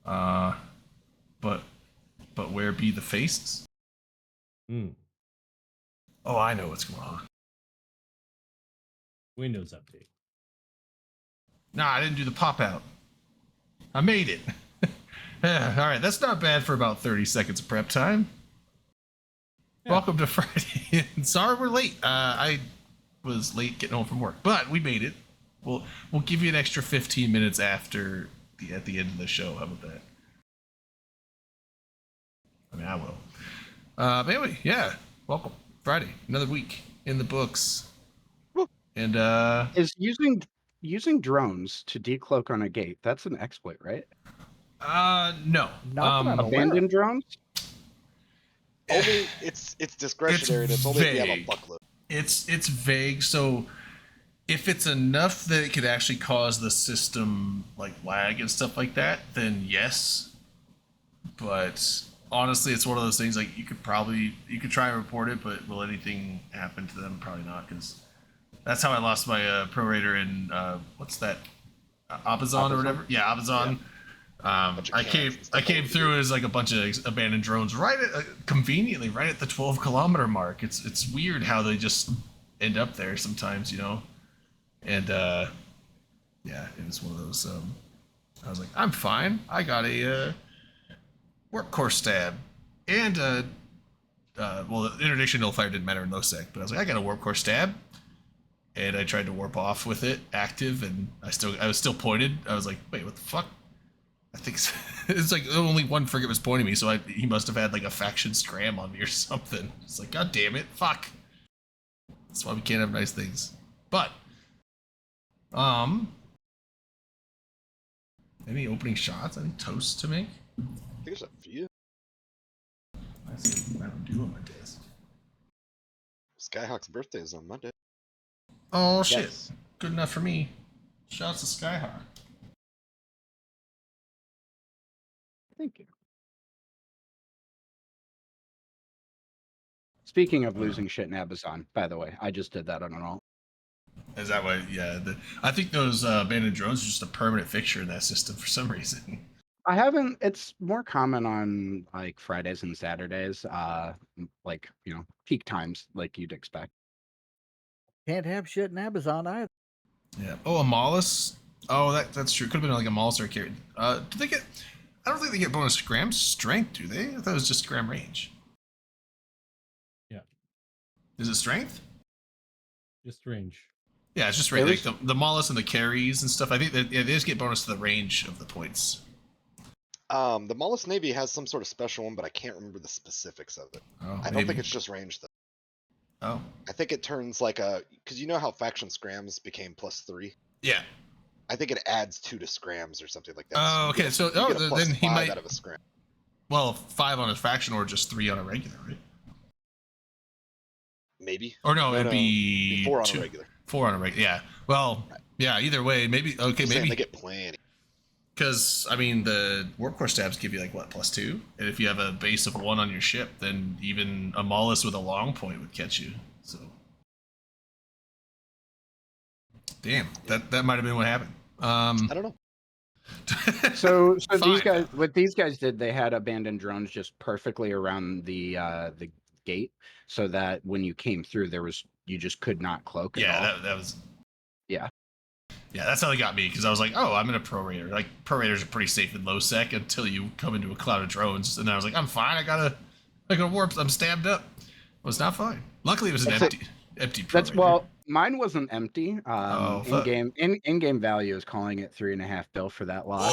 Uh, but where be the faces? Hmm. Oh, I know what's going on. Windows update. Nah, I didn't do the pop out. I made it. All right, that's not bad for about 30 seconds of prep time. Yeah. Welcome to Friday. Sorry we're late. I was late getting home from work, but we made it. We'll give you an extra 15 minutes after at the end of the show. How about that? I mean, I will. But anyway, yeah. Welcome. Friday. Another week in the books. Woo. And is using drones to decloak on a gate, that's an exploit, right? No. Not that I'm aware Abandoned of. drones? Only it's discretionary, and it's only if you have a buckload. It's vague, so if it's enough that it could actually cause the system like lag and stuff like that, then yes. But honestly, it's one of those things like you could try and report it, but will anything happen to them? Probably not, because that's how I lost my Pro Raider in what's that? Abazon or whatever. Yeah, Abazon. Yeah. I came through as like a bunch of abandoned drones right at, conveniently right at the 12-kilometer mark. It's weird how they just end up there sometimes, you know. And yeah, it was one of those. I was like, I'm fine. I got a warp core stab, and well, the interdiction nullifier didn't matter in LoSec, but I was like, I got a warp core stab, and I tried to warp off with it active, and I was still pointed. I was like, wait, what the fuck? I think it's like only one frigate was pointing me, so he must have had like a faction scram on me or something. It's like, god damn it, fuck. That's why we can't have nice things. But any opening shots? Any toasts to make? I think there's a few. I see what I don't do on my desk. Skyhawk's birthday is on Monday. Oh shit! Yes. Good enough for me. Shouts to Skyhawk. Thank you. Speaking of losing shit in Abazon, by the way, I just did that on an alt. Is that why? Yeah, I think those abandoned drones are just a permanent fixture in that system for some reason. I haven't. It's more common on like Fridays and Saturdays, like peak times, like you'd expect. Can't have shit in Abazon either. Yeah. Oh, a Mollis. Oh, that's true. Could have been like a Mollis or a Carrier. Do they get? I don't think they get bonus scram strength, do they? I thought it was just scram range. Yeah. Is it strength? Just range. Yeah, it's just range. Like the Mollis and the carries and stuff. I think that they just get bonus to the range of the points. The Mollis Navy has some sort of special one, but I can't remember the specifics of it. Oh, I don't think it's just range though. Oh. I think it turns like because you know how faction scrams became +3. Yeah. I think it adds 2 to scrams or something like that. Oh, okay. So then he might out of a scram. Well, 5 on a faction or just 3 on a regular, right? Maybe. Or no, it'd be 4 on a regular. 4 on a regular. Yeah. Well, right. Yeah. Either way, maybe. Okay, maybe they get plenty. Because I mean, the warp core stabs give you like what +2, and if you have a base of 1 on your ship, then even a Mollis with a long point would catch you. So. Damn, that might have been what happened. I don't know. so these guys did, they had abandoned drones just perfectly around the gate, so that when you came through, you just could not cloak. Yeah, that was. Yeah. Yeah, that's how they got me, because I was like, oh, I'm in a Pro Raider. Like, Pro Raiders are pretty safe in LoSec until you come into a cloud of drones, and then I was like, I'm fine. I got a warp. I'm stabbed up. Well, it's not fine. Luckily, it was an empty Pro Raider. Well, mine wasn't empty. In-game value is calling it $3.5 bill for that loss.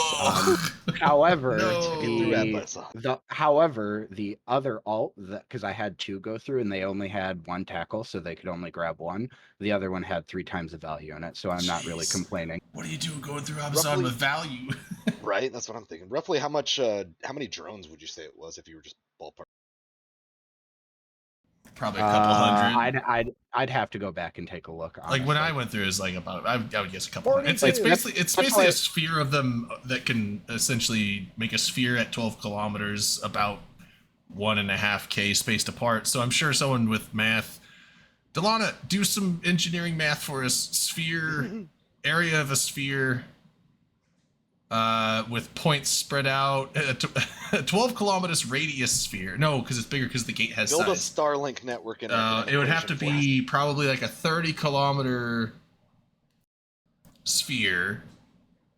However, the other alt, because I had 2 go through and they only had 1 tackle, so they could only grab 1. The other one had 3 times the value in it, so I'm not really complaining. What do you do going through Abazon with value? Right, that's what I'm thinking. Roughly, how many drones would you say it was if you were just ballpark? Probably a couple hundred. I'd have to go back and take a look. Honestly. Like when I went through, is like about I would guess a couple hundred. It's basically a sphere of them that can essentially make a sphere at 12 kilometers about 1.5K spaced apart. So I'm sure someone with math, Delana, do some engineering math for us. Sphere area of a sphere. with points spread out. 12 kilometers radius sphere. No, because it's bigger because the gate has Build a size. Starlink network in an It would have to equation be probably like a 30-kilometer sphere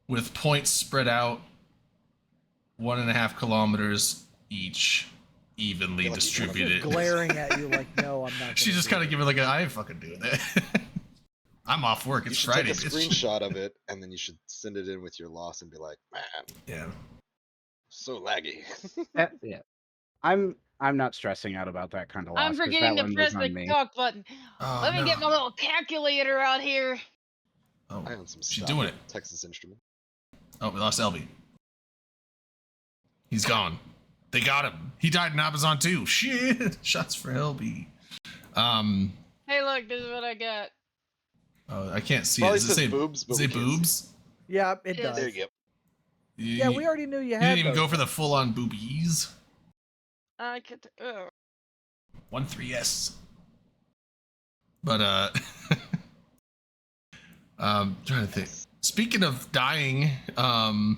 with points spread out 1.5 kilometers each, evenly feel like you wanna distributed. Just glaring at you like, no, I'm not. She's just kind of giving like I ain't fucking doing that. I'm off work. You It's should Friday. take a bitch. screenshot of it, and then you should send it in with your loss and be like, man, Yeah. so laggy. Yeah. I'm not stressing out about that kind of loss. I'm 'cause that forgetting to one press was the on me. talk button. Oh, Let me no. get my little calculator out here. Oh, I own some she's stock doing in it. Texas Instrument. Oh, we lost Elby. He's gone. They got him. He died in Amazon too. Shit. Shots for Elby. Hey, look, this is what I got. Oh, I can't see Probably it. Does it says say boobs, but does it we can't see. boobs? Yeah, it Yeah, does. There you go. Yeah, we already knew you You had. didn't even those. go for the full-on boobies. I could. 1-3-S. But trying to think. Speaking of dying, and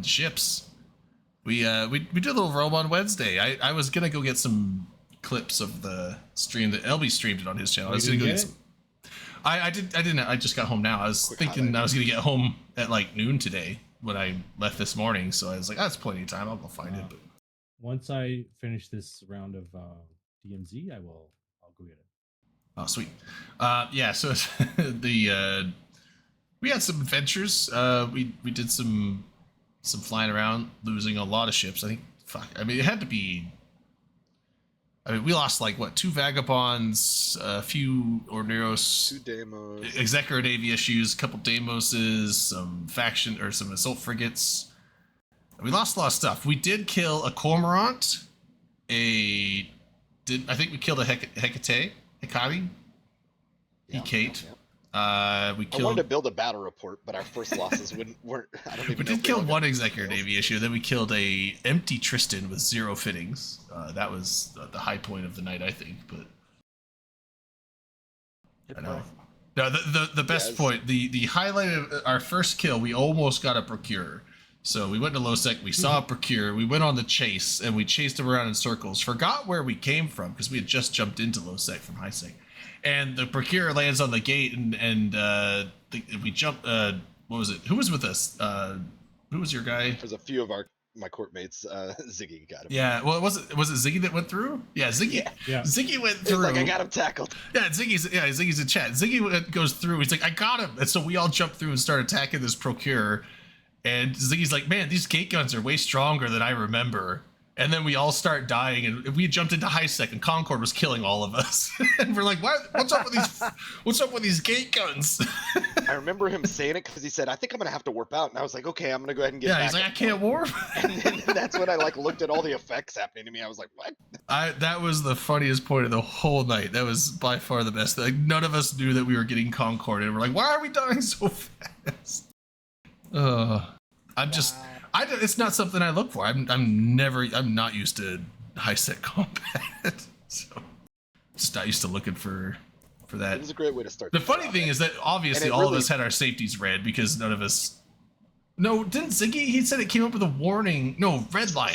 ships, we did a little roam on Wednesday. I was gonna go get some clips of the stream that LB streamed it on his channel. I was you gonna go didn't get get some. I didn't. I just got home now. I was Quick thinking highlight. I was gonna get home at like noon today when I left this morning. So I was like, that's plenty of time. I'll go find it. But Once I finish this round of DMZ, I'll go get it. oh, sweet. Yeah. So the we had some adventures. We did some flying around, losing a lot of ships. I think. Fuck. I mean, it had to be. I mean, we lost like what 2 vagabonds, a few Orneros, 2 demos. Executor Navy issues, a couple Deimoses, some faction or some assault frigates. We lost a lot of stuff. We did kill a Cormorant. I think we killed a Hecate. Yeah, Hecate. yeah. We I wanted to killed. build a battle report, but our first losses weren't. I don't even We know. did kill one Executor Navy issue. Then we killed a empty Tristan with 0 fittings. That was the high point of the night, I think. But I know. No, the best Yes. point, the highlight of our first kill, we almost got a Procure. So we went to Losec, we saw a Procure, we went on the chase, and we chased him around in circles. Forgot where we came from because we had just jumped into Losec from Highsec. And the Procure lands on the gate, and we jumped. What was it? Who was with us? Who was your guy? There's a few of my court mates. Ziggy got him. Yeah, well, was it Ziggy that went through? Yeah, Ziggy. Yeah. Ziggy went He's through. like, I got him tackled. Yeah, Ziggy's in chat. Ziggy goes through. He's like, I got him. And so we all jump through and start attacking this Procure. And Ziggy's like, man, these gate guns are way stronger than I remember. And then we all start dying, and we jumped into Highsec, and Concord was killing all of us. And we're like, what's up with these? What's up with these gate guns? I remember him saying it because he said, I think I'm gonna have to warp out. And I was like, okay, I'm gonna go ahead and get Yeah, back. he's like, I can't warp. And then that's when I like looked at all the effects happening to me. I was like, what? That was the funniest point of the whole night. That was by far the best. Like, none of us knew that we were getting Concord, and we're like, why are we dying so fast? I'm just. It's not something I look for. I'm not used to high-set combat. So just not used to looking for that. It was a great way to start. The funny thing is that obviously And it all of really- us had our safeties read because none of us. No, didn't Ziggy? He said it came up with a warning. No, Redline.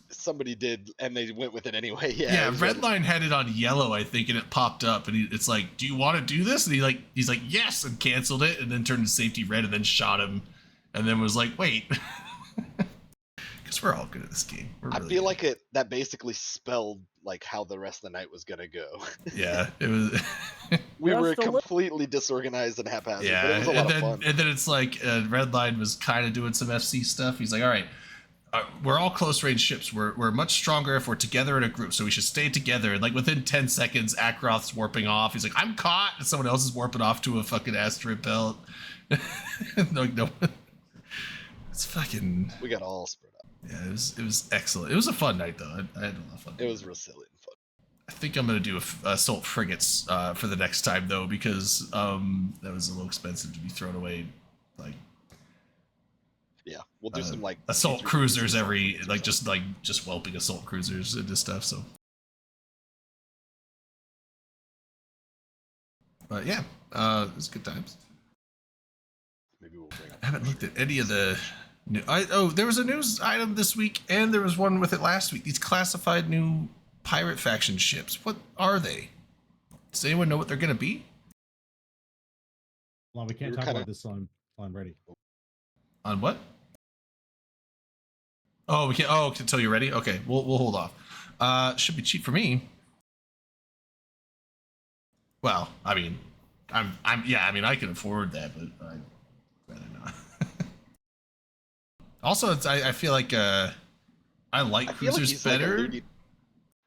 Somebody did, and they went with it anyway. Yeah. Yeah, it was red- Redline had it on yellow, I think, and it popped up, and it's like, "Do you want to do this?" And he's like, "Yes," and canceled it, and then turned to safety red, and then shot him, and then was like, "Wait," because we're all good at this game. We're I really feel good. like that basically spelled like how the rest of the night was gonna go. Yeah, it was. We Just were a little- completely disorganized and haphazard, but it Yeah, was a lot of fun. and then it's like Redline was kind of doing some FC stuff. He's like, "All right, we're all close range ships. We're much stronger if we're together in a group, so we should stay together." And like within 10 seconds, Akroth's warping off. He's like, "I'm caught," and someone else is warping off to a fucking asteroid belt. No, it's fucking. We got all spread out. Yeah, it was excellent. It was a fun night though. I had a lot of fun. It was real silly and fun. I think I'm gonna do assault frigates for the next time though, because that was a little expensive to be thrown away. Like Yeah, we'll do some like assault C3 cruisers assault every cruisers like or something. just whelping assault cruisers into stuff. So, but yeah, it was good times. Maybe we'll bring up. I haven't looked at any of the new. There was a news item this week, and there was one with it last week. These classified new pirate faction ships. What are they? Does anyone know what they're gonna be? Well, we can't You're talk kinda- about this until I'm ready. On what? Oh, we can't. Oh, until you're ready. Okay, we'll hold off. Should be cheap for me. Well, I mean, yeah. I mean, I can afford that, but I'd rather not. Also, I feel like I like I feel like cruisers he's like better.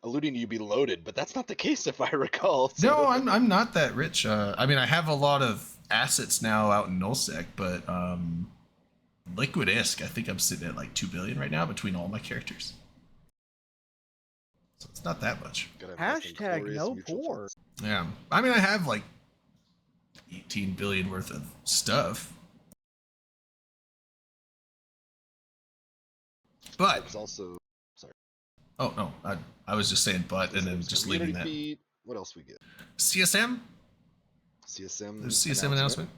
alluding to you be loaded, but that's not the case if I recall. So. No, I'm not that rich. I mean, I have a lot of assets now out in Nullsec, but Liquid ISK, I think I'm sitting at like 2 billion right now between all my characters. So it's not that much. Gotta invest in Hashtag glorious no mutual poor. funds. Yeah. I mean, I have like 18 billion worth of stuff. I But was also oh no, I was just saying but and then just leaving that. Feed. What else we get? CSM? CSM. There's CSM announcement.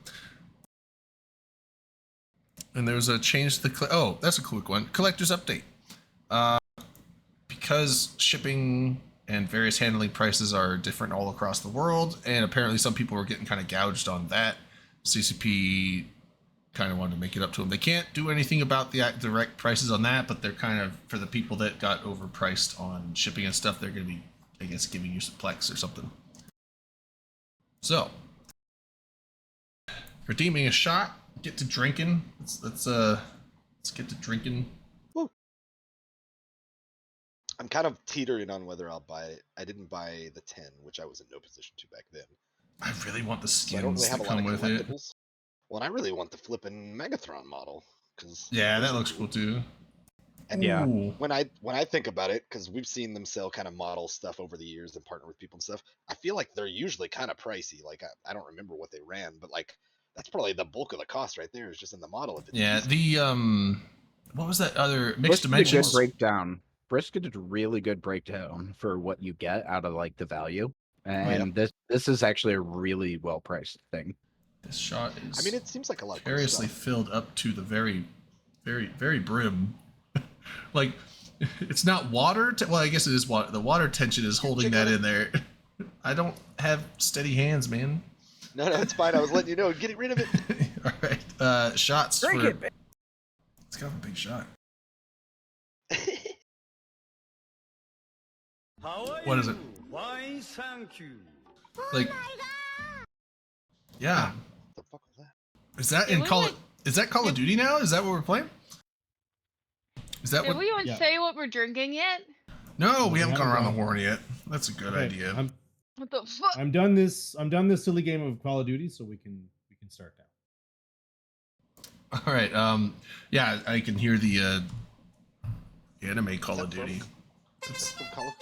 And there's a change to the oh, that's a quick one. Collector's update. Because shipping and various handling prices are different all across the world, and apparently some people were getting kind of gouged on that. CCP kind of wanted to make it up to them. They can't do anything about the direct prices on that, but they're kind of, for the people that got overpriced on shipping and stuff, they're going to be, I guess, giving you some Plex or something. So, redeeming a shot, get to drinking. Let's get to drinking. I'm kind of teetering on whether I'll buy it. I didn't buy the 10, which I was in no position to back then. I really want the So I don't skins really have that a lot come of with it. collectibles. Well, and I really want the flippin' Megathron model because Yeah, that looks cool too. And Yeah. Ooh. when I think about it, because we've seen them sell kind of model stuff over the years and partner with people and stuff, I feel like they're usually kind of pricey. Like I don't remember what they ran, but like that's probably the bulk of the cost right there is just in the model. If it's Yeah, decent. the what was that other mixed Brisket did a dimensions? good breakdown. Brisket did a really good breakdown for what you get out of like the value. And this is actually a really well priced thing. This shot is I mean, it seems like a lot of cool variously stuff. filled up to the very, very brim. Like it's not water. Well, I guess it is water. The water tension is holding that in there. I don't have steady hands, man. No, it's fine. I was letting you know. Get rid of it. All right, shots. Drink for... it, man. It's kind of a big shot. What is it? Why, thank you. Like, yeah. What the fuck was that? Is that Did in we Call? went- Is that Call of Duty now? Is that what we're playing? Is that Did what? we even Yeah. say what we're drinking yet? No, we We haven't gone haven't around the gone. horn yet. That's a good Okay, idea. What the fuck? I'm done this silly game of Call of Duty, so we can start now. All right. Yeah, I can hear the anime Call of that from? Duty. It's, From Call of-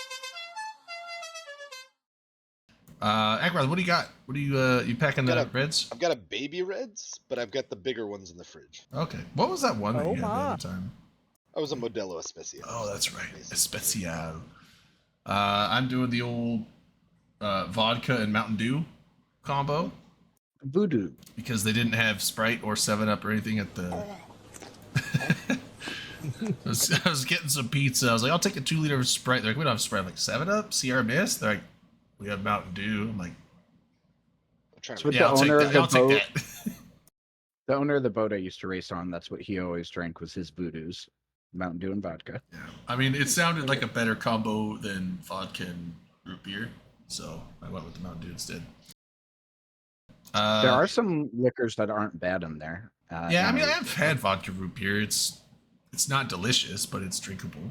Ackroth, what do you got? What do you packing the Got a- Reds? I've got a baby Reds, but I've got the bigger ones in the fridge. Okay. What was that one that Oh you had the my. other time? I was a Modelo Especial. Oh, that's right. Basically. Especial. I'm doing the old vodka and Mountain Dew combo Voodoo. because they didn't have Sprite or 7-Up or anything at the. I was getting some pizza. I was like, I'll take a 2 liter of Sprite. They're like, we don't have Sprite. I'm like, 7-Up? Sierra Mist? They're like, we have Mountain Dew. I'm like, I'm trying So to with yeah, the I'll take owner that. of the I'll take boat, that. the owner of the boat I used to race on, that's what he always drank was his voodoos. Mountain Dew and vodka. Yeah. I mean, it sounded like a better combo than vodka and root beer, so I went with the Mountain Dew instead. There are some liquors that aren't bad in there. Yeah, I and mean, I've had vodka root beer. It's not delicious, but it's drinkable.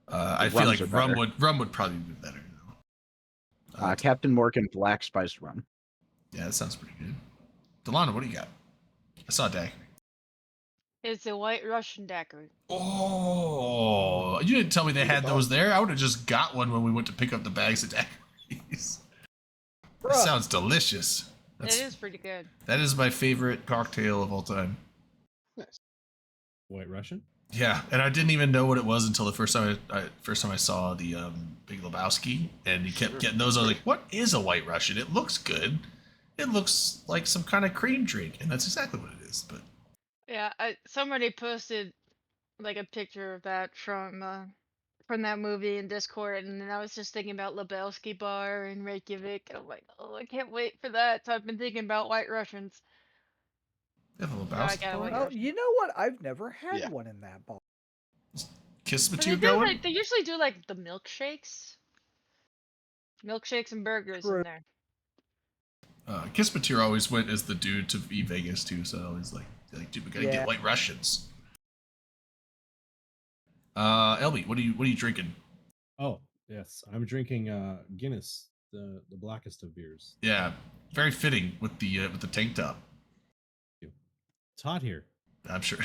I feel rums like are better. rum would probably be better. Though. Captain Morgan Black Spiced Rum. Yeah, that sounds pretty good. Delana, what do you got? I saw a daiquiri. It's a white Russian daiquiri. Oh, you didn't tell me they had those there. I would have just got one when we went to pick up the bags of daiquiris. That Bruh. sounds delicious. It is pretty good. That is my favorite cocktail of all time. Nice. White Russian? Yeah, and I didn't even know what it was until the first time I saw the Big Lebowski, and he kept Sure. getting those. I was like, "What is a White Russian? It looks good." it looks like some kind of cream drink, and that's exactly what it is. But Yeah, somebody posted like a picture of that from that movie in Discord, and then I was just thinking about Lebowski Bar in Reykjavik, and I'm like, oh, I can't wait for that. So I've been thinking about White Russians. yeah, the So I Lebowski. got White Oh, Russians. you know what? I've never had Yeah. one in that bar. Kiss But Matute going? they usually do like the milkshakes and burgers True. in there. Kiss Matute always went as the dude to Vegas too, so I always like, dude, we gotta Yeah. get White Russians. Elby, what are you drinking? Oh, yes. I'm drinking Guinness, the blackest of beers. Yeah, very fitting with the tank top. It's hot here. I'm sure.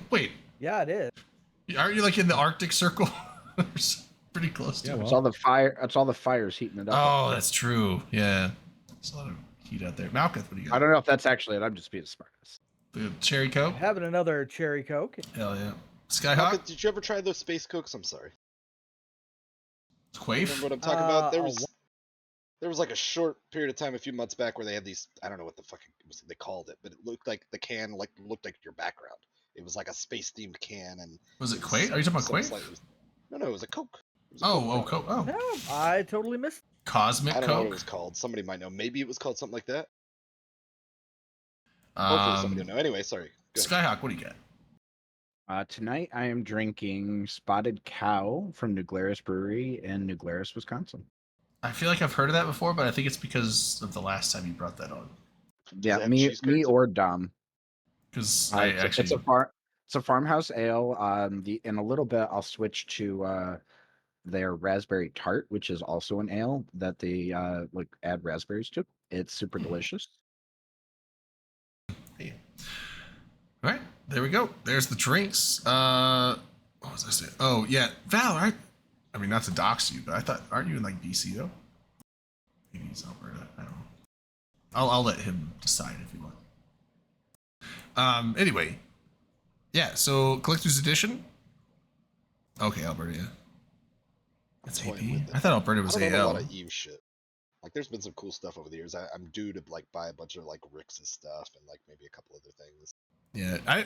Wait, Yeah, it is. aren't you like in the Arctic Circle? Pretty close to Yeah, it. It's all the fire. It's all the fires heating it up. Oh, that's true. Yeah, there's a lot of heat out there. Malkuth, what do you I got? don't know if that's actually it. I'm just being smart. The cherry coke. Having another cherry coke. Hell yeah. Malcolm, Skyhawk. did you ever try those space cokes? I'm sorry. Quaif. Remember what I'm talking about? oh, There was like a short period of time a few months back where they had these. I don't know what the fuck they called it, but it looked like the can looked like your background. It was like a space themed can, and Was it Quaif? Are you talking about some Quaif? slightly- No, it was a Coke. It was a Oh, Coke oh, product. oh. No, I totally missed. Cosmic I don't know what it Coke. was called. Somebody might know. Maybe it was called something like that. Hopefully somebody will know. Anyway, sorry. Go ahead. Skyhawk, what do you got? Tonight I am drinking Spotted Cow from New Glarus Brewery in New Glarus, Wisconsin. I feel like I've heard of that before, but I think it's because of the last time you brought that on. Yeah, have me cheese curds? or Dom. Because Uh, I it's, actually it's a farmhouse ale. In a little bit I'll switch to their raspberry tart, which is also an ale that they like add raspberries to. It's super delicious. Hey. All right, there we go. There's the drinks. What was I saying? Oh yeah, Val. I mean, not to dox you, but I thought, aren't you in like BC though? Maybe he's Alberta. I don't know. I'll let him decide if you want. Anyway, yeah. So collector's edition. Okay, Alberta. Yeah. That's AP. Toying with it. I thought Alberta was I don't know a lot AL. of Eve shit. Like, there's been some cool stuff over the years. I'm due to like buy a bunch of like Rix's stuff and like maybe a couple other things. Yeah, I'd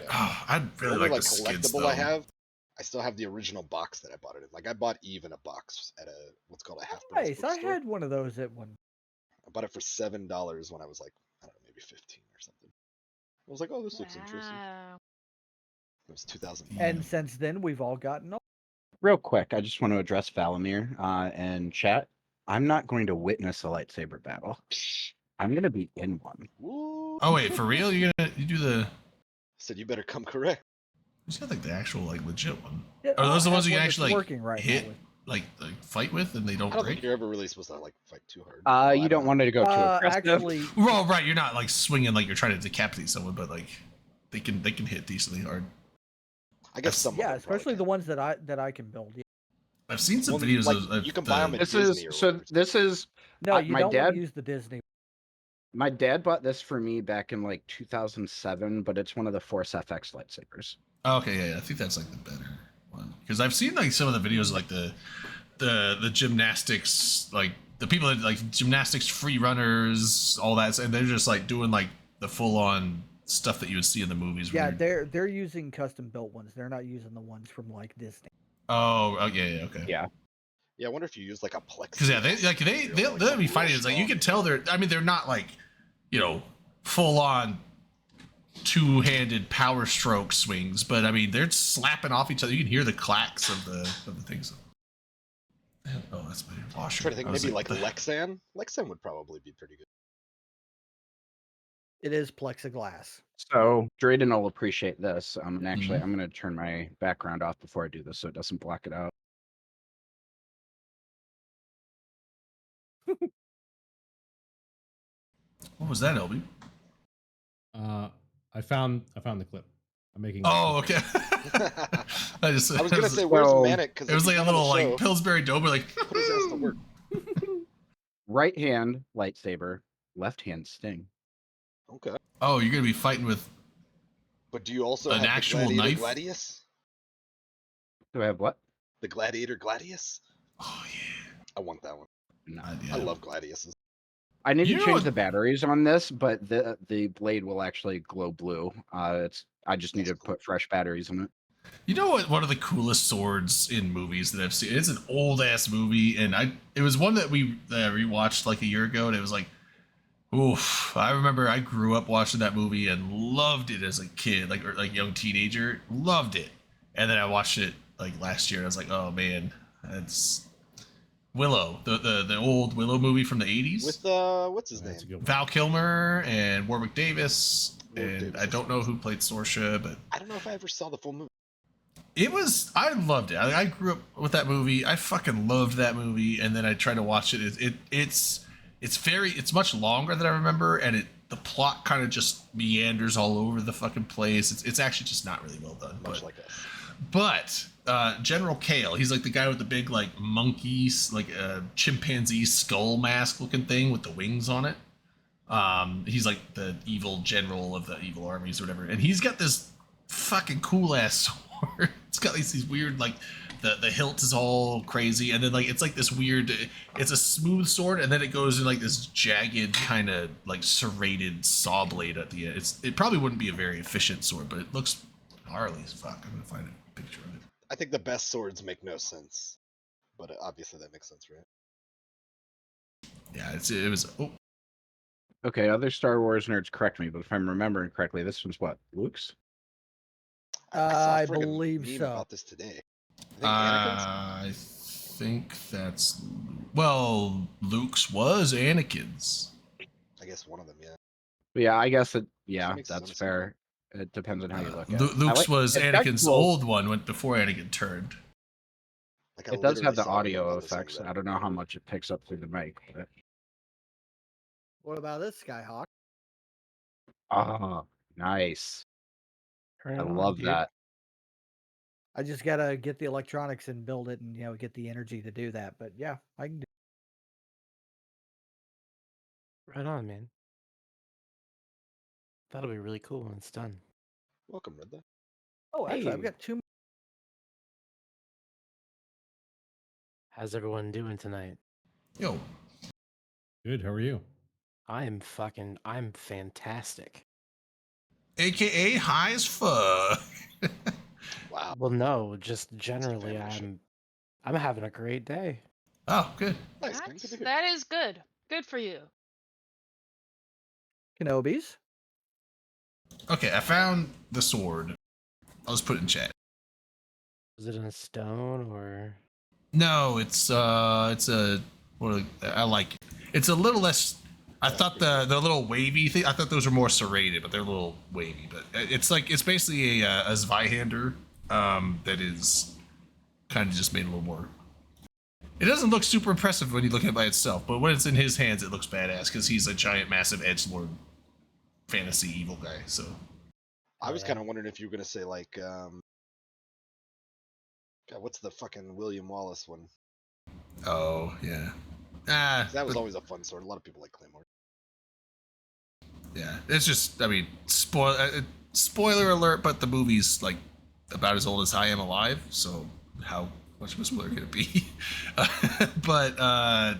The really only like the skids collectible though. I have, I still have the original box that I bought it in. Like, I bought Eve in a box at a what's called a half price Nice. I bookstore. had one of those at one. I bought it for $7 when I was like, I don't know, maybe 15 or something. I was like, oh, this looks interesting. Wow. It was 2000. Yeah. And since then, we've all gotten old. Real quick, I just want to address Valamir and chat. I'm not going to witness a lightsaber battle. I'm going to be in one. Woo! Oh wait, for real? You do the? Said you better come correct. Who's got like the actual like legit one? Yeah, Are those the I ones have you one actually that's like working right hit, now with- like fight with, and they don't I don't break? think you're ever really supposed to like fight too hard. Well, I You don't want it to go too aggressive. Actually, Well, right. You're not like swinging like you're trying to decapitate someone, but like they can hit decently hard. I guess some. of yeah, them probably especially can. the ones that I can build. Yeah. I've seen some Well, videos like, of you can the, buy 'em at This Disney or is so. whatever. This is No, you my don't want dad- to use the Disney. my dad bought this for me back in like 2007, but it's one of the Force FX lightsabers. Oh, okay, yeah, I think that's like the better one because I've seen like some of the videos of, like the gymnastics, like the people that like gymnastics free runners, all that, and they're just like doing like the full on stuff that you would see in the movies. Yeah, where they're using custom built ones. They're not using the ones from like Disney. oh yeah, okay. Yeah. Yeah, I wonder if you use like a plexi. Because yeah, they'll be fighting. It's like you can tell they're. I mean, they're not like, full on two-handed power stroke swings, but I mean they're slapping off each other. You can hear the clacks of the things. Oh, that's my I'm washer. trying to think, I was maybe like the- Lexan. Lexan would probably be pretty good. It is plexiglass. So Drayden will appreciate this. And actually, Mhm. I'm going to turn my background off before I do this so it doesn't block it out. What was that, LB? I found the clip. I'm making. Oh, okay. I just. I was it gonna was, say, where's so- Manic? Because it was like a little like Pillsbury Doughboy, like. put his ass to work. Right hand lightsaber, left hand sting. Okay, Oh, you're gonna be fighting with. but do you also An have actual the Gladiator knife? Gladius? Do I have what? The Gladiator Gladius? Oh yeah. I want that one. No. Yeah. I love Gladiuses. I need You to know change what- the batteries on this, but the blade will actually glow blue. I just need That's to cool. put fresh batteries in it. You know what? One of the coolest swords in movies that I've seen. It's an old ass movie, and it was one that we rewatched like a year ago, and it was like, oof! I remember I grew up watching that movie and loved it as a kid, like young teenager, loved it. And then I watched it like last year, and I was like, oh man, that's Willow, the old Willow movie from the '80s. With what's his That's a name? good one. Val Kilmer and Warwick Davis, Warwick and Davis, I don't know who played Sorsha, but I don't know if I ever saw the full movie. I loved it. I grew up with that movie. I fucking loved that movie, and then I tried to watch it. It's much longer than I remember, and the plot kind of just meanders all over the fucking place. It's actually just not really well done. Much But, like us. but General Kale, he's like the guy with the big like monkeys, like a chimpanzee skull mask looking thing with the wings on it. He's like the evil general of the evil armies or whatever, and he's got this fucking cool ass sword. It's got these weird like the hilt is all crazy, and then like it's like this weird. It's a smooth sword, and then it goes in like this jagged kind of like serrated saw blade at the end. It probably wouldn't be a very efficient sword, but it looks gnarly as fuck. I'm gonna find a picture of it. I think the best swords make no sense, but obviously that makes sense, right? Yeah, it was. Oh, Okay, other Star Wars nerds correct me, but if I'm remembering correctly, this one's what? Luke's? saw a I friggin' believe meme so. about this today. I think Anakin's. I think that's Luke's was Anakin's. I guess one of them, yeah. But yeah, I guess yeah, makes that's sense. fair. It depends on how you look at Lu- it. Luke's was it's Anakin's actual- old one went before Anakin turned. Like, I It does have literally the saw a meme audio about this the other effects. day. I don't know how much it picks up through the mic. But... What about this Skyhawk? Ah, nice. Turn I it on, love dude. that. I just gotta get the electronics and build it, and get the energy to do that. But yeah, I can do. Right on, man. That'll be really cool when it's done. Welcome, Redda. Oh, actually, I've Hey. got two. How's everyone doing tonight? Yo, Good. How are you? I'm fantastic. AKA high as fuck. Wow. Well, no, just generally, family shit. I'm having a great day. Oh, good. Nice, man. Good to hear. That is good. Good for you. Kenobis. Okay, I found the sword. I'll just put it in chat. Is it in stone or? No, it's a I like it. It's a little less. I thought the little wavy thing. I thought those were more serrated, but they're a little wavy. But it's basically a Zweihander that is kind of just made a little more. It doesn't look super impressive when you look at it by itself, but when it's in his hands, it looks badass because he's a giant, massive edgelord, fantasy evil guy. So I was Yeah. kind of wondering if you were gonna say like, God, what's the fucking William Wallace one? oh yeah, 'Cause that was always a fun sword. A lot of people like Claymore. yeah. It's just spoiler alert, but the movie's like about as old as I am alive, so how much of a spoiler could it be? But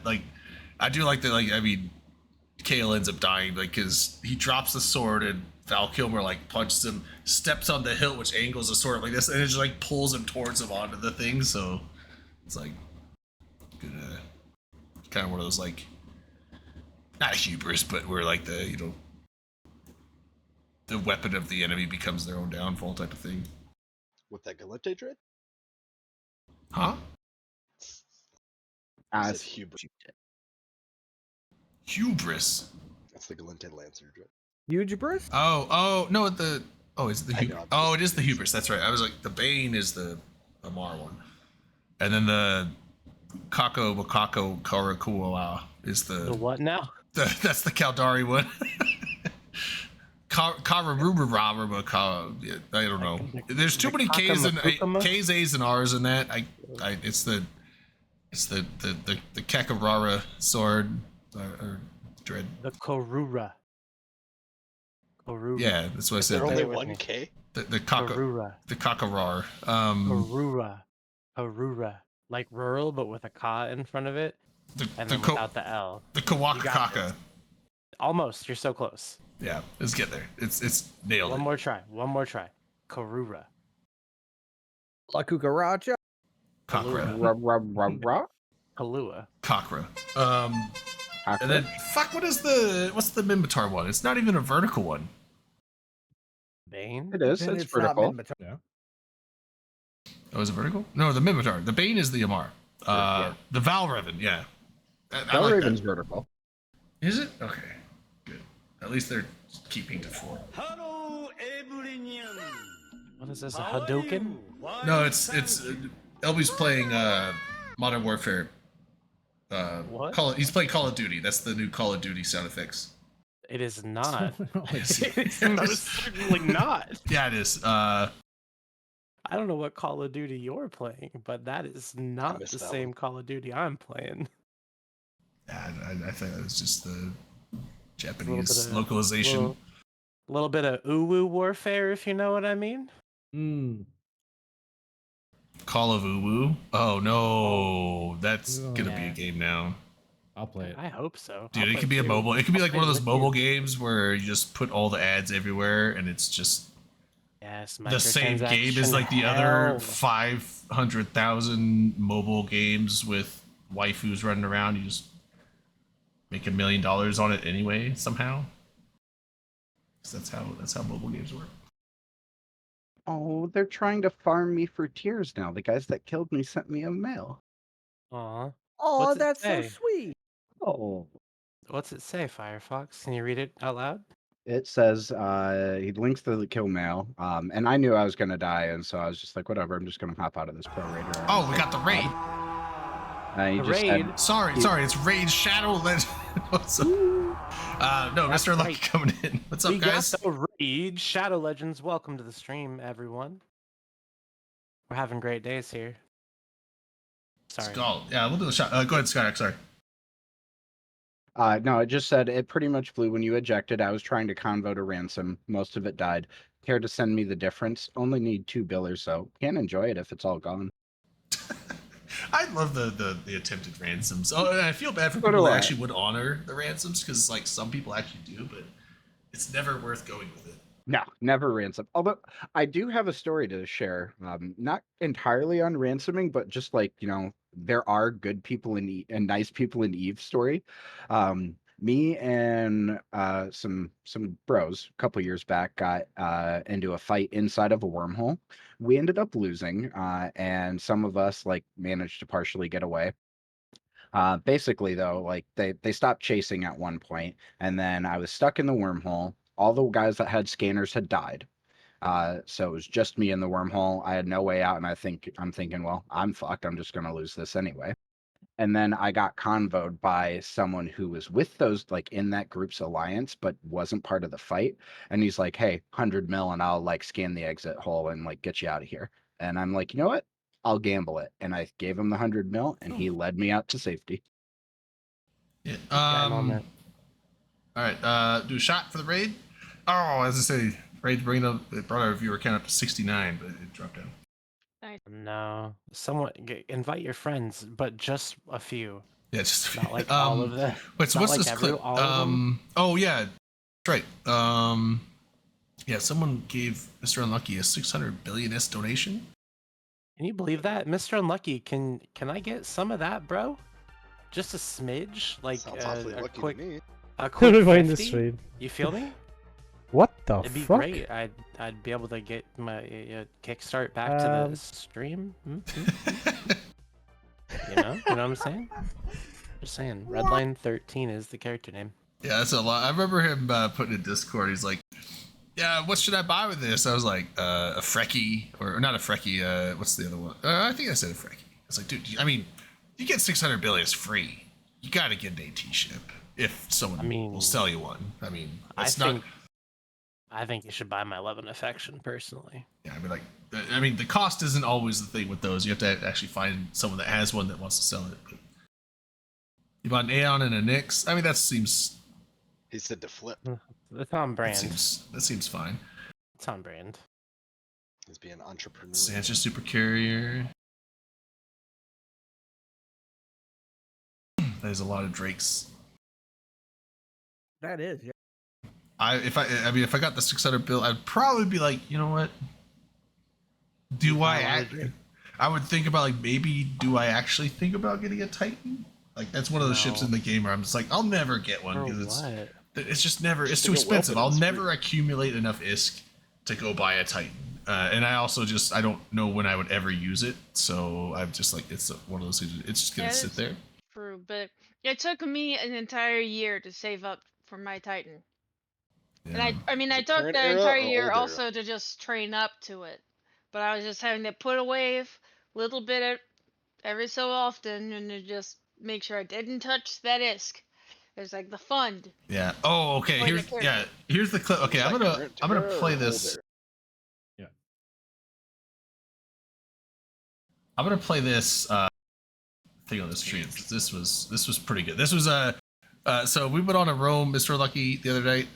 like I do like that. Like I mean, Kale ends up dying like because he drops the sword and Val Kilmer like punches him, steps on the hilt, which angles the sword like this, and it just like pulls him towards him onto the thing. So it's like good, kind of one of those like not hubris, but where like the the weapon of the enemy becomes their own downfall type of thing. With that Galente dread? Huh? You Ah, said it's hubris. Hubris. That's the Galente Lancer dread. Hubris. Oh no, is it the I hubris? know, Oh, it is the hubris. That's right. I was like, the Bane is the Amar one, and then the Kako Makako Karakua is The what now? that's the Kaldari one. Kararurarama. I don't know. There's too many K's and K's, A's, and R's in that. It's the Kakarara sword or dread. The Korura. Korura. Yeah, that's what I said. There only Bear with one me. K? The Korura. Kakarar. Korura. Korura. Like rural, but with a ka in front of it, The and the then Ko- without the L. the You got Kawakaka. Almost. You're so close. Yeah, let's get there. It's nailed One it. more try. One more try. Karura. La Cucaracha. Cockra. Ra. Kalua. Cockra. And then fuck. What's the Mimitar one? It's not even a vertical one. Bane. It is. Then It's not vertical. Minotaur. Yeah. Oh, is it vertical? No, the Mimitar. The Bane is the Amar. Yeah. The Valraven. Yeah. I like Valraven's that. vertical. Is it? Okay. Good. At least they're keeping to 4. Hello, everyone. What is this? A Hadouken? No, it's Elby's playing Modern Warfare. What? He's playing Call of Duty. That's the new Call of Duty sound effects. It is not. Yes. It's most certainly not. Yeah, it is. I don't know what Call of Duty you're playing, but that is not missed the that same one. Call of Duty I'm playing. Yeah, I think that was just the Japanese of- localization. Little bit of uwu warfare, if you know what I mean. Call of Uwu. Oh no, that's gonna be Yeah. a game now, I'll play it. I hope so. dude. I'll It play could be a too. mobile. It could be I'll like one of play those with mobile you. games where you just put all the ads everywhere, and it's just Yes, the same game as like the other hell. 500,000 mobile games with waifus running around. You just make $1 million on it anyway somehow. 'Cause that's how mobile games work. Oh, they're trying to farm me for tears now. The guys that killed me sent me a mail. Aw. Oh, What's it that's so say? sweet. Oh. What's it say, Firefox? Can you read it out loud? It says he links to the kill mail. And I knew I was gonna die, and so I was just like, whatever, I'm just gonna hop out of this pro raider. Oh, we got the raid. He A just raid? said, Sorry, it's Raid Shadow Legend. What's up? No, That's Mr. Lucky right. coming in. What's up, We guys? got the raid. Shadow Legends, welcome to the stream, everyone. We're having great days here. Sorry. Skull. Yeah, we'll do the shot. Go ahead, Skyrock. Sorry. no, it just said it pretty much flew when you ejected. I was trying to convo to ransom. Most of it died. Care to send me the difference? Only need 2 billers, so can't enjoy it if it's all gone. I love the attempted ransoms. Oh, and I feel bad for So people do that I. actually would honor the ransoms because like some people actually do, but it's never worth going with it. No, never ransom. Although I do have a story to share. Not entirely on ransoming, but just like, there are good people in and nice people in Eve's story. Me and some bros a couple years back got into a fight inside of a wormhole. We ended up losing, and some of us like managed to partially get away. Basically though, like they stopped chasing at one point, and then I was stuck in the wormhole. All the guys that had scanners had died. So it was just me in the wormhole. I had no way out, and I'm thinking, well, I'm fucked. I'm just gonna lose this anyway. And then I got convoed by someone who was with those, like in that group's alliance, but wasn't part of the fight. And he's like, "Hey, 100 mil, and I'll like scan the exit hole and like get you out of here." And I'm like, you know what? I'll gamble it. And I gave him the 100 mil, and he led me out to safety. Yeah. Guy moment. All right. Do a shot for the raid. Oh, as I say, raid it brought our viewer count up to 69, but it dropped down. No. Someone invite your friends, but just a few. Yeah, just Not like all of them. Wait, so Not what's like this clip? all of them. Oh yeah, that's right. Yeah, someone gave Mr. Unlucky a 600 billion-est donation. Can you believe that, Mr. Unlucky? Can I get some of that, bro? Just a smidge, like Sounds awfully a lucky quick, to me. a quick Everybody in the 50? stream. You feel me? What the It'd be fuck? great. I'd be able to get my kickstart back to the stream. You know what I'm saying? Just saying. Redline 13 is the character name. Yeah, that's a lot. I remember him putting in Discord. He's like, "Yeah, what should I buy with this?" I was like, "A Frecky, or not a Frecky. What's the other one? I think I said a Frecky." I was like, "Dude, I mean, you get 600 billion free. You got to get an AT ship if someone will sell you one. I mean, that's not." I think you should buy my Love and Affection personally. Yeah, I mean, the cost isn't always the thing with those. You have to actually find someone that has one that wants to sell it. But you bought an Aeon and a Nyx. I mean, that seems. He said to flip. That's on brand. That seems fine. It's on brand. He's being entrepreneur. Sanchez Super Carrier. There's a lot of Drakes. That is, yeah. If I got the 600 bill, I'd probably be like, you know what? Do I? I would think about like maybe do I actually think about getting a Titan? Like that's one of those ships in the game where I'm just like I'll never get one because it's just never it's too expensive. I'll never accumulate enough ISK to go buy a Titan. And I also I don't know when I would ever use it, so I'm just like it's one of those things. It's just gonna sit there. True, but it took me an entire year to save up for my Titan. Yeah. And I mean I took the entire year also to just train up to it. But I was just having to put a wave little bit every so often and to just make sure I didn't touch that ISK. There's like the fund. Yeah. Oh, okay. Here's the clip. Okay, I'm gonna play this. Yeah. I'm gonna play this thing on the stream. This was pretty good. This was so we went on a roam, Mr. Lucky, the other night,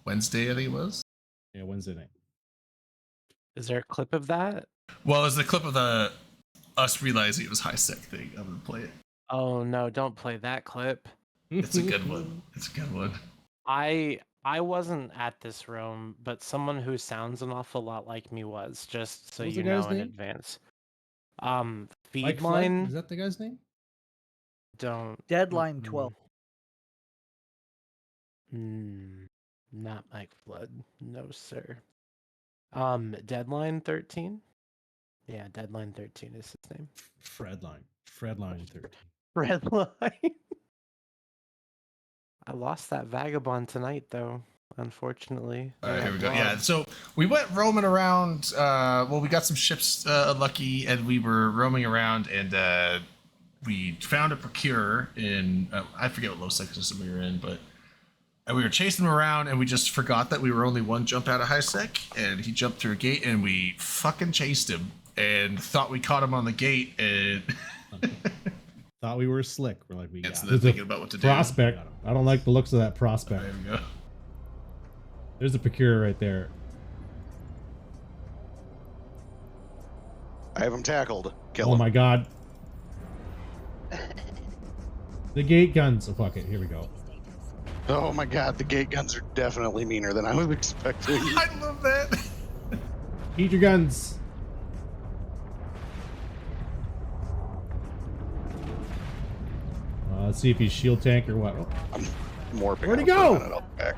Wednesday I think it was. Yeah, Wednesday night. Is there a clip of that? Well, it's the clip of us realizing it was high sec thing. I'm gonna play it. Oh no! Don't play that clip. It's a good one. It's a good one. I wasn't at this room, but someone who sounds an awful lot like me was. Just so What's you the guy's know in name? advance. Mike Flood? Feedline. Is that the guy's name? Don't. Deadline 12. Not Mike Flood. No, sir. Deadline 13. Yeah, Deadline 13 is his name. Fredline 13. Redline. I lost that vagabond tonight, though. Unfortunately. All right, here we go. Yeah, so we went roaming around. Well, we got some ships unlucky, and we were roaming around, and we found a procurer in I forget what low sec system we were in, but we were chasing him around, and we just forgot that we were only one jump out of high sec, and he jumped through a gate, and we fucking chased him, and thought we caught him on the gate, and thought we were slick. We're like, we got so they're thinking about what to do. Prospect. I don't like the looks of that prospect. There we go. There's a procurer right there. I have him tackled. Kill Oh him. my god. The gate guns. Oh fuck it. Here we go. Oh my god, the gate guns are definitely meaner than I was expecting. I love that. Heat your guns. Let's see if he's shield tank or what. Oh, I'm warping. Where'd he go? Back.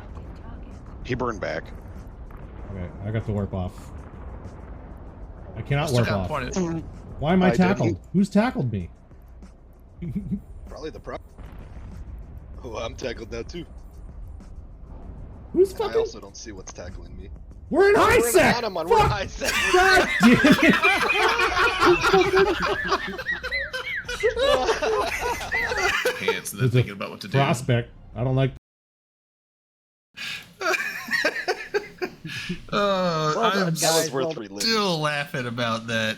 He burned back. okay, I got the warp off. I cannot Still warp got off. pointed. Why am I I tackled? didn't. Who's tackled me? Probably the pro. Oh, I'm tackled now too. Who's I fucking? also don't see what's tackling me. We're in high We're in sec. Anamon, we're in high sec. God damn it. Hands, so they're There's a thinking about what to do. Prospect. I don't like. Oh, Well done, I'm That was guys. worth Well, 3 lives. still laughing about that.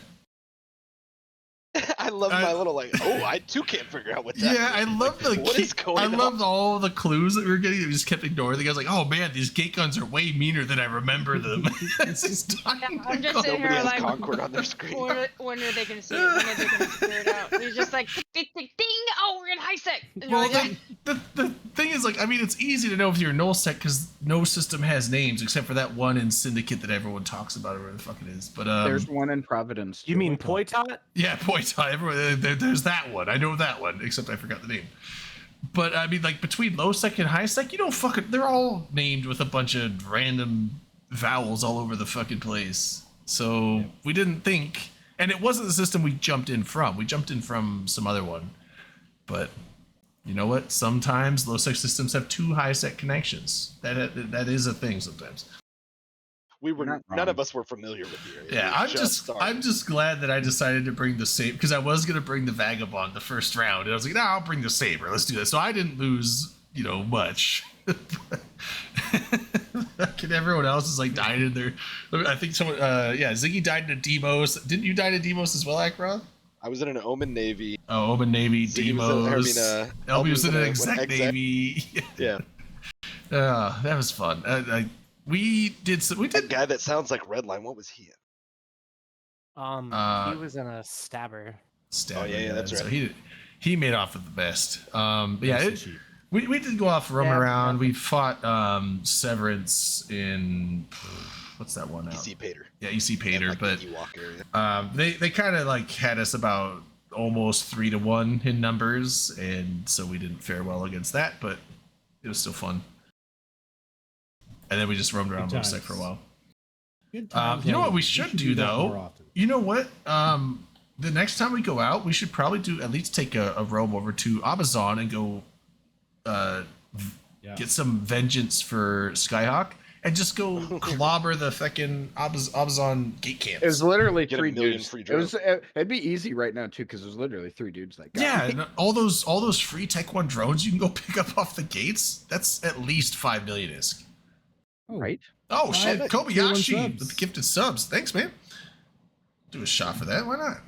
I love my little like. Oh, I too can't figure out what's Yeah, I happening. love the. What is going I on? loved all the clues that we were getting. We just kept ignoring. The guy's like, "Oh man, these gate guns are way meaner than I remember them." It's just talking I'm just sitting Nobody here has like, Concord on their screen. when are they gonna see it? When are they gonna figure it out? He's just like, ding, ding, ding, oh, we're in high sec. And you're Well, like, the thing is, like, I mean, it's easy to know if you're null sec because no system has names except for that one in Syndicate that everyone talks about, or whatever the fuck it is. But There's one in Providence. You too. mean Poitot? yeah, Poitot. Everyone, there's that one. I know that one, except I forgot the name. But I mean, like between low sec and high sec, you don't fucking. They're all named with a bunch of random vowels all over the fucking place. So we didn't think, and it wasn't the system we jumped in from. We jumped in from some other one. But you know what? Sometimes low sec systems have 2 high sec connections. That is a thing sometimes. We were Not none wrong. of us were familiar with the area. Yeah, We I'm started. just glad that I decided to bring the saber because I was gonna bring the vagabond the first round, and I was like, nah, I'll bring the saber. Let's do this. So I didn't lose, much. And everyone else is like dying in their. I think someone, Ziggy died in a Demos. Didn't you die in a Demos as well, Akron? I was in an Omen Navy. Oh, Open Navy, Ziggy was Demos. in- I mean, LB was in an an exec exec. Navy. Yeah, That was fun. We did. We that did. guy that sounds like Redline. What was he in? He was in a stabber. Stabber, yeah, that's so right. he made off with the best. But yeah, Nice and cheap. We did go off roaming Yeah, around. yeah. We fought Severance in what's that one out? EC Pater. Yeah, EC And, Pater, like, but the Ewok area. they kind of like had us about almost 3-1 in numbers, and so we didn't fare well against that, but it was still fun. And then we just roamed around Good Mosaic times. for a while. Good You know though. what we should do that more though? often. You know what? The next time we go out, we should probably do at least take a roam over to Amazon and go Yeah. get some vengeance for Skyhawk and just go clobber the fucking Amazon gate camps. It was literally Get a 3 million dudes. free It was. drones. It'd be easy right now too, because there's literally 3 dudes that got Yeah, me. and all those free Tech 1 drones you can go pick up off the gates. That's at least 5 million ISK. Oh, Right? Oh Five shit, tier Kobayashi 1 with subs. the gifted subs. Thanks, man. Do a shot for that. Why not?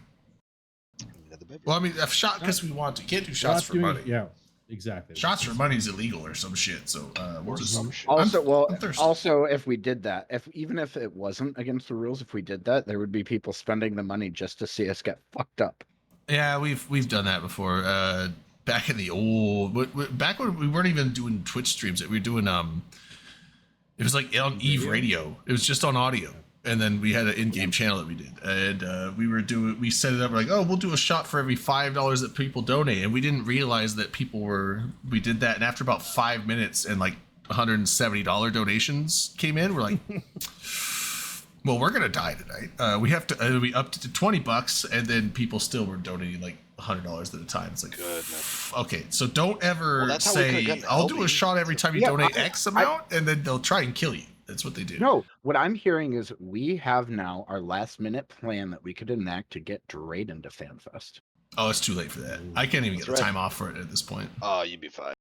Another beverage. Well, I mean, a shot because we want to. Can't do Not shots for doing- money. Yeah, exactly. Shots for money is illegal or some shit. So we'll Or just. some shit. Also, well, I'm thirsty. also, if we did that, even if it wasn't against the rules, if we did that, there would be people spending the money just to see us get fucked up. Yeah, we've done that before. Back in the old, back when we weren't even doing Twitch streams, we were doing it was like on Eve Radio. It was just on audio, and then we had an in-game channel that we did, and we set it up like, oh, we'll do a shot for every $5 that people donate, and we didn't realize that we did that, and after about 5 minutes and like $170 donations came in, we're like. Well, we're gonna die tonight. We have to. We upped it to $20, and then people still were donating like $100 at a time. It's like, Goodness. okay, so don't ever Well, that's how we could've say gotten I'll do a helping. shot every time you Yeah, donate X amount, and then they'll try and kill you. That's what they do. No, what I'm hearing is we have now our last minute plan that we could enact to get Drayden into FanFest. Oh, it's too late for that. I can't even get That's the right. time off for it at this point. Oh, you'd be fine.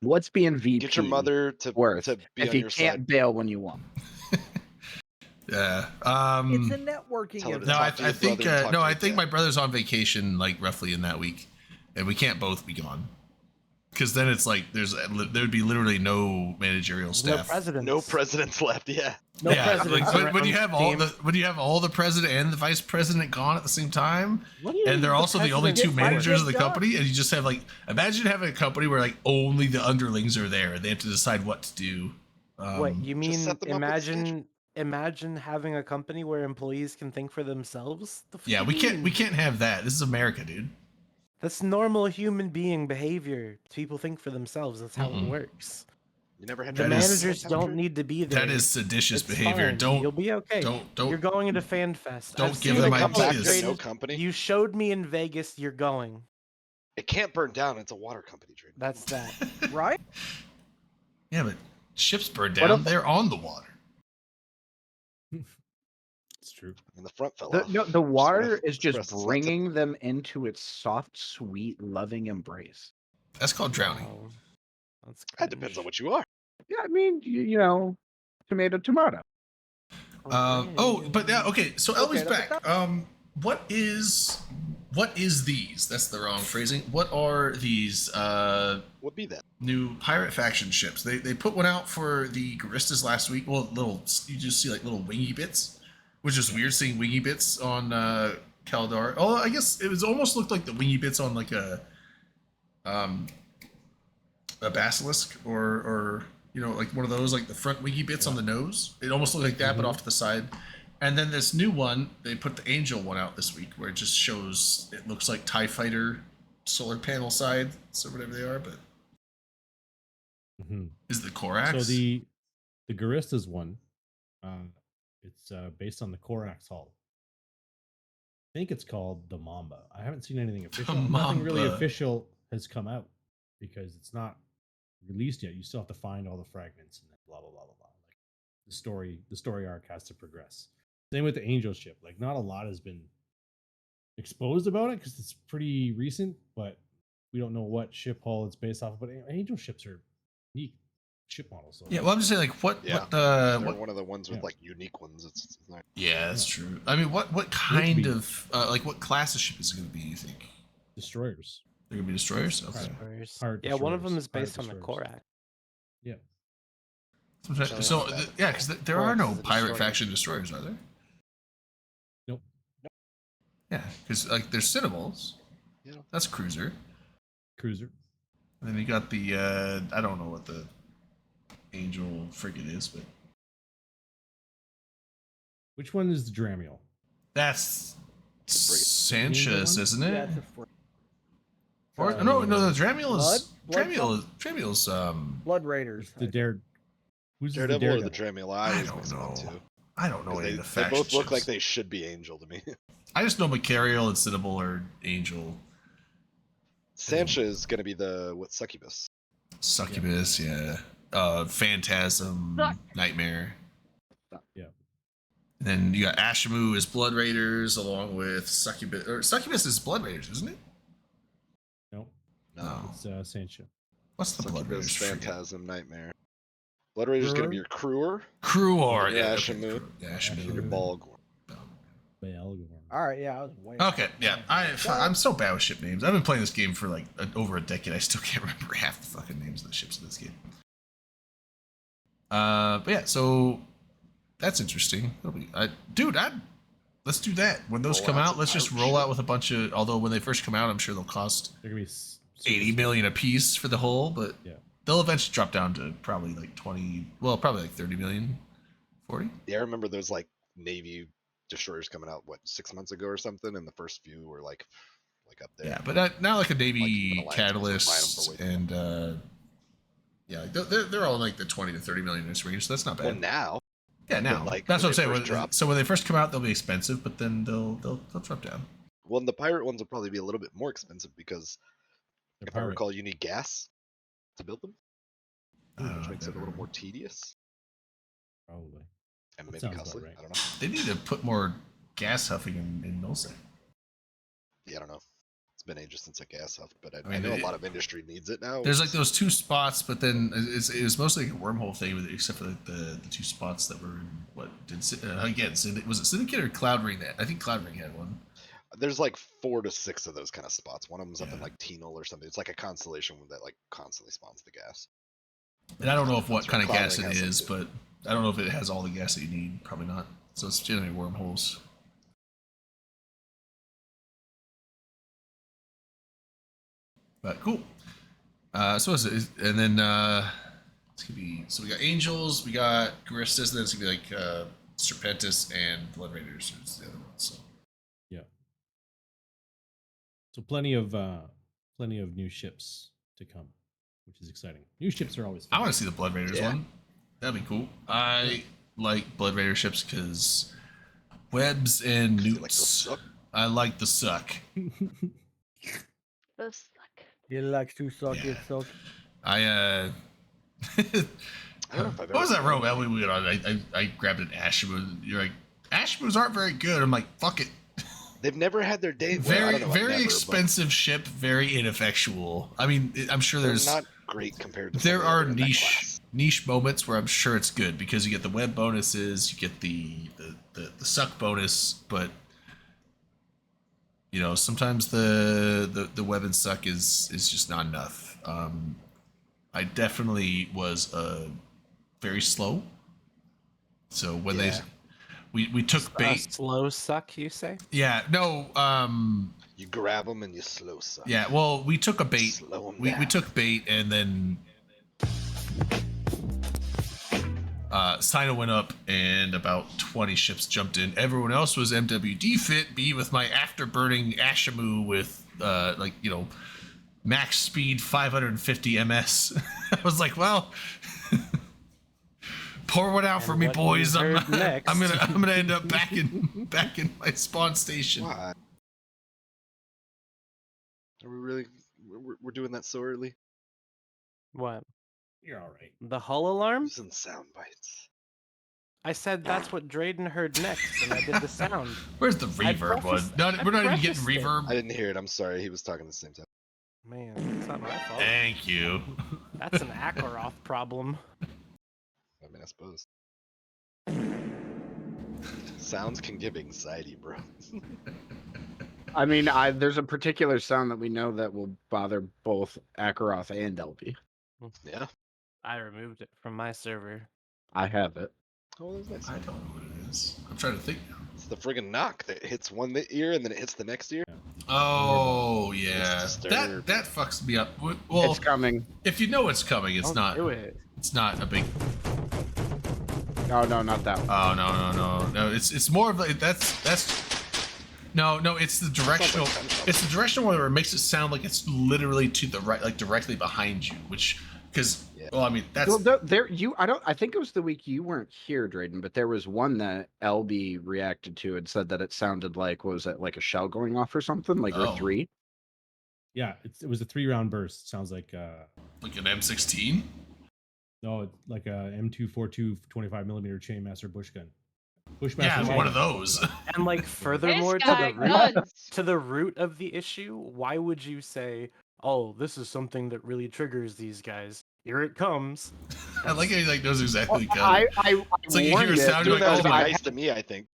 What's being VP Get your mother to worth to be if on he your can't side. bail when you want? Yeah. It's a networking Tell her to event. No, talk to I your think brother and talk no, to I your think dad. my brother's on vacation like roughly in that week, and we can't both be gone. Because then it's like there would be literally no managerial No staff. presidents. No presidents left. Yeah. No Yeah, presidents. like, when you around have all team. the president and the vice president gone at the same time, What do you and mean they're also the only president two fired? managers of the Done. company, and you just have like imagine having a company where like only the underlings are there and they have to decide what to do. What you mean? set them up with a schedule. Imagine having a company where employees can think for themselves. The fuck Yeah, you we mean? can't have that. This is America, dude. That's normal human being behavior. People think for themselves. That's how Mm-mm. it works. You never had The That is- managers don't need to be there. That is seditious It's behavior. fine. You'll be okay. don't You're going into FanFest. don't I've give seen them a couple ideas. of No trainers- company. You showed me in Vegas. You're going. It can't burn down. It's a water company. Drayden. That's that. Right? Yeah, but ships burn What down. if- They're on the water. It's true. And the front fell The, off. no, the water is rest just is not bringing them into its soft, sweet, loving embrace. That's called drowning. Wow. That's That depends on cringe. what you are. Yeah, I mean, you know, tomato. But yeah, okay. So Elby's Okay, back. What is these? That's the wrong phrasing. What are these Would be that. new pirate faction ships? They put one out for the Garistas last week. Well, you just see like little wingy bits, which is weird seeing wingy bits on Caldar. Oh, I guess it was almost looked like the wingy bits on like a basilisk or you know, like one of those, like the front wingy bits on the nose. It almost looked like that, but off to the side. And then this new one, they put the Angel one out this week, where it just shows, it looks like TIE Fighter solar panel side, so whatever they are, but Mhm. is the Corax? So the Garistas one, it's based on the Corax hull. I think it's called the Mamba. I haven't seen anything official. Nothing really Mamba. official has come out because it's not released yet. You still have to find all the fragments and then blah blah blah blah blah. Like the story arc has to progress. Same with the Angel ship. Like not a lot has been exposed about it because it's pretty recent, but we don't know what ship hull it's based off of. But Angel ships are unique ship models. So Yeah, well, I'm just saying, like, Yeah. what They're one of the ones with yeah. like unique ones. It's not. Yeah, that's true. I mean, what kind be. of, like, what class of ship is it going to be, you think? destroyers. They're going to be destroyers? Okay. Destroyers. Pirate Yeah, one of them destroyers, is based pirate on the destroyers. Korak. Yeah. Sometimes, So- yeah, because there are Corax no is a pirate destroyer. faction destroyers, are there? Nope. Yeah, because, like, there's Citadels. Yeah. That's cruiser. Cruiser. And then you got the I don't know what the angel frigate is, but Which one is the Dramiel? that's frigate. Sanchez, one? isn't it? Yeah, it's a fr- Or no, the Dramiel is Blood Dramiel's Blood Raiders. It's the Dare. Who's the Daredevil or the Daredevil? Dramiel? I I always don't mix them up know. too. I don't know 'Cause any They, of the they faction both look like ships. they should be Angel to me. I just know Macariel and Citadel are Angel. Sancha is gonna be the Succubus. Succubus, yeah. Phantasm, Suck. Nightmare. Yeah. And then you got Ashamu as Blood Raiders along with Succubus. Or Succubus is Blood Raiders, isn't it? No, No. it's Sancho. What's the Blood Raiders? Succubus, Phantasm, Nightmare. Blood Raider's gonna be your Crewer. Cruor, Yeah, yeah. Ashamu. Okay. Yeah, And Ashamu. your Balgorn. Belgorn. All right, yeah, I was way. Okay, off. yeah. I'm so bad with ship names. I've been playing this game for like over a decade. I still can't remember half the fucking names of the ships in this game. But yeah, so that's interesting. Let's do that when those Roll come out out. some Let's just pirate roll ship. out with a bunch of. Although when they first come out, I'm sure they'll cost They're gonna be 80 million a piece for the whole, but Yeah. they'll eventually drop down to probably like 20. Well, probably like 30 million, 40. Yeah, I remember those like Navy destroyers coming out 6 months ago or something, and the first few were like up there. Yeah, but now like a Navy even Alliance was Catalyst buying them for way and yeah, they're all like the 20 to 30 million ish range, so that's not bad. Well, now Yeah, now like, that's when what I'm they saying. first drop. So when they first come out, they'll be expensive, but then they'll drop down. well, and the pirate ones will probably be a little bit more expensive because They're if I pirate. recall, you need gas to build them, which Uh, makes it a little more tedious Probably. and That maybe sounds about costly. right. I don't know. They need to put more gas huffing in Milsec. Yeah, I don't know. It's been ages since I gas huffed, but I mean, know a lot of industry needs it now. There's like which is- those two spots, but then it was mostly like a wormhole thing, except for the two spots that were in what did again? Was it Syndicate or Cloud Ring? That I think Cloud Ring had one. There's like 4 to 6 of those kind of spots. One of them's up in Yeah. like Tenal or something. It's like a constellation that like constantly spawns the gas. And I don't know if what That's kind of what gas Cloud it Ring has is, some but I don't know if it has all the gas that you need. Probably not. So it's generally wormholes. But cool. So and then it's gonna be so we got Angels, we got Guristas, and then it's gonna be like Serpentis and Blood Raiders is the other one. So Yeah. So plenty of new ships to come, which is exciting. New ships are always I fun. want to see the Blood Raiders Yeah. one. That'd be cool. I like Blood Raider ships because webs and You like those newts. suck? I like the suck. Those suck. You like to suck Yeah. it, suck. I I don't know if I've what was ever that row we went on? I grabbed an Ashamu. You're like, Ashamus aren't very good. I'm like, fuck it. They've never had their day. Well, I Very don't know about very never, but expensive ship, very ineffectual. I mean, I'm sure they're there's not great compared to. there some of the are other in that niche class. niche moments where I'm sure it's good because you get the web bonuses, you get the suck bonus, but you know sometimes the web and suck is just not enough. I definitely was very slow. So when Yeah. we took bait, Slow suck, you say? yeah, no, You grab them and you slow suck. yeah, well, we took a bait. Slow 'em We down. took bait and then Sino went up and about 20 ships jumped in. Everyone else was MWD fit. Me with my afterburning Ashamu with like you know max speed 550 ms. I was like, well, pour one out for And me, what you boys. I'm heard next. I'm gonna end up back in my spawn station. Why? Are we really? We're doing that so early? What? You're all right. The hull alarm? Using sound bites. I said that's what Drayden heard next, and I did the sound. Where's the reverb one? prefaced- No, I we're not even getting prefaced it. reverb. I didn't hear it. I'm sorry. He was talking at the same time. Man, it's not my fault. Thank you. That's an Akaroth problem. I mean, I suppose. Sounds can give anxiety, bro. I mean, there's a particular sound that we know that will bother both Akaroth and LB. Yeah. I removed it from my server. I have it. Oh, that's nice. I don't know what it is. I'm trying to think now. the friggin' knock that hits one ear and then it hits the next ear. Oh yeah, disturbing. that fucks me up. Well, It's coming. if you know it's coming, it's Don't not. do it. It's not a big. Oh no, not that one. Oh no. It's more of like that's. No, it's the directional. It's the directional where it makes it sound like it's literally to the right, like directly behind you. Which, because well, I mean that's. Well, I think it was the week you weren't here, Drayden, but there was one that LB reacted to and said that it sounded like, what was it, like a shell going off or something, like Oh. or 3? Yeah, it was a 3-round burst. Sounds like like an M16. no, like a M242 25mm chainmaster bush gun. Yeah, Bushmaster one of those. And like furthermore, This guy to the root of the issue, why would you say, "Oh, this is something that really triggers these guys"? Here it comes. I like how he like knows exactly. I It's like you hear warned a it, sound, Doing you're like, that was oh my. nice to me, I think.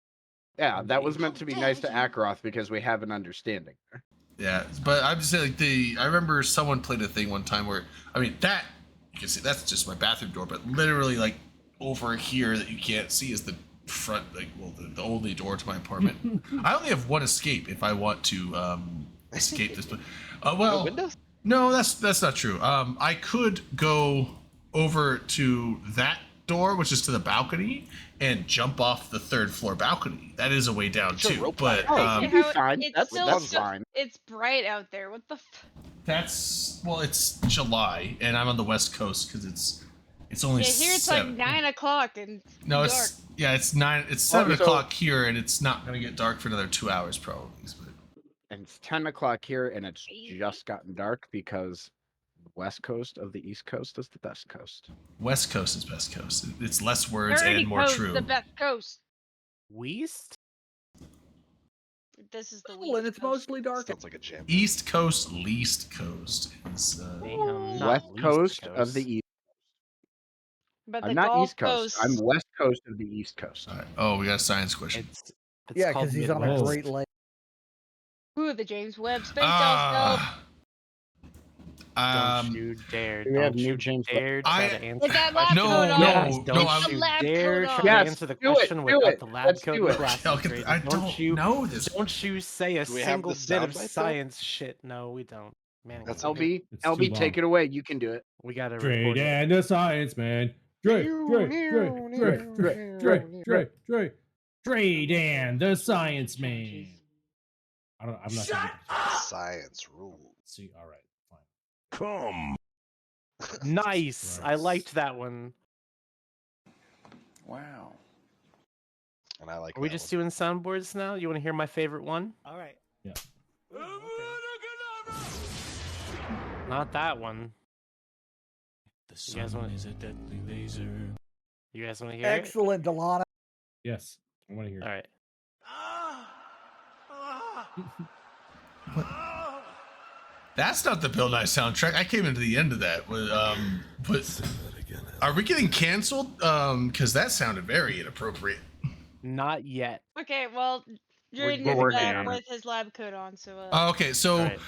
Yeah, that was meant to be nice to Akroth because we have an understanding. Yeah, but I'm just saying, like I remember someone played a thing one time where, I mean, that you can see that's just my bathroom door, but literally like over here that you can't see is the front, like the only door to my apartment. I only have one escape if I want to escape this. But well, Windows? no, that's not true. I could go over to that door, which is to the balcony, and jump off the 3rd floor balcony. That is a way down Get your too. rope But ladder. You'd be fine. It's That's still fine. It's bright out there. What the? that's well, it's July, and I'm on the West Coast because it's only Yeah, here it's 7. like 9 o'clock and No, dark. it's yeah, it's 9. It's 7 so- o'clock here, and it's not gonna get dark for another 2 hours probably. But And it's 10 o'clock here, and it's just gotten dark because the west coast of the east coast is the best coast. West Coast is best coast. It's less words Dirty and more coast, true. the best coast. Weast? This is the Well, and West it's Coast. mostly dark. Sounds like a jam. East Coast, least coast is. Damn, not West least coast of the east. But the I'm not Gulf east coast. I'm west coast of the east coast. All right. Oh, we got a science question. It's Yeah, called because he's on a Midwest. Great Lake. Ooh, the James Webb Space Telescope. Ah. Don't you dare! do we have Don't new you James dare try I- to answer. With that the lab question. No, coat on. no, Yes, no, don't I'm- you Lab dare coat on. try Yes, to answer the do it, question do without it. the lab Let's coat do and it. glasses. Okay, Grady. I don't you know this. don't you say a Do we have single the bit of soundbite, though? science shit? No, we don't. Man, That's LB, It's too LB, take long. it away. You can do it. we gotta Dre record it. and the science man. Dre Dan, the science man. I'm not gonna Science rule. see. All right, fine. Come. Nice. I Right. liked that one. Wow. And I like Are we that just one. doing soundboards now? You want to hear my favorite one? All right. Yeah. Ooh, okay. Not that one. You guys want? You guys want to hear it? Excellent, Delana. Yes, I want to hear. All right. That's not the Bill Nye soundtrack. I came into the end of that. But are we getting canceled? Because that sounded very inappropriate. Not yet. Okay, well, Jordan we're is working back on it. with his lab coat on, so Okay, so All right.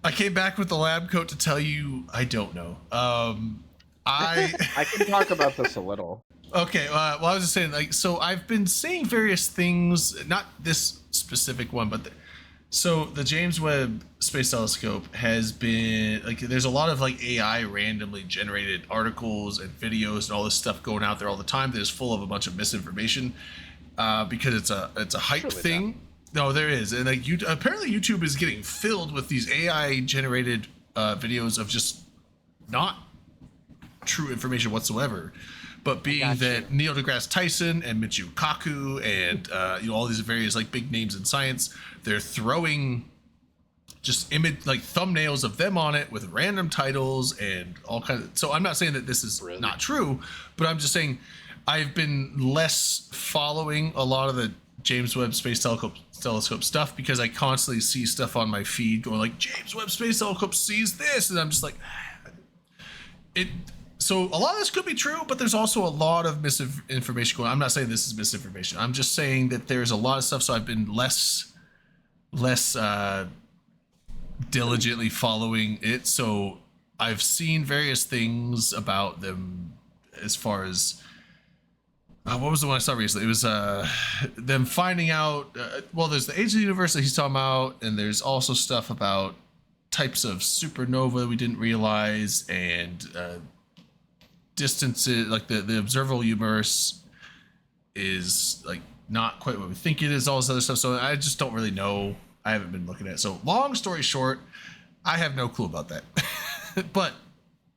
I came back with the lab coat to tell you I don't know. I I can talk about this a little. okay. Well, I was just saying, like, so I've been seeing various things, not this specific one, but so the James Webb Space Telescope has been like, there's a lot of like AI randomly generated articles and videos and all this stuff going out there all the time that is full of a bunch of misinformation because it's a hype Surely thing. No, there is, and like apparently YouTube is getting filled with these AI generated videos of just not true information whatsoever, but being got that Neil deGrasse Tyson and Michio Kaku and all these various like big names in science, they're throwing just image like thumbnails of them on it with random titles and all kinds of, so I'm not saying that this is Really? not true, but I'm just saying I've been less following a lot of the James Webb Space Telescope stuff because I constantly see stuff on my feed going like James Webb Space Telescope sees this, and I'm just like it. So a lot of this could be true, but there's also a lot of misinformation going on. I'm not saying this is misinformation. I'm just saying that there's a lot of stuff. So I've been less diligently following it. So I've seen various things about them as far as what was the one I saw recently? It was them finding out. Well, there's the age of the universe that he's talking about, and there's also stuff about types of supernova we didn't realize, and distances, like the observable universe is like not quite what we think it is. All this other stuff. So I just don't really know. I haven't been looking at it. So long story short, I have no clue about that. But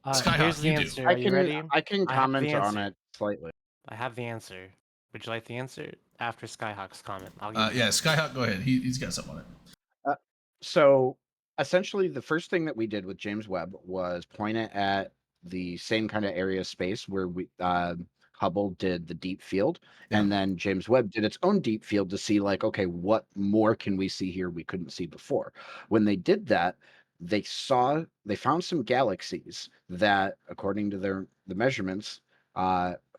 Skyhawk, here's the you do. answer. Are you ready? I can I have the comment on answer. it slightly. I have the answer. Would you like the answer after Skyhawk's comment? I'll give you Yeah, the answer. Skyhawk, go ahead. He's got something on it. So essentially, the first thing that we did with James Webb was point it at the same kind of area of space where we Hubble did the deep field, and then James Webb did its own deep field to see, like, okay, what more can we see here we couldn't see before? When they did that, they found some galaxies that, according to the measurements,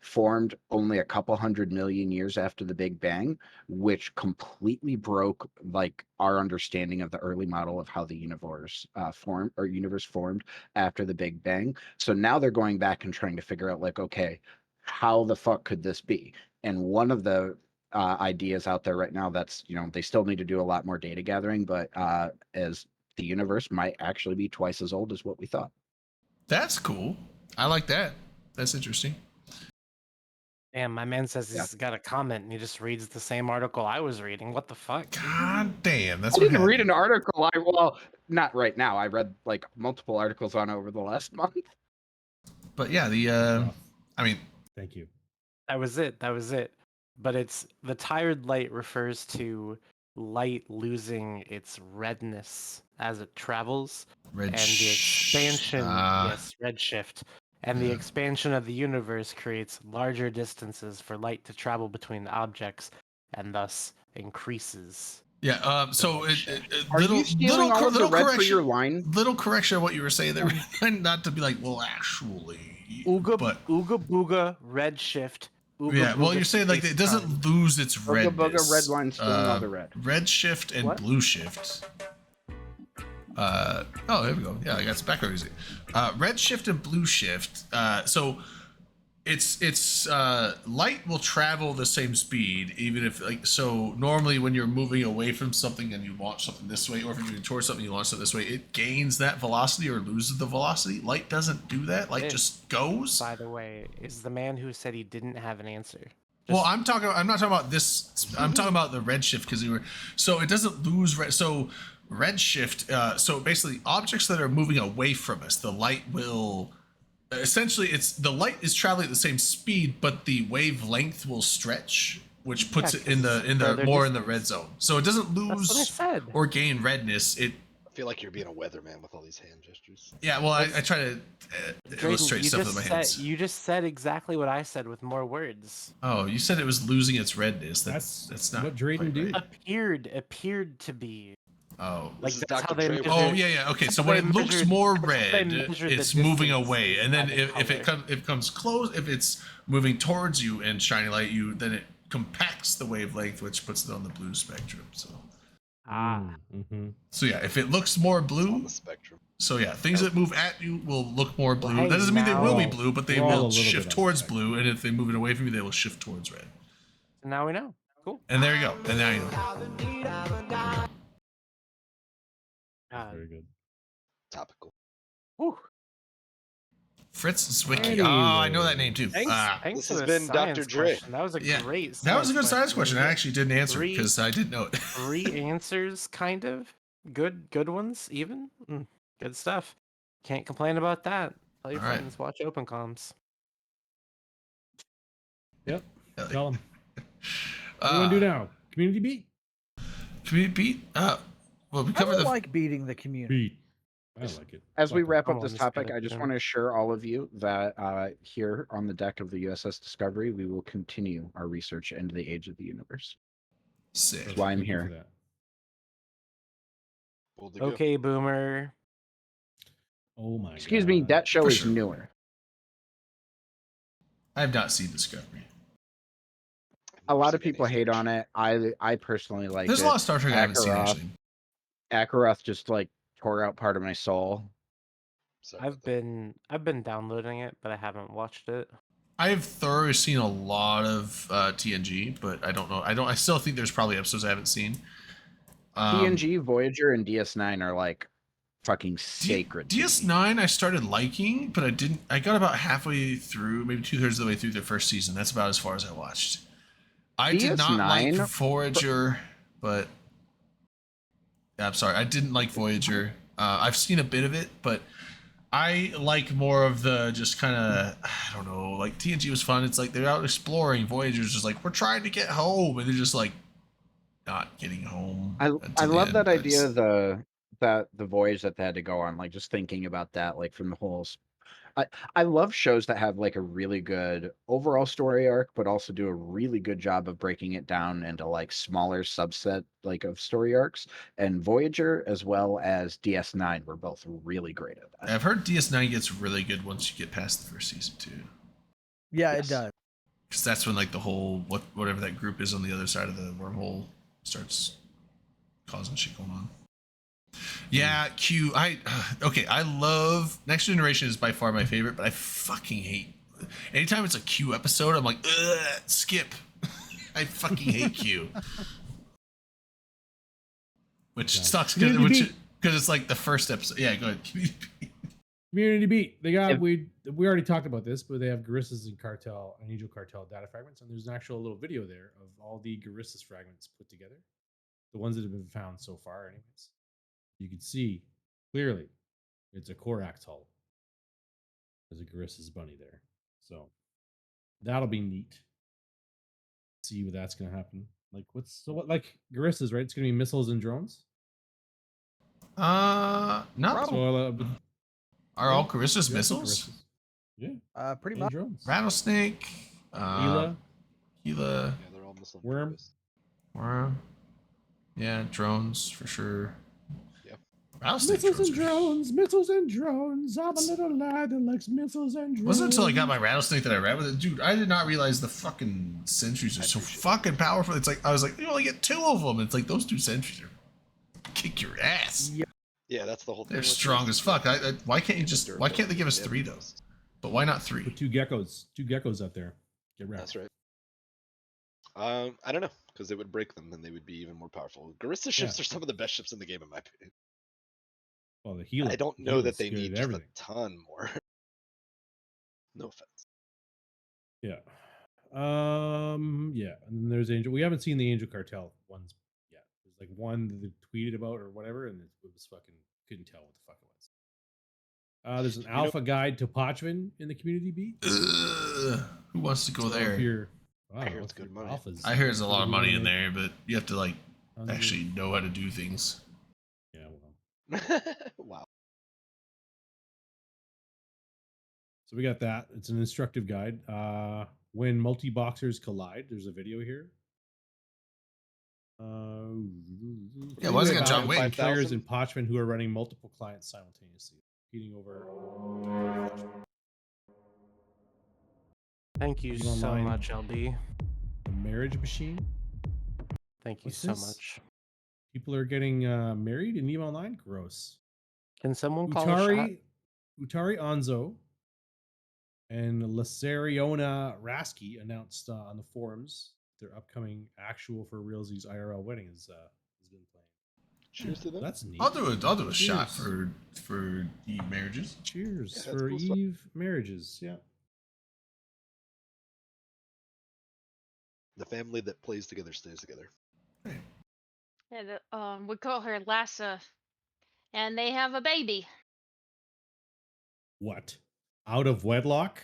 formed only a couple 100 million years after the Big Bang, which completely broke like our understanding of the early model of how the universe formed after the Big Bang. So now they're going back and trying to figure out, like, okay, how the fuck could this be? And one of the ideas out there right now, that's, they still need to do a lot more data gathering, but as the universe might actually be twice as old as what we thought. That's cool. I like that. That's interesting. Damn, my man says he's got a comment and he just reads the same article I was reading. What the fuck? God damn, that's I what didn't read happened. an article. Well, not right now. I read like multiple articles on it over the last month. But yeah, I mean, Thank you. That was it. That was it. But it's the tired light refers to light losing its redness as it travels, and the expansion, yes, redshift, and the expansion of the universe creates larger distances for light to travel between objects, and thus increases. Yeah. So Are you stealing all of the red for your line? Little correction of what you were saying there, not to be like, well, actually, Ooga but ooga booga redshift. Ooga yeah. Well, booga you're saying like it space doesn't time. lose its Booga redness. booga red line stealing all the red. Red shift and What? blue shift. Oh, there we go. Yeah, I got some background music. Red shift and blue shift. So it's light will travel the same speed, even if so normally when you're moving away from something and you launch something this way, or if you're moving towards something you launch something this way, it gains that velocity or loses the velocity. Light doesn't do that. Light just goes. By the way, is the man who said he didn't have an answer. Well, I'm not talking about this. I'm talking about the redshift, because so it doesn't lose so redshift. So basically, objects that are moving away from us, the light will essentially the light is traveling at the same speed, but the wavelength will stretch, which puts it in the more in the red zone. So it doesn't lose or gain redness. I feel like you're being a weatherman with all these hand gestures. Yeah, well, I try to illustrate you stuff with my hands. You just said exactly what I said with more words. Oh, you said it was losing its redness. That's not what Drayden do. Appeared to be. Oh, like that's how they measure. Oh yeah. Okay, so when it looks more red, it's moving away, and then if it comes close, if it's moving towards you and shining light you, then it compacts the wavelength, which puts it on the blue spectrum. So. So yeah, if it looks more blue, on the spectrum. So yeah, things that move at you will look more blue. Hey, that doesn't mean they will be now- blue, but they will shift towards blue, and if they move it away from you, they will shift towards red. So now we know. Cool. And there you go. And now you know. Very good. Topical. Whew. Fritz Zwicky. Oh, I know that name too. Thanks, thanks This for has the been Dr. science Dre. question. That was a great. That was a good science question. question. I actually didn't answer Three- because I didn't know it. 3 answers, kind of good ones, even good stuff. Can't complain about that. Tell your All right. friends, watch Open Comms. Yep. Yeah, Tell them. What do you want to do now? Community beat? Community beat? Well, we I covered don't the. like beating the community. Beat. I like it. As we Fuck it. wrap Come up on, this let's get topic, it I just done. want to assure all of you that here on the deck of the USS Discovery, we will continue our research into the age of the universe. Sick. That's why I'm Thank you for here. that. Cool to go. Okay, Boomer. Oh my Excuse God. me, that show For is sure. newer. I have not seen Discovery. A lot of people hate on it. I personally like There's it. a lot of Star Trek I haven't seen Akaroth- actually. Akaroth just like tore out part of my soul. Sorry I've about that. been downloading it, but I haven't watched it. I've thoroughly seen a lot of TNG, but I don't know. I still think there's probably episodes I haven't seen. TNG, Voyager, and DS9 are like fucking sacred. to me. DS9 I started liking, but I didn't. I got about halfway through, maybe 2/3 of the way through the first season. That's about as far as I watched. I did not like DS9 Voyager, but I'm sorry, I didn't like Voyager. I've seen a bit of it, but I like more of the just kind of, I don't know, like TNG was fun. It's like they're out exploring. Voyager's just like, we're trying to get home, and they're just like not getting home. I until the love end. that It's- idea of the voyage that they had to go on, like just thinking about that, like from the whole I love shows that have like a really good overall story arc, but also do a really good job of breaking it down into like smaller subset like of story arcs. And Voyager as well as DS9 were both really great at that. I've heard DS9 gets really good once you get past the first season too, Yeah, Yes. it does. because that's when like the whole whatever that group is on the other side of the wormhole starts causing shit going on. Yeah, Q. Okay. I love Next Generation is by far my favorite, but I fucking hate anytime it's a Q episode. I'm like, ugh, skip. I fucking hate Q. Which Yeah. sucks Community because Beat. it's like the first episode. Yeah, go ahead. Community Beat. They got If- we already talked about this, but they have Guristas and Cartel and Angel Cartel data fragments, and there's an actual little video there of all the Guristas fragments put together, the ones that have been found so far, anyways. You can see clearly it's a Korax hull. There's a Guristas bunny there, so that'll be neat. See what that's gonna happen. Like like Guristas, right? It's gonna be missiles and drones. No. So Are all Carissa's yeah, it's missiles? Guristas. Yeah, Pretty and much. drones. Rattlesnake. Gila, Gila. Yeah, they're all Muslim. Worm. focused. Worm. Yeah, drones for sure. Yep. Rattlesnake missiles and drones. drones, missiles and drones. I'm a little lad that likes missiles and drones. Wasn't until I got my rattlesnake that I read with it. Dude, I did not realize the fucking sentries are so fucking powerful. It's like, I was like, you only get 2 of them. It's like, those 2 sentries are kick your ass. Yeah, that's the whole thing. They're with strong these. as fuck. Why can't you They're just, durable. why can't they give us have 3 though? boost. But why not 3? Put two geckos out there. Get wrecked. That's right. I don't know, because it would break them, and they would be even more powerful. Garissa ships Yeah. are some of the best ships in the game, in my opinion. Well, the Gila. I don't know Gila's that they good need at just everything. a ton more. No offense. Yeah. Yeah. And then there's Angel. We haven't seen the Angel Cartel ones yet. There's like one that they tweeted about or whatever, and it was fucking couldn't tell what the fuck it was. There's an alpha guide to Pochvin in the community beat. Who wants to go So there? if you're, I hear if it's good you're money. alphas, I hear there's a lot of what do money you in wanna- there, but you have to like Sounds good. actually know how to do things. Yeah. Well. Wow. So we got that. It's an instructive guide. When multi-boxers collide, there's a video here. Yeah, why isn't it John Wick? Players 5,000? in Pochvin who are running multiple clients simultaneously, competing over. Thank you Even so online. much, LB. The marriage machine. Thank you What's so this? much. People are getting married in EVE Online. Gross. Can someone call a shot? Utari Onzo and Lasariona Rasky announced on the forums their upcoming actual for realsies IRL wedding has been planned. Cheers to them. That's neat. I'll do a shot Cheers. for the marriages. Cheers Yeah, that's for cool stuff. Eve marriages. Yeah. The family that plays together stays together. Yeah, we call her Lassa, and they have a baby. What? Out of wedlock?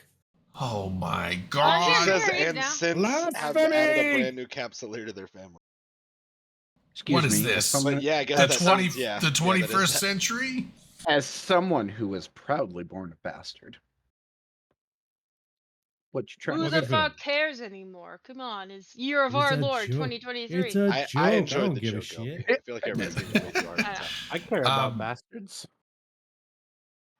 Oh my yeah, god! Says married and now. since have added Blasphemy! a brand new capsulator to their family. Excuse What is me, as this? someone- But yeah, I guess The that 20 sounds, yeah, the yeah, that is 21st that. century? as someone who was proudly born a bastard. What you trying Who to Look the at fuck him. cares anymore? Come on, it's Year of It's Our a Lord joke. 2023. It's a I joke. I enjoyed don't the give a joke. shit. I feel like everybody's taking way too hard. I know. I care about Um, bastards.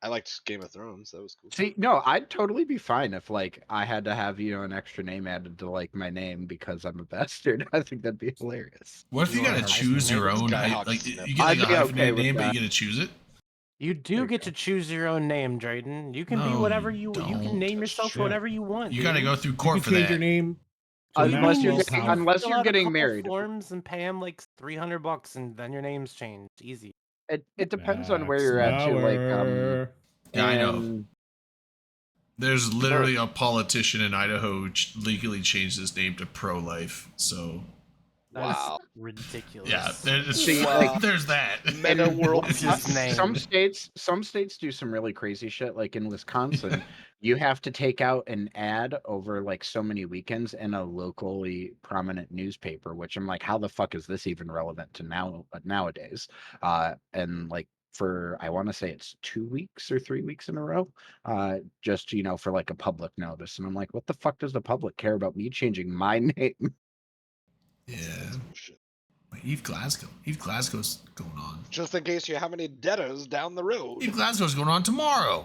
I liked Game of Thrones. That was cool. See, no, I'd totally be fine if like I had to have, an extra name added to like my name because I'm a bastard. I think that'd be hilarious. What if you You gotta are choose your hyphenated own? Skyhawk Like Smith. you get like I'd a be okay hyphenated with name, but that. you gotta choose it. You do get to choose your own name, Drayden. You can be No, whatever you you can don't. name That's yourself true. whatever you want. You got to dude. go through You court can for change that. your name. to Unless you're Maxwell getting, Power. unless Fill you're out a getting couple married. forms and pay them like $300, and then your name's changed. Easy. It depends on where you're at too. Like Yeah, I know. and There's literally a politician in Idaho legally changed his name to pro-life. So That's Wow. ridiculous. yeah, there's, See, like- there's that. Meta world. What's his name? some states do some really crazy shit. Like in Wisconsin, you have to take out an ad over like so many weekends in a locally prominent newspaper, which I'm like, how the fuck is this even relevant to nowadays? And like for I want to say it's 2 weeks or 3 weeks in a row, just for like a public notice. And I'm like, what the fuck does the public care about me changing my name? Yeah. Shit. Eve Glasgow's going on. Just in case you have any debtors down the road. Eve Glasgow's going on tomorrow.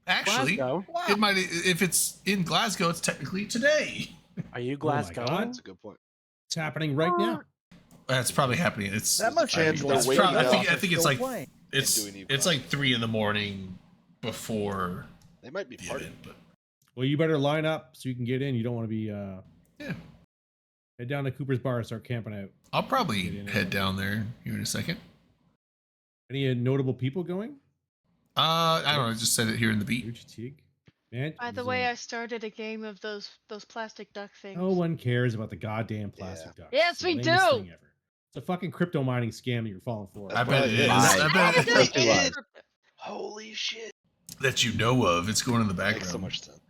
Actually, Glasgow? it might if it's in Glasgow, it's technically today. Are you my Glasgow? God. That's a good point. It's happening right now. That's probably happening. It's That must Chance be to it's wake probably, up. I think it's like And it's do an Eve it's like 3 a.m. before They might be the partying. event, but Well, you better line up so you can get in. You don't want to be yeah. head down to Cooper's Bar and start camping out. I'll probably Get in head there. down there here in a second. Any notable people going? I don't know. I just said it here in the beat. Uchi Teague? Man, By the way, I started a game of those plastic duck things. no one cares about the goddamn plastic ducks. Yes, It's the we lamest do. thing ever. It's a fucking crypto mining scam that you're falling for. I bet it is. Right. I bet It does It was. is. Holy shit. that you know of. It's going in the background. Makes so much sense.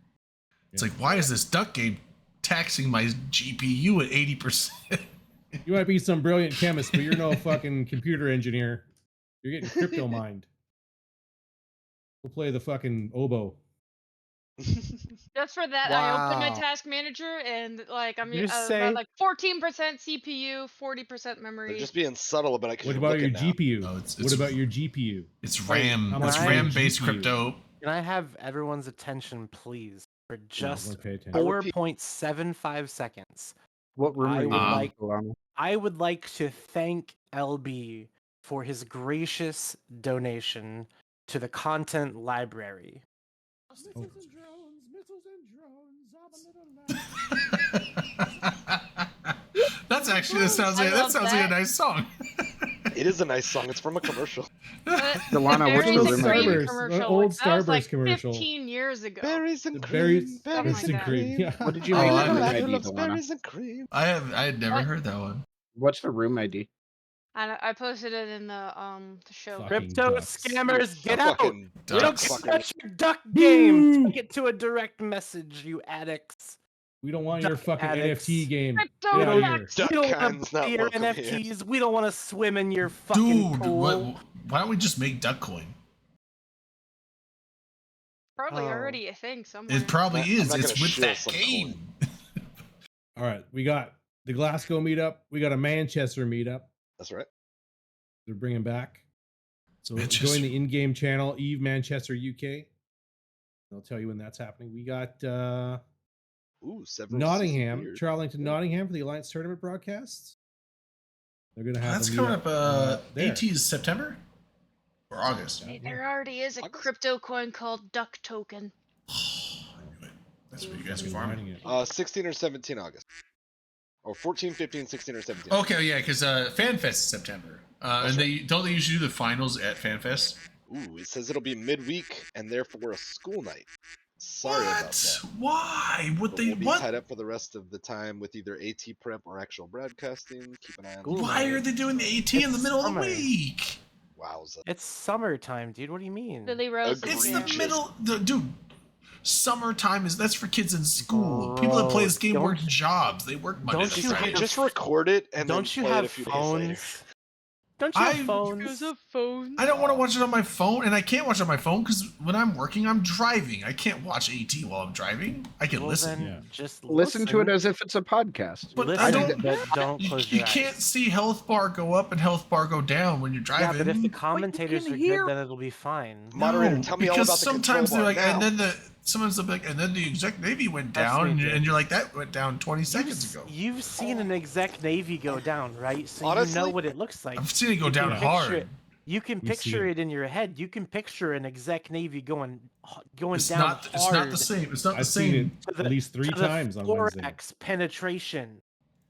It's like, why is this duck game taxing my GPU at 80%? You might be some brilliant chemist, but you're no fucking computer engineer. You're getting crypto mined. Go play the fucking oboe. Just for that, I opened my Wow. task manager and like I'm You say- about like 14% CPU, 40% They're memory. just being subtle about it. 'cause What you're about your looking now. GPU? No, it's- What it's- about your GPU? It's Wait, RAM. how It's much RAM-based GPU? crypto. Can I have everyone's attention, please, for just Just pay attention. 4.75 seconds? What room I are you would in, like- Solana? I would like to thank LB for his gracious donation to the content library. That's actually that sounds like I love like a that. nice song. It is a nice song. It's from a commercial. Delana, what's Berries the and room cream ID? Starburst, commercial. old Like, that was like Starburst commercial. 15 years ago. Berries and The cream. berries- berries and and cream, cream. yeah. What did you Oh, make I the room like ID, loves Delana? berries and cream. I had never What? heard that one. What's the room ID? I posted it in the show. Fuck. Crypto ducks. scammers, get A out! fucking We don't ducks. care fucker. about your duck game. Boo! Take it to a direct message, you addicts. We don't want your Duck fucking addicts. NFT game. Crypto Get out of here. ducks. Duck We don't want kind's to not play your welcome here. NFTs. We don't want to swim in your fucking Dude, pool. why don't we just make Duckcoin? Probably Oh. already a thing somewhere. It probably I'm is. not It's gonna with shill that some game. All right, we got the Glasgow meetup. We got a Manchester meetup. That's right. They're bringing back. So Manchester. join the in-game channel, Eve Manchester UK. I'll tell you when that's happening. We got Ooh, several. Nottingham, weird. Charlington, Nottingham for the Alliance tournament broadcasts. They're gonna have That's a coming meetup, up. there. 18th September or August. Yeah. There already is a August? crypto coin called Duck Token. I knew it. That's what you guys are Fucking farming. writing it. 16 or 17 August. Or 14, 15, 16 or 17. Okay, yeah, because FanFest is September, and they usually do the finals at FanFest. Ooh, it says it'll be midweek and therefore a school night. Sorry about that. Why would But they we'll be what? tied up for the rest of the time with either AT prep or actual broadcasting. Keep an eye on School Why night. are they doing the AT in the It's middle of summer. the week? Wowza. It's summertime, dude. What do you mean? Lily Rose. Agreed. It's is the there. middle, dude. Summertime is for kids in school. People that play this game Don't- work jobs. They work Monday don't to you Friday. have- Just record it and Don't then you play have it a few days later. phones? Don't you I- have phones? There's a phone. I don't want to watch it on my phone, and I can't watch it on my phone because when I'm working, I'm driving. I can't watch AT while I'm driving. I can Well, listen, then Yeah. just Listen to it as if it's a podcast. but listen, I don't. but don't You, close you your can't eyes. see health bar go up and health bar go down when you're Yeah, driving. but if the commentators can are hear- good, then it'll be fine. Moderator, No, tell me all because about the sometimes control they're bar like, and now. then sometimes they'll be like, and then the exec navy went That's down, me, and Jay. you're like, that went down 20 You've, seconds ago. you've seen an exec navy go down, right? So you Honestly, know what it looks like. I've seen it go You can down picture hard. it. You can You see picture it. it in your head. You can picture an exec Navy going It's down not. hard It's not the same. It's not the I've seen same. it to at least 3 to the times on Wednesday. 4x penetration.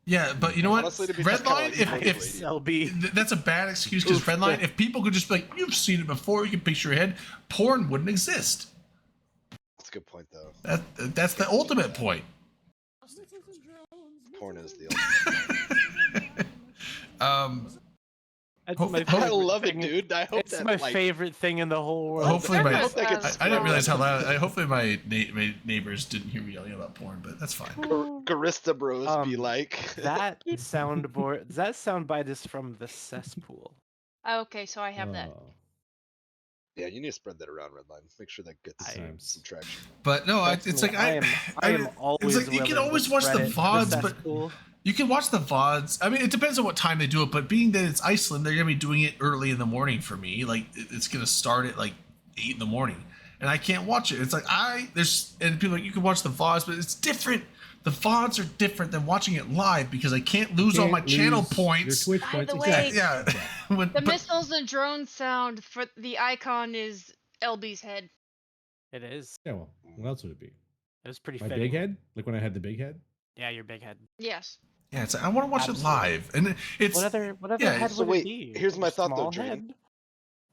Yeah, but you know what? Honestly, to be just Redline. kinda like If Nice. LB. that's a bad excuse, because Redline. If people could just be like, you've seen it before, you can picture your head. Porn wouldn't exist. That's a good point, though. That's the ultimate point. Porn is the ultimate. That's Hope- my I I favorite love it, thing. dude. I hope It's that my like, favorite thing in the whole world. Hopefully my, hope that gets I didn't realize how scrolled. loud. Hopefully my neighbors didn't hear me yelling about porn, but that's fine. Garista Bros be like. That soundboard, that soundbite is from the cesspool. Okay, so I have that. Oh, Yeah, you need to spread that around, Redline. Make sure that gets Times. some traction. But no, Trust it's me, like I am always. It's like you can willing to always watch the spread it, VODs, but cesspool. you can watch the VODs. I mean, it depends on what time they do it, but being that it's Iceland, they're gonna be doing it early in the morning for me. Like it's gonna start at like 8 in the morning, and I can't watch it. It's like and people are like, you can watch the VODs, but it's different. The VODs are different than watching it live because I can't lose all my Can't channel lose points. Your Twitch By points. the exactly. way, Yeah. When- The but- missiles and drone sound for the icon is LB's head. It is. Yeah, well, what else would it be? It was pretty My fitting. big head? Like when I had the big head? Yeah, your big head. Yes. yeah, it's like, I want to watch it Absolutely. live, and it's What other yeah, head so would wait, it be? here's my Your thought, though, small Jordan. head?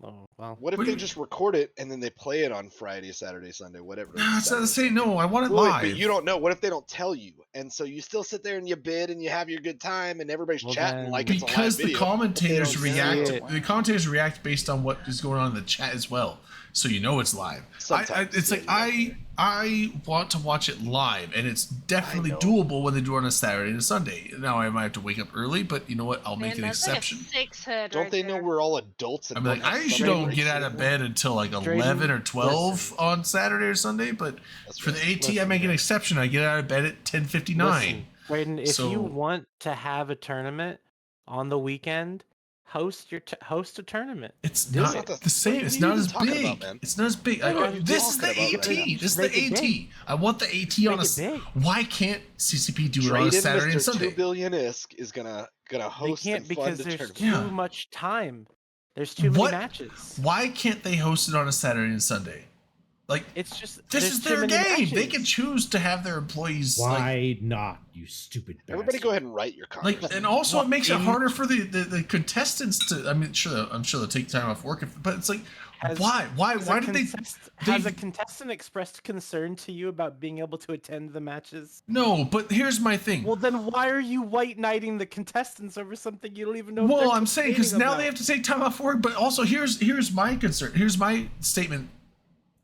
Oh well. What if What do they you- just record it and then they play it on Friday, Saturday, Sunday, whatever? no, it's not the Saturday, same. No, I want it Wait, live. but you don't know. What if they don't tell you? And so you still sit there and you bid and you have your good time and everybody's Well, chatting then- like it's a live Because the video. commentators don't react. see it. The commentators react based on what is going on in the chat as well, so you know it's live. Sometimes, It's yeah, like you're right. I want to watch it live, and it's definitely know. doable when they do it on a Saturday and a Sunday. Now I might have to wake up early, but you know what? I'll make Man, an that's like a exception. 6 head. Don't right they know there. we're all adults? And I'm don't like, have I usually Sunday don't breaks get out of anymore? bed until like Drayden, 11 or 12 listen. on Saturday or Sunday, but That's for right. the AT, I Listen, make an Drayden. exception. I get out of bed at 10:59. Listen, Brayden, if So- you want to have a tournament on the weekend, host a tournament. It's Do not it. the same. What It's are not you as talking big. about, man? It's not as big. What are you This is the talking about, AT. man? This is Make the it AT. big. I want the AT on Make a. it big. Why can't CCP do it on a Drayden, Saturday and Mr. 2 Sunday? billion isk is gonna They host can't and because fund a there's tournament. too Yeah. much time. There's too many What? matches. Why can't they host it on a Saturday and Sunday? Like It's just this there's is too their many game. They matches. can choose to have their employees. Like, Why not, you stupid bastard? Everybody, go ahead and write your comments. like, and also What it makes it in- harder for the contestants to. I mean, I'm sure they'll take time off work, but it's like, Has- why Has did a they? Has a they- contestant expressed concern to you about being able to attend the matches? No, but here's my thing. Well, then why are you white knighting the contestants over something you don't even know? if Well, they're I'm saying because complaining now they about? have to take time off work. But also, here's my concern. Here's my statement.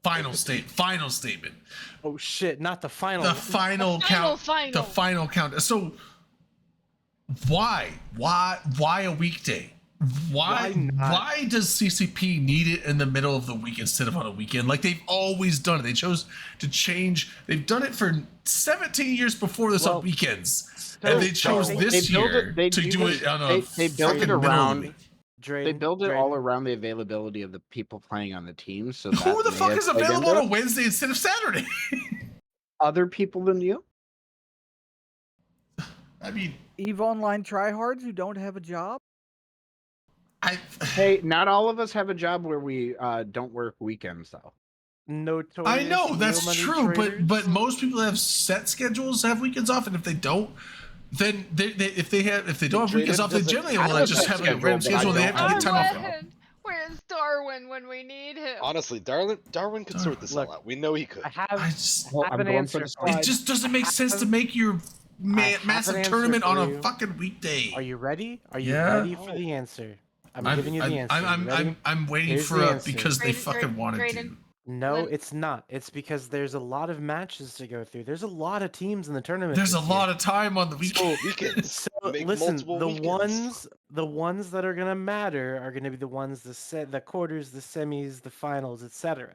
Final statement. Oh shit! Not the final. The final count. final. The final count. So why a weekday? Why not? Why does CCP need it in the middle of the week instead of on a weekend? Like they've always done it. They chose to change. They've done it for 17 years before this Well, on weekends, so- and they chose so this they build year it- they to do do it- it on a they build fucking it middle of the around- week. They build it all around the availability of the people playing on the team. So that Who the may fuck have is played available into on it. a Wednesday instead of Saturday? Other people than you? I mean, EVE Online tryhards who don't have a job. Hey, not all of us have a job where we don't work weekends, though. Notorious I know real that's money true, traders? but most people have set schedules, have weekends off, and if they don't, then if they don't have weekends off, they doesn't generally have will a like just set have like a random schedule, schedule. but They I have to don't get time off. Darwin, where's Darwin when we need him? Honestly, Darwin could sort this Look, all out. We know he could. I have, I just, Well, have I'm an going for answer. the for it you. just doesn't make sense to make your have massive an answer tournament on for a you. fucking weekday. Are you ready? Are you Yeah. ready for the answer? I'm giving you the answer. I'm waiting Here's for the a answer. because they Drayden, fucking wanted to. Drayden. No, Let- it's not. It's because there's a lot of matches to go through. There's a lot of teams in the tournament. There's a this year. lot of time on the weekend. Weekends. So Make listen, multiple the weekends. ones that are gonna matter are gonna be the ones the quarters, the semis, the finals, etc.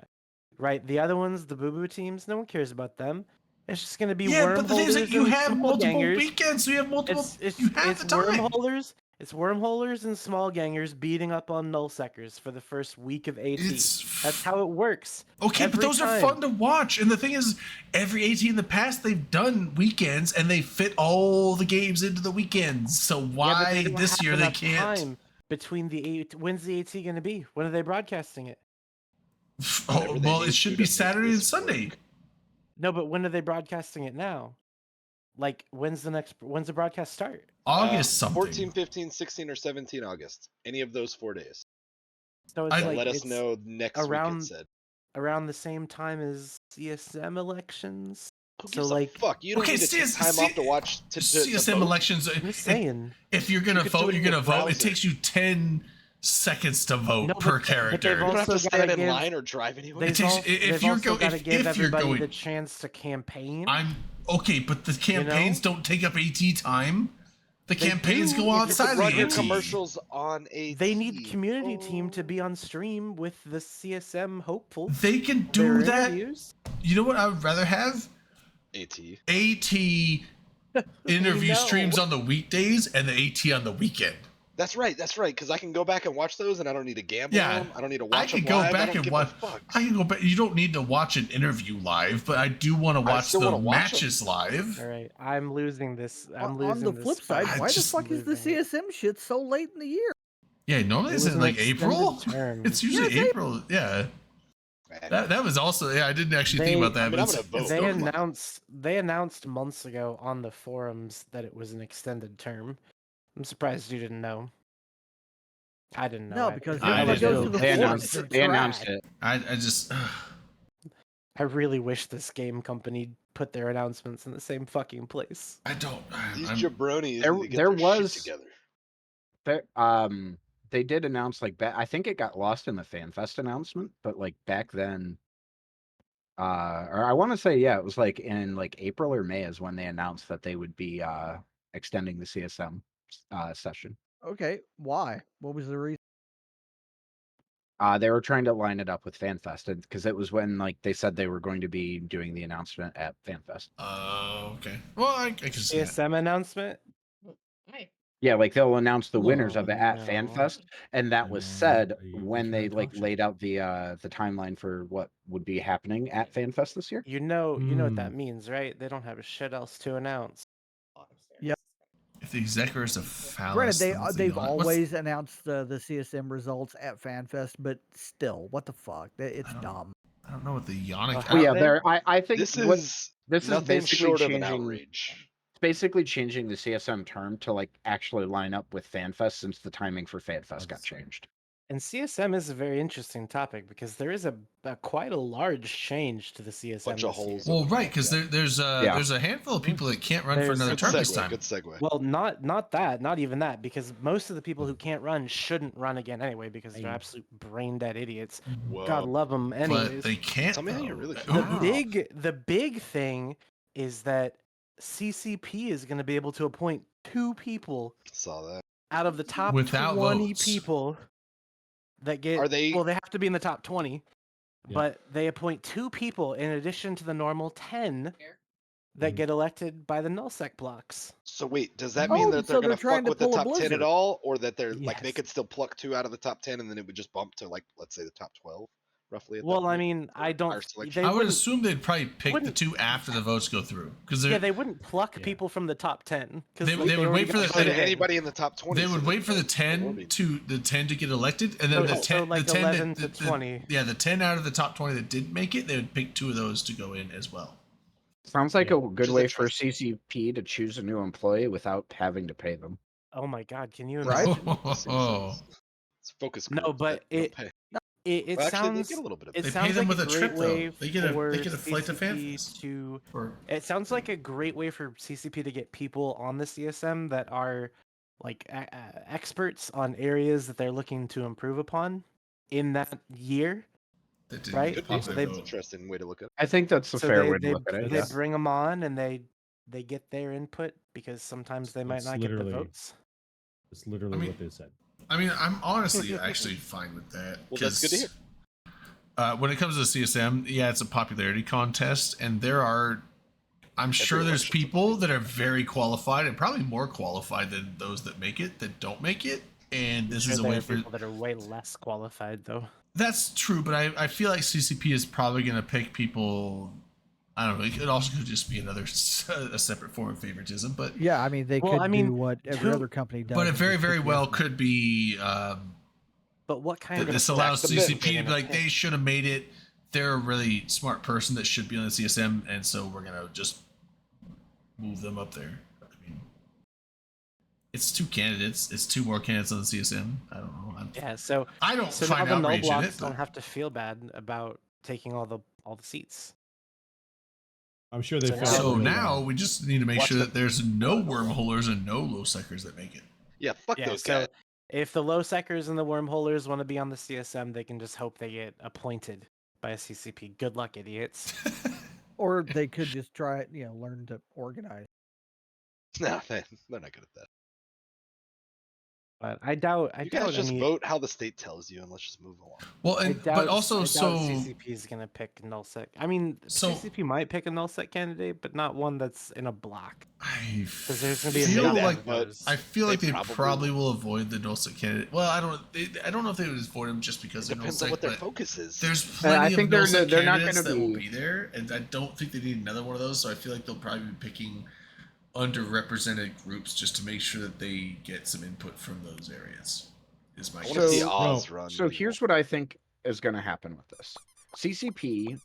Right? The other ones, the boo boo teams, no one cares about them. It's just gonna be Yeah, but the thing is, like, wormholers you and have small multiple gangers. weekends, so you have multiple. It's you have the time. wormholers. It's wormholers and small gangers beating up on nullsecers for the first week of AT. That's how it works. Okay, but every those time. are fun to watch. And the thing is, every AT in the past, they've done weekends and they fit all the games into the weekends. So Yeah, but why they don't this have year they enough can't? time. between when's the AT going to be? When are they broadcasting it? Oh, Whenever they well, need it to should to be make Saturday and this Sunday. work. No, but when are they broadcasting it now? Like, when's the broadcast start? August something. 14, 15, 16, or 17 August. Any of those 4 days. So it's I- They'll like let us it's know next week, around it said. around the same time as CSM elections. Who So gives like, a fuck? You don't Okay, need to take time off to watch to CSM vote? elections. I'm just saying. If you're gonna You could do vote, it you're in your gonna vote. It browser. takes you 10 seconds to vote No, per but they've character. You don't have also to stand gotta in give- line or drive anywhere. They've, takes- al- if they've you're also go- got to if- give if you're everybody going- the chance to campaign. I'm okay, but the campaigns don't take up AT time. The They campaigns do. go You could outside Run the your AT. commercials on a. They need community team to be on stream with the CSM hopeful. They can Their do that. interviews. You know what I would rather have? AT. AT interview know. streams on the weekdays and the AT on the weekend. That's right. That's right. Because I can go back and watch those, and I don't need to gamble Yeah, on them. I don't need to I watch can them go live. I back don't and give watch. a fuck. I can go back. You don't need to watch an interview live, but I do want to I watch still the wanna watch 'em. matches live. All right, I'm losing this. I'm On losing the this flip fight. side, I why the just fuck is the losing it. CSM shit so late in the year? Yeah, normally It it's was in an like April. extended term. It's usually Yeah, it's April. Yeah, Man, that was also. Yeah, I didn't actually think They- about that. I mean, but I'm it's- gonna vote. it's They normal. announced months ago on the forums that it was an extended term. I'm surprised you didn't know. I didn't know. No, I- because I everybody didn't goes know. to the They forums announced. and They announced trash. it. I just. I really wish this game company put their announcements in the same fucking place. I don't. These I'm, jabronis There- need to get there their was- shit together. They did announce like I think it got lost in the FanFest announcement, but like back then, or I want to say yeah, it was like in like April or May is when they announced that they would be extending the CSM session. Okay, why? What was the reason? They were trying to line it up with FanFest because it was when like they said they were going to be doing the announcement at FanFest. okay. Well, I can see that. CSM announcement? Yeah, like they'll announce the winners of it at no. FanFest, and that was No, said are you when they trying to like talk shit? laid out the timeline for what would be happening at FanFest this year. You know what that means, right? They don't have shit else to announce. If the executor is a phallus, Granted, then what's the they've yawn- what's- always announced the CSM results at FanFest, but still, what the fuck? It's I don't- dumb. I don't know what the yonic. Well, Well, yeah, they- there. I think This what, is this is nothing basically short of changing. an outrage. It's basically changing the CSM term to like actually line up with FanFest since the timing for FanFest got changed. And CSM is a very interesting topic because there is a quite a large change to the CSM. Bunch of this year. holes. Well, right, because there's Yeah. a handful of people that can't run for There's- another Good term this segue. time. Good segue. Well, not even that, because most of the people who can't run shouldn't run again anyway because they're Hey. absolute brain dead idiots. Whoa. God love them But anyways. they can't. Tell me how you though. really Ooh, feel. ooh. The big thing is that CCP is going to be able to appoint 2 people Saw that. out of the top Without 20 votes. people that get. Are they- Well, they have to be in the top 20, Yeah. but they appoint 2 people in addition to the normal 10 that Mhm. get elected by the nullsec blocks. So wait, does that Oh, mean that so they're they're gonna trying fuck to with the pull a top 10 Blizzard. at all, or that they're like they Yes. could still pluck 2 out of the top 10 and then it would just bump to like let's say the top 12 roughly? At that Well, I point? mean, I Or don't. higher selection? They I would wouldn't- assume they'd probably pick the wouldn't- 2 after the votes go through because Yeah, they wouldn't pluck Yeah. people from the top 10 because They would wait for the- So then anybody in the top 20. they would so wait for the that's 10 Warby. to get elected, and then So- the so 10 like the 10 11 that, to 20. Yeah, the 10 out of the top 20 that didn't make it, they would pick 2 of those to go in as well. Sounds like Yeah. a good Which is way for interesting. CCP to choose a new employee without having to pay them. Oh my God, can you Right? imagine? Oh, It's focus No, groups but that don't it pay. it Well, actually, sounds they get a little bit of it They sounds pay them like with a a great trip, though. way They get a for flight to CCP FanFest. to. or It sounds like a great way for CCP to get people on the CSM that are like experts on areas that they're looking to improve upon in that year. that didn't Right? get Could be. popular They- That's vote. interesting way to look at it. I think that's a So fair they, way they, to look at it. they Yeah. bring them on and they get their input because sometimes they might It's not get the literally- votes. It's literally mean- what they said. I mean, I'm honestly actually fine with that. Well, that's good to 'cause, when it comes to the CSM, yeah, it's a popularity contest, and I'm sure there's election's a people that are very qualified and probably more qualified than those that make it that don't make it. And this Sure, is a there way are for people that are way less qualified though. that's true, but I feel like CCP is probably going to pick people I don't know. It also could just be a separate form of favoritism, but Yeah, I mean they Well, could I mean, do what every who- other company does. but it and very just very pick the well estimate. could be. But what kind of This stack allows the CCP bid. to be gonna like, pick? they should have made it. They're a really smart person that should be on the CSM, and so we're gonna just move them up there. I mean, it's 2 candidates. It's 2 more candidates on the CSM. I don't know. Yeah, so I don't so now find the null outrage in blocks it. don't But have to feel bad about taking all the seats. I'm sure they So felt now- so really now bad. we just need to make Watch sure the- that there's no wormholers and no low suckers that make it. Yeah, fuck Yeah, those so guys. if the low seckers and the wormholers want to be on the CSM, they can just hope they get appointed by a CCP. Good luck, idiots. Or they could just try it, learn to organize. No, they're not good at that. But I doubt. You guys just vote how the state tells you, and let's just move along. Well, I and doubt, but also I doubt so CCP is gonna pick nullsec. I mean, So- CCP might pick a nullsec candidate, but not one that's in a block. I there's gonna be a feel million like of those. I feel like They they probably probably will avoid the nullsec candidate. Well, I don't know if they would avoid him just because It they're depends nullsec, on what their but focus is. there's I plenty think of they're nullsec not candidates gonna that will be- be there, and I don't think they need another one of those. So I feel like they'll probably be picking underrepresented groups just to make sure that they get some input from those areas. Is my I want to see So- Oz run. So here's what I think is going to happen with this. CCP,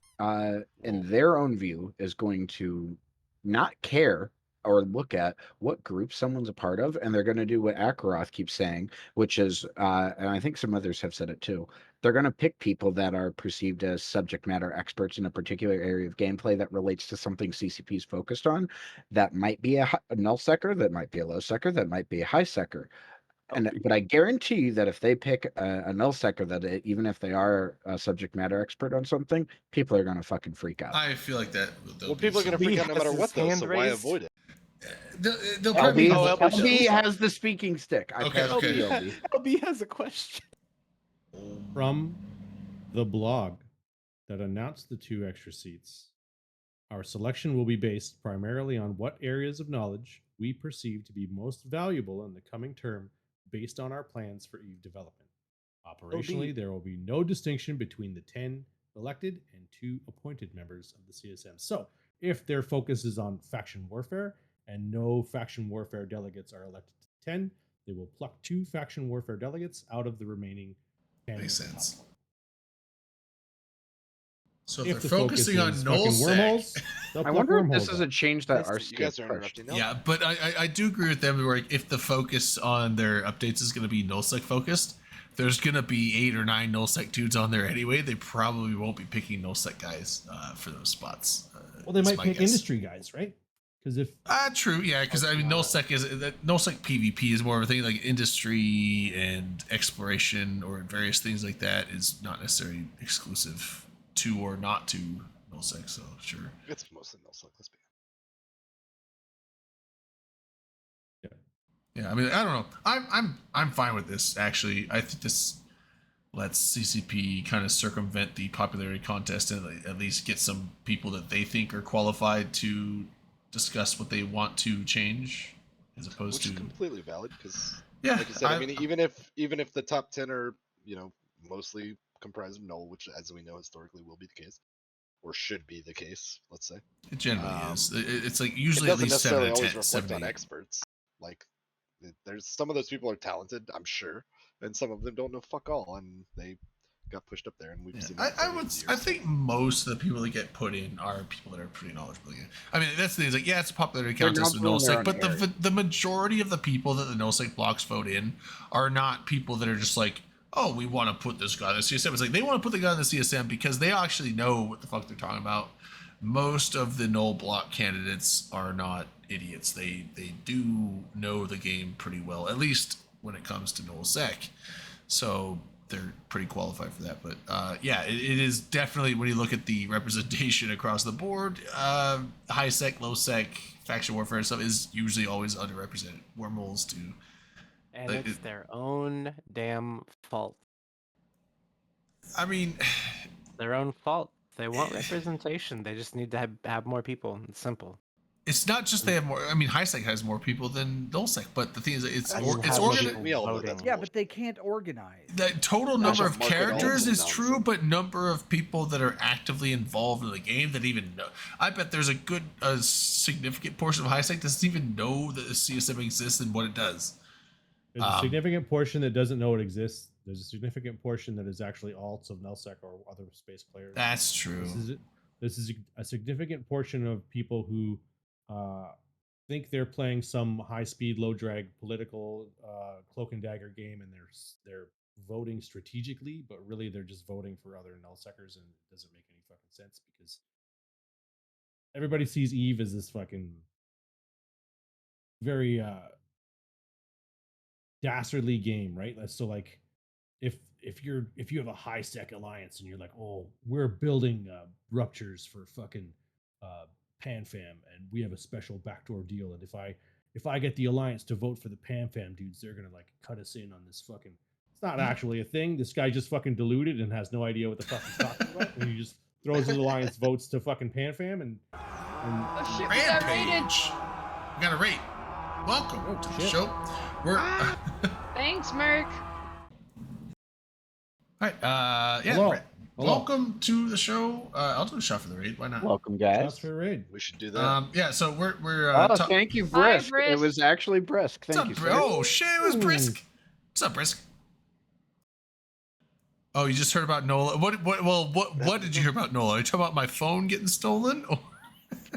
in their own view, is going to not care or look at what group someone's a part of, and they're going to do what Akaroth keeps saying, which is, and I think some others have said it too, they're going to pick people that are perceived as subject matter experts in a particular area of gameplay that relates to something CCP is focused on. That might be a null secker, that might be a low secker, that might be a high secker. But I guarantee you that if they pick a null secker, even if they are a subject matter expert on something, people are gonna fucking freak out. I feel like that. Well, people are gonna Lee freak out no has matter his what, though. hand So why raised. avoid it? They'll probably. LB, Oh, LB LB shows. has the speaking stick. I Okay, passed okay. you, LB. LB has a question. From the blog that announced the 2 extra seats, our selection will be based primarily on what areas of knowledge we perceive to be most valuable in the coming term based on our plans for EVE development. Operationally, there will be no distinction between the 10 elected and 2 appointed members of the CSM. So, if their focus is on faction warfare and no faction warfare delegates are elected to 10, they will pluck 2 faction warfare delegates out of the remaining 10. Makes sense. So If if the they're focus focusing on is null fucking wormholes, sec, they'll I pluck wonder if wormholes this is out. a change that Guys, our You guys state are pushed. interrupting now. yeah, but I do agree with them where if the focus on their updates is going to be nullsec focused, there's going to be 8 or 9 nullsec dudes on there anyway. They probably won't be picking nullsec guys for those spots. Well, they is might my pick guess. industry guys, right? Because if True, yeah, because I mean, nullsec PvP is more of a thing like industry and exploration or various things like that is not necessarily exclusive to or not to nullsec. So sure. It's mostly null sec. Let's be. Yeah, I mean, I don't know. I'm fine with this actually. I think this lets CCP kind of circumvent the popularity contest and at least get some people that they think are qualified to discuss what they want to change, as opposed Which is to completely valid because, yeah. like you said, I mean, even if the top 10 are mostly comprised of null, which as we know historically will be the case, or should be the case, let's say. It generally is. It's like It usually at doesn't least 7 necessarily to 10, always reflect 7 on to 8. experts. Like, there's some of those people are talented, I'm sure, and some of them don't know fuck all, and they got pushed up there, and we've Yeah. seen. That over the I years. think most of the people that get put in are people that are pretty knowledgeable. Yeah. I mean, that's the thing. Is like, yeah, it's a popularity They're contest with knowledgeable in nullsec, their but own the majority of the people that the nullsec blocks vote in are not people that are just like, oh, we want to put this guy in the CSM. It's like they want to put the guy in the CSM because they actually know what the fuck they're talking about. Most of the null block candidates are not idiots. They do know the game pretty well, at least when it comes to nullsec. So they're pretty qualified for that. But yeah, it is definitely, when you look at the representation across the board, high sec, low sec, faction warfare and stuff is usually always underrepresented. Wormholes too. And Like, it's their own damn fault. I mean, Their own fault. They want representation. They just need to have more people. It's simple. it's not just they have more. I mean, Highsec has more people than Dulsec, but the thing is, it's That's it's how organized. people We all know voting. that's Yeah, but they can't organize. The total That's number a of market characters all is true, nonsense. but number of people that are actively involved in the game that even know. I bet there's a significant portion of Highsec doesn't even know that the CSM exists and what it does. There's a significant portion that doesn't know it exists. There's a significant portion that is actually alts of Nelsec or other space players. That's true. This is a significant portion of people who think they're playing some high-speed, low-drag political cloak and dagger game, and they're voting strategically, but really they're just voting for other Nelsecers, and it doesn't make any fucking sense because everybody sees Eve as this fucking very dastardly game, right? So like if you have a high sec alliance and you're like, oh, we're building ruptures for fucking PanFam, and we have a special backdoor deal, and if I get the alliance to vote for the PanFam dudes, they're gonna like cut us in on this fucking. It's not actually a thing. This guy just fucking deluded and has no idea what the fuck he's talking about, and he just throws his alliance votes to fucking PanFam and Oh shit, we got raided. Rampage. We got a raid. Welcome to the shit. show. We're Thanks, Merc. all right. Yeah. Hello. Hello. Welcome to the show. I'll do a shot for the raid. Why not? Welcome, Shots guys. for a raid. We should do that. Yeah. So we're Oh, ta- thank you, Hi, Brisk. It Brisk. was actually Brisk. What's Thank up, you, bro? sir. Oh shit, it was Ooh. Brisk. What's up, Brisk? Oh, you just heard about Nola. What did you hear about Nola? Are you talking about my phone getting stolen? Or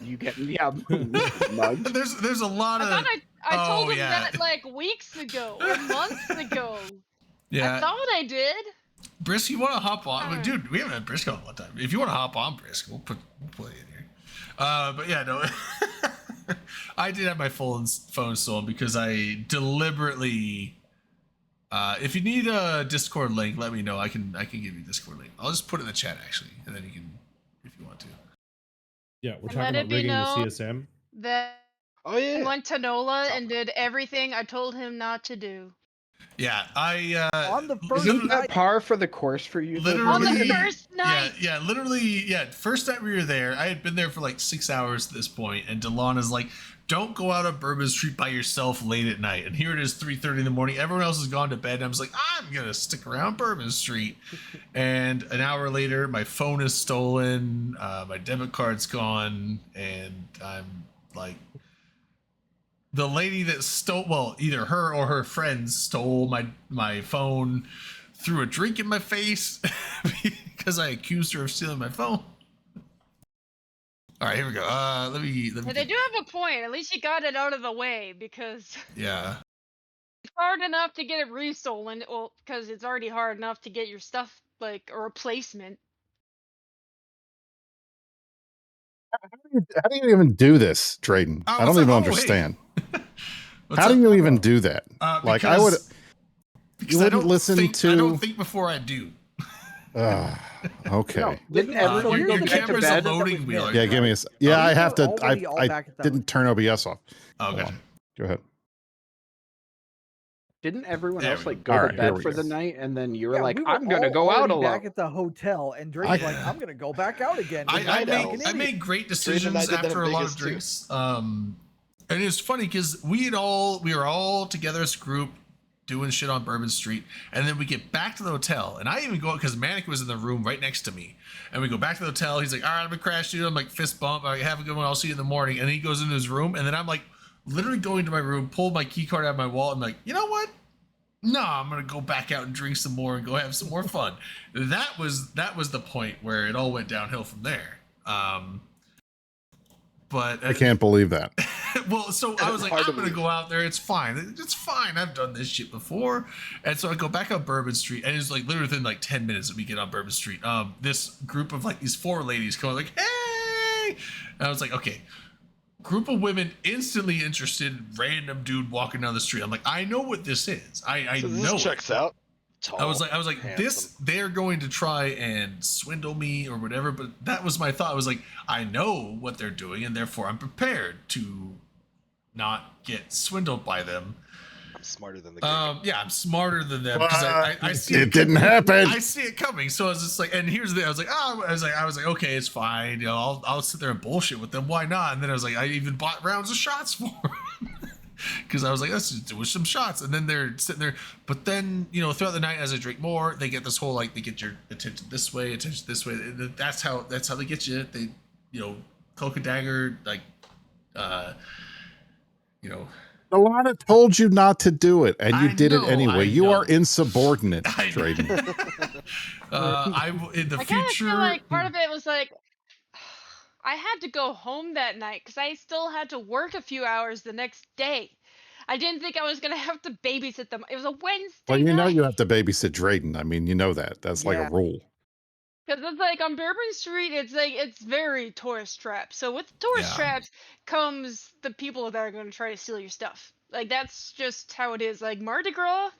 You get mugged. there's a lot I of thought I told oh, him yeah. that like weeks ago or months ago. I yeah. thought I did. Brisk, you want to hop on? Alright. Dude, we haven't had Brisk on a long time. If you want to hop on Brisk, we'll play it here. But yeah, no. I did have my phone stolen because I deliberately. If you need a Discord link, let me know. I can give you a Discord link. I'll just put it in the chat actually, and then you can, if you want to. Yeah, we're And talking let about it be rigging the known CSM. That Oh he yeah. went to NOLA and did everything I told him not to do. Yeah, I. On the first Isn't that night, par for the course for you? though? On the Literally- first night. Yeah, literally, yeah. First night we were there, I had been there for like 6 hours at this point, and Delana's like, "Don't go out on Bourbon Street by yourself late at night." And here it is, 3:30 in the morning. Everyone else has gone to bed, and I was like, "I'm gonna stick around Bourbon Street." And an hour later, my phone is stolen, my debit card's gone, and I'm like, the lady that stole, well, either her or her friends stole my phone, threw a drink in my face because I accused her of stealing my phone. All right, here we go. Let me But they do have a point. At least you got it out of the way because yeah. it's hard enough to get it restolen. Well, because it's already hard enough to get your stuff like a replacement. How do you even do this, Drayden? Oh, I don't what's up? even Oh, hey. understand. What's How up? do you even do that? Like I would, because wouldn't don't listen think, to- I don't think before I do. okay. No, didn't Your everyone go back to camera's a bed? loading wheel. Yeah, give me a. Yeah, Oh, I you have were to. already all I back at the didn't turn OBS off. Oh, Hold gotcha. on. Go ahead. Didn't everyone There else we like go. go All to right, here bed we for go. the night, and then you were yeah, like, we were "I'm gonna all go out already alone." back at the hotel, and Drake's like, "I'm gonna go back out again." I, We're I, like made, an I idiot. made great Drayden and I decisions did that in after a lot of Vegas, too. drinks. And it's funny because we were all together as a group doing shit on Bourbon Street, and then we get back to the hotel, and I even go because Manic was in the room right next to me, and we go back to the hotel. He's like, "All right, I'm gonna crash, dude." I'm like, fist bump. I have a good one. I'll see you in the morning. And he goes into his room, and then I'm like, literally going to my room, pull my key card out of my wallet. I'm like, you know what? No, I'm gonna go back out and drink some more and go have some more fun. That was the point where it all went downhill from there. But I can't believe that. well, so I was like, Hard to I'm gonna believe. go out there. It's fine. It's fine. I've done this shit before. And so I go back on Bourbon Street, and it's like literally within like 10 minutes that we get on Bourbon Street. This group of like these 4 ladies come like, "Hey!" And I was like, okay. Group of women instantly interested. Random dude walking down the street. I'm like, I know what this is. I So know. this checks out. Tall, I was like, this, handsome. they're going to try and swindle me or whatever. But that was my thought. I was like, I know what they're doing, and therefore I'm prepared to not get swindled by them. I'm smarter than the gig. Yeah, I'm smarter than them because I see It didn't happen. I see it coming. So I was just like, and here's the thing. I was like, okay, it's fine. You know, I'll sit there and bullshit with them. Why not? And then I was like, I even bought rounds of shots for them. Because I was like, let's just do some shots. And then they're sitting there. But then, you know, throughout the night, as I drink more, they get this whole, like, they get your attention this way. That's how they get you. They, you know, cloak and dagger, like, you know. Alana told you not to do it, and you did it anyway. I You know. are insubordinate, Drayden. In the I kind of future. feel like part of it was like I had to go home that night because I still had to work a few hours the next day. I didn't think I was gonna have to babysit them. It was a Wednesday. Well, you know night. you have to babysit Drayden. I mean, you know that. That's like Yeah. a rule. Because it's like on Bourbon Street, it's like it's very tourist traps. So with tourist traps comes the people that are going to try to steal your stuff. Like that's just how it is. Like Mardi Gras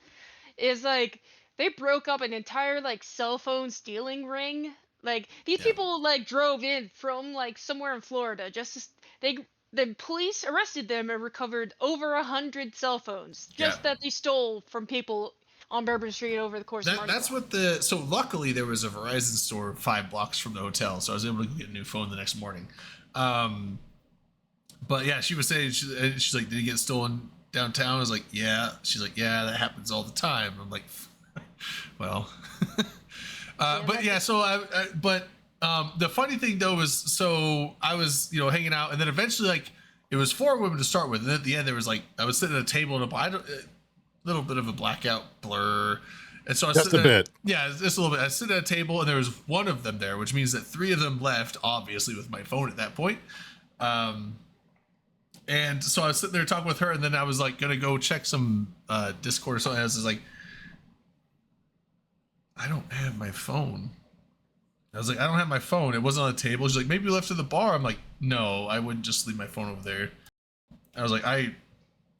is like they broke up an entire like cell phone stealing ring. Like these people like drove in from like somewhere in Florida just to, the police arrested them and recovered over 100 cell phones just that they stole from people on Bourbon Street over the course of Mardi That's Gras. what so luckily there was a Verizon store 5 blocks from the hotel, so I was able to get a new phone the next morning. But yeah, she was saying, she's like, did it get stolen downtown? I was like, yeah. She's like, yeah, that happens all the time. I'm like, well, but yeah, so the funny thing though was, so I was, you know, hanging out, and then eventually, like, it was 4 women to start with, and then at the end there was like, I was sitting at a table and a little bit of a blackout blur, and so I was Just a bit. Yeah, just a little bit. I was sitting at a table, and there was one of them there, which means that 3 of them left, obviously with my phone at that point. And so I was sitting there talking with her, and then I was like gonna go check some Discord or something. I was just like, I don't have my phone. I was like, I don't have my phone. It wasn't on the table. She's like, maybe you left it at the bar. I'm like, no, I wouldn't just leave my phone over there. I was like,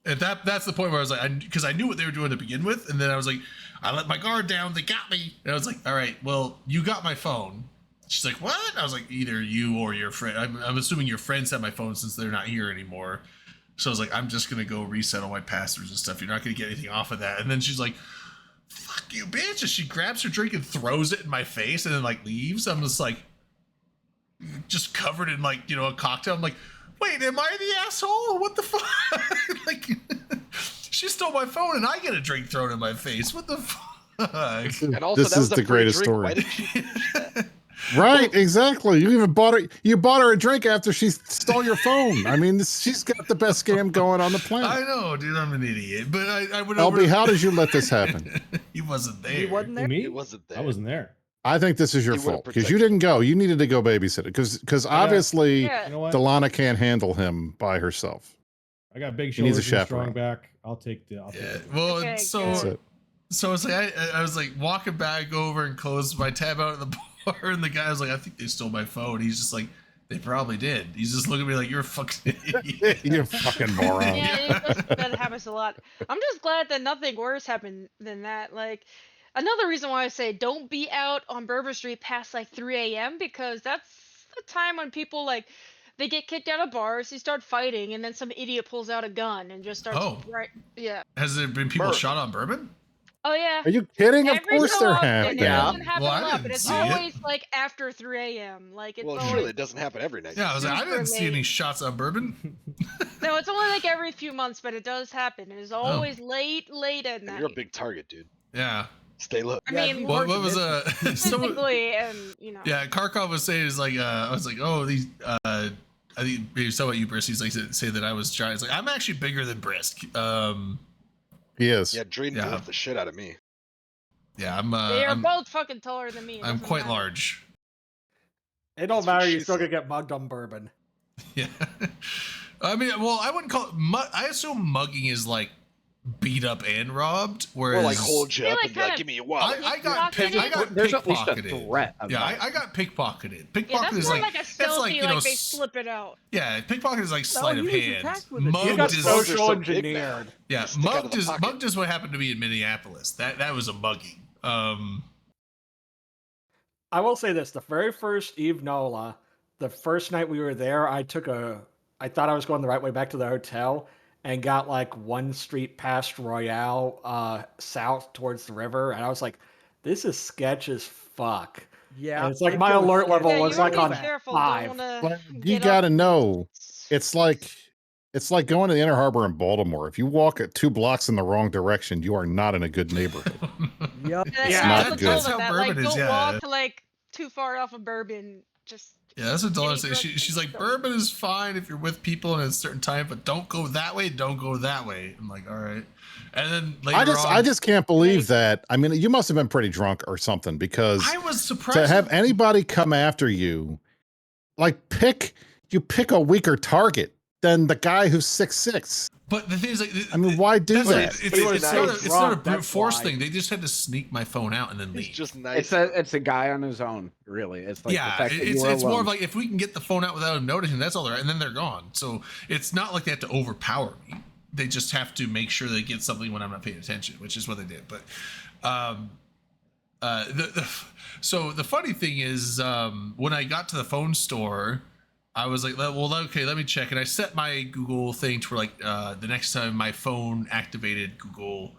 that's the point where I was like, because I knew what they were doing to begin with, and then I was like, I let my guard down. They got me. And I was like, all right, well, you got my phone. She's like, what? I was like, either you or your friend. I'm assuming your friends have my phone since they're not here anymore. So I was like, I'm just gonna go reset all my passwords and stuff. You're not gonna get anything off of that. And then she's like, fuck you, bitch. And she grabs her drink and throws it in my face and then like leaves. I'm just like, just covered in like, you know, a cocktail. I'm like, wait, am I the asshole? What the fuck? Like, she stole my phone and I get a drink thrown in my face. What the fuck? And also, This that was is a the free greatest drink. story. Why did she finish that? Right, exactly. You even bought her a drink after she stole your phone. I mean, she's got the best scam going on the planet. I know, dude. I'm an idiot. But I went over. LB, how did you let this happen? He wasn't there. He wasn't there. Me? It wasn't there. I wasn't there. I think this is your He would've fault because you protected didn't go. You needed to go babysit it because obviously Yeah. You know what? Delana can't handle him by herself. I got big He needs a shoulders and a strong chaperone. back. I'll take the. Yeah. Well, Okay, so That's it. so it's like I was like walking back over and closed my tab out of the bar, and the guy was like, I think they stole my phone. He's just like, they probably did. He's just looking at me like, you're a fucking idiot. You fucking moron. Yeah, that happens a lot. I'm just glad that nothing worse happened than that. Like, another reason why I say don't be out on Bourbon Street past like 3 a.m. because that's the time when people like they get kicked out of bars, they start fighting, and then some idiot pulls out a gun and just starts. Oh. Right? Yeah. Has there been people Bourbon. shot on bourbon? Oh yeah. Are you kidding? Of Every course so there often, have it been. doesn't happen Well, I a lot, didn't but it's see it. always like after 3 a.m. Like it's Well, always surely it doesn't happen every night. Yeah, I was like, I Super didn't see any late. shots on bourbon. no, it's only like every few months, but it does happen. It is always late at And night. you're a big target, dude. Yeah. Stay low. I Yeah, mean, he What worked was in someone? physically and you know. Yeah, Karkov was saying is like I was like, oh, these I think maybe so about you, Brisk. He's like say that I was giant. It's like I'm actually bigger than Brisk. He is. Yeah, Drayden Yeah. moved the shit out of me. Yeah, They are I'm both fucking taller than me. it I'm doesn't quite matter. large. It don't That's what matter. she You're still said. gonna get mugged on bourbon. Yeah. I mean, well, I wouldn't call it. I assume mugging is like beat up and robbed, whereas Or like hold you They, up like, and be like, kinda- give me your wallet. I got Pickpocketed? There's at least a pickpocketed. threat of Yeah, that. I got pickpocketed. Yeah, Pickpocket that's is more like like a it's stealthy, like you like know they slip it out. yeah, pickpocket is like sleight of you was hand. attacked with it. You Mugged got is Those are social so big now. engineered. yeah, Stick out of mugged the is pocket. mugged is what happened to me in Minneapolis. That was a mugging. I will say this: the very first Eve Nola, the first night we were there, I thought I was going the right way back to the hotel, and got like one street past Royale south towards the river, and I was like, this is sketch as fuck. Yeah, And it's like it my goes alert sketchy level Yeah, you was want like to on be careful. 5. Don't want Well, to you get got to up. know. It's like going to Inner Harbor in Baltimore. If you walk at 2 blocks in the wrong direction, you are not in a good neighborhood. Yep. Yeah, not that's good. That's how that. bourbon Like, is, don't yeah. walk like too far off of Bourbon. Just Yeah, that's what Dawn any says. She's like, bourbon is fine if you're with people at a certain time, but don't go that way. Don't go that way. I'm like, all right. And then later I just can't believe that. I mean, you must have been pretty drunk or something, because I was surprised to have anybody come after you, like you pick a weaker target than the guy who's 6'6". But the thing is, like, I mean, why do that's that? it's not a brute force thing. They just had to sneak my phone out and then leave. Just nice. It's a guy on his own, really. It's like the Yeah, fact that you it's were more alone. of like, if we can get the phone out without them noticing, that's all they're, and then they're gone. So it's not like they have to overpower me. They just have to make sure they get something when I'm not paying attention, which is what they did. But so the funny thing is, when I got to the phone store, I was like, well, okay, let me check. And I set my Google thing to where, like, the next time my phone activated Google,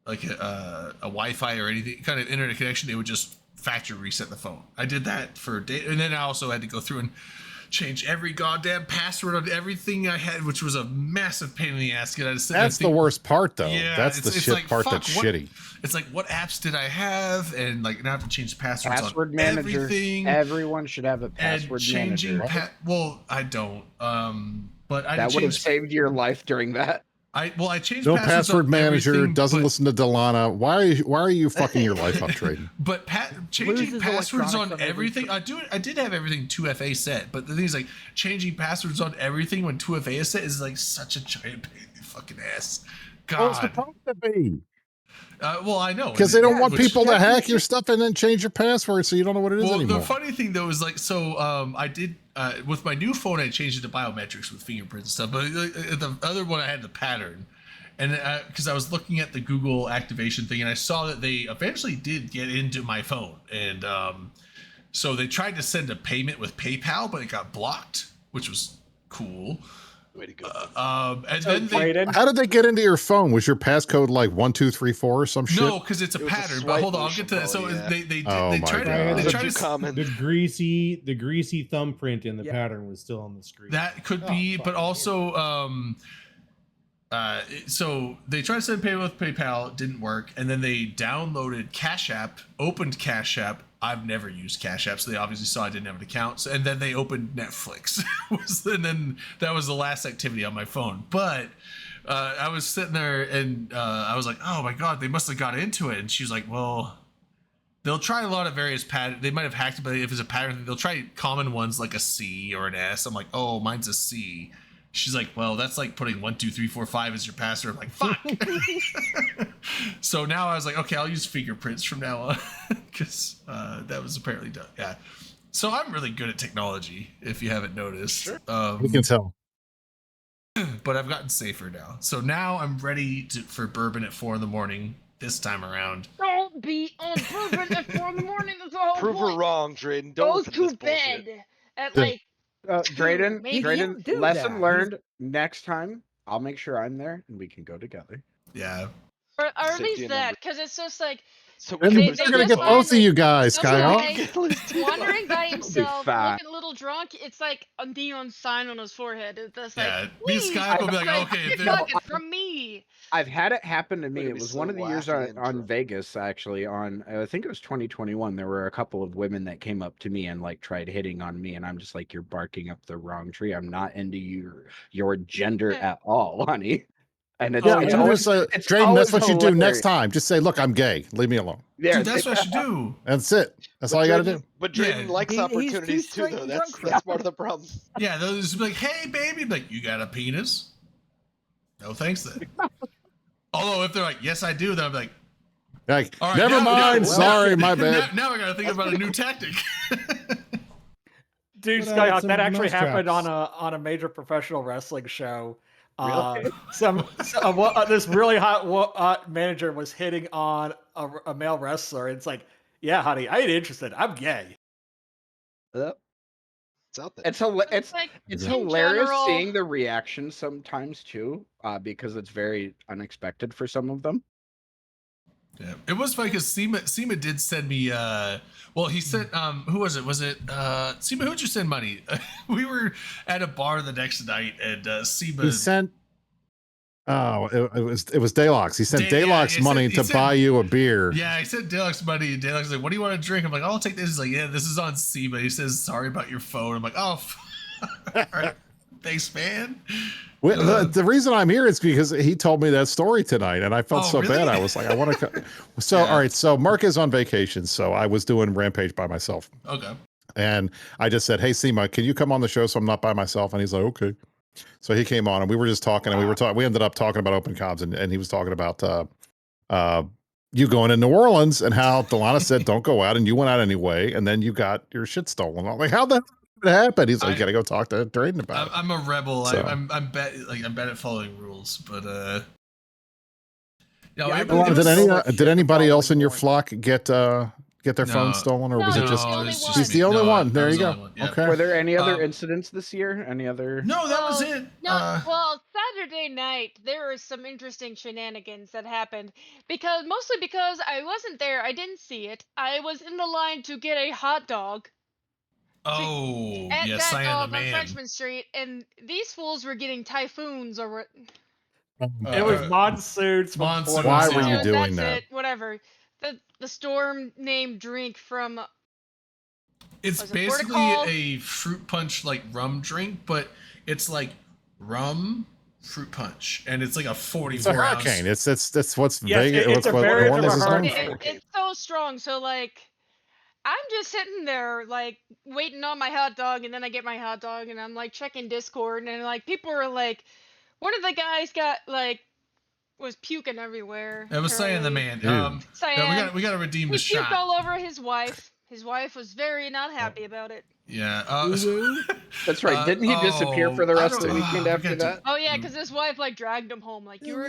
like a Wi-Fi or anything kind of internet connection, it would just factory reset the phone. I did that for a day. And then I also had to go through and change every goddamn password on everything I had, which was a massive pain in the ass. That's the worst part, though. Yeah, That's the shit like, part fuck, that's what- shitty. It's like, what apps did I have? And like, now I have to change passwords Password on manager. everything. Everyone should have a password and changing manager. well, I don't. But I That would have changed. saved your life during that. I changed No passwords password on manager, everything, doesn't but, listen to Delana. Why are you fucking your life up, Traden? But changing Loses passwords on electronics on every everything. I did have everything 2FA set, but the thing is, like, changing passwords on everything when 2FA is set is like such a giant pain in the fucking ass. God. Well, it's supposed to be. Well, I know, Because they don't Yeah, want which- people to that's hack what your you- stuff and then change your password so you don't know what it is Well, anymore. the funny thing though is, like, so I did with my new phone, I changed it to biometrics with fingerprints and stuff. But the other one, I had the pattern, and because I was looking at the Google activation thing, and I saw that they eventually did get into my phone, and so they tried to send a payment with PayPal, but it got blocked, which was cool. Way to go. And then they How did they get into your phone? Was your passcode like 1234 or some shit? no, because it's a It was a pattern. But swipe hold on, I'll motion, get to that. So probably, yeah. they Oh they my tried God. to It's try too to common. The greasy thumbprint in the Yeah. pattern was still on the screen. that could Oh, be, but fucking also so they tried to send payment with PayPal, it didn't work, and then they downloaded Cash App, opened Cash App. I've never used Cash App, so they obviously saw I didn't have an account. So, and then they opened Netflix, and then that was the last activity on my phone. But I was sitting there, and I was like, "Oh my god, they must have got into it." And she was like, "Well, they'll try a lot of various patterns. They might have hacked it, but if it's a pattern, they'll try common ones like a C or an S." I'm like, "Oh, mine's a C." She's like, "Well, that's like putting 1, 2, 3, 4, 5 as your password." I'm like, "Fuck." So now I was like, "Okay, I'll use fingerprints from now on," because that was apparently done. Yeah. So I'm really good at technology, if you haven't noticed. Sure. We can tell. But I've gotten safer now. So now I'm ready for bourbon at 4 in.the.morning this time around. Don't be on Bourbon at 4 in the morning. That's the whole Prove her point. wrong, Drayden. Don't Go listen to to this bullshit. bed at Yeah. like Drayden, maybe. You Drayden, can't do lesson that. learned. Next time, I'll make sure I'm there and we can go together. Yeah. Or at Safety least in that, numbers. because it's just like So And They- we're they gonna just get find, both of like, you guys, some Kyle. guy wandering by himself, fat. looking a little drunk. It's like a neon sign on his forehead. It's just Yeah. like, Me and "Please, Skype will be like, like, okay, get if fucking from me." I've had it happen to me. Gonna It be was so one of the years wacky and on drunk. Vegas, actually. On I think it was 2021. There were a couple of women that came up to me and like tried hitting on me, and I'm just like, "You're barking up the wrong tree. I'm not into your gender Yeah. at all, honey." And it's, Yeah, it's you always just say, it's Drayden, always that's what you do next hilarious. time. Just say, look, I'm gay. Leave me alone. Yeah, Dude, that's what I should do. That's it. That's But all you got to Drayden- do. But Yeah. Drayden likes He's too opportunities too, straight though. and That's drunk for that's part of the problem. Yeah, they'll just be like, "Hey, baby," like, "You got a penis?" No, thanks then. Although if they're like, "Yes, I do," then I'm like, Like, "All right, never now- mind. now- Sorry, my now- bad. Now I gotta think about a new tactic. Dude, Put out Skyhawk, some that actually happened mousetraps. on a major professional wrestling show. Really? This really hot manager was hitting on a male wrestler. And it's like, yeah, honey, I ain't interested. I'm gay. Yep. It's out there. It's like it's in hilarious general- seeing the reaction sometimes too, because it's very unexpected for some of them. Yeah, it was funny because Seema did send me. Well, he sent. Who was it? Was it Seema? Who'd you send money? We were at a bar the next night, and Seema. He sent. Oh, it was Daylox. He sent Yeah, Daylox he money sent- to he sent- buy you a beer. Yeah, I sent Daylox money, and Daylox was like, "What do you want to drink?" I'm like, "Oh, I'll take this." He's like, "Yeah, this is on Seema." He says, "Sorry about your phone." I'm like, "Oh, all right. Thanks, man." Well, the reason I'm here is because he told me that story tonight, and I felt Oh, so really? bad. I was like, I want to. So, Yeah. all right. So Mark is on vacation, so I was doing Rampage by myself, Okay. and I just said, "Hey, Seema, can you come on the show so I'm not by myself?" And he's like, "Okay." So he came on, and we were just talking, and we were talking. We ended up talking about open comms, and he was talking about you going to New Orleans and how Delana said, "Don't go out," and you went out anyway, and then you got your shit stolen. I'm like, how the hell did it happen? He's like, "You got to go talk to Drayden about it." I'm a rebel. So- I'm bad at following rules, but no, Yeah, I it, believe it was, so much Did shit anybody else in your following flock get their phone No. stolen, or No, was he it was just? the only it's one. He's me. the only No, one. I There was you the go. only one, yeah. Okay. Were there any other Um, incidents this year? Any other? No, that was Well, it. No, well, Saturday night there were some interesting shenanigans that happened mostly because I wasn't there. I didn't see it. I was in the line to get a hot dog Oh, at yeah, that Cyan the on man. Frenchman Street, and these fools were getting typhoons or what. It was monsoons. from Monsoons, Florida. Why yeah. were you Anyways, doing that's that? it. Whatever. The storm named drink from It's Was it basically Portugal? a fruit punch like rum drink, but it's like rum fruit punch, and it's like a It's a 44 hurricane. ounce. That's what's Yes, Vegas. it's What's a what very New Orleans is known hurricane. for. it's so strong. So like, I'm just sitting there like waiting on my hot dog, and then I get my hot dog, and I'm like checking Discord, and like people are like, one of the guys got like was puking everywhere. It was Cyan the apparently. man. Dude. Cyan. We gotta redeem He the puked shot. all over his wife. His wife was very not happy about it. Yeah. That's right. Didn't he disappear for the I rest of the don't- weekend we after got to- that? Oh yeah, because his wife like dragged him home. Like you're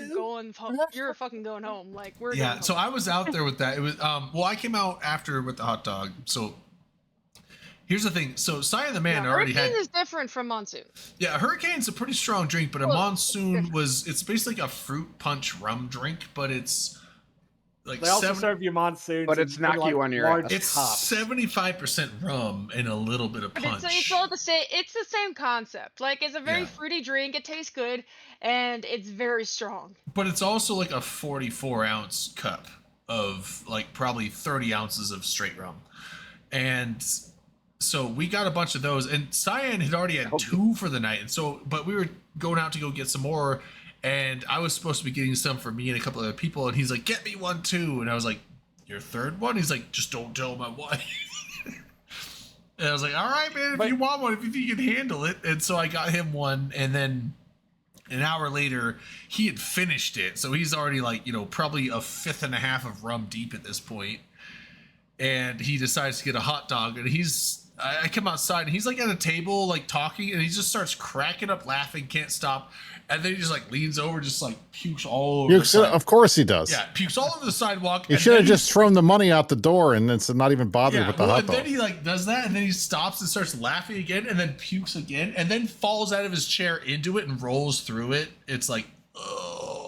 fucking going home. Like we're Yeah, going so home. I was out there with that. It was well, I came out after with the hot dog. So here's the thing. So Cyan the man No, already had Hurricane is different from monsoon. Yeah, a hurricane's a pretty strong drink, but a Well, monsoon it's basically like a fruit punch rum drink, but it's like They also serve you monsoons, But in- it's in, knock like, you on your large ass. it's cups. 75% rum and a little bit of But punch. it's all the same. It's the same concept. Like it's a very Yeah. fruity drink. It tastes good, and it's very strong. But it's also like a 44 ounce cup of like probably 30 ounces of straight rum. And so we got a bunch of those, and Cyan had already had 2 for the night. And so, but we were going out to go get some more, and I was supposed to be getting some for me and a couple other people. And he's like, "Get me one too." And I was like, "Your third one?" He's like, "Just don't tell my wife." And I was like, "All right, man, if you want one, if you think you can handle it." And so I got him one, and then an hour later, he had finished it. So he's already like, probably a fifth and a half of rum deep at this point. And he decides to get a hot dog, and I come outside, and he's like at a table, like talking, and he just starts cracking up laughing, can't stop. And then he just like leans over, just like pukes all over. the side- Of course he does. Yeah, pukes all over the sidewalk. You and should have then just thrown the money out the door and it's not even bothered yeah, with the well, hot and dog. then he like does that, and then he stops and starts laughing again, and then pukes again, and then falls out of his chair into it and rolls through it. It's like,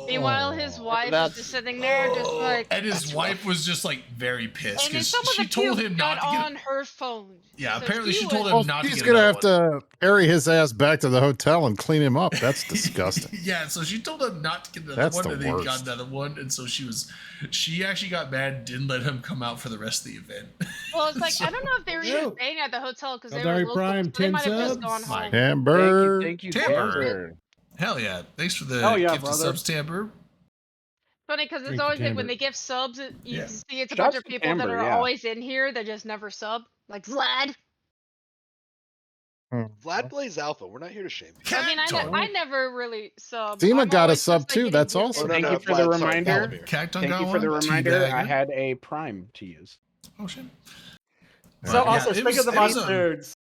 Meanwhile, his wife was just sitting there, just like. and his wife was just like very pissed And then because some of she the told puke him got not to get. on her phone. Yeah, So apparently she he told was- him not to He's get gonna another have one. to carry his ass back to the hotel and clean him up. That's disgusting. Yeah, so she told him not to get another That's one, the and then he got worst. another one, and so she actually got mad, didn't let him come out for the rest of the event. Well, it's like I don't know if they were even staying at the hotel because they were Elderly local, Prime, so they 10 might have just gone subs. home. Amber. Thank you, Tamper. Tamper. Hell yeah! Thanks for the Hell yeah, gift of brother. subs, Tamper. Funny because it's Thank you, always like when Tamber. they give subs, you Yeah. see it's a Shouts bunch of to people that Tamber, are yeah. always in here that just never sub, like Vlad. Vlad plays alpha. We're not here to shame you. I mean, Cactuar. I never really sub. Seema I'm got a always sub just, like, too. getting That's gifted. awesome. no, Thank no, you for the Vlad, sorry, reminder. Calamir. Cacton Thank got you for the one. reminder. Teabagger. I had a Prime to use. Oh shit! So Yeah, also, it speaking was- of the it was a- monsoons,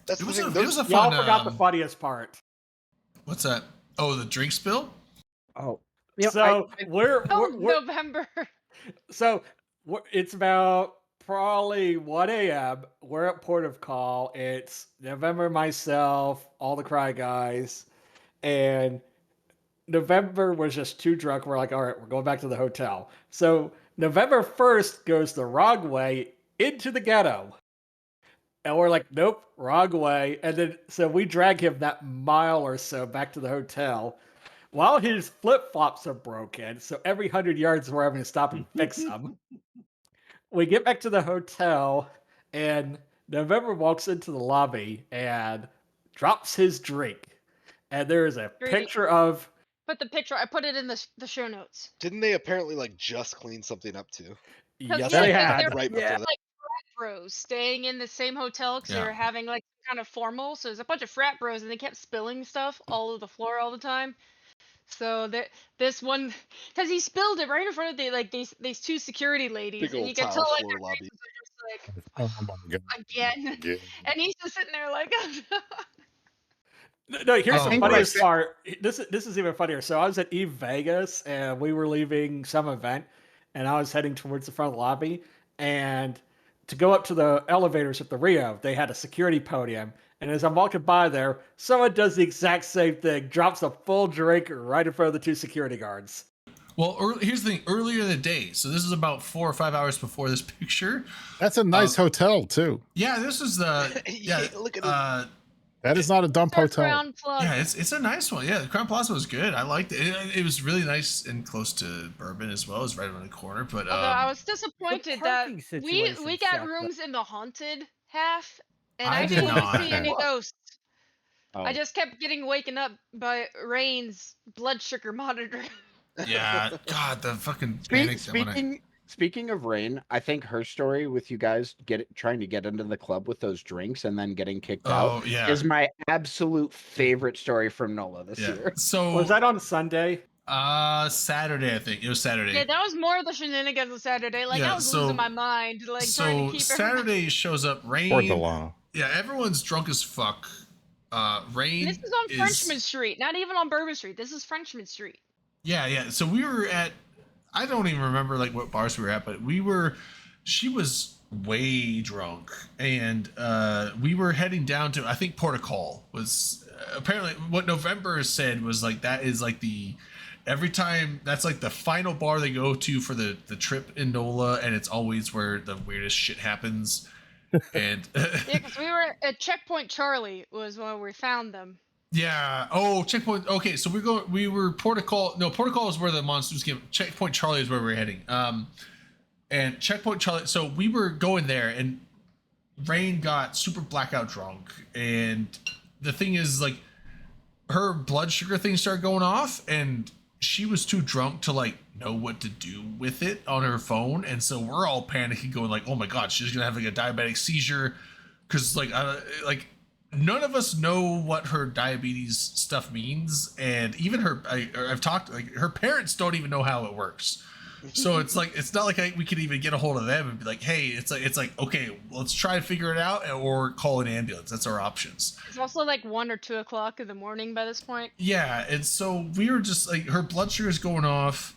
That's It the was thing. a, it There's was a y'all fun. forgot the funniest part. What's that? Oh, the drink spill. Oh, So Oh, we're November. so it's about probably 1 a.m. We're at port of call. It's November, myself, all the Cry guys, and November was just too drunk. We're like, all right, we're going back to the hotel. So November 1st goes the wrong way into the ghetto. And we're like, nope, wrong way. And then, so we drag him that mile or so back to the hotel while his flip flops are broken. So every 100 yards, we're having to stop and fix them. We get back to the hotel, and November walks into the lobby and drops his drink. And there is a Great. picture of. Put the picture. I put it in the show notes. Didn't they apparently like just clean something up too? Yes, yeah, they because had. they're Right before like that. frat bros staying in the same hotel because they Yeah. were having like kind of formal. So there's a bunch of frat bros and they kept spilling stuff all over the floor all the time. So this one, because he spilled it right in front of these two security ladies, Big and old you can tile tell like floor their lobby. faces are just like Oh my god. again, Yeah. and he's just sitting there like. No, here's Oh, the boy. funniest part. This is even funnier. So I was at Eve Vegas, and we were leaving some event, and I was heading towards the front of the lobby. And to go up to the elevators at the Rio, they had a security podium. And as I'm walking by there, someone does the exact same thing, drops a full drink right in front of the two security guards. Well, here's the thing. Earlier in the day, so this is about 4 or 5 hours before this picture. That's a nice hotel too. Yeah, this is the yeah. Look at it. That is not a dump hotel. Crown Plaza. Yeah, it's a nice one. Yeah, the Crown Plaza was good. I liked it. It was really nice and close to Bourbon as well. It was right around the corner. But Although I was disappointed that parking we situation got sucked. rooms in the haunted half, and I I did didn't not. see any ghosts. Oh. I just kept getting waken up by Rain's blood sugar monitor. yeah, God, the fucking panic. that when I- Speaking of Rain, I think her story with you guys trying to get into the club with those drinks and then getting kicked out yeah. is my absolute favorite story from NOLA this Yeah. year. So Was that on Sunday? Saturday, I think it was Saturday. Yeah, that was more of the shenanigans on Saturday. Like Yeah, I was so- losing my mind, like trying So to keep everybody. Saturday shows up. Rain. Or Delano. Yeah, everyone's drunk as fuck. Rain. This is on Frenchman Street, not even on Bourbon Street. This is Frenchman Street. Yeah. So we were at. I don't even remember like what bars we were at, but she was way drunk, and we were heading down to, I think, Portugal was apparently what November said was like that is like every time that's like the final bar they go to for the trip in NOLA, and it's always where the weirdest shit happens. And Yeah, because we were at Checkpoint Charlie was where we found them. yeah. Oh, Checkpoint. Okay, so we were Portugal. No, Portugal is where the monsters came. Checkpoint Charlie is where we were heading. And Checkpoint Charlie. So we were going there, and Rain got super blackout drunk. And the thing is, like, her blood sugar thing started going off, and she was too drunk to like know what to do with it on her phone. And so we're all panicking, going like, "Oh my god, she's gonna have like a diabetic seizure," because like none of us know what her diabetes stuff means, and even I've talked, like, her parents don't even know how it works. So it's like, it's not like we could even get a hold of them and be like, hey, it's like okay, let's try and figure it out, or call an ambulance. That's our options. It's also like 1 or 2 o'clock in the morning by this point. Yeah, and so we were just like, her blood sugar is going off.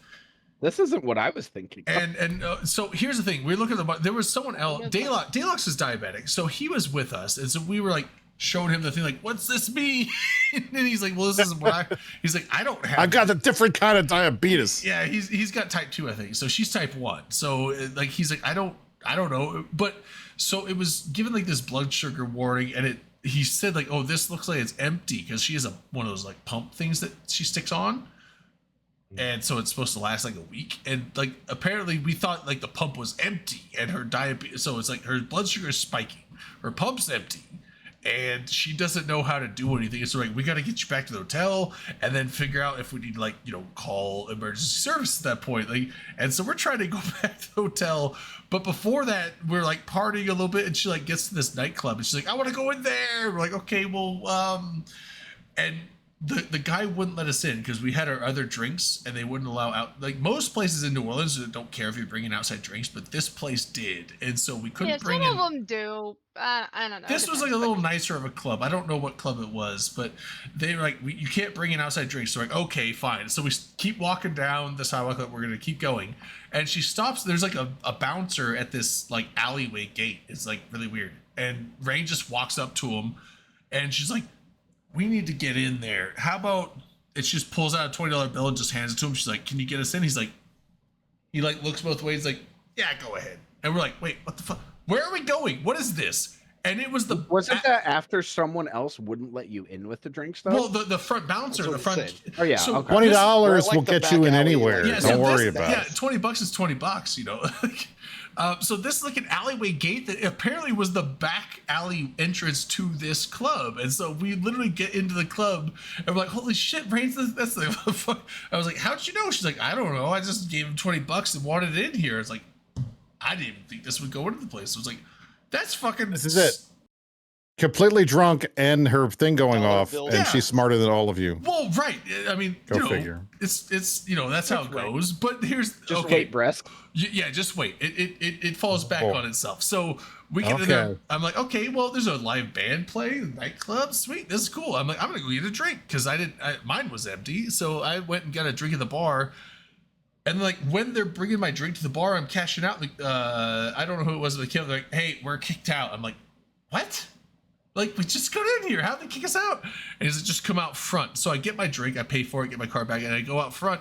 This isn't what I was thinking. And so here's the thing: we look at there was someone else. Deluxe is diabetic, so he was with us, and so we were like, showing him the thing, like, what's this mean? And he's like, well, this is what he's like, I don't have. I got a different kind of diabetes. Yeah, he's got type 2, I think. So she's type 1. So like, he's like, I don't know. But so it was given like this blood sugar warning, and he said like, oh, this looks like it's empty, because she has one of those like pump things that she sticks on. And so it's supposed to last like a week. And like, apparently we thought like the pump was empty, and her diabetes. So it's like her blood sugar is spiking, her pump's empty, and she doesn't know how to do anything. So like, we got to get you back to the hotel, and then figure out if we need to, like, call emergency service at that point. Like, and so we're trying to go back to the hotel, but before that we're like partying a little bit, and she like gets to this nightclub, and she's like, I want to go in there. We're like, okay, well, and the guy wouldn't let us in because we had our other drinks and they wouldn't allow out. Like most places in New Orleans don't care if you're bringing outside drinks, but this place did, and so we couldn't Yeah, bring some in. of them do. I don't know. This was like depends, a but- little nicer of a club. I don't know what club it was, but they were like, you can't bring in outside drinks. So we're like, okay, fine. So we keep walking down the sidewalk. We're gonna keep going, and she stops. There's like a bouncer at this like alleyway gate. It's like really weird, and Rain just walks up to him, and she's like, "We need to get in there. How about?" And she just pulls out a $20 bill and just hands it to him. She's like, "Can you get us in?" He's like, he like looks both ways, like, "Yeah, go ahead." And we're like, "Wait, what the fuck? Where are we going? What is this?" And it was the Wasn't that after someone else wouldn't let you in with the drinks though? well, the front bouncer, That's the what I'm front. saying. Oh yeah, So okay. $20 We're at, will like, the get you back in alley, anywhere. like- Yeah, Don't so worry this, about yeah, it. $20 is $20, you know. So this is like an alleyway gate that apparently was the back alley entrance to this club, and so we literally get into the club and we're like, "Holy shit, Brains! That's the fuck." I was like, "How'd you know?" She's like, "I don't know. I just gave him $20 and wanted it in here." It's like, I didn't even think this would go into the place. So I was like, "That's fucking." This is it. Completely drunk and her thing going Dollar off, bills. and Yeah. she's smarter than all of you. Well, right. I mean, Go you know, figure. it's you know that's how it goes. But here's Just okay. wait, Bresk. Yeah, just wait. It falls back Oh. on itself. So we get in there. Okay. I'm like, okay, well, there's a live band playing, nightclub, sweet, this is cool. I'm like, I'm gonna go get a drink because mine was empty, so I went and got a drink at the bar. And like when they're bringing my drink to the bar, I'm cashing out. Like, I don't know who it was, but they're like, "Hey, we're kicked out." I'm like, "What?" Like, we just got in here. How'd they kick us out? And he's like, "Just come out front." So I get my drink, I pay for it, get my car back, and I go out front.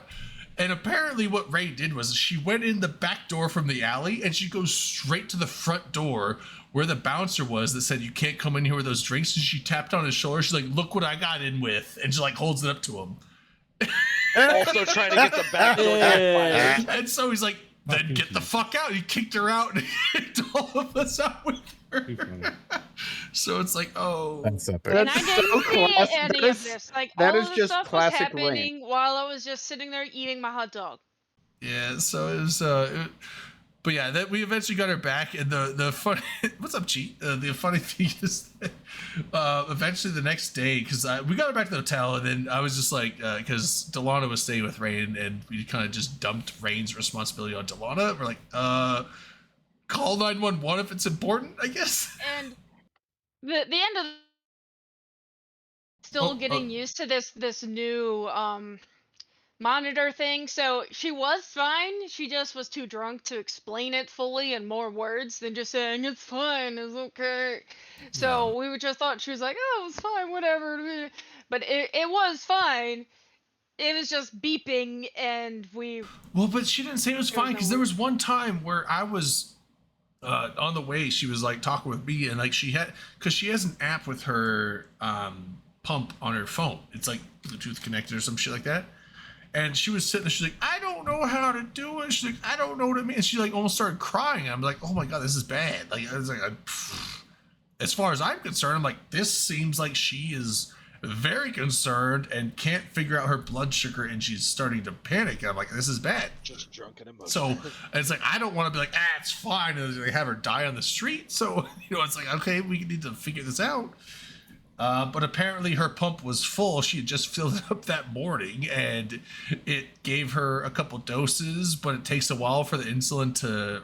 And apparently what Ray did was she went in the back door from the alley and she goes straight to the front door where the bouncer was that said, "You can't come in here with those drinks." And she tapped on his shoulder. She's like, "Look what I got in with." And she like holds it up to him. Also trying to get the back door backfired. And so he's like, "Then Fucking get the Jesus. fuck out." He kicked her out and kicked all of us out with Too her. funny. So it's like, oh. That's epic. And I That's didn't so see classic. any That of is- this. Like that all is of the just stuff was classic happening while I was just sitting there eating my hot dog. Yeah, so it was but yeah, that we eventually got her back, and the funny what's up, Cheat? The funny thing is that eventually the next day, because we got her back to the hotel, and then I was just like, because Delana was staying with Rain, and we kind of just dumped Rain's responsibility on Delana. We're like, call 911 if it's important, I guess. And the end of still Oh, getting used to this new monitor thing. So she was fine. She just was too drunk to explain it fully in more words than just saying it's fine, it's okay. So we were just thought she was like, "Oh, it's fine, whatever." But it was fine. It was just beeping, and we Well, but she didn't say it was There was fine no because there was one time where I was on the way. She was like talking with me, and like she has an app with her pump on her phone. It's like Bluetooth connected or some shit like that. And she was sitting there. She's like, "I don't know how to do it." She's like, "I don't know what it means." And she like almost started crying. I'm like, "Oh my god, this is bad." Like I was like, as far as I'm concerned, I'm like, this seems like she is very concerned and can't figure out her blood sugar, and she's starting to panic. I'm like, this is bad. Just drunk and emotional. So it's like, I don't want to be like, it's fine, and like, have her die on the street. So, you know, it's like, okay, we need to figure this out. But apparently her pump was full. She had just filled it up that morning, and it gave her a couple doses, but it takes a while for the insulin to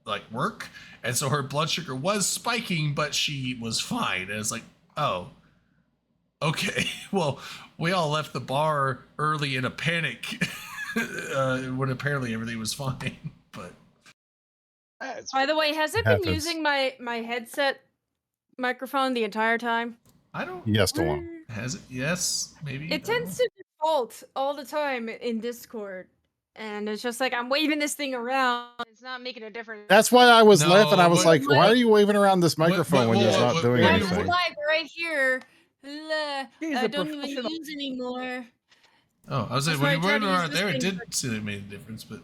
like work. And so her blood sugar was spiking, but she was fine. And it's like, oh, okay. Well, we all left the bar early in a panic when apparently everything was fine. But By the way, has it Happens. been using my headset microphone the entire time? I don't. Yes, Delon. Has it? Yes, maybe. It tends to default all the time in Discord. And it's just like I'm waving this thing around. It's not making a difference. That's why I was No, laughing. I was but- like, why are you waving around this microphone when it's not doing what- There's a anything? flag right here. He's I a don't even professional. use anymore. Oh, I was like, That's when you why I were tried to right use there, it this did thing see that it made a difference, but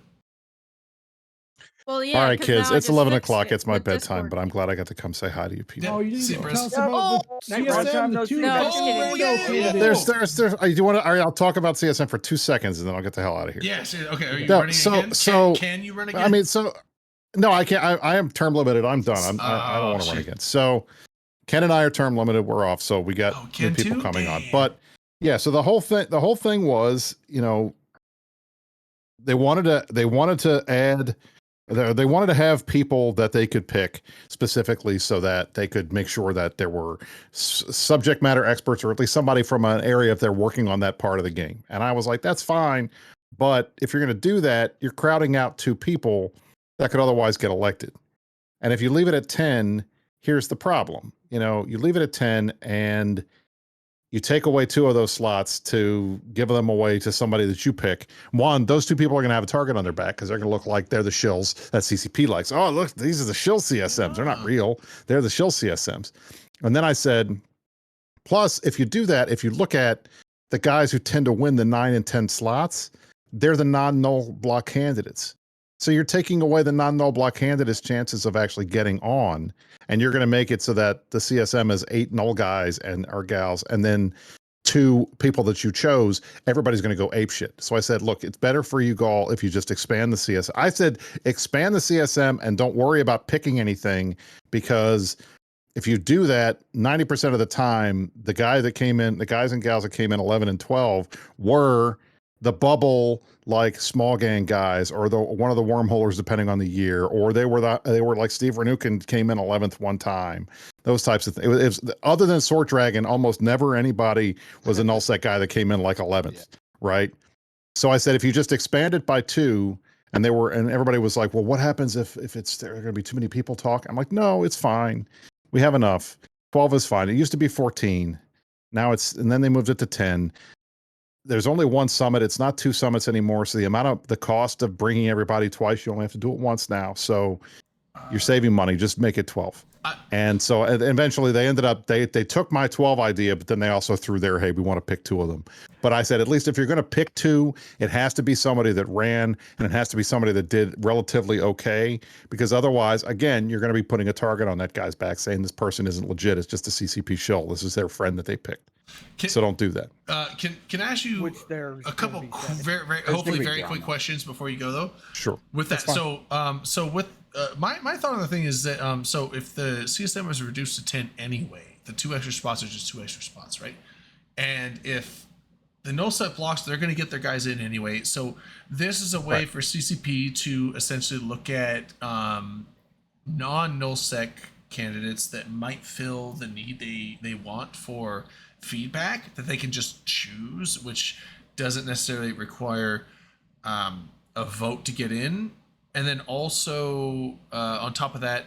Well, yeah. All right, 'cause kids, now I it's just 11 fixed o'clock. it It's my with bedtime, Discord. but I'm glad I got to come say hi to you people. Oh, you didn't See, even Briss? tell us about the now you long time no the see. two No, that I'm just kidding. relocated. yeah. There's, do you want to? All right, I'll talk about CSM for 2 seconds, and then I'll get the hell out of here. yes. Okay, are you No, running so- again? so- Can you run again? I mean, so no, I can't. I am term limited. I'm done. I don't want to run shit. again. So Ken and I are term limited. We're off. So we got Oh, new Ken people too? coming on. Damn. But Yeah, so the whole thing was, you know, they wanted to add, they wanted to have people that they could pick specifically so that they could make sure that there were subject matter experts, or at least somebody from an area if they're working on that part of the game. And I was like, that's fine, but if you're going to do that, you're crowding out 2 people that could otherwise get elected. And if you leave it at 10, here's the problem. You know, you leave it at 10 and you take away 2 of those slots to give them away to somebody that you pick. One, those 2 people are going to have a target on their back because they're going to look like they're the shills that CCP likes. Oh, look, these are the shill CSMs. They're not real. They're the shill CSMs. And then I said, plus, if you do that, if you look at the guys who tend to win the 9 and 10 slots, they're the non-null block candidates. So you're taking away the non-null block candidates' chances of actually getting on, and you're going to make it so that the CSM is 8 null guys or gals, and then 2 people that you chose, everybody's going to go apeshit. So I said, look, it's better for you, Gaul, if you just expand the CSM. I said, expand the CSM and don't worry about picking anything, because if you do that, 90% of the time, the guys and gals that came in 11 and 12 were the bubble, like small gang guys, or one of the wormholers, depending on the year, or they were like Steve Renukin came in 11th one time. Those types of things. It was, other than Sword Dragon, almost never anybody was a nullsec guy that came in like 11th, right? So I said, if you just expand it by 2, and everybody was like, well, what happens if there are going to be too many people talk? I'm like, no, it's fine. We have enough. 12 is fine. It used to be 14. Now and then they moved it to 10. There's only 1 summit. It's not 2 summits anymore. So the cost of bringing everybody twice, you only have to do it once now. So you're saving money. Just make it 12. And so eventually they ended up, they took my 12 idea, but then they also threw their, hey, we want to pick 2 of them. But I said, at least if you're going to pick 2, it has to be somebody that ran, and it has to be somebody that did relatively okay, because otherwise, again, you're going to be putting a target on that guy's back saying this person isn't legit. It's just a CCP shill. This is their friend that they picked. So don't do that. Can I ask you a couple hopefully very quick questions before you go, though? Sure. With that, so with my thought on the thing is that so if the CSM is reduced to 10 anyway, the 2 extra spots are just 2 extra spots, right? And if the nullsec blocks, they're going to get their guys in anyway. So this is a way for CCP to essentially look at non-nullsec candidates that might fill the need they want for feedback that they can just choose, which doesn't necessarily require a vote to get in. And then also on top of that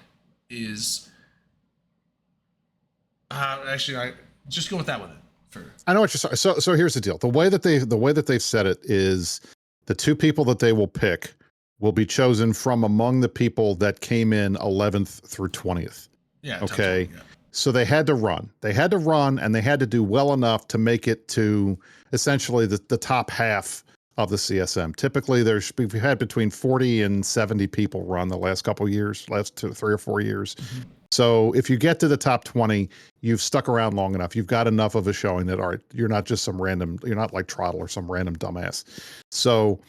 is actually I just go with that one. I know what you're saying. So here's the deal. The way that they've said it is the 2 people that they will pick will be chosen from among the people that came in 11th through 20th. Yeah. Okay. 20, yeah. So they had to run. And they had to do well enough to make it to essentially the top half of the CSM. Typically, we've had between 40 and 70 people run the last couple of years, last 3 or 4 years. Mm-hmm. So if you get to the top 20, you've stuck around long enough. You've got enough of a showing that, all right, you're not just you're not like Trottle or some random dumbass. So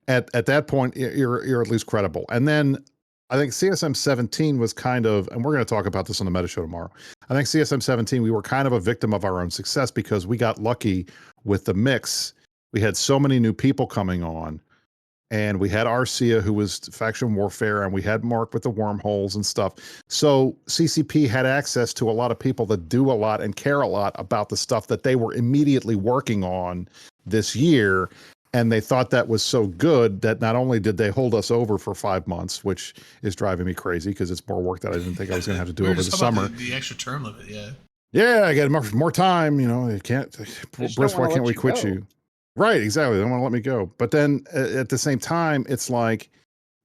at that point, you're at least credible. And then I think CSM 17 was kind of, and we're going to talk about this on the Meta Show tomorrow. I think CSM 17, we were kind of a victim of our own success because we got lucky with the mix. We had so many new people coming on, and we had Arcia, who was faction warfare, and we had Mark with the wormholes and stuff. So CCP had access to a lot of people that do a lot and care a lot about the stuff that they were immediately working on this year. And they thought that was so good that not only did they hold us over for 5 months, which is driving me crazy because it's more work that I didn't think I was going to have to do over the summer. The extra term limit, yeah. Yeah, I got more time. You know, you can't. Bruce, why can't we quit you? Right, exactly. They don't want to let me go. But then at the same time, it's like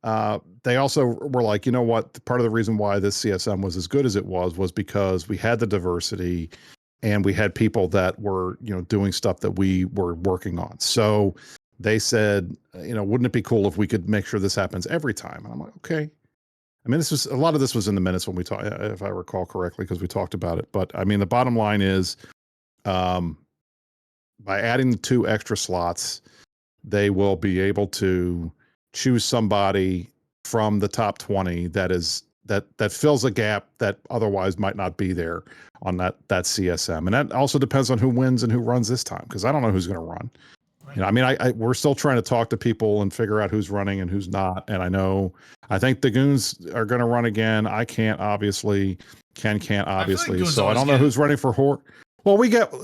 they also were like, you know what? Part of the reason why this CSM was as good as it was because we had the diversity and we had people that were, doing stuff that we were working on. So they said, wouldn't it be cool if we could make sure this happens every time? And I'm like, okay. I mean, a lot of this was in the minutes when we talked, if I recall correctly, because we talked about it. But I mean, the bottom line is, by adding the 2 extra slots, they will be able to choose somebody from the top 20 that is that fills a gap that otherwise might not be there on that CSM. And that also depends on who wins and who runs this time, because I don't know who's going to run. You know, I mean, we're still trying to talk to people and figure out who's running and who's not. And I think the Goons are going to run again. I can't, obviously. Ken can't, obviously. Goons So I always don't know get- who's running for Horde. Well,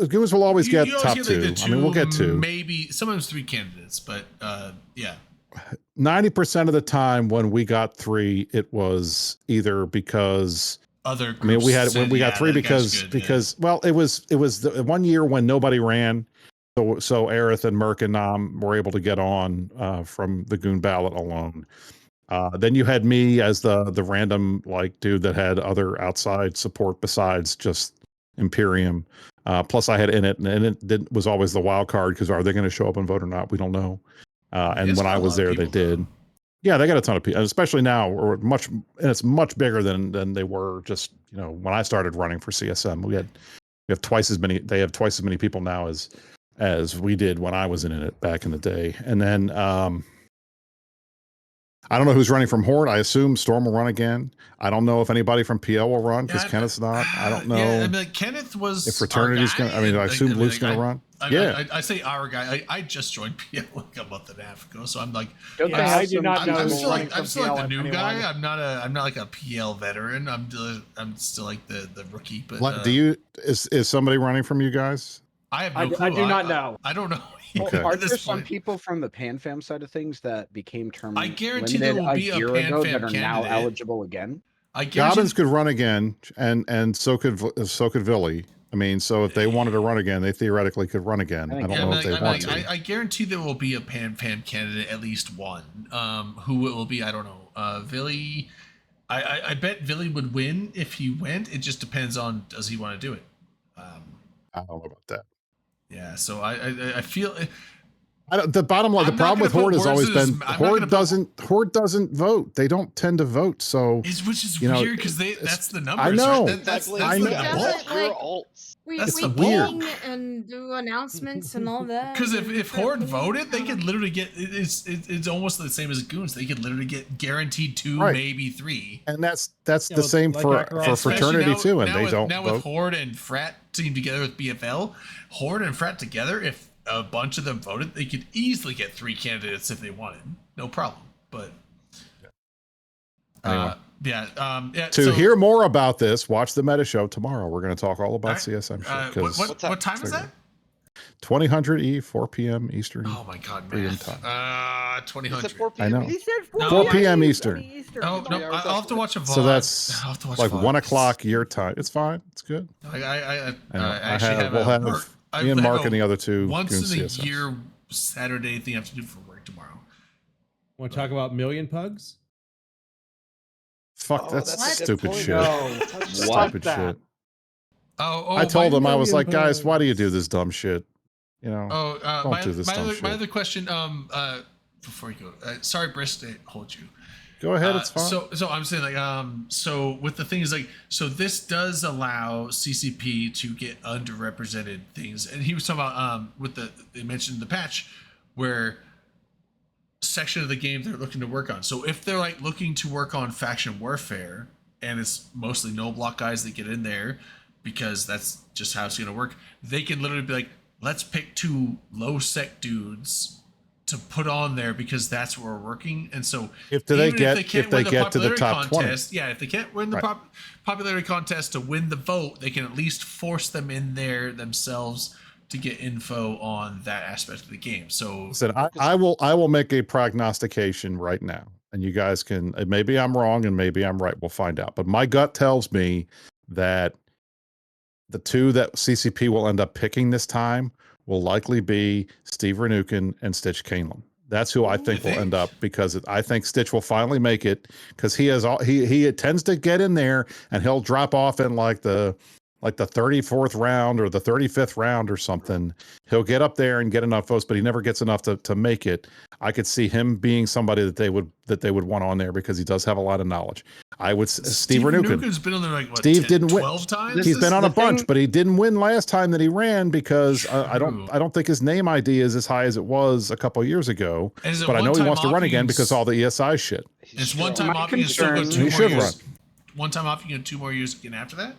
Goons will always get You top always get, like, two. the I mean, we'll get two. Maybe sometimes 3 candidates, but yeah. 90% of the time when we got 3, it was either because Other I mean, we groups said, got "Yeah, 3 that guy's because good," well, it was the one year when nobody ran. So Aerith and Merc and Nam were able to get on from the Goon ballot alone. Then you had me as the random like dude that had other outside support besides just Imperium. Plus I had Init, and Init was always the wild card because are they going to show up and vote or not? We don't know. And It's when got I a was lot of there, they people, did. Yeah, they got a ton of people, especially now, or and it's much bigger than they were just, you know, when I started running for CSM. We have twice as many. They have twice as many people now as we did when I was in it back in the day. And then I don't know who's running from Horde. I assume Storm will run again. I don't know if anybody from PL will run because Kenneth's not. I don't know. Yeah, I mean, like, Kenneth was if Fraternity's our going to, guy, I mean, I and, assume like, Luke's going to run. I say our guy. I just joined PL like a month and a half ago, so I'm like, Don't they have some I'm people still running like, I'm from still like PL the if new anyone- guy. I'm not like a PL veteran. I'm still like the rookie. But Is somebody running from you guys? I have no clue. I do not know. I don't know. Well, Okay. are At there this some point. people from the PanFam side of things that became term I guarantee there limited will be a year ago PanFam that are now candidate. eligible again? I guarantee Gobbins could run again, and so could Villy. I mean, so if they wanted to run again, they theoretically could run again. I don't know if they want to. I guarantee there will be a PanFam candidate, at least one. Who it will be, I don't know. Villy, I bet Villy would win if he went. It just depends on does he want to do it. I don't know about that. Yeah, so I feel. The bottom line, the I'm not problem with gonna Horde put has always words in his- been I'm not gonna Horde doesn't vote. They don't tend to vote. So which is you know, weird because that's the numbers. I know. Right? That's I know. the Doesn't, bulk. like, we That's we the bulk. ping and do announcements and all that. Because and if put Horde polls voted, they out. could literally get it's almost the same as Goons. They could literally get guaranteed 2, Right. maybe 3. and that's the well, same like for Acheron. Especially Fraternity now- too, and now they with, don't now with vote. Horde and Frat team together with BFL, Horde and Frat together, if a bunch of them voted, they could easily get 3 candidates if they wanted, no problem. But Anyway. yeah. To so, hear more about this, watch the Meta Show tomorrow. We're going to talk all about Alright. CSM shit. What time is that? 2000 E, 4 p.m. Eastern. Oh my god, Freedom man. time. 2000. I know. He said 4 4 p.m. Eastern. Oh no, I'll have to watch a VOD. So that's I'll have to watch like VOD. 1 o'clock your time. It's fine. It's good. I I actually have we'll a have work- I me and have Mark a and the other two once Goon in a CSMs. year Saturday thing I have to do for work tomorrow. Want to talk about Million Pugs? Fuck, that's that's a good stupid point. shit. No. Stupid that. shit. Oh, I told my- him, I was Million like, guys, why do you Pugs. do this dumb shit? You know, Oh, don't do this dumb my shit. other question. Before you go, sorry, Briss, to hold you. Go ahead, it's fine. So I'm saying like so with the thing is like so this does allow CCP to get underrepresented things, and he was talking about with they mentioned the patch where section of the game they're looking to work on. So if they're like looking to work on faction warfare, and it's mostly no block guys that get in there because that's just how it's gonna work, they can literally be like, let's pick 2 low sec dudes to put on there because that's where we're working. And so If they even get- can't if they win the get to the popularity top 20. contest, yeah, if they can't win the Right. popularity contest to win the vote, they can at least force them in there themselves to get info on that aspect of the game. So Listen, I will make a prognostication right now, and you guys can. Maybe I'm wrong, and maybe I'm right. We'll find out. But my gut tells me that the 2 that CCP will end up picking this time will likely be Steve Renukin and Stitch Canelan. That's who I think will end up, because I think Stitch will finally make it, because he has all he tends to get in there and he'll drop off in like the 34th round or the 35th round or something. He'll get up there and get enough votes, but he never gets enough to make it. I could see him being somebody that they would want on there because he does have a lot of knowledge. I would Steve Renukin. Renukin's been on there like what, Steve 10, didn't win. 12 times. He's been on a the bunch, thing- but he didn't win last time that he ran because I True. don't think his name ID is as high as it was a couple of years ago. And is it But I know he one-time wants to run again oppings? because all the ESI shit. It's one time My opping and still go concern- 2 He more should years. run. one time off, you get 2 more years again after that.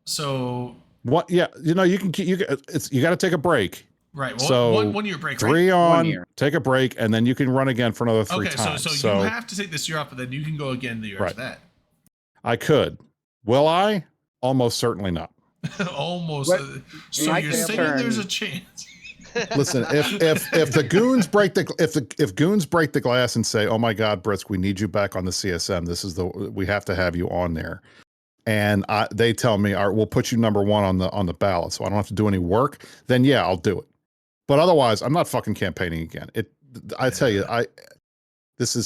So What? Yeah, you know, you can it's you got to take a break. right, So 1 year break, 3 right? on, year. take a break, and then you can run again for another 3 Okay, times. so you have to take this year off, but then you can go again the year Right. after that. I could. Will I? Almost certainly not. Almost. What- So my you're saying concern- there's a chance? Listen, if the goons break the if goons break the glass and say, "Oh my God, Brisk, we need you back on the CSM. This is we have to have you on there," and they tell me, "All right, we'll put you number 1 on the ballot, so I don't have to do any work," then yeah, I'll do it. But otherwise, I'm not fucking campaigning again. I tell you,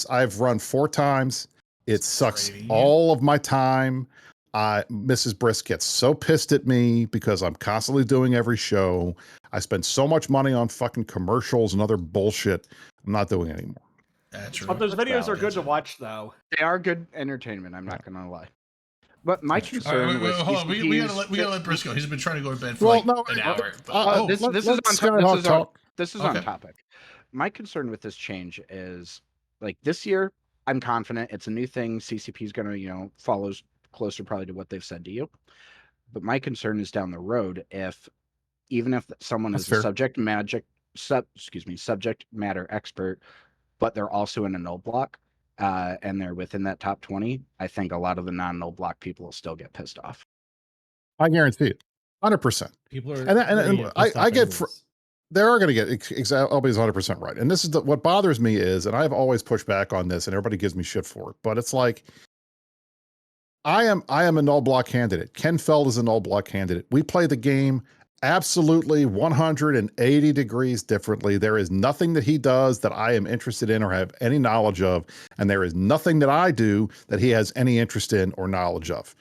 I've run 4 times. It sucks draining you. all of my time. Mrs. Brisk gets so pissed at me because I'm constantly doing every show. I spend so much money on fucking commercials and other bullshit. I'm not doing it anymore. That's But those videos are good to watch, though. They are good entertainment. I'm not gonna lie. But my All right, concern was hold on. We CCPs gotta let Briscoe. He's been trying to go to bed for Well, like no, an hour. But, this is on Skyhawk talk. This is on Okay. topic. My concern with this change is like this year, I'm confident it's a new thing. CCP is going to, follows closer probably to what they've said to you. But my concern is down the road even if someone That's is fair. a subject matter expert, but they're also in a null block, and they're within that top 20, I think a lot of the non-null block people will still get pissed off. I guarantee it. 100%. People are. And gonna I pissed off get anyways. they are going to get exactly. Albi's 100% right. And this is what bothers me is, and I've always pushed back on this, and everybody gives me shit for it. But it's like, I am a null block candidate. Ken Feld is a null block candidate. We play the game absolutely 180 degrees differently. There is nothing that he does that I am interested in or have any knowledge of, and there is nothing that I do that he has any interest in or knowledge of.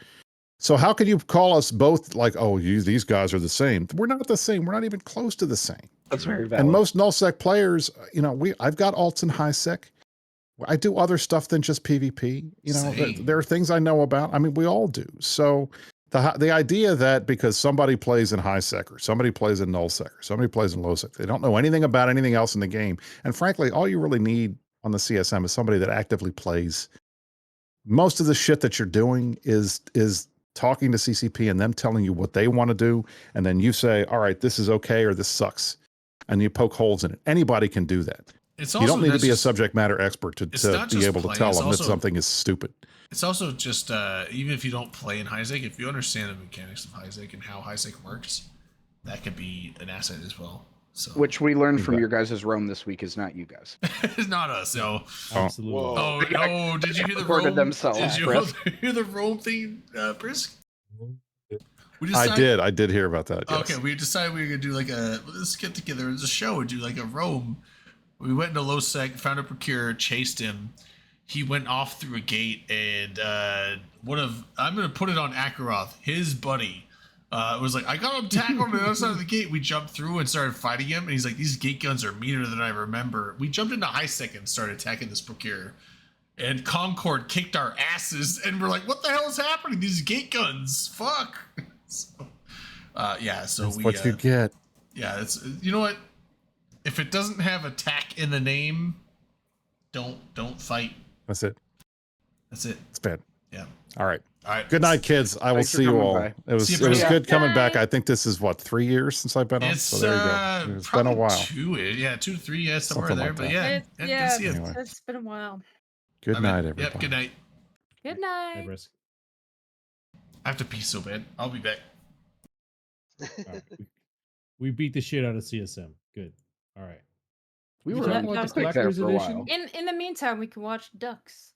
So how can you call us both like, oh, these guys are the same? We're not the same. We're not even close to the same. That's very valid. And most nullsec players, I've got alts in highsec. I do other stuff than just PvP. Same. There are things I know about. I mean, we all do. So the idea that because somebody plays in highsec or somebody plays in nullsec or somebody plays in lowsec, they don't know anything about anything else in the game. And frankly, all you really need on the CSM is somebody that actively plays. Most of the shit that you're doing is talking to CCP and them telling you what they want to do, and then you say, all right, this is okay or this sucks, and you poke holes in it. Anybody can do that. it's You also don't need to not be a just- subject matter expert It's to not be just able to playing, tell it's them that also- something is stupid. It's also just even if you don't play in Highsec, if you understand the mechanics of Highsec and how Highsec works, that could be an asset as well. So Which we learned from your guys' Rome this week is not you guys. it's not us. So Absolutely. oh no! Did you hear the Recorded Rome? themselves, Did you Brisk. hear the Rome thing, Brisk? We I decided- did hear about that. Yes. Okay, we decided we were gonna do like let's get together as a show and do like a Rome. We went into low sec, found a procure, chased him. He went off through a gate, and I'm gonna put it on Akaroth, his buddy. Was like, I got him tackled on the other side of the gate. We jumped through and started fighting him, and he's like, these gate guns are meaner than I remember. We jumped into Highsec and started attacking this procure. And Concord kicked our asses, and we're like, what the hell is happening? These gate guns, fuck. So That's we what you get. yeah, it's you know what? If it doesn't have attack in the name, don't fight. That's it. That's it. It's bad. Yeah. All right. All right. Good night, kids. I will Thanks for see you coming all. by. It was See you, it was Brisk. good coming back. Bye. I think this is what 3 years since I've been on. It's So there you go. It's been a probably while. 2 to 3, yeah, somewhere Something there. like But that. yeah, It's, good yeah, to see you. Anyway. it's been a while. Good All right. night, everybody. Yep. Good night. Good Hey, night. Brisk. I have to pee so bad. I'll be back. All right. We beat the shit out of CSM. Good. All right. We You were talking Yeah, about no, the it's there collector's for a edition? while. In the meantime, we can watch Ducks.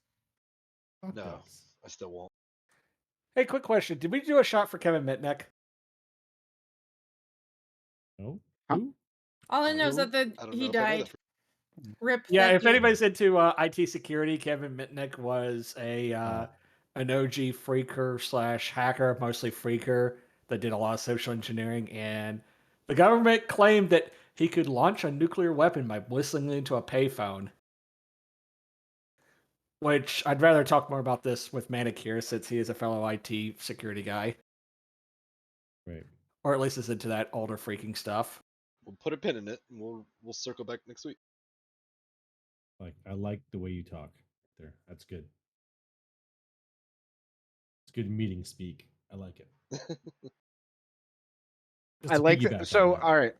Fuck No, ducks. I still won't. Hey, quick question. Did we do a shot for Kevin Mitnick? No. Huh? Who? All I know is Who? that I don't he know if I know died. that. Rip. Yeah, that if dude. anybody's into IT security, Kevin Mitnick was an OG phreaker / hacker, mostly phreaker, that did a lot of social engineering, and the government claimed that he could launch a nuclear weapon by whistling into a payphone. Which I'd rather talk more about this with Manic here, since he is a fellow IT security guy, Right. or at least is into that older freaking stuff. We'll put a pin in it, and we'll circle back next week. Like I like the way you talk there. That's good. good meeting speak. I like it. Just I to like piggyback that. on So, that. all right,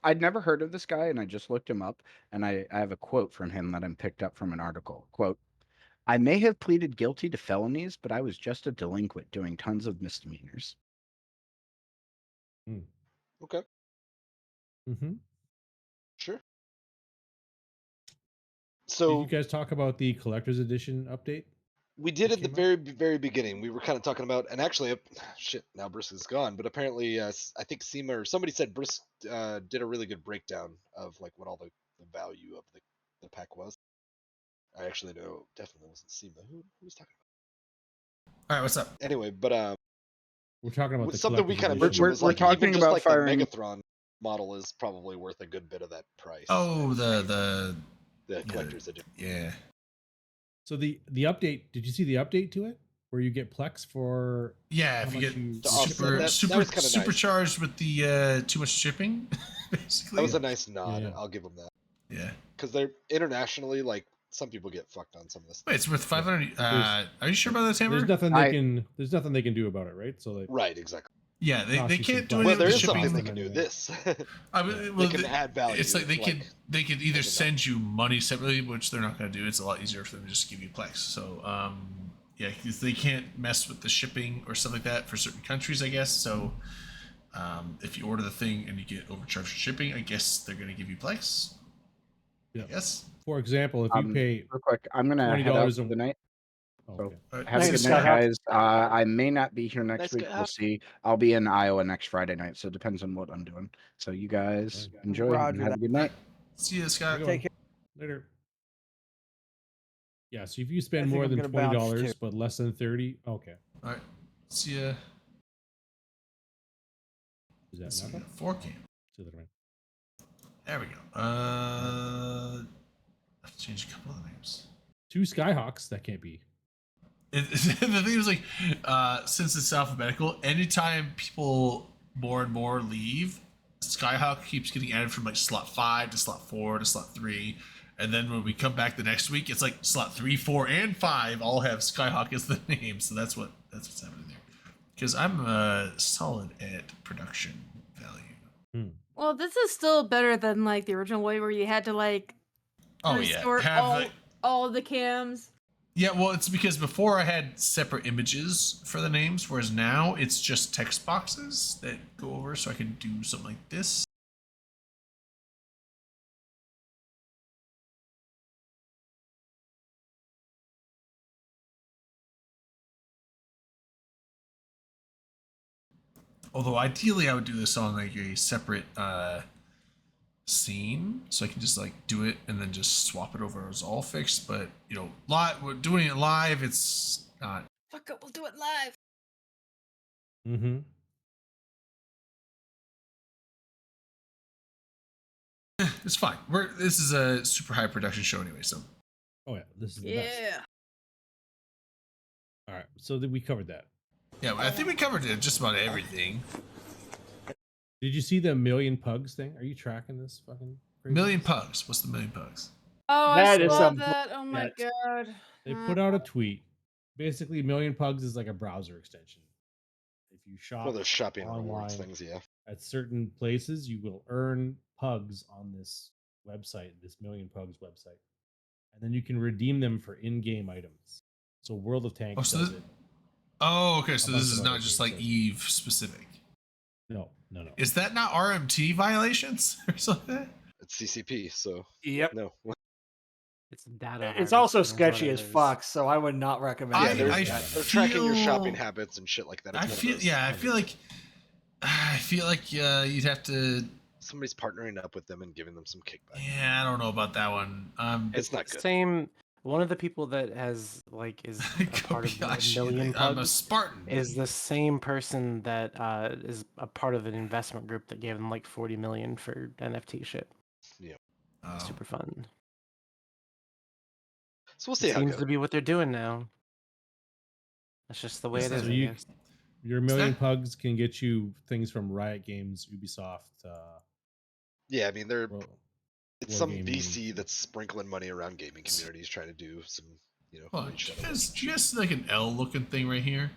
I'd never heard of this guy, and I just looked him up, and I have a quote from him that I picked up from an article. Quote: "I may have pleaded guilty to felonies, but I was just a delinquent doing tons of misdemeanors." Okay, Mm-hmm. sure. Did So you guys talk about the collector's edition update? we did that at the came out? very beginning. We were kind of talking about, and actually, shit. Now Brisk is gone, but apparently, I think Seema or somebody said Brisk did a really good breakdown of like what all the value of the pack was. I actually know definitely wasn't Seema. Who was talking All right, what's up? about? Anyway, but We're talking about the something we kind of collector's mentioned edition. was we're like talking even just about like firing- the Megathron model is probably worth a good bit of that price. Oh, the collector's edition. Yeah. So the update. Did you see the update to it where you get Plex for? Yeah, how if you much get To offset super that super was kinda nice. supercharged with the too much shipping, basically. That was a nice nod. Yeah. I'll give them that Yeah. because they're internationally like some people get fucked on some of this. Wait, it's worth 500. There's- Are you sure about that, Hammer? There's nothing they can. There's nothing they can do about it, right? So like, Right, exactly. Yeah, they cost you some can't do Plex. anything Well, there with is the something shipping. they can do. This I mean, well, they can add value. It's like they could either enough. send you money separately, which they're not going to do. It's a lot easier for them to just give you Plex. So yeah, 'cause they can't mess with the shipping or stuff like that for certain countries, I guess. So if you order the thing and you get overcharged for shipping, I guess they're going to give you Plex. Yeah. Yes. For example, if you pay real quick, I'm gonna head out $20 for the night. Oh, So okay. Alright. have a Thanks, good night, Scott. guys. I may not be here next Nice week. to We'll have- see. I'll be in Iowa next Friday night, so it depends on what I'm doing. So you guys enjoy and Roger have a that. good night. See you, Scott. Take care. Later. Yeah, so if you spend think more I'm than gonna bounce, $20 too. but less than 30, okay. All right. See ya. Is that See nothing? ya. 4K. See you later, man. There we go. I've changed a couple of names. 2 Skyhawks, that can't be. The thing is, like, since it's alphabetical, anytime people more and more leave, Skyhawk keeps getting added from like slot 5 to slot 4 to slot 3, and then when we come back the next week, it's like slot 3, 4, and 5 all have Skyhawk as the name. So that's what's happening there. Because I'm solid at production value. Well, this is still better than like the original way where you had to like Oh yeah, restore have all, the- all the cams. Yeah, well, it's because before I had separate images for the names, whereas now it's just text boxes that go over, so I can do something like this. Although ideally I would do this on like a separate scene, so I can just like do it and then just swap it over as all fixed. But you know, we're doing it live, it's not. Fuck it, we'll do it live. Mm-hmm. It's fine. This is a super high production show anyway, so. Oh yeah, this is the best. Yeah. All right, so we covered that. Yeah, I think we covered just about everything. Did you see the Million Pugs thing? Are you tracking this fucking crazy? Million Pugs. What's the Million Pugs? Oh, That I is saw some that. Oh my bullshit. god. They put out a tweet. Basically, Million Pugs is like a browser extension. If you shop For the shopping online rewards things, yeah. at certain places, you will earn pugs on this website, this Million Pugs website, and then you can redeem them for in-game items. So World of Tanks Oh, so does this- it. Oh, okay. So A this bunch is of not other just games like does it. Eve specific. No. Is that not RMT violations or something? It's CCP, so Yep. no. It's data. It's also harvesting is what sketchy it as is. fuck, so I would not recommend I- doing I that. They're tracking your shopping feel- habits and shit like that. I It's one of feel those- yeah. I feel like you'd have to. somebody's partnering up with them and giving them some kickback. Yeah, I don't know about that one. It's not good. Same. One of the people that has like is a part of Kobayashi, the Million I'm a Pugs Spartan. is the same person that is a part of an investment group that gave them like 40 million for NFT shit. Yeah. Oh. Super fun. So we'll see It how it seems goes. to be what they're doing now. That's just the way it So is. I you- guess. Your Million Pugs can get you things from Riot Games, Ubisoft. Yeah, I mean they're World- it's some Wargaming. VC that's sprinkling money around gaming communities trying to do some, Hold on, great shit. do you guys see like an L looking thing right here?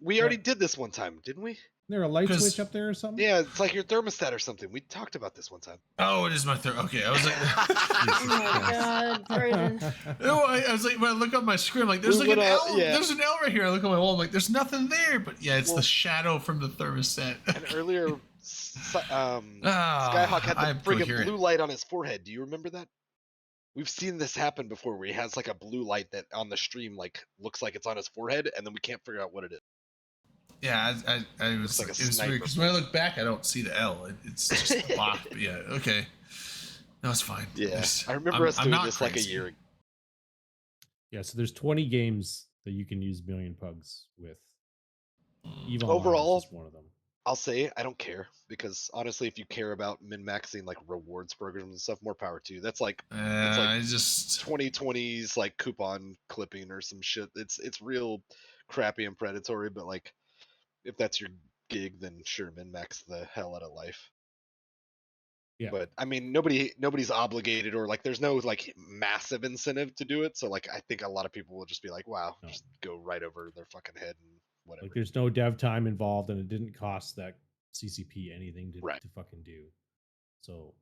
We already did this one time, didn't we? There a light 'Cause- switch up there or something? Yeah, it's like your thermostat or something. We talked about this one time. Oh, it is my third. Okay, I was like, Oh my god, Brayden. no, I was like, when I look on my screen, I'm like, there's We like an would, L. yeah. There's an L right here. I look at my wall, I'm like, there's nothing there. But yeah, it's Well- the shadow from the thermostat. And earlier, Ah, Skyhawk had I'm the friggin' coherent. blue light on his forehead. Do you remember that? We've seen this happen before, where he has like a blue light that on the stream like looks like it's on his forehead, and then we can't figure out what it is. Yeah, I was like a it was weird sniper. because when I look back, I don't see the L. It's just the block. But yeah, okay, no, it's fine. Yeah, There's- I remember us I'm doing not this like a crazy. year ago. Yeah, so there's 20 games that you can use Million Pugs with. EVE Online is Overall, just one of them. I'll say I don't care, because honestly, if you care about min-maxing like rewards programs and stuff, more power to you. That's like I just 2020's like coupon clipping or some shit. It's real crappy and predatory, but like if that's your gig, then sure, min-max the hell out of life. Yeah. But I mean, nobody's obligated, or like there's no like massive incentive to do it. So like I think a lot of people will just be like, wow, No. just go right over their fucking head and whatever. Like there's no dev time involved, and it didn't cost that CCP anything to, Right. to fucking do. So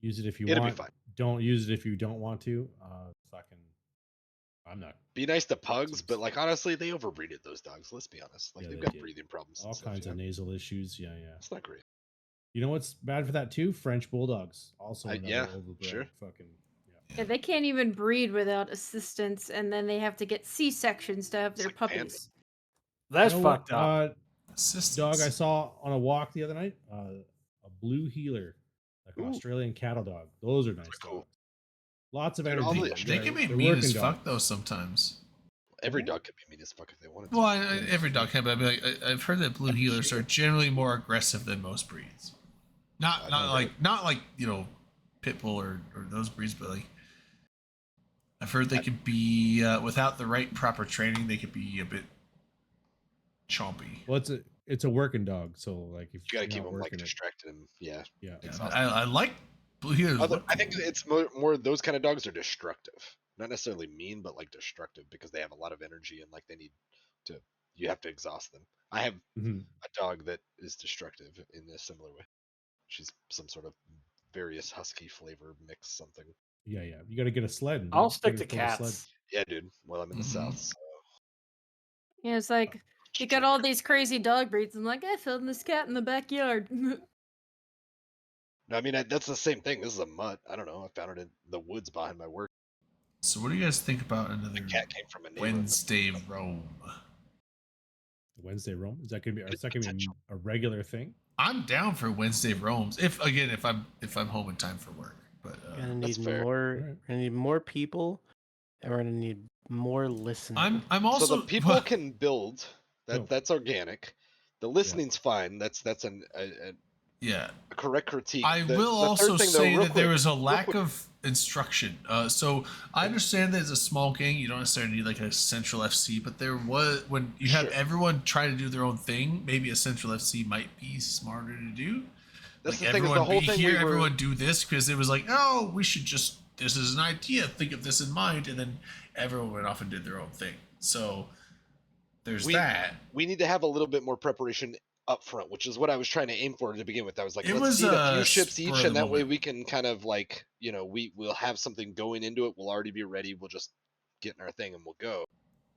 use it if you It'll be want. fine. Don't use it if you don't want to. Fucking, I'm not. Be nice to pugs, Seems- but like honestly, they overbreeded those dogs. Let's be honest. Like Yeah, they've they got did. breathing problems. All and stuff, kinds you of know? nasal issues. Yeah, yeah. It's not great. You know what's bad for that too? French bulldogs. Also, another Yeah, overbred sure. fucking. Yeah. Yeah, they can't even breed without assistance, and then they have to get C-sections to have It's their like panda. puppies. That's You know what, fucked up. assistance. Dog I saw on a walk the other night. A blue healer, like an Ooh. Australian cattle dog. Those are nice cool. dogs. Lots of Dude, energy. all the- though. They They're- can be they're mean working as dogs. fuck though sometimes. Every dog could be mean as fuck if they wanted to. Well, every dog can, but I mean, like, I've heard that blue healers are generally more aggressive than most breeds. Not like pit bull or those breeds, but like I've heard they could be without the right proper training, they could be a bit chompy. Well, it's a working dog, so like if You gotta you're keep not them like working it- distracted and yeah. Yeah, Yeah, Exhausting. I like blue healers. look I think cool. it's more those kind of dogs are destructive, not necessarily mean, but like destructive because they have a lot of energy and like they need to. You have to exhaust them. I have Mhm. a dog that is destructive in a similar way. She's some sort of various husky flavor mix something. yeah. You got to get a sled. and I'll get stick her to full of sled. cats. Yeah, dude. Well, I'm in the Mhm. south, so Yeah, it's like you got all these crazy dog breeds. I'm like, I found this cat in the backyard. no, I mean that's the same thing. This is a mutt. I don't know. I found it in the woods behind my work. So what do you guys think about another The cat came from a neighbor. Wednesday roam? Wednesday roam, is that gonna be? Good Is that gonna be potential. a regular thing? I'm down for Wednesday roams if I'm home in time for work. But We're gonna That's need fair. more. Alright. We're gonna need more people, and we're gonna need more listening. I'm also so the people can build. Oh. That's organic. The listening's fine. That's a yeah. correct critique. I The- will the third also thing, though, say real that there quick, is a real lack quick. of instruction. So I understand that it's a small gang. You don't necessarily need like a central FC, but there was when you have Sure. everyone try to do their own thing. Maybe a central FC might be smarter to do. That's like the thing. Is everyone the whole be thing here, we were, everyone do this because it was like, oh, we should just this is an idea. Think of this in mind, and then everyone went off and did their own thing. So there's that. we need to have a little bit more preparation up front, which is what I was trying to aim for to begin with. I was like, It let's was seed a a few ships spur each, of the and that way moment. we can kind of like, we'll have something going into it. We'll already be ready. We'll just get in our thing and we'll go.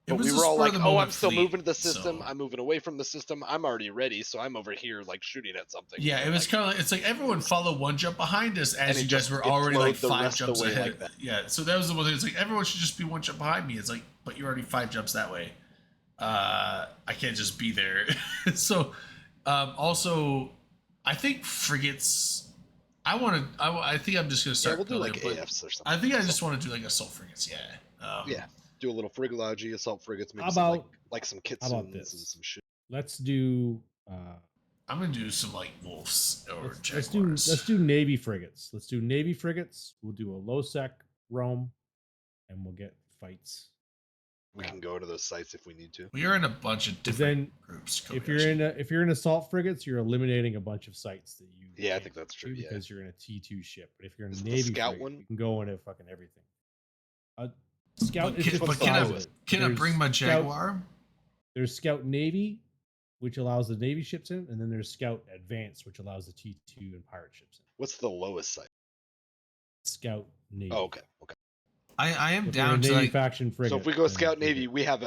It But was we a were all spur of like, the oh, I'm moment still fleet, moving to the system. so- I'm moving away from the system. I'm already ready. So I'm over here like shooting at something. Yeah, it was like, kind of it's like everyone followed one jump behind us And as it you guys just- were it already like flowed the 5 rest of the jumps way ahead. like that. Yeah, so that was the one thing. It's like everyone should just be 1 jump behind me. It's like, but you're already 5 jumps that way. I can't just be there. So, also, I think frigates. I think I'm just gonna yeah, start. we'll do like building, but AFs or something. I think I just want to do like assault frigates. Yeah. Yeah. Do a little frigology, assault frigates, maybe How some, about- like some how about kitsuns and this? some shit. Let's do. I'm gonna do some like wolves or Let's jaguars. do Navy frigates. Let's do Navy frigates. We'll do a low sec roam, and we'll get fights. We can go to those sites if we need to. We are in a bunch of 'Cause different then groups. if you're in assault frigates, you're eliminating a bunch of sites that you. Yeah, I can't think that's do true, yeah. Because you're in a T2 ship, but if you're in a Is the Navy scout frigate, one? you can go into fucking everything. Scout. But is can, just but the can size I of it. can I There's bring my scout- jaguar? there's Scout Navy, which allows the Navy ships in, and then there's Scout Advanced, which allows the T2 and pirate ships in. What's the lowest site? Scout Navy. Oh, okay. I am If you're a down to Navy like, faction frigate. So if we go then Scout you're Navy, good. we have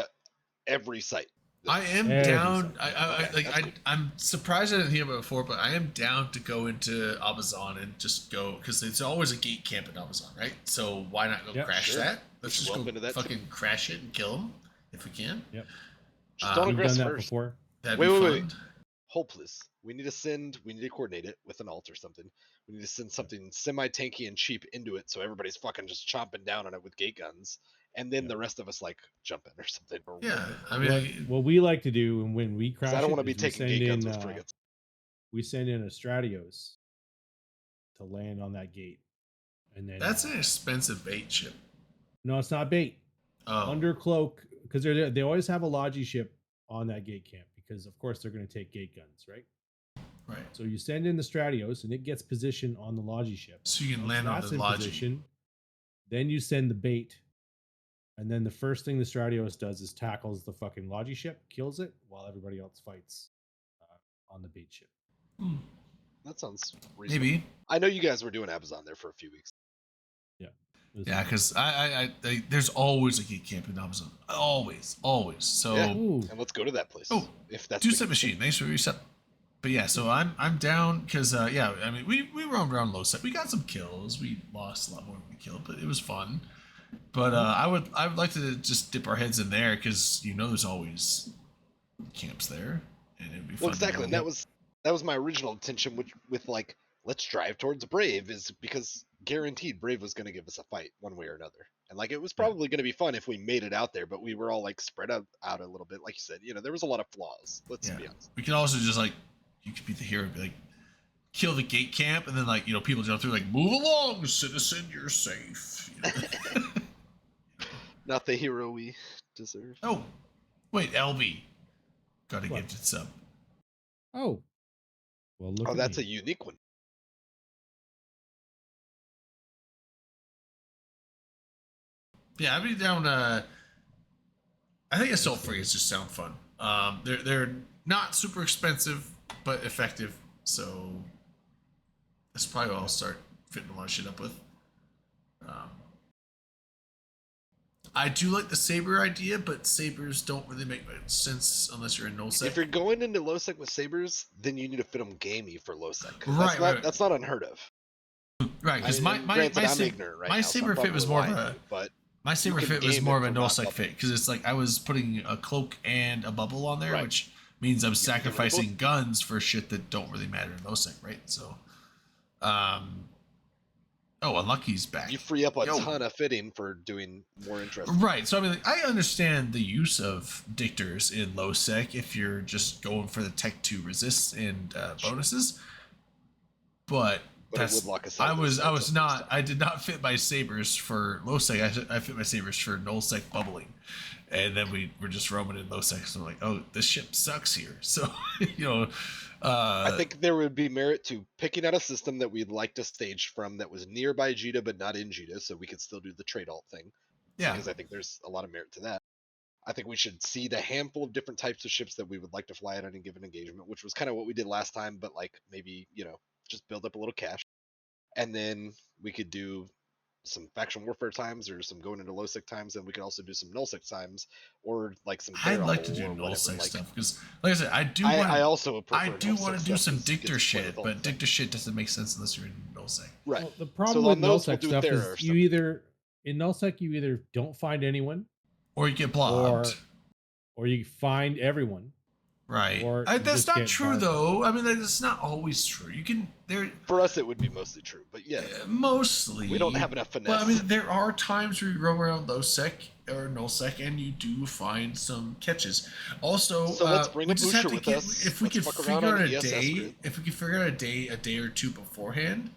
every site. I am Every down. site. I'm surprised I didn't hear about it before, but I am down to go into Abazan and just go because it's always a gate camp in Abazan, right? So why not go Yep. crash Sure. that? Let's just Welcome go to that too. fucking crash it and kill them if we can. Yep. Just don't We've aggress done that first. before. That'd Wait, be wait, fun. wait. Hold, please. We need to coordinate it with an alt or something. We need to send something semi-tanky and cheap into it so everybody's fucking just chomping down on it with gate guns. And then the rest of us like jump in or something. Or Yeah, whatever. I mean, What we like to do, and when we 'Cause crash, I don't want want to be taking gate guns with frigates. We send in a Stratios to land on that gate, and then that's an expensive bait ship. no, it's not bait. Oh, Under cloak, because they always have a Logi ship on that gate camp because of course they're going to take gate guns, right? right. So you send in the Stratios, and it gets positioned on the Logi ship. So you can Once land on that's the in Logi. position, then you send the bait, and then the first thing the Stratios does is tackles the fucking Logi ship, kills it, while everybody else fights on the bait ship. That sounds reasonable. Maybe. I know you guys were doing Abazon there for a few weeks. Yeah, because I there's always a gate camp in Amazon. Always. So Yeah. And let's go to that place. Oh, if that's Two the Set case. Machine. Thanks for reset. But yeah, so I'm down because yeah, I mean we roamed around low set. We got some kills. We lost a lot more than we killed, but it was fun. But I would like to just dip our heads in there because there's always camps there, and it'd be fun. Well, exactly, and that was my original intention with like let's drive towards Brave is because guaranteed Brave was going to give us a fight one way or another, and like it was probably going to be fun if we made it out there, but we were all like spread out a little bit, like you said. There was a lot of flaws. Let's be honest. We can also just like you could be the hero, and be like kill the gate camp, and then like people jump through like move along, citizen, you're safe. Not the hero we deserve. Oh, wait, LB got a gifted sub. Oh, well, look. Oh, at that's me. a unique one. Yeah, I'd be down. I think Assault Frigates just sound fun. They're not super expensive, but effective. So that's probably what I'll start fitting a lot of shit up with. I do like the Saber idea, but Sabers don't really make much sense unless you're in nullsec. If you're going into low sec with Sabers, then you need to fit them gamey for low sec. Right. That's not unheard of. Right, because my ignorant right my now, so Saber I'm fit was probably more of lying a to you, but my Saber you can fit was game more it of a for not nullsec bubble. fit because it's like I was putting a cloak and a bubble on there, Right. which means I'm can get rid of sacrificing both. guns for shit that don't really matter in nullsec, right? So, oh, Unlucky's back. You free up a Yo. ton of fitting for doing more interesting. Right. So I mean, like, I understand the use of dictors in low sec if you're just going for the tech 2 resists and bonuses, but But it would lock us out I of those was sets not. I did not fit my sabers for low sec. I fit my sabers for null sec bubbling, and then we were just roaming in low sec. So I'm like, oh, this ship sucks here. So I think there would be merit to picking out a system that we'd like to stage from that was nearby Jita but not in Jita, so we could still do the trade alt thing. Yeah. Because I think there's a lot of merit to that. I think we should see the handful of different types of ships that we would like to fly at any given engagement, which was kind of what we did last time, but like maybe, just build up a little cash. And then we could do some faction warfare times or some going into low sec times, and we could also do some null sec times or like some I'd like to Terra do or null whatever, sec like- stuff because, like I said, I do. I also prefer I do null want sec to do stuff some 'cause it dictor gets shit, playable but and dictor shit doesn't make sense unless you're in null sec. Right. Well, the problem So with on those, nullsec we'll do stuff Thera is or you something. either in nullsec you either don't find anyone, or you get blobbed, or you find everyone. Right. Or you That's just not get true barred. though. I mean, that's not always true. You can there. For us, it would be mostly true, but yeah, Mostly. we don't have enough finesse. But I mean, there are times where you roam around low sec or null sec, and you do find some catches. Also, So let's bring we a just have Boucher to with get, us. if we Let's could fuck figure around out on a ESS day, grid. if we could figure out a day or two beforehand.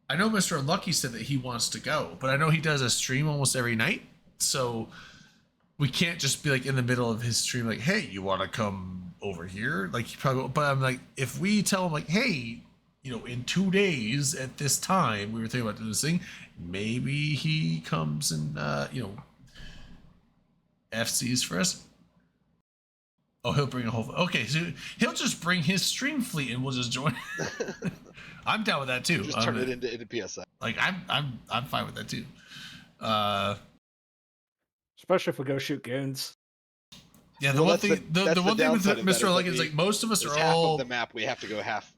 I know Mr. Unlucky said that he wants to go, but I know he does a stream almost every night, so we can't just be like in the middle of his stream, like, "Hey, you want to come over here?" Like he probably. But I'm like, if we tell him like, "Hey, in 2 days at this time, we were thinking about doing this thing," maybe he comes and FCs for us. Oh, he'll bring a whole. Okay, so he'll just bring his stream fleet and we'll just join. I'm down with that too. Just turn it into PSI. Like I'm fine with that too. Especially if we go shoot goons. Yeah, the one thing with Mr. Like is like most of us are half all of the map. We have to go half.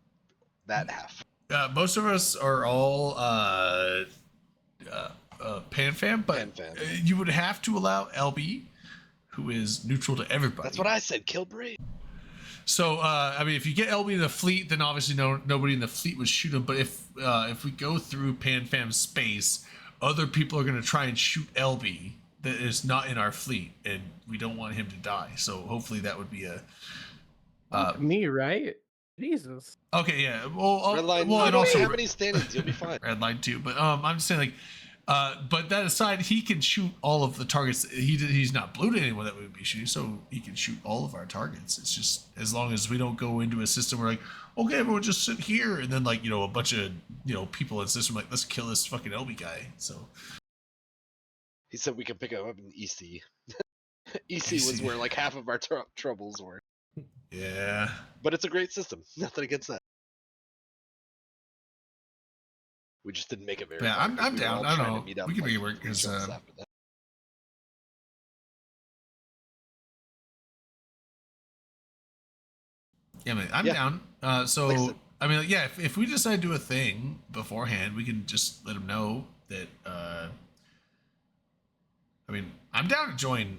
Most of us are all PanFam, but you would have to allow LB, who is neutral to everybody. That's what I said. Kill Brave. So I mean, if you get LB in the fleet, then obviously nobody in the fleet would shoot him. But if we go through PanFam space, other people are going to try and shoot LB that is not in our fleet, and we don't want him to die. So hopefully that would be a me, right? Jesus. Okay, yeah. Well, Red line. well, You and don't also have any standings. You'll be fine. Red line too. But I'm just saying, like, but that aside, he can shoot all of the targets. He's not blue to anyone that we would be shooting, so he can shoot all of our targets. It's just as long as we don't go into a system where like, okay, everyone just sit here, and then like a bunch of people in the system like, let's kill this fucking LB guy. So he said we can pick him up in EC. EC was where like half of our troubles were. Yeah. But it's a great system. Nothing against that. We just didn't make it very. Yeah, far, I'm we were all down. I trying don't to meet know. up, We can like, make it work 3 because jumps after that. yeah, man, I'm Yeah. down. So Like I said. I mean, yeah, if we decide to do a thing beforehand, we can just let them know that. I mean, I'm down to join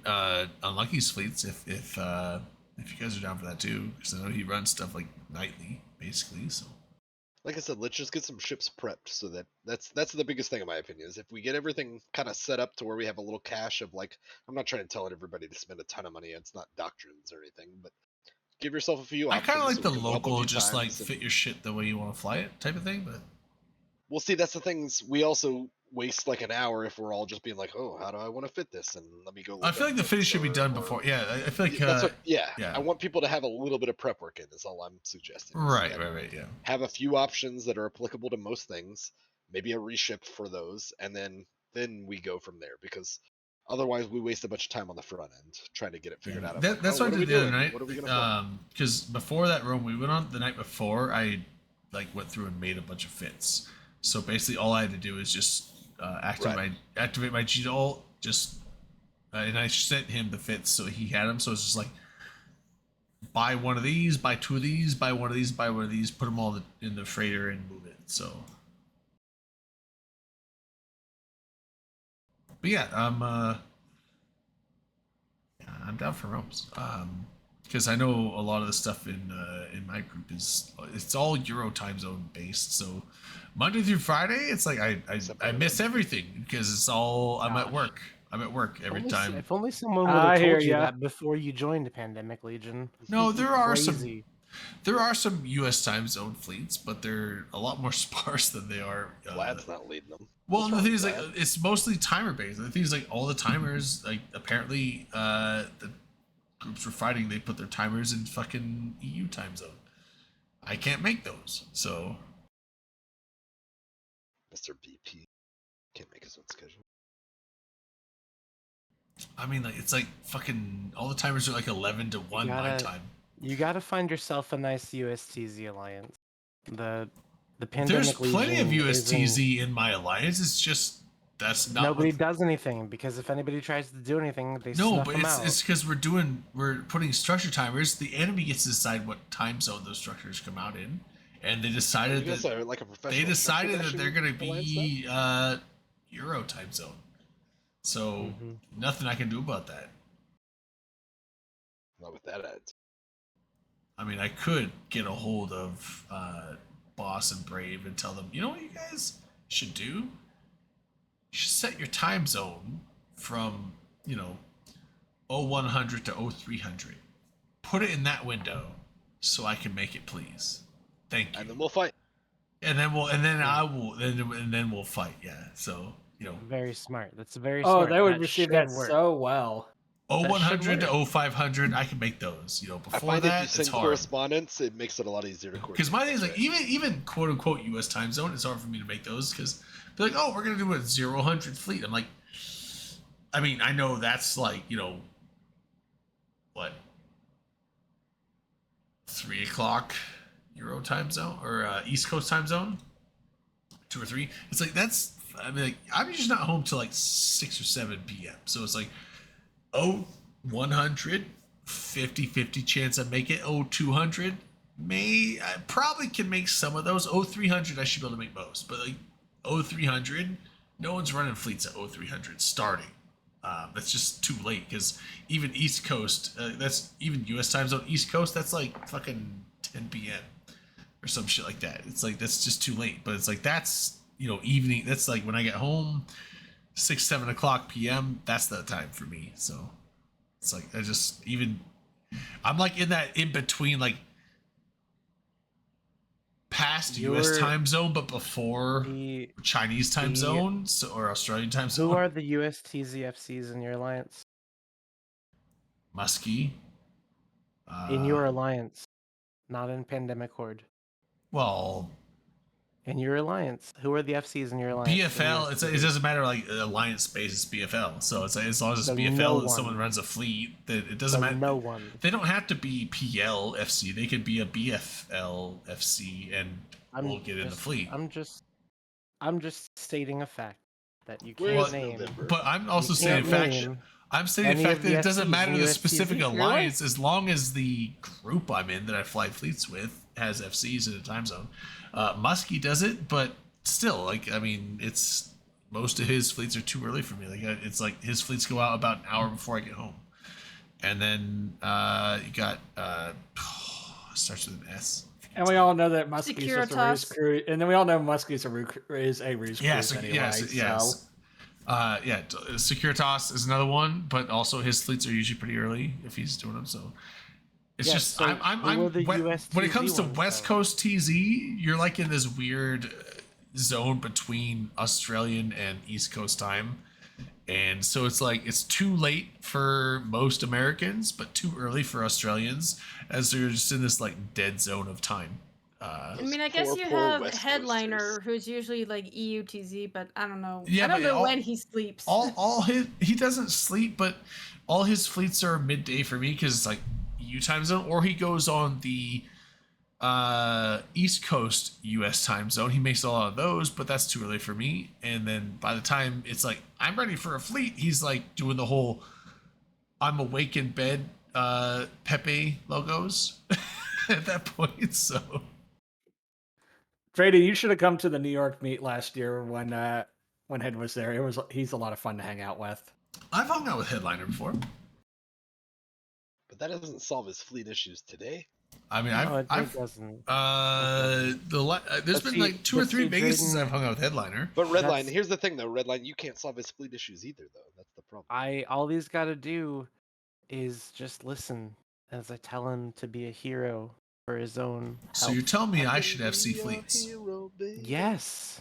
Unlucky's fleets if you guys are down for that too, because I know he runs stuff like nightly, basically. So, Like I said, let's just get some ships prepped so that's the biggest thing in my opinion is if we get everything kind of set up to where we have a little cache of like, I'm not trying to tell everybody to spend a ton of money. It's not doctrines or anything, but give yourself a few I options. kind of like so the we can bubble a local, few just like times and- fit your shit the way you want to fly it type of thing. But Well, see, that's the things we also waste like an hour if we're all just being like, oh, how do I want to fit this? And let me go. I look feel up like the tips finish should be or- done or- before. Yeah, I feel like That's what, yeah. yeah. I want people to have a little bit of prep work in. Is all I'm suggesting. is Right, that right, yeah. Have a few options that are applicable to most things. Maybe a reship for those, and then we go from there. Because otherwise, we waste a bunch of time on the front end trying to get it figured out. I'm like, That's oh, what I are we did the other doing? night. What are we gonna fly? Because before that room we went on the night before, I like went through and made a bunch of fits. So basically, all I had to do is just activate my GDOL, just and I sent him the fits, so he had them. So it's just like buy one of these, buy two of these, buy one of these, buy one of these, put them all in the freighter and move it. So, but yeah, I'm down for Rome's. Because I know a lot of the stuff in my group it's all Euro time zone based. So Monday through Friday, it's like I miss everything because it's all I'm at work. I'm at work every time. If only someone would I have hear told you ya. that before you joined Pandemic Legion. No, there are Crazy. some U.S. time zone fleets, but they're a lot more sparse than they are. Vlad's not leading them. Well, What's the wrong thing with is, like, Vlad? it's mostly timer based. The thing is, like, all the timers, like, apparently, the groups were fighting. They put their timers in fucking EU time zone. I can't make those, so Mr. BP can't make his own schedule. I mean, like, it's like fucking all the timers are like 11 to 1 my gotta- time. You gotta find yourself a nice USTZ alliance. The There's Pandemic plenty of Legion isn't- USTZ in my alliance. It's just that's not Nobody what does anything because if anybody tries to do anything, they No, snuff but them out. it's because we're putting structure timers. The enemy gets to decide what time zone those structures come out in, and they You decided guys that are like a professional. they decided that structure they're going to mashing alliance be now? Euro time zone. So Mhm. nothing I can do about that. Not with that ad. I mean, I could get a hold of Boss and Brave and tell them, you know what you guys should do? You should set your time zone from 0100 to 0300. Put it in that window so I can make it, please. Thank you. And then we'll fight. And then we'll fight. Yeah. So Very smart. That's very Oh, smart. they would That receive should that work. so well. That should 0100 to work. 0500, I can make those. I Before find if you that, send it's hard. correspondence, it makes it a lot easier to coordinate. Because my thing is like That's right. even quote unquote US time zone, it's hard for me to make those because they're like, oh, we're gonna do a 0100 fleet. I'm like, I mean, I know that's like what 3 o'clock Euro time zone or East Coast time zone, 2 or 3. It's like that's. I mean, like, I'm usually not home till like 6 or 7 p.m. So it's like, 100, 50-50 chance I make it. 200, I probably can make some of those. 300, I should be able to make most. But like 300, no one's running fleets at 300 starting. That's just too late because even East Coast, that's even U.S. time zone East Coast, that's like fucking 10 p.m. or some shit like that. It's like that's just too late. But it's like that's evening. That's like when I get home, 6-7 o'clock p.m. That's the time for me. So it's like I'm like in that in between, like past U.S. time zone, but before Chinese time zone or Australian time zone. Who are the USTZFCs in your alliance? Muskie. In your alliance, not in Pandemic Horde. Well, in your alliance, who are the FCs in your alliance? BFL. It doesn't matter like alliance space is BFL. So it's as long as it's BFL and someone runs a fleet, that it doesn't matter. No one. They don't have to be PL FC. They could be a BFL FC, and we'll get in the fleet. I'm just stating a fact that you can't name. But I'm also stating a fact. I'm stating the fact that it doesn't matter the specific alliance as long as the group I'm in that I fly fleets with has FCs in a time zone. Muskie does it, but still, like, I mean, it's most of his fleets are too early for me. Like, it's like his fleets go out about an hour before I get home, and then you got starts with an S. And we all know that Muskie's just a ruse crew, and then we all know Muskie's is a ruse crew anyway. Yes. Yeah, Securitas is another one, but also his fleets are usually pretty early if he's doing them. So it's just I'm when it comes to West Coast TZ, you're like in this weird zone between Australian and East Coast time, and so it's like it's too late for most Americans, but too early for Australians, as they're just in this like dead zone of time. I mean, I guess you have Headliner, who's usually like EUTZ, but I don't know. Yeah, I don't know when he sleeps. He doesn't sleep, but all his fleets are midday for me because it's like EU time zone, or he goes on the East Coast US time zone. He makes a lot of those, but that's too early for me. And then by the time it's like I'm ready for a fleet, he's like doing the whole I'm awake in bed Pepe logos at that point. So Brady, you should have come to the New York meet last year when Head was there. He's a lot of fun to hang out with. I've hung out with Headliner before, but that doesn't solve his fleet issues today. I mean, there's been like 2 or 3 bases I've hung out with Headliner. But Redline, here's the thing though, Redline, you can't solve his fleet issues either though. That's the problem. All he's got to do is just listen as I tell him to be a hero for his own health. So you're telling me I should have C fleets? Yes.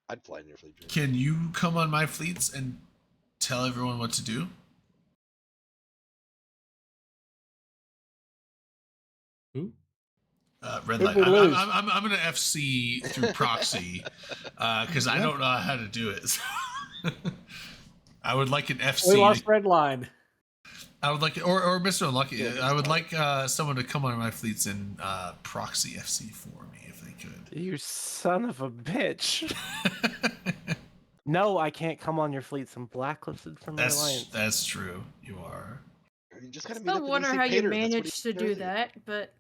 I'd fly in your fleet. Can you come on my fleets and tell everyone what to do? Who? Red Light. I'm gonna FC through proxy because I don't know how to do it. I would like an FC. We lost Redline. I would like, or Mr. Unlucky. Yeah, I would like someone to come on my fleets and proxy FC for me if they could. You son of a bitch! No, I can't come on your fleets. I'm blacklisted from my alliance. That's true. You are. I mean, just kind of still wonder how you managed to do that, but.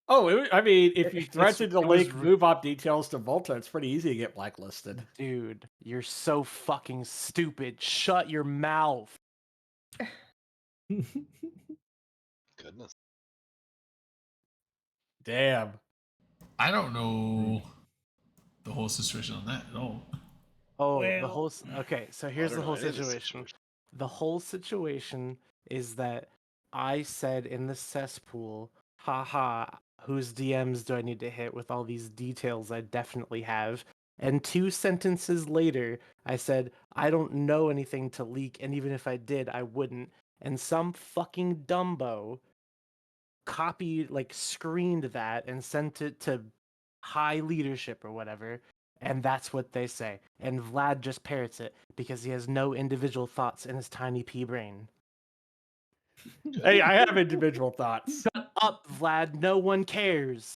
Oh, I mean, if you threaten to link move op details to Volta, it's pretty easy to get blacklisted. Dude, you're so fucking stupid. Shut your mouth. Goodness. Damn. I don't know the whole situation on that at all. Oh, the whole. Okay, so here's the whole situation. The whole situation is that I said in the cesspool, haha, whose DMs do I need to hit with all these details I definitely have? And 2 sentences later, I said, I don't know anything to leak, and even if I did, I wouldn't. And some fucking Dumbo copied, like, screened that and sent it to high leadership or whatever, and that's what they say. And Vlad just parrots it because he has no individual thoughts in his tiny pea brain. Hey, I have individual thoughts. Shut up, Vlad. No one cares.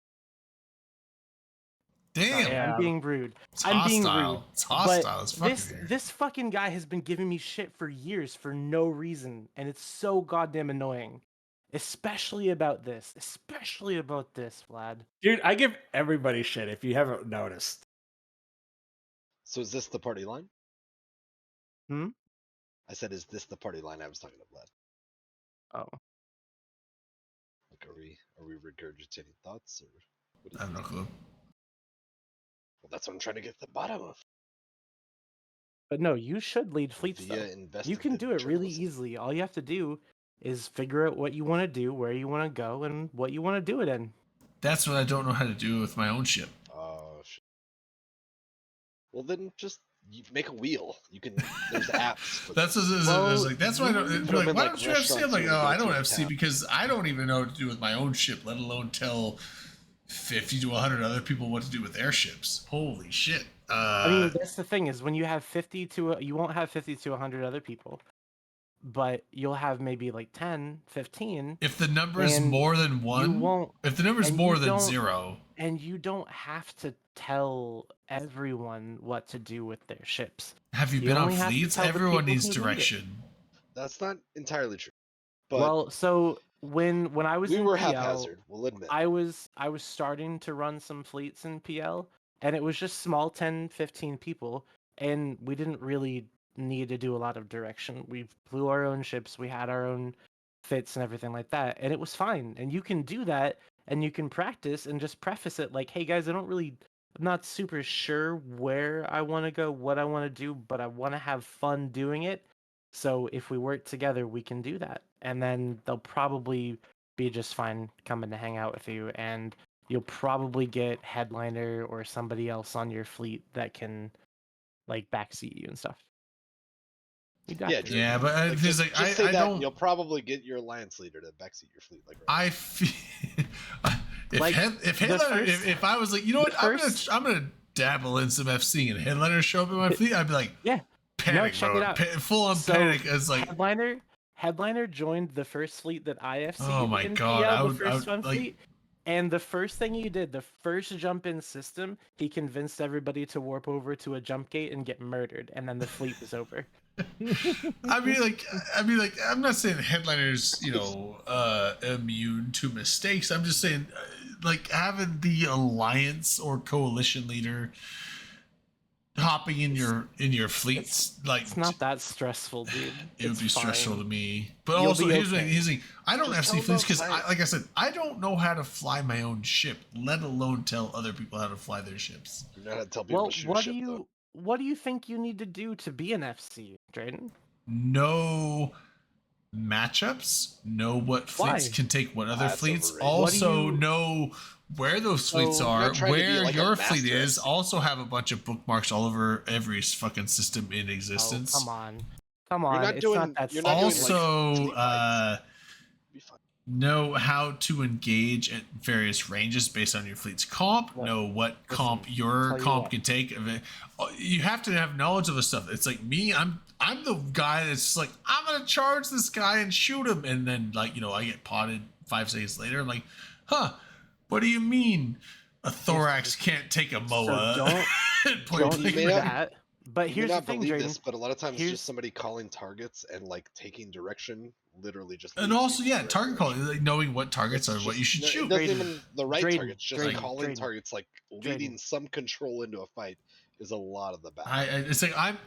Damn. Sorry, I'm being rude. It's I'm being rude. hostile. It's hostile But as fuck in here. this fucking guy has been giving me shit for years for no reason, and it's so goddamn annoying. Especially about this. Especially about this, Vlad. Dude, I give everybody shit if you haven't noticed. So is this the party line? Hmm? I said, is this the party line I was talking about? Oh. Like, are we regurgitating thoughts, or what is I have no clue. Well, that's what I'm trying to get to the bottom of. But no, you should lead fleets though. Via You can investigative do it really journalism. easily. All you have to do is figure out what you want to do, where you want to go, and what you want to do it in. That's what I don't know how to do with my own ship. Oh shit. Well, then just you make a wheel. You can. There's apps. For That's this. like that's why I don't. put They're like, them in, why like, don't you have FC? I'm restaurants like, where you oh, go I to don't in have FC town. because I don't even know what to do with my own ship, let alone tell 50 to 100 other people what to do with their ships. Holy shit. I mean, that's the thing is when you have 50 to you won't have 50 to 100 other people, but you'll have maybe like 10, 15. If the number is and more than one, you won't. if the number is and more you than don't- 0, and you don't have to tell everyone what to do with their ships. have you You been on only have to fleets? tell the Everyone people needs who need it. direction. That's not entirely true. But Well, so when I was we in were PL, haphazard. We'll admit. I was starting to run some fleets in PL, and it was just small 10, 15 people, and we didn't really need to do a lot of direction. We flew our own ships, we had our own fits and everything like that, and it was fine. And you can do that, and you can practice and just preface it like, hey guys, I'm not super sure where I want to go, what I want to do, but I want to have fun doing it. So if we work together, we can do that. And then they'll probably be just fine coming to hang out with you. And you'll probably get Headliner or somebody else on your fleet that can like backseat you and stuff. You got Yeah, this. Drew. Yeah, but Like, just just say I that, don't. and you'll probably get your alliance leader to backseat your fleet. Like, I feel if Like, if the Headliner, first- if I was like, you know what, the first- I'm gonna dabble in some FC and Headliner show up in my fleet, I'd be like, Yeah. panic check it mode, out. full on So, panic. It's like, Headliner joined the first fleet that I FC. Oh my in God, PL, I the would- first fun like- fleet. And the first thing he did, the first jump in system, he convinced everybody to warp over to a jump gate and get murdered, and then the fleet was over. I mean, like, I'm not saying Headliner's, immune to mistakes. I'm just saying, like, having the alliance or coalition leader hopping in your fleets, like, It's not that stressful, dude. it would be stressful to me. But You'll also, be here's the okay. thing, I don't Just FC tell fleets them because, fly it. like I said, I don't know how to fly my own ship, let alone tell other people how to fly their ships. you know how to tell people Well, to shoot what a do ship, you though. what do you think you need to do to be an FC, Drayden? Know matchups, know what fleets Why? can take what other That's fleets, overrated. What do also you- know where those fleets So, are, not trying to be where like a your fleet master is, FC. also have a bunch of bookmarks all over every fucking system in Oh, existence. come on. Come on. not it's doing- not that you're not doing, simple. like, Also, fleet fights. Be fine. know how to engage at various ranges based on your fleet's comp. Look, know what listen, comp your tell you comp what. can take. You have to have knowledge of the stuff. It's like me. I'm the guy that's just like, I'm gonna charge this guy and shoot him, and then I get potted 5 seconds later. I'm like, huh? What do you mean a thorax can't take a MOA? don't- Point Don't blank. do may not- that. But You here's may the not thing, believe Drayden. this, but a lot of times Here's- just somebody calling targets and like taking direction literally just. And leads also, you in yeah, the right target direction. calling, like knowing what targets are, It's what you just- should no, shoot. It doesn't Drayden, even the right Drayden, targets. Just Drayden, calling Drayden, targets, like leading some control into a fight, is a lot of the battle. It's like I'm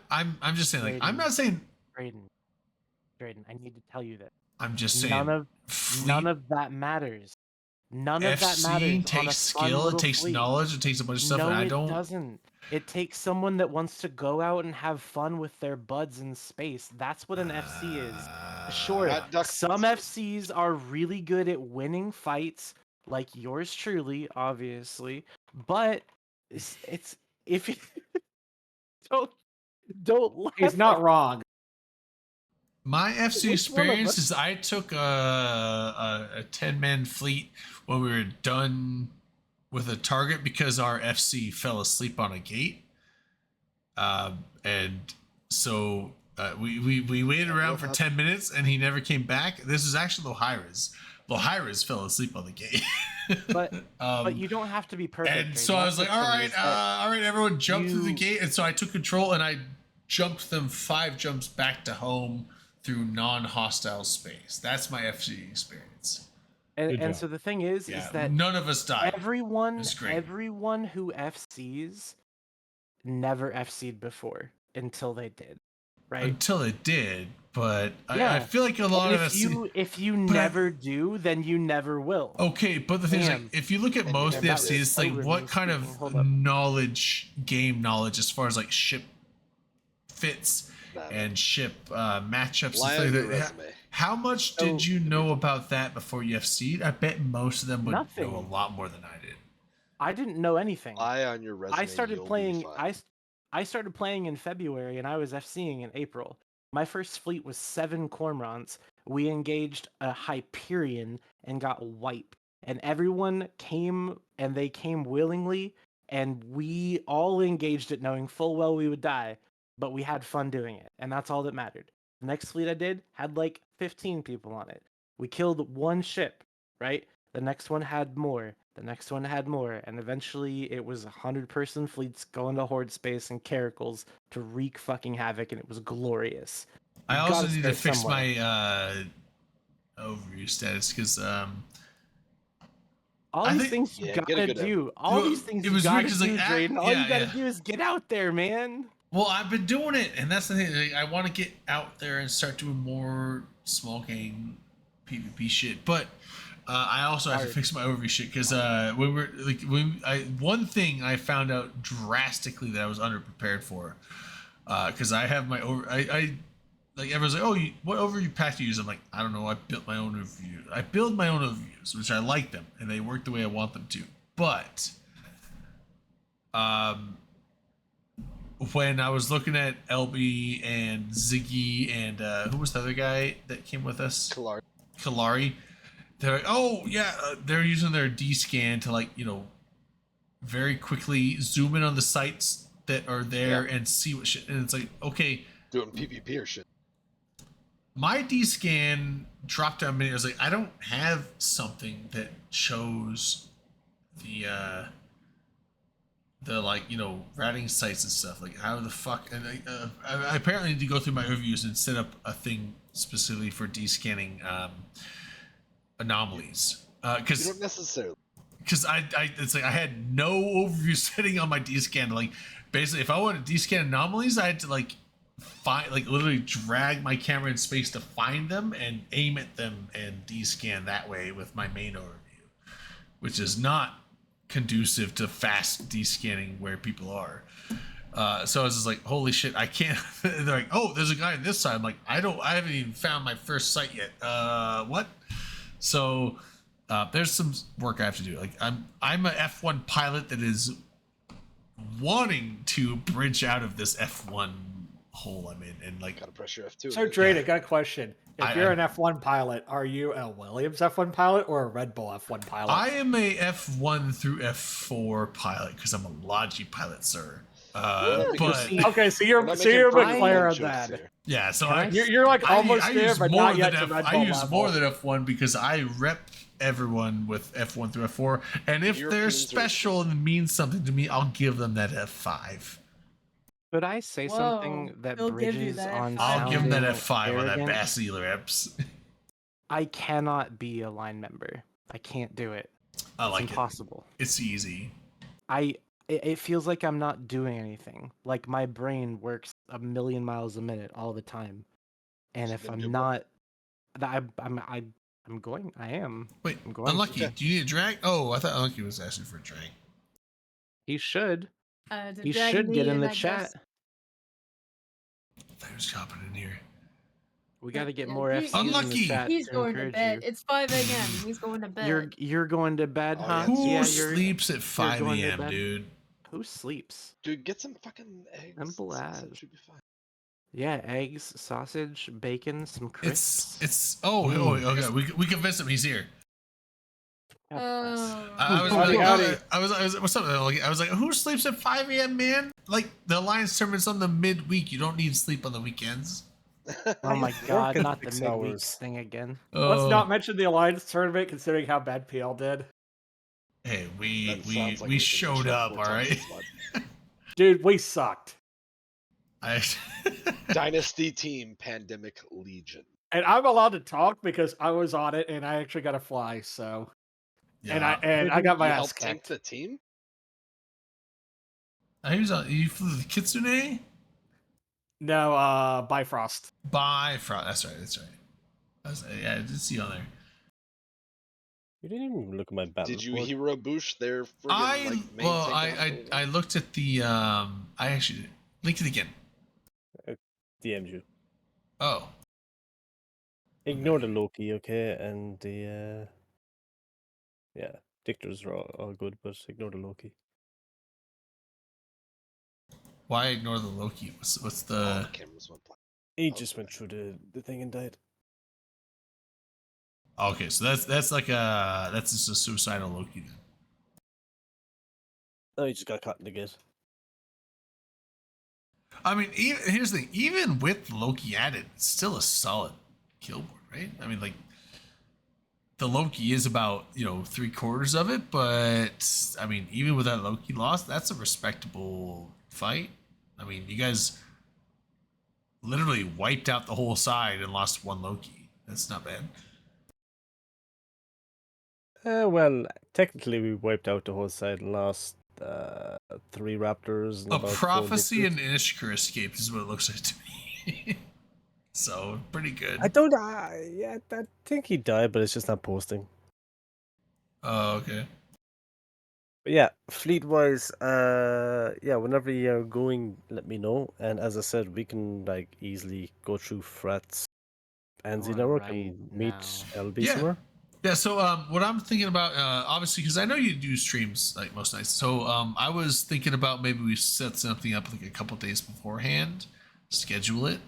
just saying, like, I'm not saying. Drayden, I need to tell you this. I'm just saying. None of fleet that matters. None of that FC matters. on a takes fun skill, it little takes fleet. knowledge, it takes a bunch of stuff, No, and I it don't. doesn't. It takes someone that wants to go out and have fun with their buds in space. That's what an FC is. Sure, Matt Duck- some FCs are really good at winning fights, like yours truly, obviously. But it's if you don't laugh He's not at- wrong. My FC Which one of experience us- is I took a 10-man fleet when we were done with a target because our FC fell asleep on a gate. And so We waited around for 10 minutes and he never came back. This is actually Lohira's. Lohira's fell asleep on the gate. But you don't have to be perfect. And right? so I was That's like, the all thing right, is that everyone jump through the gate. And so I took control and I jumped them 5 jumps back to home through non-hostile space. That's my FC experience. And so the thing is that none of us died. Everyone great. who FCs never FC'd before until they did, right? Until they did, but Yeah. I feel like a lot And of us. if you but I- never do, then you never will. Okay, but the thing is, like, Damn. if you look at most of the that FCs, was it's like over what me kind speaking. Hold of up. game knowledge, as far as like ship fits and ship matchups Lie and on stuff your like that. resume. How much did you know about that before you FC'd? I bet most of them would know a Nothing. lot more than I did. I didn't know anything. Lie on your resume. I started you'll be playing. fine. I started playing in February, and I was FCing in April. My first fleet was 7 Cormorants. We engaged a Hyperion and got wiped. And everyone came, and they came willingly, and we all engaged it knowing full well we would die, but we had fun doing it, and that's all that mattered. The next fleet I did had like 15 people on it. We killed 1 ship, right? The next one had more. The next one had more, and eventually it was 100-person fleets going to horde space and caracals to wreak fucking havoc, and it was glorious. I You also gotta need to start fix somewhere. my overview status because all I these think- things you Yeah, get a gotta good do. All Well, these things it you was gotta weird 'cause, do, like, Drayden. All yeah, you gotta yeah. do is get out there, man. Well, I've been doing it, and that's the thing. Like, I want to get out there and start doing more small game PvP shit. But I also have to fix my overview shit because one thing I found out drastically that I was underprepared for, because I have my I like everyone's like, oh, what overview pack do you use? I'm like, I don't know. I built my own overview. I build my own overviews, which I like them, and they work the way I want them to. But when I was looking at LB and Ziggy and who was the other guy that came with us? Kalari. They're like, oh yeah, they're using their D scan to, like, very quickly zoom in on the sites that are there and see what shit. And it's like, okay, Doing PvP or shit. my D scan drop down menu. I was like, I don't have something that shows the like, routing sites and stuff. Like, how the fuck? And I apparently need to go through my overviews and set up a thing specifically for descanning anomalies. You Because don't necessarily. it's like I had no overview setting on my descan. Like, basically, if I wanted to descan anomalies, I had to literally drag my camera in space to find them and aim at them and descan that way with my main overview, which is not conducive to fast descanning where people are. So I was just like, holy shit, I can't. They're like, oh, there's a guy on this side. I'm like, I haven't even found my first site yet. What? So there's some work I have to do. Like, I'm a F1 pilot that is wanting to bridge out of this F1 hole I'm in, and like, Gotta press your F2. So, Drayden, got a question. If I- you're I- an F1 pilot, are you a Williams F1 pilot or a Red Bull F1 pilot? I am a F1 through F4 pilot because I'm a Logi pilot, sir. But Okay, so you're We're not so you're making McLaren on jokes that. here. yeah, so You're like almost there, use but more not yet than to Red I Bull use level. more than F1 because I rep everyone with F1 through F4, and if they're Europeans are- special and mean something to me, I'll give them that F5. Could I say something Whoa, that he'll give you bridges that on F5. I'll give them that sounding F5 on that arrogant? Bassy reps. I cannot be a line member. I can't do it. I It's like it. impossible. It's easy. It feels like I'm not doing anything. Like, my brain works a million miles a minute all the time, and if Then I'm do not, I'm going. I am. Wait, I'm going. Unlucky, do you need a drag? Oh, I thought Unlucky was asking for a drag. He should. To He drag should me get in the I chat. guess. I was hopping in here. We got to get Yeah, more he- FCs in Unlucky! the chat. He's to going to encourage bed. you. It's 5 a.m. He's going to bed. You're going to bed, Oh, huh? yeah, Who Yeah, sleeps at 5 going to a.m., bed. dude? Who sleeps? Dude, get some fucking eggs. Simple sausage, as. should be fine. Yeah, eggs, sausage, bacon, some crisps. It's oh okay. We convinced him he's here. I was Howdy, like, howdy. I was what's up? I was like, who sleeps at 5 a.m. man? Like the Alliance tournament's on the midweek. You don't need sleep on the weekends. Oh my god, working not the 6 midweek hours. thing again. Let's Oh, not mention the Alliance tournament, considering how bad PL did. hey, we That sounds like we we should showed mention up, before all right. talking about Dude, we sucked. I Dynasty Team Pandemic Legion. And I'm allowed to talk because I was on it and I actually got to fly. So, and I got my You ass helped tank kicked. the team? he was on. You flew the Kitsune. No, Bifrost. Bifrost. That's right. That's right. Yeah, I did see you on there. You didn't even look at my battle. Did you hero boost their friggin' I like main well, takedown? I looked at the I actually linked it again. DM'd you. Oh, Ignore the Loki, okay, and the yeah, dictators are all good, but ignore the Loki. why ignore the Loki? What's the? Cameras went black. He just went through the thing and died. Okay, so that's like that's just a suicidal Loki then. Oh, he just got caught in the gate. I mean, here's the thing. Even with Loki added, it's still a solid kill board, right? I mean, like the Loki is about 3/4 of it, but I mean, even with that Loki loss, that's a respectable fight. I mean, you guys literally wiped out the whole side and lost one Loki. That's not bad. Well, technically we wiped out the whole side and lost 3 raptors. And A about 4 prophecy victors. and Ishkar escaped is what it looks like to me. So pretty good. I don't. Yeah, I think he died, but it's just not posting. Oh, okay. But yeah, fleet wise, yeah, whenever you're going, let me know. And as I said, we can like easily go through Frats and Z Network and meet LB Yeah. somewhere. Yeah, so what I'm thinking about, obviously, because I know you do streams like most nights. So I was thinking about maybe we set something up like a couple days beforehand, schedule it,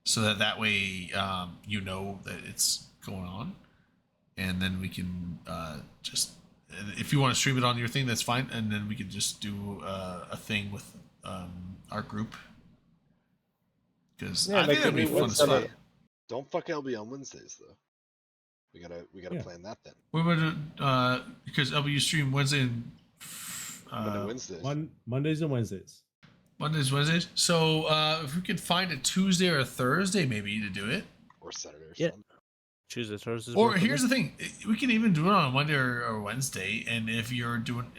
so that way you know that it's going on, and then we can just, if you want to stream it on your thing, that's fine, and then we can just do a thing with our group, because I think that'd be fun as fuck. Don't fuck LB on Wednesdays though. We gotta plan that then. We would because LBU stream Wednesday and Wednesdays. Mondays and Wednesdays. Wednesdays. So if we could find a Tuesday or a Thursday maybe to do it. Or Saturday or something. Tuesday, Thursday. Or here's the thing. We can even do it on Monday or Wednesday. And if you're doing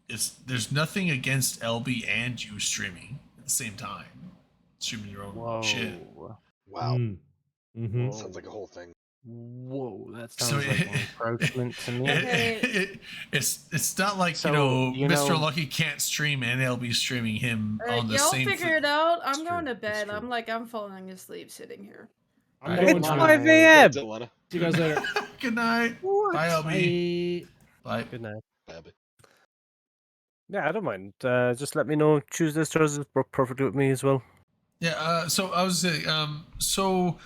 there's nothing against LB and you streaming at the same time. Streaming your own shit. Wow. Mm-hmm. Sounds like a whole thing. Whoa, that sounds like an encroachment to me. It's not like So, Mr. Lucky can't stream and LB streaming him on the y'all same. figure it out. I'm going to bed. I'm falling asleep sitting here. I'm Alright. going It's to 5 a.m. See you guys later. Good night. Bye, LB. Bye. Good night. Bye, LB. Yeah, I don't mind. Just let me know. Tuesdays, Thursdays work perfectly with me as well. Yeah. So I was saying. So,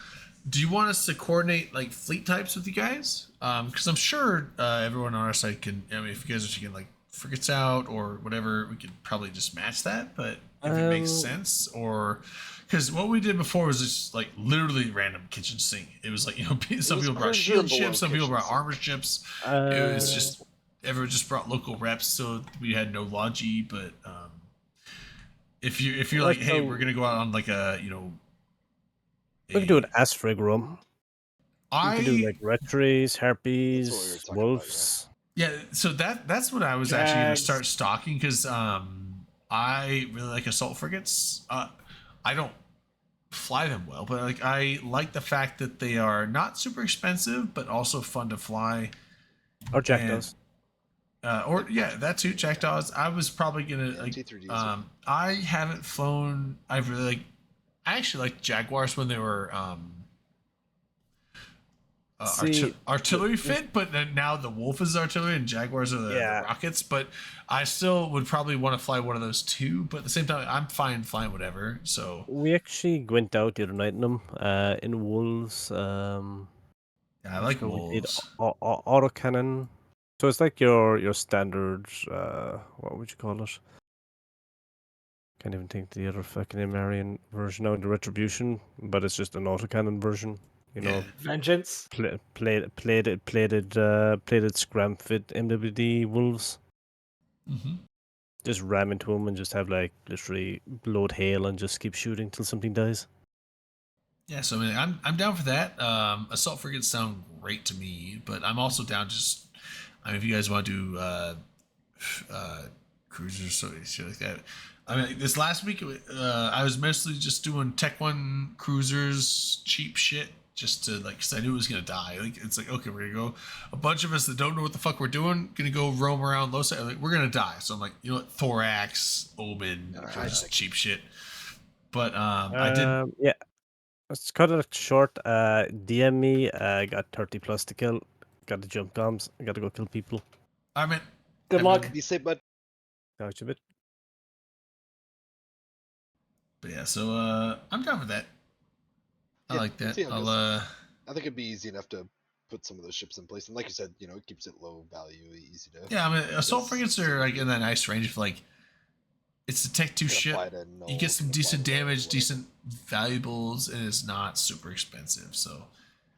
do you want us to coordinate like fleet types with you guys? Because I'm sure everyone on our side can. I mean, if you guys are taking like frigates out or whatever, we could probably just match that. But if it makes sense, or because what we did before was just like literally random kitchen sink. It was like some people brought shield ships, some people brought armor ships. It was just everyone just brought local reps, so we had no logi. But if you're like, hey, we're gonna go out on like a we can do an Asfrig room. We can do like Retries, Harpies, Wolves. Yeah, so that's what I was actually gonna start stocking because I really like assault frigates. I don't fly them well, but like I like the fact that they are not super expensive, but also fun to fly. Or Jackdaws. Or yeah, that too, Jackdaws. I was probably gonna like. I haven't flown. I actually liked Jaguars when they were artillery fit, but then now the Wolf is artillery and Jaguars are the rockets. But I still would probably want to fly one of those too. But at the same time, I'm fine flying whatever. So we actually went out the other night in them in Wolves. Yeah, I like Wolves. Autocannon. So it's like your standard. What would you call it? Can't even think the other fucking Imarian version now, the Retribution, but it's just an autocannon version. You know, Vengeance. plated scram fit MWD wolves. Mm-hmm. Just ram into them and just have like literally load hail and just keep shooting till something dies. Yeah, so I mean, I'm down for that. Assault frigates sound great to me, but I'm also down just. I mean, if you guys want to do cruisers or shit like that. I mean, this last week I was mostly just doing Tech 1 cruisers, cheap shit, just to like, cause I knew it was gonna die. Like, it's like, okay, we're gonna go. A bunch of us that don't know what the fuck we're doing, gonna go roam around low side. Like, we're gonna die. So I'm like, you know what, Thorax, Omen, just cheap shit. But I did. Yeah, let's cut it short. DM me. Got 30 plus to kill. Got the jump bombs. Got to go kill people. I mean, Good luck. Be safe, bud. Ouch a bit. But yeah, so I'm down with that. I Yeah, like that. see how it I'll goes. I think it'd be easy enough to put some of those ships in place, and like you said, you know, it keeps it low value, easy to. yeah, I mean, assault frigates are like in that nice range of like, it's a Tech 2 Can ship. apply to null, You get some can apply decent to damage, whatever. decent valuables, and it's not super expensive. So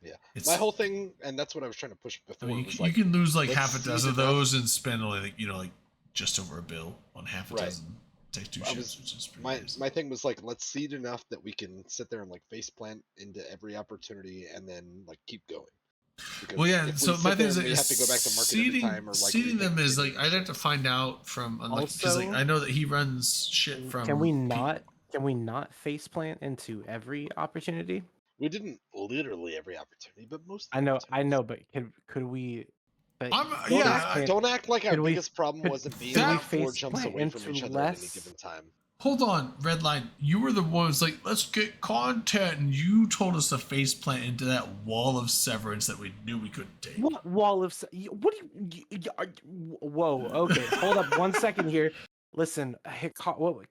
Yeah, it's, my whole thing, and that's what I was trying to push I before. mean, was you like, can lose like let's half a seed dozen of enough- those and spend only like, you know, like just over a bill on half a Right. dozen Tech 2 I ships, was- which is pretty my nice. my thing was like, let's seed enough that we can sit there and like face plant into every opportunity, and then like keep going. Because Well, yeah. if we So sit my there thing and is we have to go back to market every seeding, time, or like seeding rethink them is bidding like I'd have to find out from because like Also- I know that he runs shit from. Can we not faceplant into every opportunity? We didn't literally every opportunity, but most. I know, but could we? But I'm Don't yeah. act, don't act like our could we- biggest problem could- wasn't being could we like 4 jumps faceplant away from into each other at any less- given time. Hold on, Redline. You were the ones like, let's get content, and you told us to faceplant into that wall of severance that we knew we couldn't take. What wall of? What do whoa. Okay, hold up 1 second here. Listen,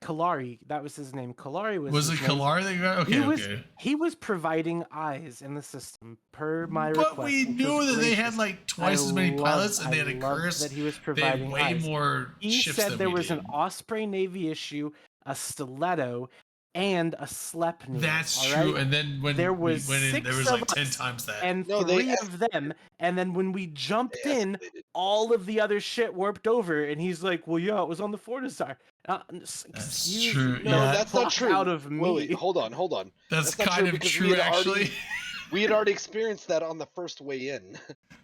Kalari, that was his name. Kalari was. Was his it name. Kalari that got? Okay, okay. He was providing eyes in the system per my But request. we which knew was that they had gracious. like twice as many pilots, and they had a loved curse. that he was They providing had way eyes. more He ships said than there we was did. an Osprey Navy issue, a Stiletto, and a Sleipnir. That's all true. right? And then when there we was went in, there was 6 like of 10 us times that. and No, they 3 of them, and then when we jumped They in, escalated. all of the other shit warped over, and he's like, "Well, yeah, it was on the Fortizar." Excuse true, the No, yeah. that's not fuck true. out of me. Wait, hold on. That's not kind of because true, actually. We had already experienced that on the first way in.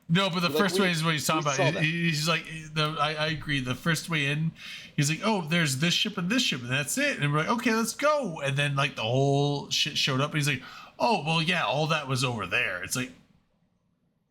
No, but the Like, first we- way is what he's talking we saw about. that. He's like, I agree. The first way in, he's like, oh, there's this ship and that's it. And we're like, okay, let's go. And then like the whole shit showed up. And he's like, oh, well, yeah, all that was over there. It's like,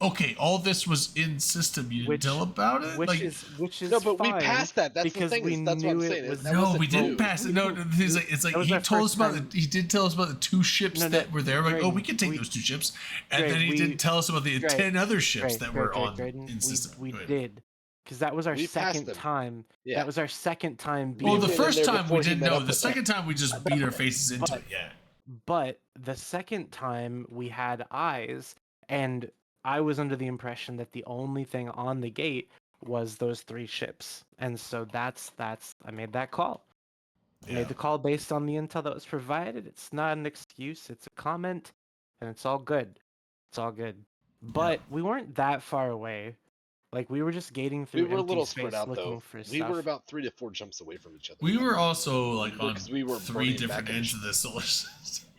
okay, all this was in system. You didn't tell about it. Which Like, is No, but we fine, passed that. That's the because thing. we That's what I'm knew it saying. was- That no, wasn't we didn't new. pass it. No, he's like, it's like That was he our told us first about time. he did tell us about the 2 ships No, that were there. We're like, oh, Drayden, we can take we- those 2 ships. And Drayden, then he we- didn't tell us about the Drayden, 10 other ships Drayden, that were Drayden, on Drayden, in system. We Go ahead. did, because that was our We passed second them. time. Yeah. That was our second time. Well, being the been in first there time we before he didn't met know. up The with them. second time we just beat our faces into it. Yeah. But the second time we had eyes, and I was under the impression that the only thing on the gate was those 3 ships, and so that's I made that call. I Yeah. made the call based on the intel that was provided. It's not an excuse; it's a comment, and it's all good. It's all good. But we weren't that far away. Like we were just gating through We were a empty little space spread out looking though. for We stuff. were about 3 to 4 jumps away from each other. We were also like on Because we were 3 burning different back in ends of the solar system.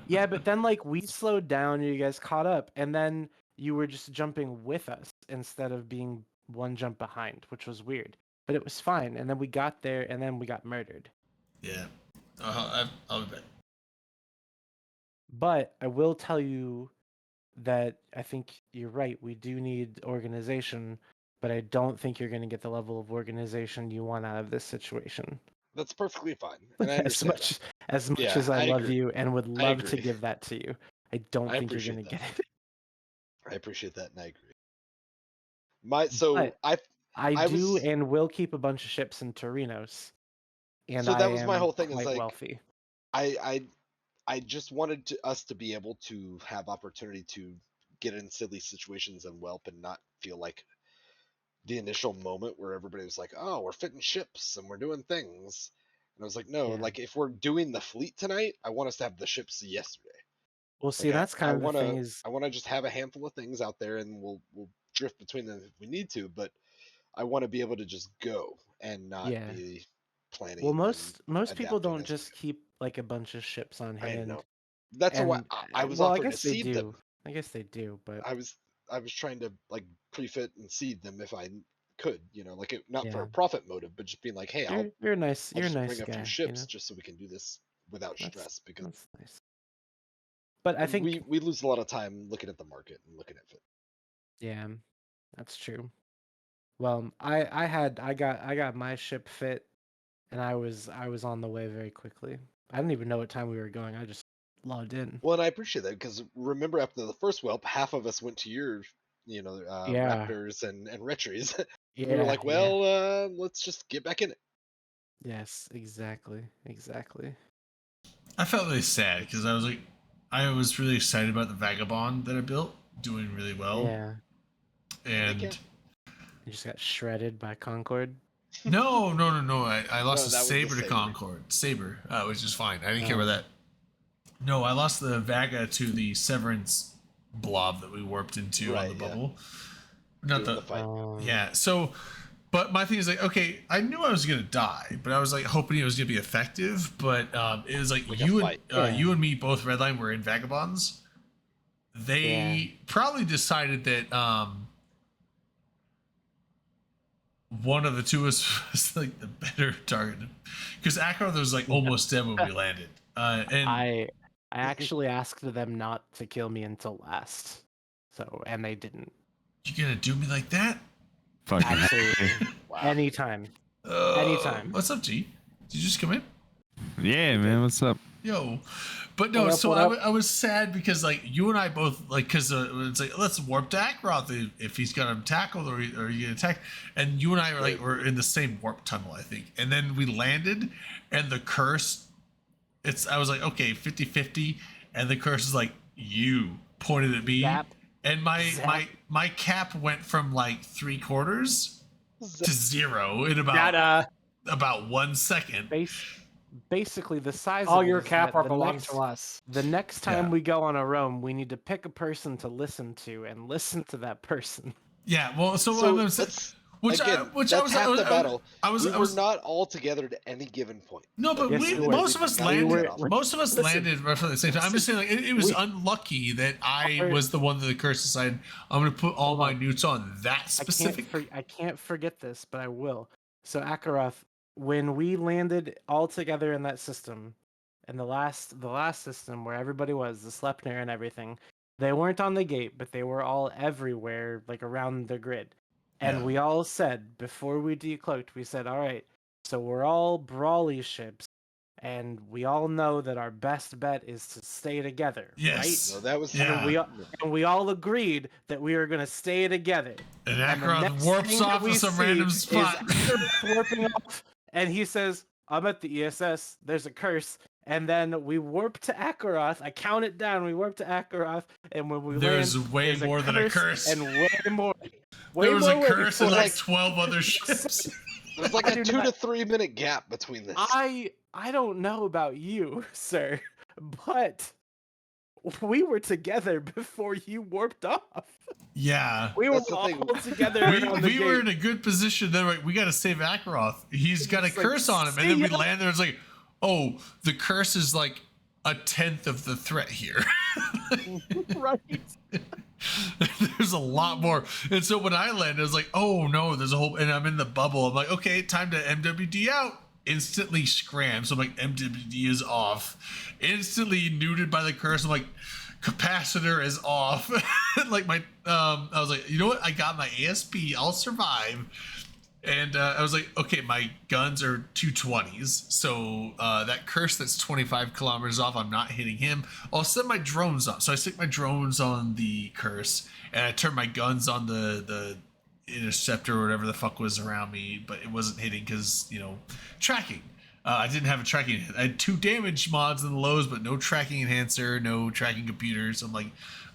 Yeah, but then like we slowed down, you guys caught up, and then you were just jumping with us instead of being 1 jump behind, which was weird. But it was fine, and then we got there, and then we got murdered. Yeah. I'll be back. But I will tell you that I think you're right. We do need organization, but I don't think you're going to get the level of organization you want out of this situation. That's perfectly fine. And I As understand much Yeah, as I I love agree. you and would I love to agree. give that to you, I don't I think you're going to appreciate get it. I appreciate that, and I agree. So But I I do was- and will keep a bunch of ships in Torinos. And So that I was my am whole thing, is quite like, wealthy. I just wanted us to be able to have opportunity to get in silly situations and whelp and not feel like the initial moment where everybody was like, "Oh, we're fitting ships and we're doing things," and I was like, "No, Yeah. like if we're doing the fleet tonight, I want us to have the ships yesterday. Well, see, Like that's kind of the thing is, I wanna just have a handful of things out there, and we'll drift between them if we need to, but I want to be able to just go and not yeah. be planning Well, and most people adapting don't as we just keep like a bunch of ships on I hand. know. That's why And I was well, I offered to guess they seed them. do. I guess they do, but I was trying to like pre-fit and seed them if I could, like not for yeah, a profit motive, but just being like, hey, you're a nice I'll you're a just nice bring a few guy, ships just so we can do this without That's stress because that's nice. But I think we lose a lot of time looking at the market and looking at fit. yeah, that's true. Well, I got my ship fit, and I was on the way very quickly. I didn't even know what time we were going. I just logged in. Well, and I appreciate that because remember after the first whelp, half of us went to your, Yeah, Raptors and Retries. We were yeah, like, yeah. well, let's just get back in it. Yes, exactly. I felt really sad because I was really excited about the Vagabond that I built, doing really well. Yeah. And You just got shredded by Concord. no. I lost No, a that was the Saber to Saber. Concord. Saber, which is fine. I didn't care about that. No, I lost the Vaga to the Severance blob that we warped into on the bubble. Not Doing the fight. yeah. So, but my thing is like, okay, I knew I was gonna die, but I was like hoping it was gonna be effective. But it was like you and me both Redline were in Vagabonds. They probably decided that one of the two was like the better target because Akron was like almost dead when we landed. And I actually asked them not to kill me until last. So, and they didn't. You gonna do me like that? Fucking Absolutely. Wow. Anytime. Anytime. What's up, G? Did you just come in? Yeah, man. What's up? Yo, but no. What up, So what up? I was sad because like you and I both like because it's like let's warp to Akroth if he's gonna tackle or you get attacked, and you and I were in the same warp tunnel I think, and then we landed, and the curse, I was like okay 50-50, and the curse is like you pointed at me, and my cap went from like 3/4 to 0 in about 1 second. Basically, the size All of it your is cap that are the belong next- to us. The next time we go on a roam, we need to pick a person to listen to and listen to that person. Yeah, well, so that's half the battle. We were not all together at any given point. No, but most of us landed. Most of us landed roughly at the same time. I'm just saying, like it was unlucky that I was the one that the curse decided I'm going to put all my newts on that specific. I can't forget this, but I will. So Akaroth, when we landed all together in that system, and the last system where everybody was, the Sleipnir and everything, they weren't on the gate, but they were all everywhere, like around the grid. And we all said, before we decloaked, we said, all right, so we're all brawly ships, and we all know that our best bet is to stay together, Yes. right? No, that was And we all agreed that we were going to stay together. And the Akron next warps thing that off we to some see random is spot. Akron warping off, and he says, I'm at the ESS, there's a curse. And then we warp to Akaroth. I count it down. We warp to Akaroth, and when we There's land, way there's more than a curse. and way more. There was a way curse and more. like 12 other ships. There's like a 2 to 3 minute gap between this. I don't know about you, sir, but we were together before you warped off. Yeah. We were all together. around the we were in gate. a good position. Then we got to save Akaroth. He's got a It's like, curse on him, and then we see ya. land there. It's like, oh, the curse is like 1/10 of the threat here. Right. There's a lot more. And so when I landed, I was like, oh no, there's a whole, and I'm in the bubble. I'm like, okay, time to MWD out. Instantly scram. So I'm like, MWD is off. Instantly neutered by the curse. I'm like, capacitor is off. Like I was like, you know what? I got my ASP. I'll survive. And I was like, okay, my guns are 220s. So that curse that's 25 kilometers off, I'm not hitting him. I'll set my drones up. So I stick my drones on the curse, and I turn my guns on the interceptor or whatever the fuck was around me, but it wasn't hitting because, tracking. I didn't have a tracking. I had 2 damage mods in the lows, but no tracking enhancer, no tracking computer. So I'm like,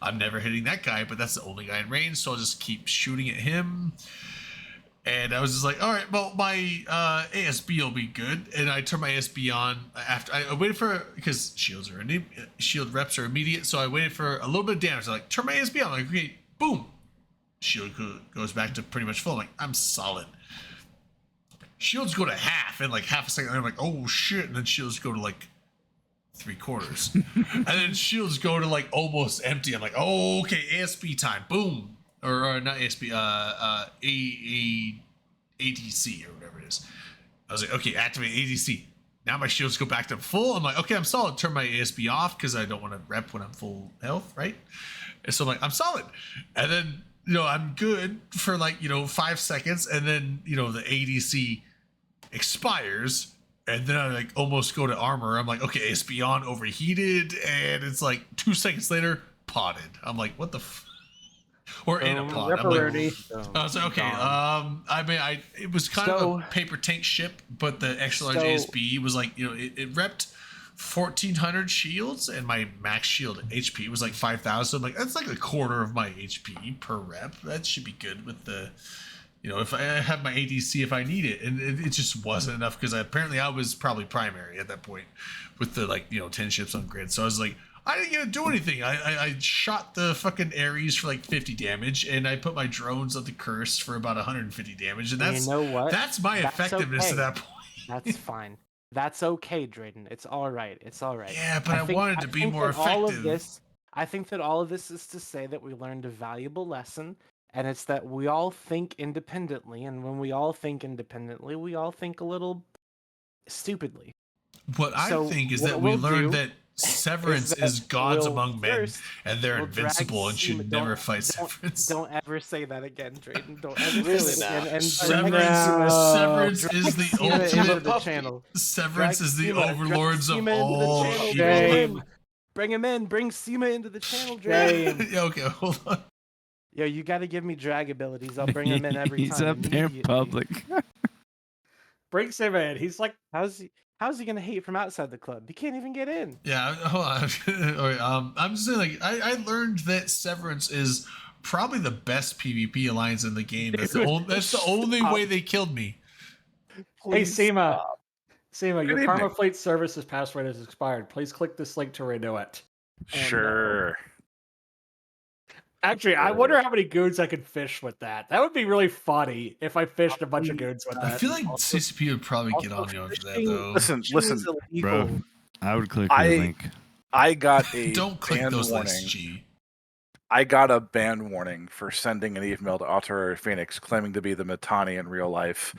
I'm never hitting that guy, but that's the only guy in range. So I'll just keep shooting at him. And I was just like, all right, well, my ASB will be good. And I turned my ASB on after I waited for, because shield reps are immediate. So I waited for a little bit of damage. I like, turn my ASB on. I'm like, okay, boom. Shield goes back to pretty much full. I'm like, I'm solid. Shields go to half in like half a second. I'm like, oh shit. And then shields go to like 3/4. And then shields go to like almost empty. I'm like, oh, okay, ASB time. Boom. Or not ASB, ADC or whatever it is. I was like, okay, activate ADC. Now my shields go back to full. I'm like, okay, I'm solid. Turn my ASB off because I don't want to rep when I'm full health, right? And so I'm like, I'm solid. And then, I'm good for like, 5 seconds. And then, the ADC expires. And then I like almost go to armor. I'm like, okay, ASB on, overheated. And it's like 2 seconds later, potted. I'm like, what the or in a pod. I'm like, I was like, okay. It was kind of a paper tank ship, but the extra large ASB was like, it repped 1,400 shields, and my max shield HP was like 5,000. I'm like, that's like a quarter of my HP per rep. That should be good with the, if I have my ADC if I need it, and it just wasn't enough because apparently I was probably primary at that point with the 10 ships on grid. So I was like, I didn't even do anything. I shot the fucking Ares for like 50 damage, and I put my drones on the curse for about 150 damage, and that's what? That's my effectiveness okay. at that point. That's fine. That's okay, Drayden. It's all right. It's all right. Yeah, but I wanted to be more effective. I think that all of this is to say that we learned a valuable lesson, and it's that we all think independently, and when we all think independently, we all think a little stupidly. What I think is that we learned that Severance is gods among men, and they're invincible and should never fight Severance. Don't ever say that again, Drayden. Don't ever say that again. And Severance is the ultimate channel. Severance is the overlords of all evil. Bring him in. Bring Seema into the channel, Drayden. Okay, hold on. Yo, you got to give me drag abilities. I'll bring him in every time. He's up there in public. Bring Seema in. He's like, How's he gonna hate from outside the club? He can't even get in. Yeah, hold on. All right, I'm just saying, I learned that Severance is probably the best PvP alliance in the game. That's the only way they killed me. Hey, Seema, your Karma Fleet Services password has expired. Please click this link to renew it. Sure. Actually, I wonder how many goons I could fish with that. That would be really funny if I fished a bunch of goons with that. I feel like CCP would probably get on you after that, though. Listen, bro. I would click the link. I got a don't click ban those warning. links, G. I got a ban warning for sending an email to Alterary Phoenix claiming to be the Mittani in real life,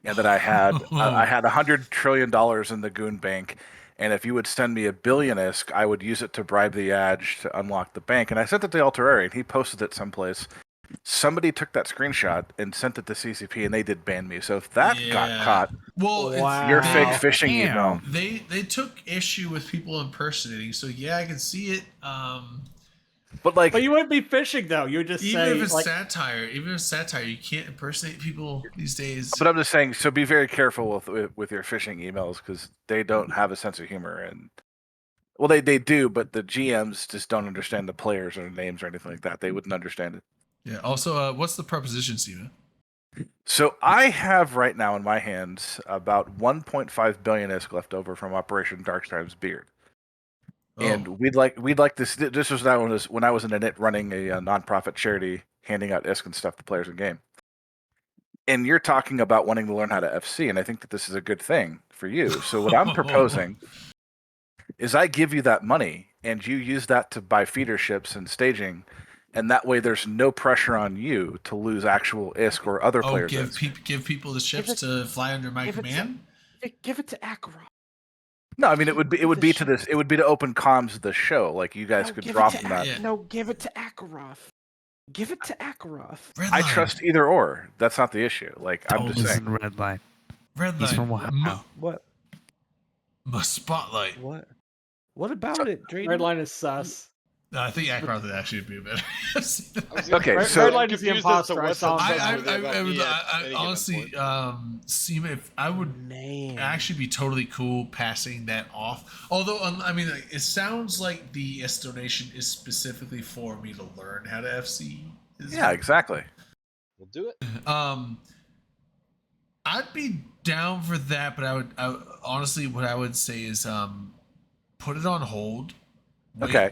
and that I had $100 trillion in the goon bank. And if you would send me $1 billion ISK, I would use it to bribe the Adge to unlock the bank. And I sent it to Alterary, and he posted it someplace. Somebody took that screenshot and sent it to CCP, and they did ban me. So if that got caught, your fake phishing email. They took issue with people impersonating. So yeah, I can see it. But you wouldn't be phishing though. You would just even say if it's satire. Even if it's satire, you can't impersonate people these days. But I'm just saying, so be very careful with your phishing emails because they don't have a sense of humor, and well, they do, but the GMs just don't understand the players or the names or anything like that. They wouldn't understand it. Yeah. Also, what's the proposition, Steven? So I have right now in my hands about 1.5 billion ISK left over from Operation Darkstime's Beard. And we'd like this. This was when I was in a knit running a nonprofit charity, handing out ISK and stuff to players in game. And you're talking about wanting to learn how to FC, and I think that this is a good thing for you. So what I'm proposing is I give you that money, and you use that to buy feeder ships and staging, and that way there's no pressure on you to lose actual ISK or other players. Give people the ships to fly under my command. Give it to Acheron. No, I mean it would be to open comms of the show. Like you guys could drop from that. Yeah. No, give it to Akaroth. Give it to Akaroth. I trust either or. That's not the issue. Like I'm just saying. Red line. He's from Ohio. What? My spotlight. What? What about it, Drayden? Red line is sus. No, I think Acheroth would actually be better. Okay, so Red line is the imposter. I honestly, Seema, if I would actually be totally cool passing that off. Although, I mean, it sounds like the ISK donation is specifically for me to learn how to FC. Yeah, exactly. We'll do it. I'd be down for that, but I would honestly, what I would say is put it on hold. Okay.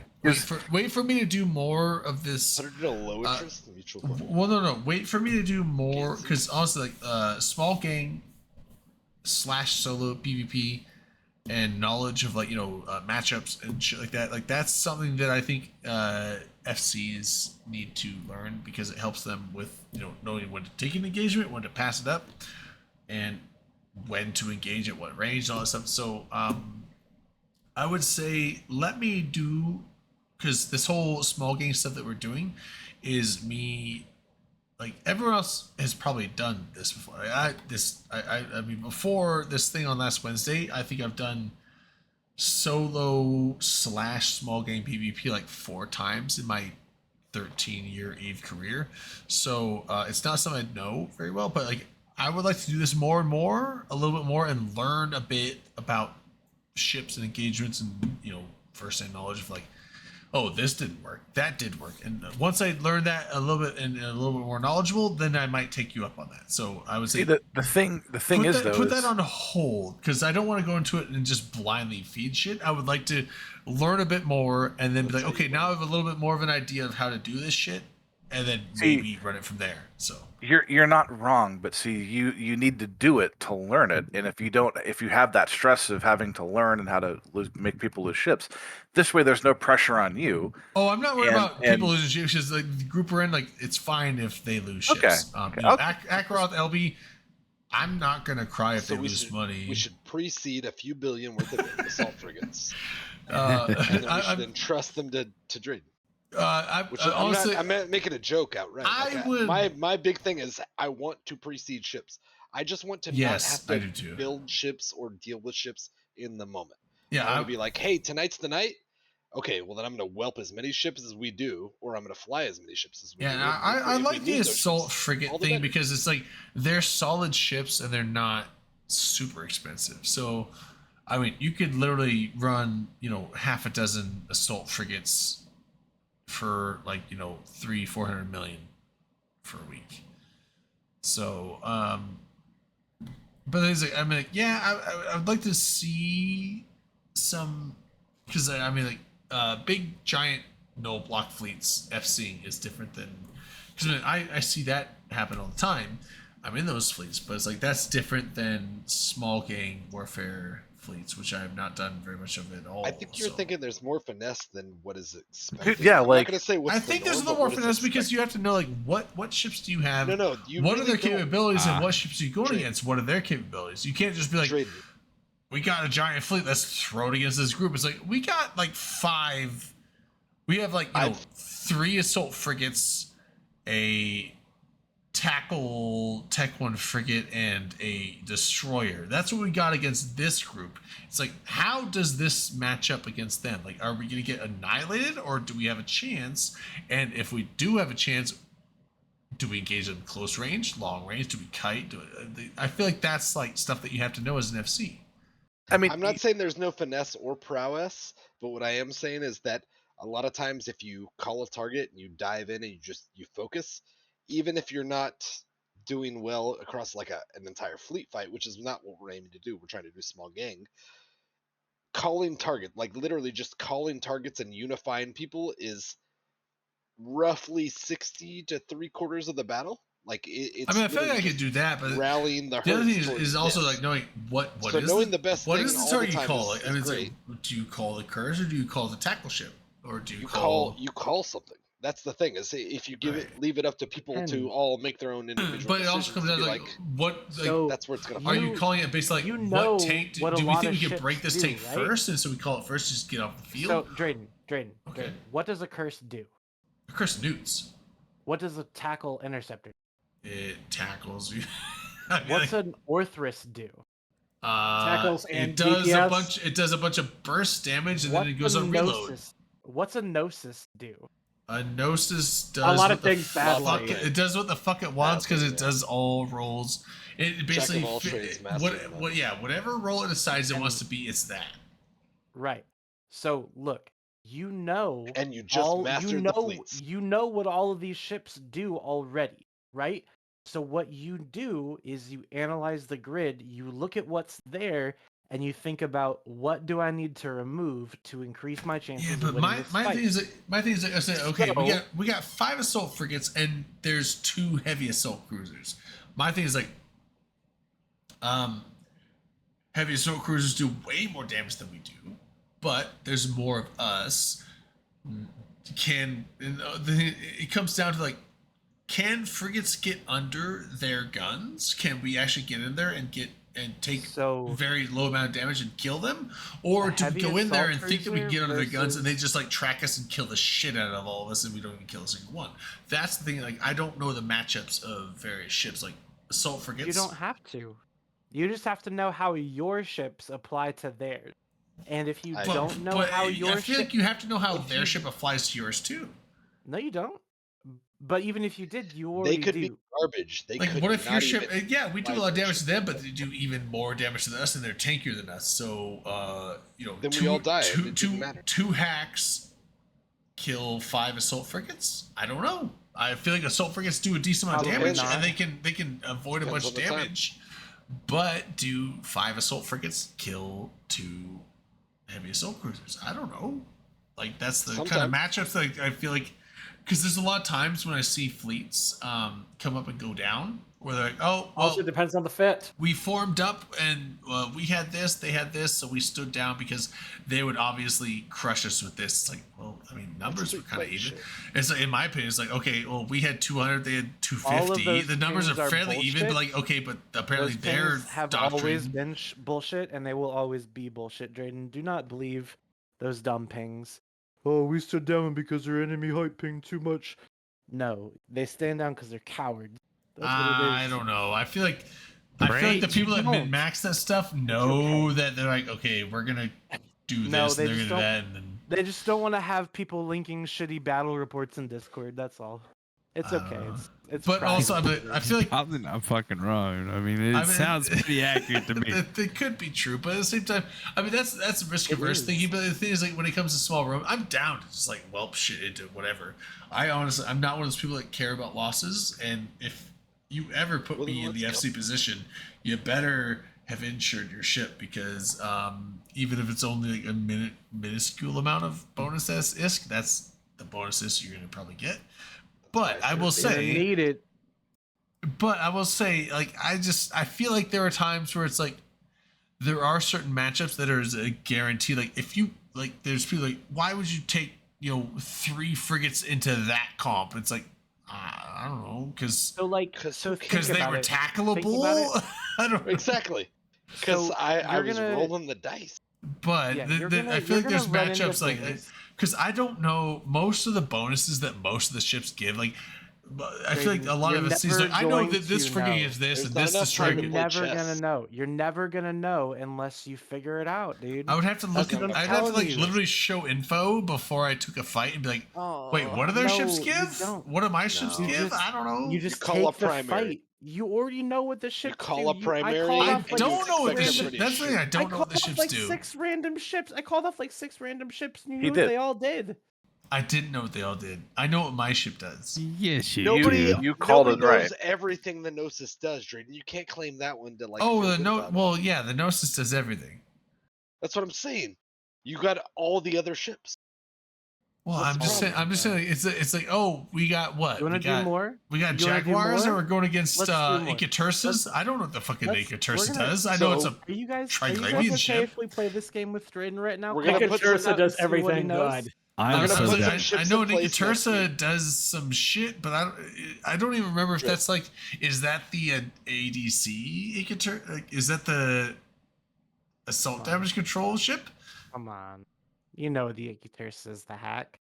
Wait for me to do more of this. Put it at a low interest mutual fund. Well, no. Wait for me to do more, because honestly, like small gang / solo PvP and knowledge of like matchups and shit like that. Like that's something that I think FCs need to learn, because it helps them with knowing when to take an engagement, when to pass it up, and when to engage at what range and all that stuff. So I would say let me do, because this whole small game stuff that we're doing is me, like everyone else has probably done this before. I mean before this thing on last Wednesday, I think I've done solo / small game PvP like 4 times in my 13-year EVE career. So it's not something I know very well, but like I would like to do this more and more, a little bit more, and learn a bit about ships and engagements, and first-hand knowledge of like, oh, this didn't work, that did work, and once I learn that a little bit and a little bit more knowledgeable, then I might take you up on that. So I would say the thing is put that on hold, because I don't want to go into it and just blindly feed shit. I would like to learn a bit more and then be like, okay, now I have a little bit more of an idea of how to do this shit, and then maybe run it from there. So you're not wrong, but see, you need to do it to learn it, and if you have that stress of having to learn and how to make people lose ships, this way there's no pressure on you. Oh, I'm not worried about people losing ships. Just like the group we're in, like it's fine if they lose ships. Akaroth, LB, I'm not gonna cry if they lose money. We should pre-seed a few billion worth of assault frigates, and then we should entrust them to Drayden. Honestly, I'm not making a joke outright. My big thing is I want to pre-seed ships. I just want to not have to build ships or deal with ships in the moment. Yeah, I would be like, hey, tonight's the night. Okay, well then I'm gonna whelp as many ships as we do, or I'm gonna fly as many ships as we do. Yeah, I like the assault frigate thing, because it's like they're solid ships and they're not super expensive. So, I mean, you could literally run half a dozen assault frigates for like 300-400 million for a week. So but there's like, I mean, like, yeah, I would like to see some, because I mean, like big giant null block fleets FCing is different than, because I mean, I see that happen all the time. I'm in those fleets, but it's like that's different than small gang warfare fleets, which I have not done very much of at all. I think you're thinking there's more finesse than what is expected. Yeah, I'm like not gonna say what's I think there's a little more finesse, because you have to know like what ships do you have? No, what are their capabilities, and what ships are you going against? What are their capabilities? You can't just be like, we got a giant fleet, let's throw it against this group. It's like we got like 5. We have like 3 assault frigates, a tackle Tech 1 frigate, and a destroyer. That's what we got against this group. It's like, how does this match up against them? Like, are we going to get annihilated, or do we have a chance? And if we do have a chance, do we engage them close range, long range? Do we kite? I feel like that's like stuff that you have to know as an FC. I mean, I'm not saying there's no finesse or prowess, but what I am saying is that a lot of times if you call a target and you dive in and you focus, even if you're not doing well across like an entire fleet fight, which is not what we're aiming to do. We're trying to do small gang. Calling target, like literally just calling targets and unifying people, is roughly 60 to 3/4 of the battle. Like it's. I mean, I feel like I could do that, but rallying the other thing is also like knowing what so is knowing the best. What thing is the target you call it? I mean, like, do you call the curse, or do you call the tackle ship, or do you call something? That's the thing, is if you leave it up to people to all make their own individual but it also comes down to like what, like, that's where it's gonna. Are you calling it based like what tank? Do we think we can break this tank right? first, and so we call it first, just get off the field? So Drayden, what does a curse do? A curse newts. What does a tackle interceptor do? It tackles you. What's an Orthrus do? Tackles and it does DPS? It does a bunch of burst damage, and then it goes on reload. What's a Gnosis do? A Gnosis does a lot of what the things badly. it does what the fuck it wants, because it does all rolls. It basically Jack of all trades, master of none. whatever role it decides it wants to be, it's that. Right. So look, and you just mastered the fleets. You know what all of these ships do already, right? So what you do is you analyze the grid, you look at what's there, and you think about what do I need to remove to increase my chances Yeah, of but winning my this my fight. thing is I say, okay, So- we got 5 assault frigates and there's 2 heavy assault cruisers. My thing is like, heavy assault cruisers do way more damage than we do, but there's more of us. It comes down to like, can frigates get under their guns? Can we actually get in there and take very low amount of damage and kill them? Or do we heavy go in there assault and think that we can get under their guns and they versus- just like track us and kill the shit out of all of us and we don't even kill a single one? That's the thing. Like, I don't know the matchups of various ships. Like assault frigates. You don't have to. You just have to know how your ships apply to theirs. And if you don't know how your I feel ship, like you have to know how if their you- ship applies to yours too. No, you don't. But even if you did, you They already could do. be garbage. They Like, could what if your not ship? even Yeah, we do a fly lot of their damage ship. to them, but they do even more damage to us, and they're tankier than us. So, Then we all die, and it two didn't matter. 2 hacks kill 5 assault frigates. I don't know. I feel like assault frigates do a decent amount of Probably damage, not. and they can avoid a Depends bunch of on the time. damage. But do 5 assault frigates kill 2 heavy assault cruisers? I don't know. Like, that's the kind of matchups that I feel like, because there's a lot of times when I see fleets come up and go down where they're like, oh, well, Also depends on the fit. we formed up and we had this, they had this, so we stood down because they would obviously crush us with this. It's like, well, I mean, numbers were kind of even. It's like, in my opinion, it's like, okay, well, we had 200, they had All of 250. those The numbers things are are fairly even, but bullshit. like, okay, but apparently Those their things have doctrine. always been bullshit, and they will always be bullshit, Drayden. Do not believe those dumb pings. Oh, we stood down because their enemy height pinged too much. No, they stand down because they're cowards. That's what it is. I don't know. I feel like the people that min max that stuff know that they're like, okay, we're gonna do No, this, they and they're just gonna do don't. that, and then They just don't want to have people linking shitty battle reports in Discord. That's all. It's okay. It's But also, private. I feel like Probably not fucking wrong. I mean, it sounds pretty accurate to me. It could be true, but at the same time, I mean, that's risk averse thinking. But the thing is, like, when it comes to small room, I'm down to just like whelp shit into whatever. I'm not one of those people that care about losses. And if you ever put me in the FC position, you better have insured your ship, because even if it's only like a minuscule amount of bonus as ISK, that's the bonus ISK you're gonna probably get. But I will say, need it. But I will say, like, I feel like there are times where it's like there are certain matchups that are a guarantee. Like, if you like, there's people like, why would you take 3 frigates into that comp? It's like, I don't know, because they were tackleable. I don't exactly, because I was rolling the dice. But Yeah, I feel like there's run into matchups like, things. because I don't know most of the bonuses that most of the ships give. Like, I feel like a lot of it seems like, I know that this frigate gives this and this destroyer. You're never gonna know. You're never gonna know unless you figure it out, dude. I would have to look That's at. what I'm I'd have to telling like you. literally show info before I took a fight and be like, wait, what do their ships no, you give? don't. What do my ships You give? just- I don't know. You just call take up the primary. fight. You already know what the ships call do. up primary. I off, like, don't know what the six ship. random- That's the thing. I don't know what the called ships off, like do. 6 random ships. I called off like 6 random ships, and you He knew what did. they all did. I didn't know what they all did. I know what my ship does. Yes, Nobody, You called nobody it right. knows everything the Gnosis does, Drayden. You can't claim that one to like. Oh, feel the good no. about it. Well, yeah, the Gnosis does everything. That's what I'm saying. You got all the other ships. Well, What's I'm the just saying. problem? I'm just saying. It's like, oh, we got what? You want We to got do more? We got You wanna do Jaguars, more? and we're going against Let's do more. Ikatersas. I don't know what the fucking We're Ikatersa gonna- does. I know it's a Are you guys Triglavian okay ship. if we play this game with Drayden right now? We're Call gonna it put Tursa some- does see what he everything knows? good. I'm We're gonna so put some I ships know in place next Ikatersa week. does some shit, but I don't even remember if Sure. that's like, is that the ADC Ikater? Like, is that the assault damage control ship? Come on. You know the Ikatersa is the hack.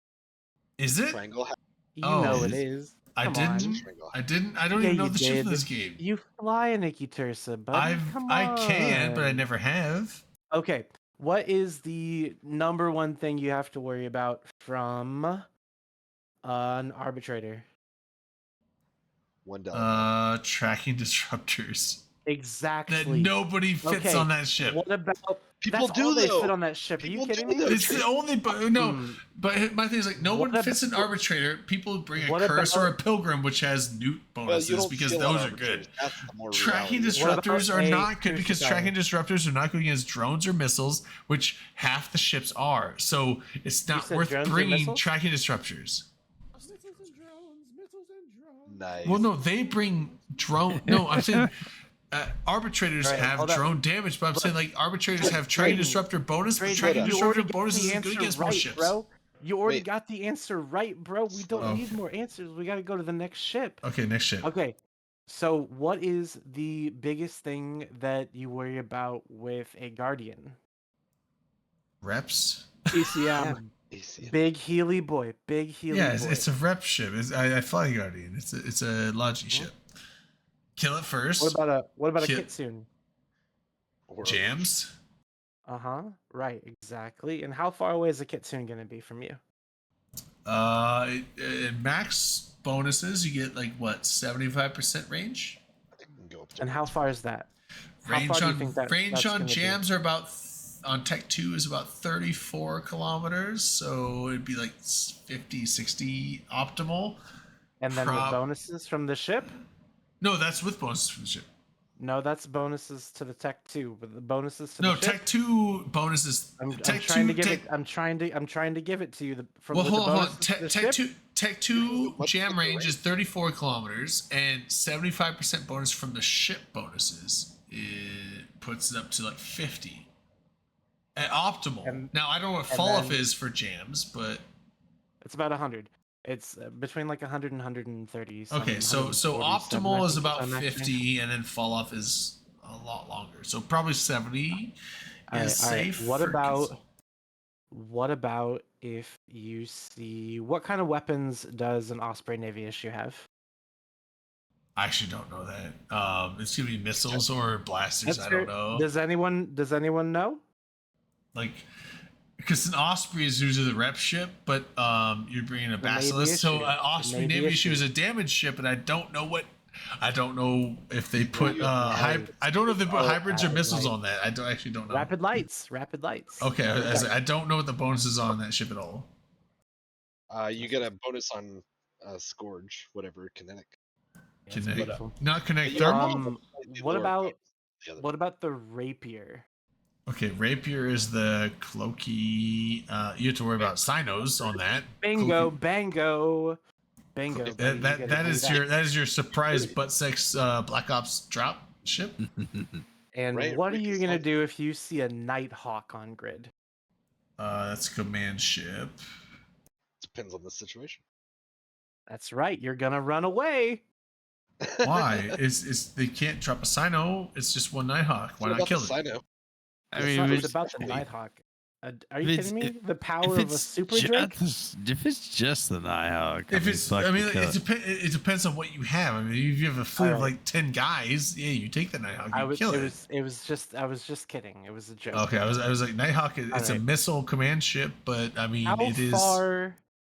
Is it? Triangle. You Oh, know it it is? is. I Come didn't. on. I don't Yeah, even know you the ship did. for this game. You fly an Ikatersa, buddy. Come I can, but I on. never have. Okay. What is the number one thing you have to worry about from an arbitrator? $1. Tracking disruptors. Exactly. that nobody fits Okay, on that ship. What about People that's do, all they though. fit on that ship? Are you People kidding do, me? though. It's the only, no. Hmm. But my thing is like, no What one fits an about- arbitrator. People bring a what curse or a about- pilgrim, which has newt Well, bonuses you don't because steal on those are arbitrators. good. That's the more Tracking reality. What about disruptors are a not good because crucifier? tracking disruptors are not good against drones or missiles, which half the ships are. So it's not said worth drones or bringing missiles? tracking disruptors. Nice. Well, no, they bring drone. No, I'm saying arbitrators Alright, have hold up. drone damage, but I'm saying like arbitrators have tracking Drayden, disruptor bonus, but Drayden, tracking you disruptor already got bonus the is good answer against most right, ships. bro. You already Wait. got the answer right, bro. We don't Okay. need more answers. We got to go to the next ship. Okay, next ship. Okay. So, what is the biggest thing that you worry about with a guardian? Reps. ECM. Easy. Big Healy boy. Big Healy Yeah, boy. it's a rep ship. I fly guardian. It's a logi ship. Kill it first. What about a Kill- kitsune? Or- Jams. Right, exactly. And how far away is a kitsune gonna be from you? In max bonuses, you get like what 75% range. I think we can go up to And how far is that? How Range far do you on think that's range on gonna be? jams are about on Tech 2 is about 34 kilometers, so it'd be like 50, 60 optimal. And then the bonuses from the ship? No, that's with bonuses from the ship. No, that's bonuses to the Tech 2, but the bonuses to No, the ship. Tech 2 bonuses. I'm Tech trying 2 to give Tech, it. I'm trying to give it to you. From well, with the hold on. bonuses to the ship. Tech 2 What's jam the range is range? 34 kilometers, and 75% bonus from the ship bonuses. It puts it up to like 50. At optimal. Now, I don't know what and fall off then- is for jams, but It's about 100. It's between like 100 and 130. some okay, so 147, I optimal is think, about on that range. 50, and then fall off is a lot longer. So probably 70 Alright, is alright. safe. What for about if you see what kind of weapons does an Osprey Navy issue have? I actually don't know that. It's gonna be missiles or blasters. That's I don't fair. know. Does anyone know? Like, because an Osprey is usually the rep ship, but you're bringing a The Navy Basilisk. So issue. an The Osprey Navy Navy issue issue. is a damage ship, and I don't know if they put Right. I don't know if they put Oh, hybrids or right, missiles right. on that. I actually don't know. Rapid lights. Okay, I don't know what the bonuses are on that ship at all. You get a bonus on Scourge, whatever, kinetic. That's Kinetic. beautiful. Not connect thermal. What about the other what about the rapier? Okay, rapier is the cloaky. You have to worry about sinos on that. Bingo, Cloaky- bango, bingo. buddy, you gotta that do is your surprise butt sex Black Ops drop ship. And Right, what are you gonna Ricky's do if you see a Nighthawk on grid? That's a command ship. Depends on the situation. That's right. You're gonna run away. Why? It's they can't drop a sino. It's just one Nighthawk. Why not kill it? Sino? I It's mean, not- if it's it's- about the Nighthawk. Are you if kidding me? it's- The power of a super Drake. If it's just the Nighthawk, If it's, fuck I mean, you, kill it depends on what you have. I mean, if you have a fleet of Alright. like 10 guys, yeah, you take the Nighthawk, I you was, kill it it. was, it was just, I was just kidding. It was a joke. Okay, I was like Nighthawk. It's a Alright. missile command ship, but I mean, it is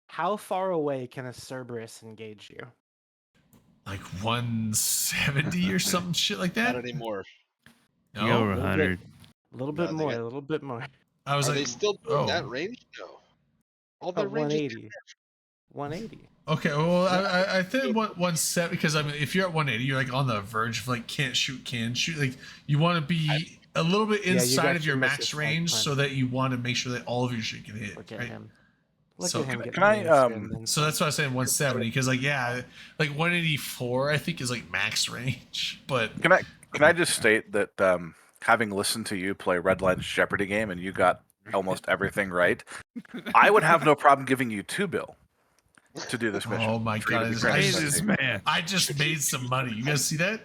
How far away can a Cerberus engage you? like 170 or some shit like that. Not anymore. No, Go over a little 100. A little bit they more. got- A little bit more. I was Are like, they still doing oh. that range? No. All their range is 180. 180. Okay, well, I think 170 because I mean, if you're at 180, you're like on the verge of like can't shoot, can shoot. Like you want to be a little bit you inside got of your your max misses range, last so time. that you want to make sure that all of your shit can hit. Look at right? him. Look So at him. can getting can I, the Instagram then. So that's why I was saying 170 because like yeah, like 184 I think is like max range, but Can I just state that having listened to you play Redline's Jeopardy game and you got almost everything right, I would have no problem giving you 2 bill to do this mission. oh my for you to god, be I granted just, something. man. I just made some money. You guys see that?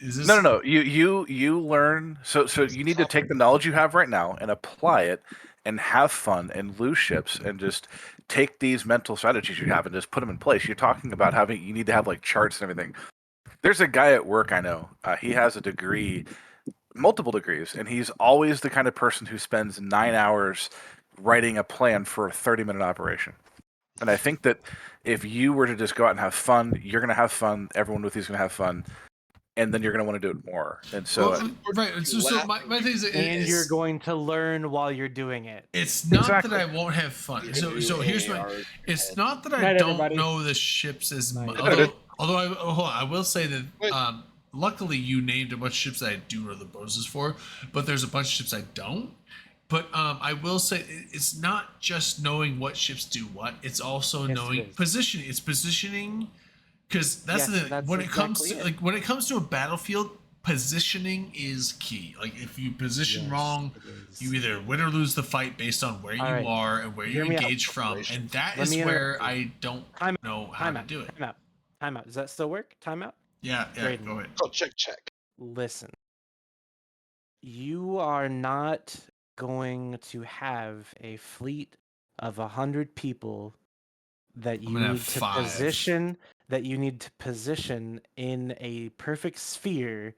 Is this No. You learn. So you need to take the knowledge you have right now and apply it, and have fun and lose ships and just take these mental strategies you have and just put them in place. You're talking about you need to have like charts and everything. There's a guy at work I know. He has a degree, multiple degrees, and he's always the kind of person who spends 9 hours writing a plan for a 30-minute operation. And I think that if you were to just go out and have fun, you're going to have fun. Everyone with you is going to have fun. and then you're going to want to do it more. And so, right. So my thing is, and you're going to learn while you're doing it. It's not that I won't have fun. So here's my. It's not that I don't know the ships as much. Although I will say that luckily you named a bunch of ships that I do know the bonuses for, but there's a bunch of ships I don't. But I will say it's not just knowing what ships do what. It's also knowing positioning. It's positioning, because that's when it comes to a battlefield, positioning is key. Like if you position wrong, you either win or lose the fight based on where you are and where you engage from, and that is where I don't know how to do it. Time out. Does that still work? Time out. Yeah. Go ahead. Oh, check. Listen, you are not going to have a fleet of 100 people that you need to position. That you need to position in a perfect sphere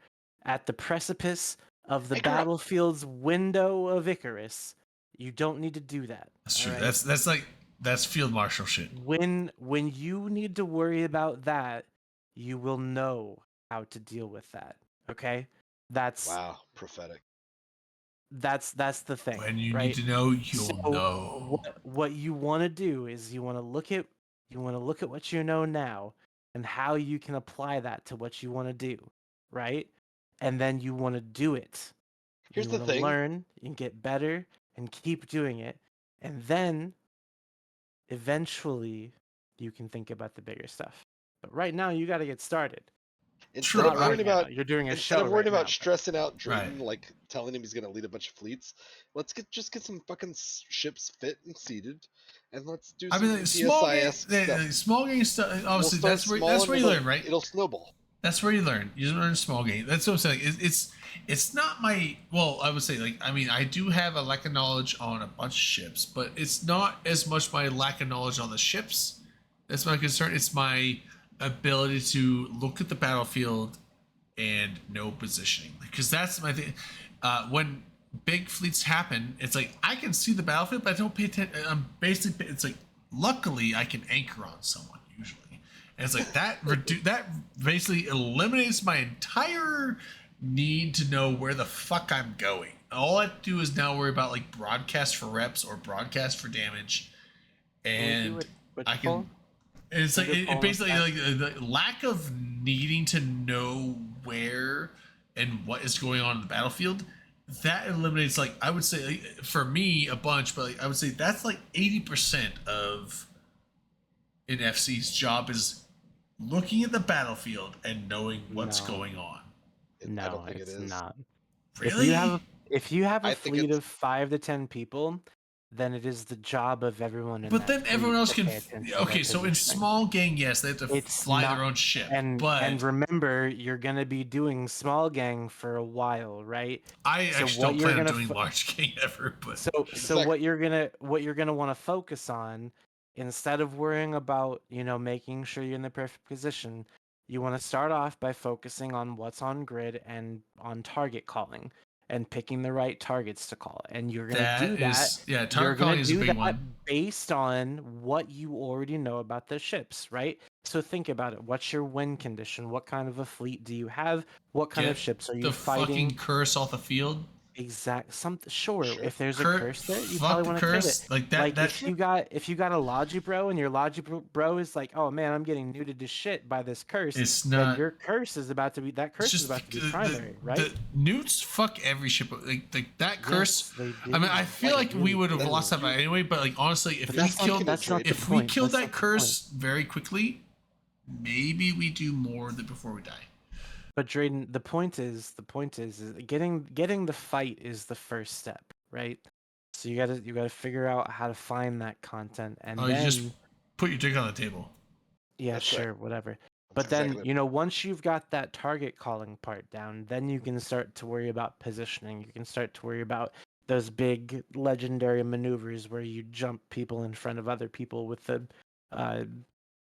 at the precipice of the battlefield's window of Icarus. You don't need to do that. That's true. Right? That's field marshal shit. When you need to worry about that, you will know how to deal with that. Okay? That's prophetic. That's the thing. When you right? need to know, you'll know. What you want to do is you want to look at what you know now and how you can apply that to what you want to do, right? And then you want to do it. Here's the thing. Learn and get better and keep doing it, and then eventually you can think about the bigger stuff. But right now you got to get started. Instead of worrying about you're doing a show. Instead of worrying about now, stressing out Drayden, like telling him he's gonna lead a bunch of fleets, let's just get some fucking ships fit and seated, and let's do. Small game stuff. Obviously, that's where you learn, right? It'll snowball. That's where you learn. You learn small game. That's what I'm saying. It's not my. Well, I would say I do have a lack of knowledge on a bunch of ships, but it's not as much my lack of knowledge on the ships. That's my concern. It's my ability to look at the battlefield and know positioning, because that's my thing. When big fleets happen, it's like I can see the battlefield, but I don't pay attention. I'm basically, it's like luckily I can anchor on someone usually, and it's like that that basically eliminates my entire need to know where the fuck I'm going. All I do is now worry about like broadcast for reps or broadcast for damage, and I can. And it's like it basically like the lack of needing to know where and what is going on in the battlefield. That eliminates, like, I would say, for me, a bunch, but I would say that's like 80% of an FC's job is looking at the battlefield and knowing what's going on. No, I don't think it's it is. not. Really? If you have a fleet of 5 to 10 people, then it is the job of everyone. But then everyone else can. Okay, so in small gang, yes, they have to fly their own ship. And remember, you're gonna be doing small gang for a while, right? I actually don't plan on doing large gang ever. But so what you're gonna want to focus on, instead of worrying about making sure you're in the perfect position, you want to start off by focusing on what's on grid and on target calling. And picking the right targets to call, and you're gonna do that. Target calling is a big one. Based on what you already know about the ships, right? So think about it. What's your win condition? What kind of a fleet do you have? What kind of ships are you fighting? The fucking curse off the field. Sure. If there's a curse there, you probably want to kill it. Like that. If you got a Logi Bro and your Logi Bro is like, oh man, I'm getting neutered to shit by this curse. It's not. Then your curse is about to be primary, right? The newts fuck every ship. Like that curse. I mean, I feel like we would have lost that fight anyway. But like honestly, if we killed that curse very quickly, maybe we do more than before we die. But Drayden, the point is getting the fight is the first step, right? So you gotta figure out how to find that content, and then you just put your dick on the table. Yeah, sure, whatever. But then once you've got that target calling part down, then you can start to worry about positioning. You can start to worry about those big legendary maneuvers where you jump people in front of other people with the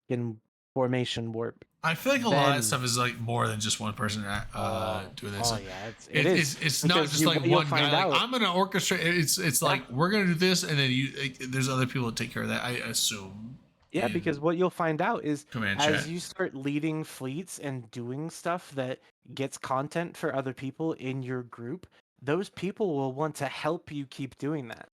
in formation warp. I feel like a lot of that stuff is like more than just one person doing this. Oh yeah, it is. It's not just like one guy. Like, I'm gonna orchestrate. It's like we're gonna do this, and then there's other people to take care of that. I assume. Yeah, in because what you'll find out is command as chat. you start leading fleets and doing stuff that gets content for other people in your group, those people will want to help you keep doing that.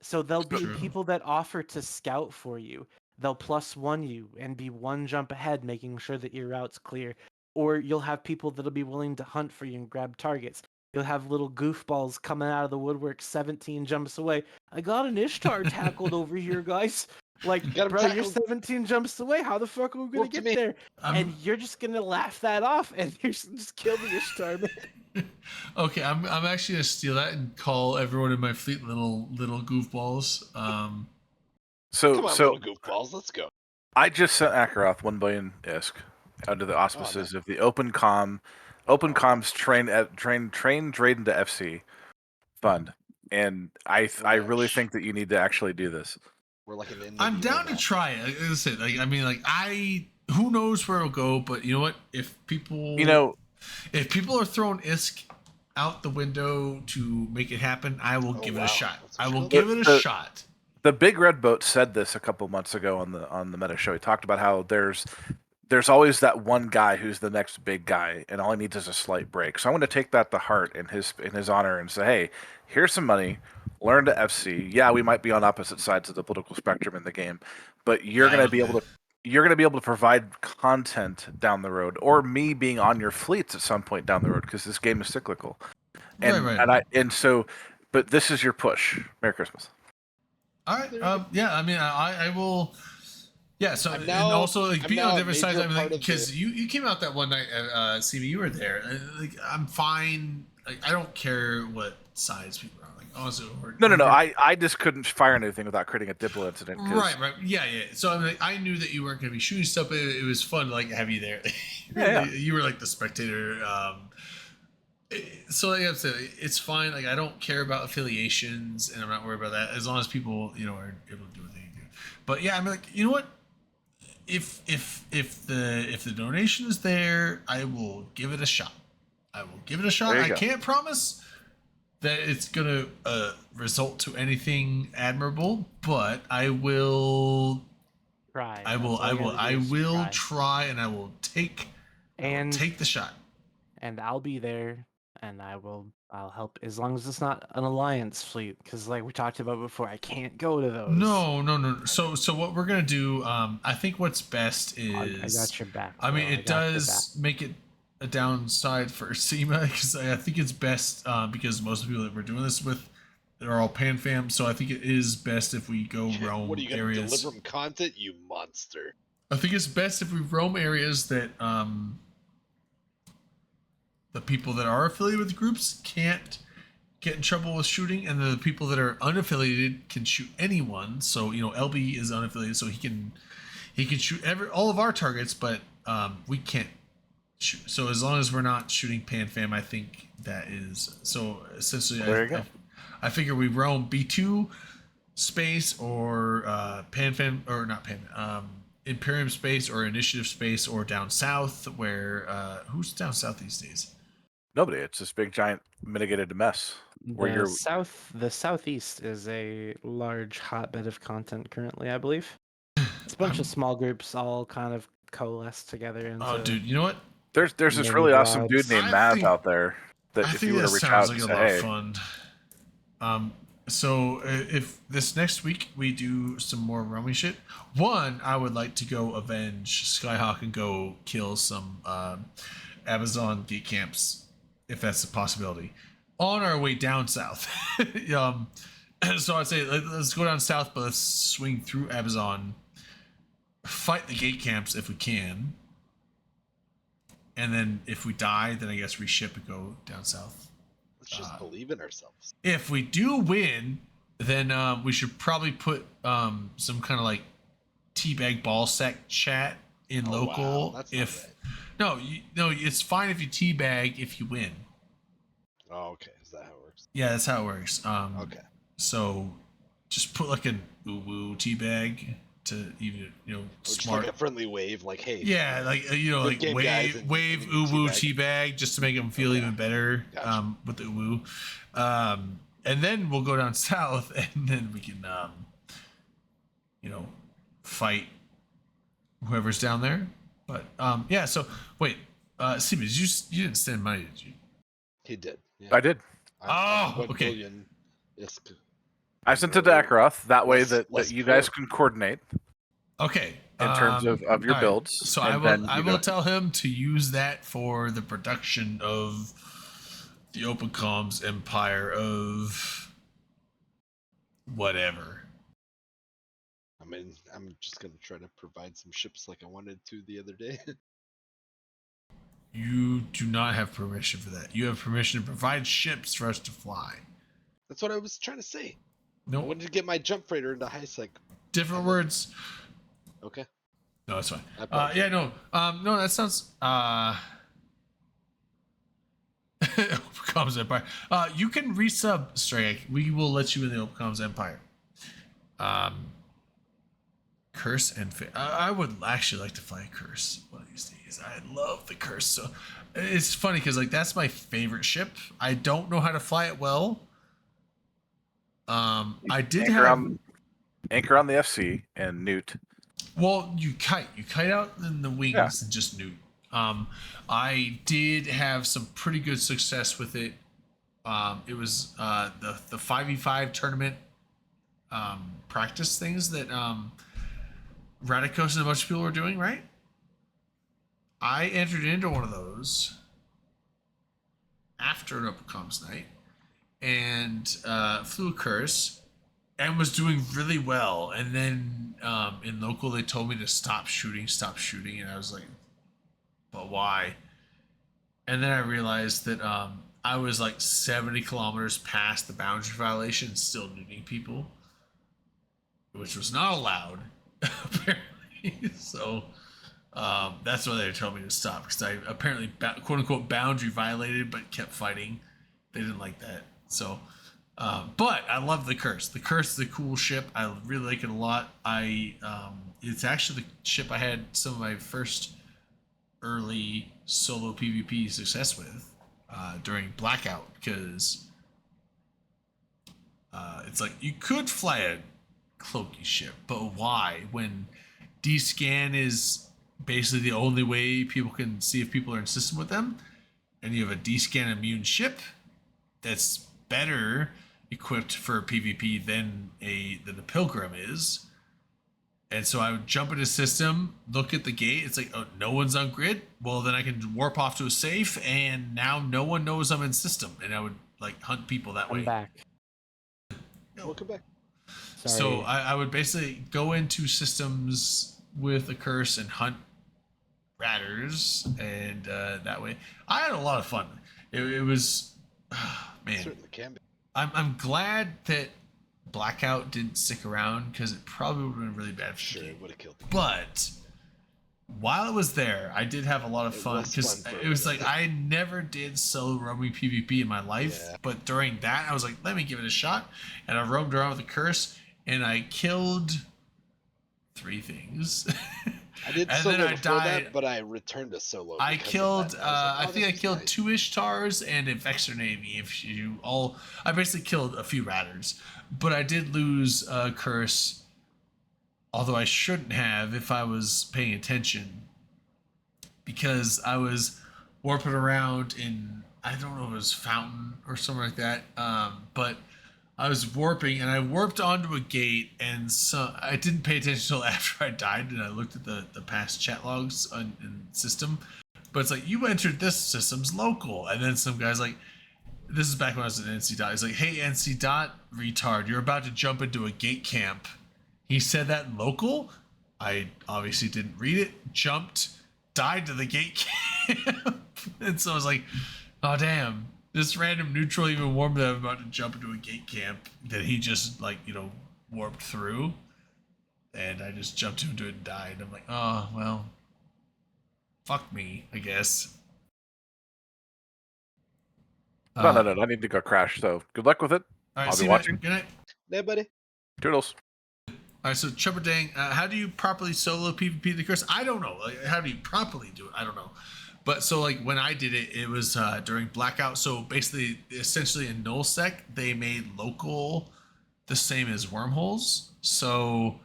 So there'll be True. people that offer to scout for you. They'll +1 you and be 1 jump ahead, making sure that your route's clear. Or you'll have people that'll be willing to hunt for you and grab targets. You'll have little goofballs coming out of the woodwork 17 jumps away. I got an Ishtar tackled over here, guys. Like, Got him bro, you're tackled. 17 jumps away. How the fuck are we gonna Whoop to get me. there? And you're just gonna laugh that off, and you're just kill the Ishtar, man. Okay, I'm actually gonna steal that and call everyone in my fleet little goofballs. Come on, little goofballs, let's go. I just sent Akaroth 1 billion ISK under the auspices of the OpenCom's train Drayden to FC fund, and I really think that you need to actually do this. We're like an I'm down to try it. Like I said, like I mean, like who knows where it'll go, but you know what? If people, if people are throwing ISK out the window to make it happen, I will give it a shot. I will give it a shot. The Big Red Boat said this a couple months ago on the Meta Show. He talked about how there's always that one guy who's the next big guy, and all he needs is a slight break. So I'm going to take that to heart in his honor and say, hey, here's some money. Learn to FC. Yeah, we might be on opposite sides of the political spectrum in the game, but you're going to be able to provide content down the road, or me being on your fleets at some point down the road, because this game is cyclical. And Right. But this is your push. Merry Christmas. All right. Yeah. I mean, I will. Yeah. So I'm and now- also like I'm being now on a different sides. major I mean, like part of because the- you came out that one night. CB, you were there. Like I'm fine. Like I don't care what sides people are on. Like honestly. No. I just couldn't fire anything without creating a Diplo incident. 'cause- Right. Yeah. So I mean, like, I knew that you weren't going to be shooting stuff, but it was fun to like have you there. Yeah. You were like the spectator. So like I said, it's fine. Like I don't care about affiliations, and I'm not worried about that as long as people, are able to do what they do. But yeah, I mean, like you know what? If the donation is there, I will give it a shot. I will give it a shot. There you I go. can't promise that it's gonna result to anything admirable, but I will. Try. I will. That's all you gotta I do is will try, and I will take. And take the shot. And I'll be there, and I'll help as long as it's not an alliance fleet, because like we talked about before, I can't go to those. No. So what we're gonna do? I think what's best is. I got your back. I mean, bro. I it got your does make it a downside for SEMA because I think it's best because most of the people that we're doing this with are all Pan fam. So I think it is best if we go roam What are you gonna areas. deliver them content, you monster? I think it's best if we roam areas that the people that are affiliated with groups can't get in trouble with shooting, and the people that are unaffiliated can shoot anyone. So LB is unaffiliated, so he can shoot all of our targets, but we can't shoot. So as long as we're not shooting Pan Fam, I think that is so. Essentially, There you go. I figure we roam B2 space or Pan Fam or not Pan Imperium space or Initiative space or down south. Where who's down south these days? Nobody. It's this big giant mitigated mess where you're The southeast is a large hotbed of content currently, I believe. It's a bunch of small groups all kind of coalesce together into. Oh, dude, you know what? There's this mini really awesome bribes. dude named Maz out there that I if think you were to that reach sounds out like and a say, lot hey, of fun. So if this next week we do some more roaming shit, I would like to go avenge Skyhawk and go kill some Amazon gate camps, if that's a possibility, on our way down south. So I'd say let's go down south, but let's swing through Amazon, fight the gate camps if we can, and then if we die, then I guess reship and go down south. Let's just believe in ourselves. If we do win, then we should probably put some kind of like teabag ball sack chat in local. Wow, that's not no, it's fine if you teabag if you win. Oh, okay. Is that how it works? Yeah, that's how it works. Okay. So just put like an woo teabag to even Just smart. like a friendly wave, like hey. Yeah, like Good like game, guys, wave and uwu teabag. teabag just to make them feel even better with the uwu. And then we'll go down south, and then we can fight whoever's down there. But yeah. So wait, Steve, you didn't send money, did you? He did. Yeah. I did. Okay. I sent it to Akaroth. That way less that you guys can coordinate. Okay. In terms of your all right. builds. So and I will tell him to use that for the production of the Open Comms Empire of whatever. I mean, I'm just gonna try to provide some ships like I wanted to the other day. You do not have permission for that. You have permission to provide ships for us to fly. That's what I was trying to say. No. I wanted to get my jump freighter into high sec. Different words. Okay. No, that's fine. apologize. No, that sounds. Comms Empire. You can resub Stray. We will let you in the Open Comms Empire. Curse and I would actually like to fly a Curse one of these days. I love the Curse. So it's funny because like that's my favorite ship. I don't know how to fly it well. I did anchor on the FC and Newt. Well, you kite out in the wings and just Newt. I did have some pretty good success with it. It was the 5v5 tournament practice things that Radicos and a bunch of people were doing, right? I entered into one of those after an Open Comms night and flew a Curse and was doing really well. And then in local, they told me to stop shooting. And I was like, but why? And then I realized that I was like 70 kilometers past the boundary violation, still nuding people, which was not allowed, apparently. So that's why they told me to stop, because I apparently quote unquote boundary violated, but kept fighting. They didn't like that. So, but I love the Curse. The Curse is a cool ship. I really like it a lot. It's actually the ship I had some of my first early solo PvP success with during Blackout, because it's like you could fly a cloaky ship, but why when D-scan is basically the only way people can see if people are in system with them, and you have a D-scan immune ship that's better equipped for PvP than a Pilgrim is. And so I would jump into system, look at the gate. It's like, oh, no one's on grid. Well, then I can warp off to a safe, and now no one knows I'm in system. And I would like hunt people that way. Back. Welcome back. So I would basically go into systems with a Curse and hunt ratters, and that way I had a lot of fun. It was, man. Certainly can be. I'm glad that Blackout didn't stick around, because it probably would have been really bad for the game. It would have killed me. But while it was there, I did have a lot of fun, because it was like I never did solo roaming PvP in my life, but during that I was like, let me give it a shot, and I roamed around with a Curse, and I killed 3 things. I did and solo then I before died. that, but I returned to solo. I because of killed. that. I was like, I think I killed 2 Ishtars and a Vexor Navy. I basically killed a few Ratters, but I did lose a Curse, although I shouldn't have if I was paying attention, because I was warping around in, I don't know if it was Fountain or something like that, but I was warping, and I warped onto a gate, and so I didn't pay attention until after I died, and I looked at the past chat logs in system, but it's like, you entered this system's local, and then some guy's like, this is back when I was at NC Dot, he's like, hey NC Dot retard, you're about to jump into a gate camp. He said that in local. I obviously didn't read it, jumped, died to the gate camp, and so I was like, oh damn. This random neutral even warned that I'm about to jump into a gate camp that he just warped through, and I just jumped into it and died. I'm like, oh well, fuck me, I guess. No, I need to go crash. So good luck with it. All right, I'll be watching. Good night. Yeah, buddy. Toodles. All right, so Chubberdang, how do you properly solo PvP the Curse? I don't know. Like, how do you properly do it? I don't know. But so like when I did it, it was during Blackout. So basically, essentially in nullsec, they made local the same as wormholes. So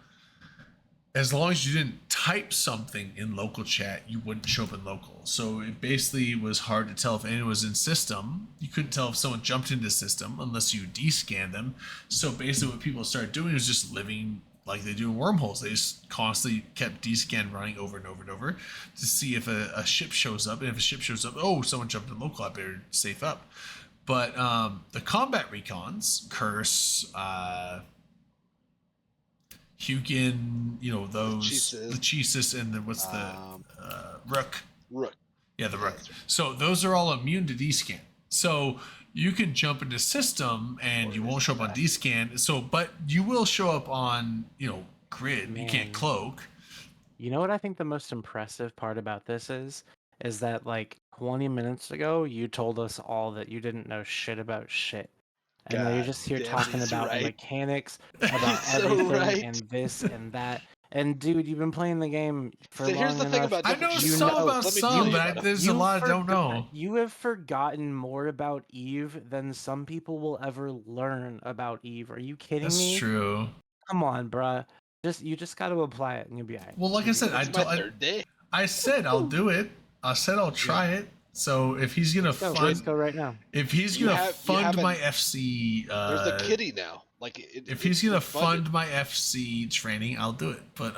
as long as you didn't type something in local chat, you wouldn't show up in local. So it basically was hard to tell if anyone was in system. You couldn't tell if someone jumped into system unless you descanned them. So basically what people started doing was just living like they do in wormholes. They just constantly kept descan running over and over and over to see if a ship shows up. And if a ship shows up, oh, someone jumped in local, I better safe up. But the combat recons, Curse, Hugin, you know, those, the Cheesus, and the, what's the Rook? Rook. Yeah, the Rook. So those are all immune to descan. So you can jump into system and you won't show up on descan. So, but you will show up on, you know, grid. You can't cloak. You know what I think the most impressive part about this is that like 20 minutes ago you told us all that you didn't know shit about shit. And now you're just here talking about mechanics, about everything, and this and that. And dude, you've been playing the game for long here's the thing enough. about I know some about some, but there's a lot I don't know. You have forgotten more about Eve than some people will ever learn about Eve. Are you kidding me? That's true. Come on, bruh. You just got to apply it, and you'll be alright. Well, like I said, I said I'll do it. I said I'll try it. So if he's gonna let's go right now. If he's gonna fund my FC, there's a kitty now. Like if he's gonna fund my FC training, I'll do it. But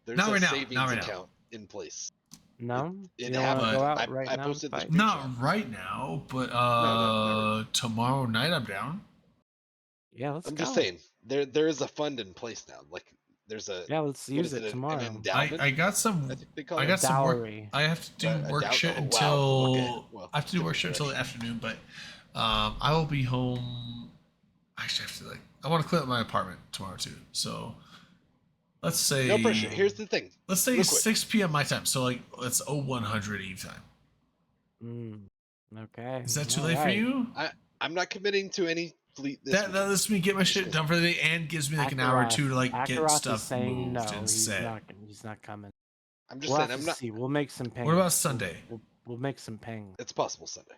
there's not a right now. savings Not right now. account in place. No, It you happened. wanna go out I right now? posted the Fight? Not right now, but tomorrow night I'm down. Yeah, let's I'm go. just saying there is a fund in place now. Like there's a let's what use is it an tomorrow. endowment? I got some. I think they call I it got some work. dowry. I have to do A work dow- shit oh, wow. until Okay. Well, I have to do work shit until the afternoon. But I will be home. Actually, I have to I want to clean up my apartment tomorrow too. So let's say no pressure. Here's the thing. Let's say Real quick. 6 p.m. my time. So like let's 0100 Eve time. Okay. Is that too late for you? I'm not committing to any fleet this That lets me get my shit done for the day and gives me like an hour or two to like get Akaroth stuff is saying moved no, and he's set. He's not coming. I'm just We'll saying have I'm to not. see. We'll make some ping. What about Sunday? We'll make some ping. It's possible Sunday.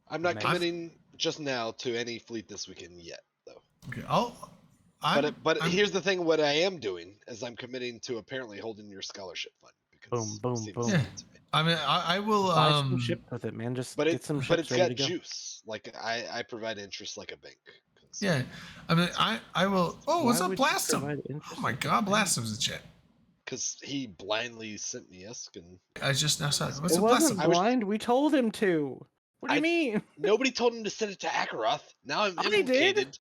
I'm not Amazing. committing just now to any fleet this weekend yet, though. Okay, But here's the thing: what I am doing is I'm committing to apparently holding your scholarship fund. Because Boom, it boom, seems boom. fun to me. I mean, I will. Buy some ship with it, man. Just get some ships But it's ready got to go. juice. Like I provide interest like a bank. Yeah, I mean, I will. Oh, what's Why up, would you Blastum? provide Oh interest my like God, Blastum's in chat. Because he blindly sent me Esk and I just now saw it. What's It up, wasn't Blastum? blind. We told him to. What do you mean? Nobody told him to send it to Akaroth. Now I'm I did. implicated.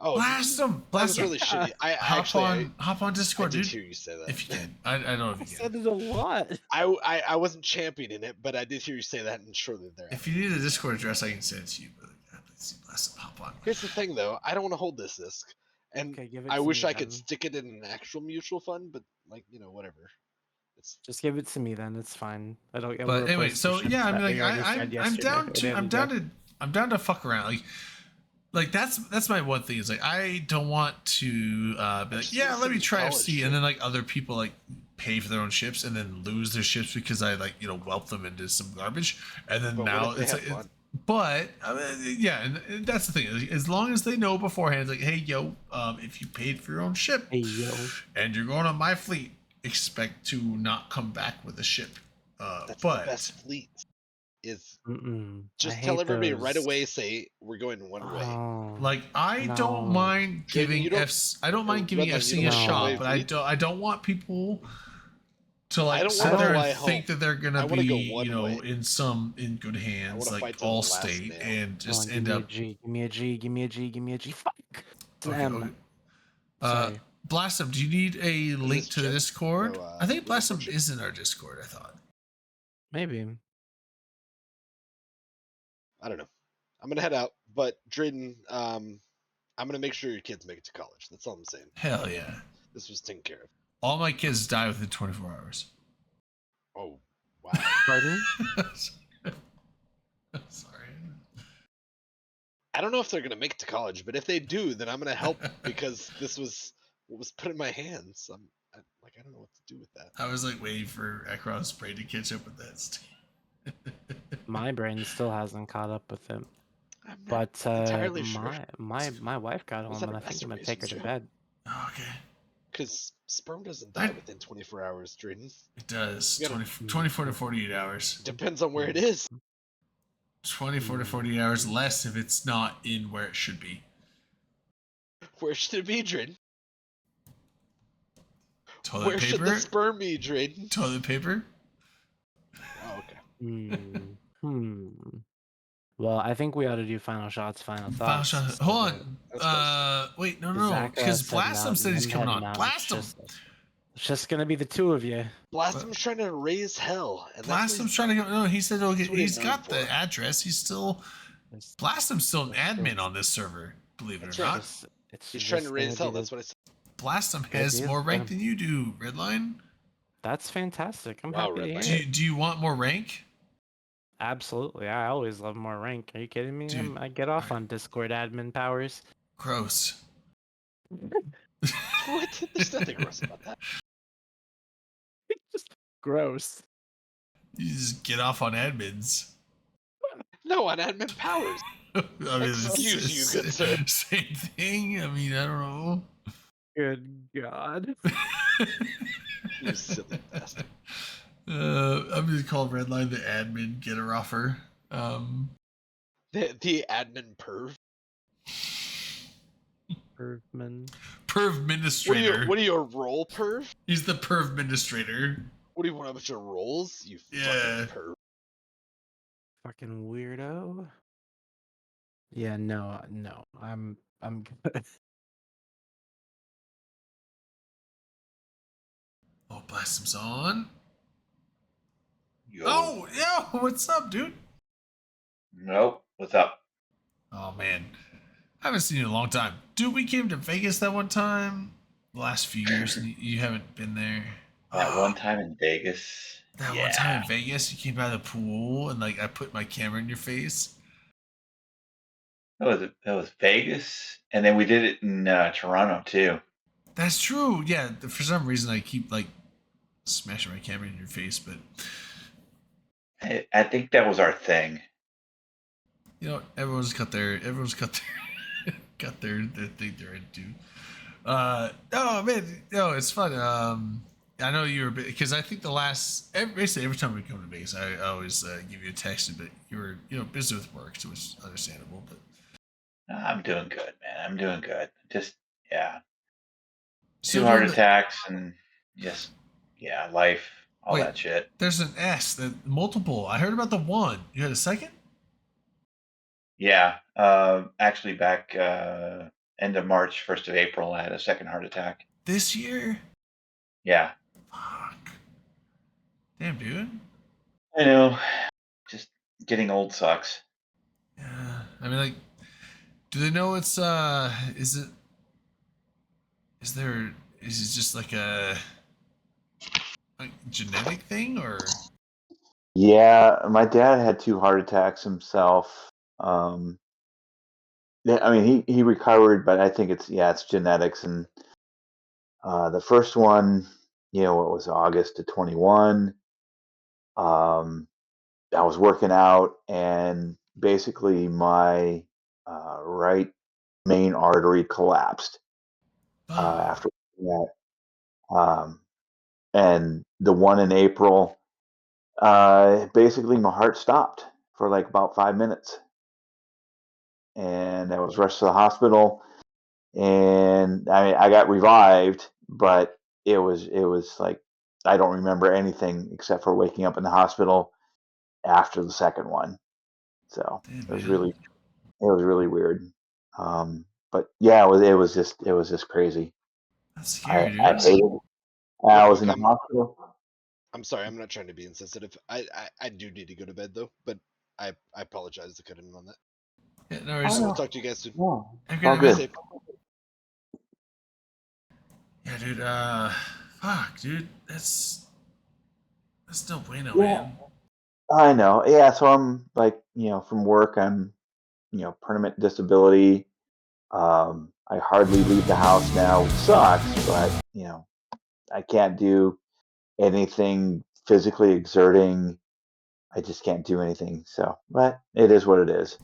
Oh, Blastum, that was Blastum. really shitty. I Hop on Discord, I did dude. hear you say that. If you can, I don't know if you can. Said it a lot. I wasn't championing it, but I did hear you say that, and shortly thereafter. If you need a Discord address, I can send it to you. But let's see, Blastum, hop on. Here's the thing, though. I don't want to hold this disc, and Okay, give it I to wish me I could then. stick it in an actual mutual fund, but like whatever. It's Just give it to me then. It's fine. I don't. I will But anyway, replace the so ships yeah, I that mean, we like already said I'm yesterday. down Or to the other day. I'm down to fuck around. Like that's my one thing is like I don't want to be like, yeah, let me try FC, and then like other people like pay for their own ships and then lose their ships because I like whelp them into some garbage, and then But what now if they it's have like. fun? But I mean, yeah, and that's the thing. As long as they know beforehand, like, hey, yo, if you paid for your own ship, and you're going on my fleet, expect to not come back with a ship. That's but the best fleet. Is I just hate tell everybody right those. away. Say we're going one way. Oh, like I don't no. mind giving you don't- FC. I don't mind giving Redline, you FC don't a want to shot, wave but fleet? I don't want people to I like don't sit wanna there fly and think home. that they're I gonna wanna go be one way. in good hands, wanna like fight to the last Allstate, nail. and Come just on, end give up. me a G. Give me a G. Give me a G. Give me a G. Fuck. It's an Okay, M. okay. Sorry. Blastum, do you need a link this to the Jet? Discord? No, I think Google Blastum search it. is in our Discord. I thought. Maybe. I don't know. I'm gonna head out, but Drayden, I'm gonna make sure your kids make it to college. That's all I'm saying. Hell yeah! This was taken care of. All my kids die within 24 hours. Oh, wow. Pardon? Sorry. I don't know if they're gonna make it to college, but if they do, then I'm gonna help because this was what was put in my hands. I don't know what to do with that. I was like waiting for Ekron Spray to catch up with that. My brain still hasn't caught up with it. I'm not But entirely sure. my wife got Was home, that and a I think I'm gonna take her to masturbation bed. Okay. because sperm doesn't die within 24 hours, Drayden. It does. You gotta- 24 to 48 hours. Depends on where it is. 24 to 48 hours less if it's not in where it should be. Where should it be, Drayden? Toilet Where paper? should the sperm be, Drayden? Toilet paper? Oh, okay. Well, I think we ought to do final shots, final Final thoughts. shot. Hold on. Wait, no. Zach, Because said Blast said he's coming on. Blast him. It's just gonna be the two of you. Blastum's trying to raise hell. And Blastum's trying to go. No, he said what he's he's known got for. the address. He's still. Blastum's still an admin on this server, believe it That's or right. not. He's trying to raise hell. That's what I said. Blastum has idea, more rank yeah. than you do, Redline. That's fantastic. I'm Wow, happy to Redline. hear it. Do you want more rank? Absolutely. I always love more rank. Are you kidding me? Dude, I get off on Discord admin powers. Gross. What? There's nothing gross about that. Just gross. You just get off on admins. No, on admin powers. I mean, Excuse you, good sir. Same thing. I mean, I don't know. Good God. You silly bastard. I'm gonna call Redline the admin getter offer. The admin perv. Pervman. Perv administrator. What are you, a role perv? He's the perv administrator. What do you want a bunch of roles? You Yeah. fucking perv. Fucking weirdo. Yeah, no. I'm good. Oh, Blastum's on. Yo. Oh, yo, what's up, dude? Nope. What's up? Oh man, I haven't seen you in a long time, dude. We came to Vegas that one time. The last few years, and you haven't been there. That one time in Vegas. That one time in Vegas, you came by the pool, and like I put my camera in your face. That was Vegas, and then we did it in Toronto too. That's true. Yeah, for some reason I keep like smashing my camera in your face, but I think that was our thing. you know, everyone's got their got their thing they're into. No man, no, it's fun. I know you were because I think basically every time we come to Vegas, I always give you a text, but you were busy with work, so it's understandable. But I'm doing good, man. I'm doing good. Just So 2 heart during the- attacks and just life, all Wait. that shit. There's an S that multiple. I heard about the one. You had a second? Yeah, actually back end of March, 1st of April, I had a second heart attack. This year? Yeah, Fuck. Damn, dude. I know. Just getting old sucks. Yeah. I mean, like, do they know it's is it just like a genetic thing or? Yeah, my dad had 2 heart attacks himself. I mean, he recovered, but I think it's genetics. And the first one, what was August of 21. I was working out, and basically my right main artery collapsed after that. And the one in April, basically my heart stopped for like about 5 minutes. And I was rushed to the hospital, and I got revived, but it was like I don't remember anything except for waking up in the hospital after the second one. So it was really weird. But yeah, it was just crazy. That's scary, dude. I hated it. I was in the hospital. I'm sorry, I'm not trying to be insensitive. I do need to go to bed though, but I apologize to cut in on that. Yeah, no worries. I'll talk to you guys soon. Yeah. Have a All night. good. Safe. Yeah, dude. Fuck, dude. That's no bueno, Yeah. man. I know. Yeah, so I'm like, from work, I'm, permanent disability. I hardly leave the house now, which sucks, but, I can't do anything physically exerting. I just can't do anything. So, but it is what it is.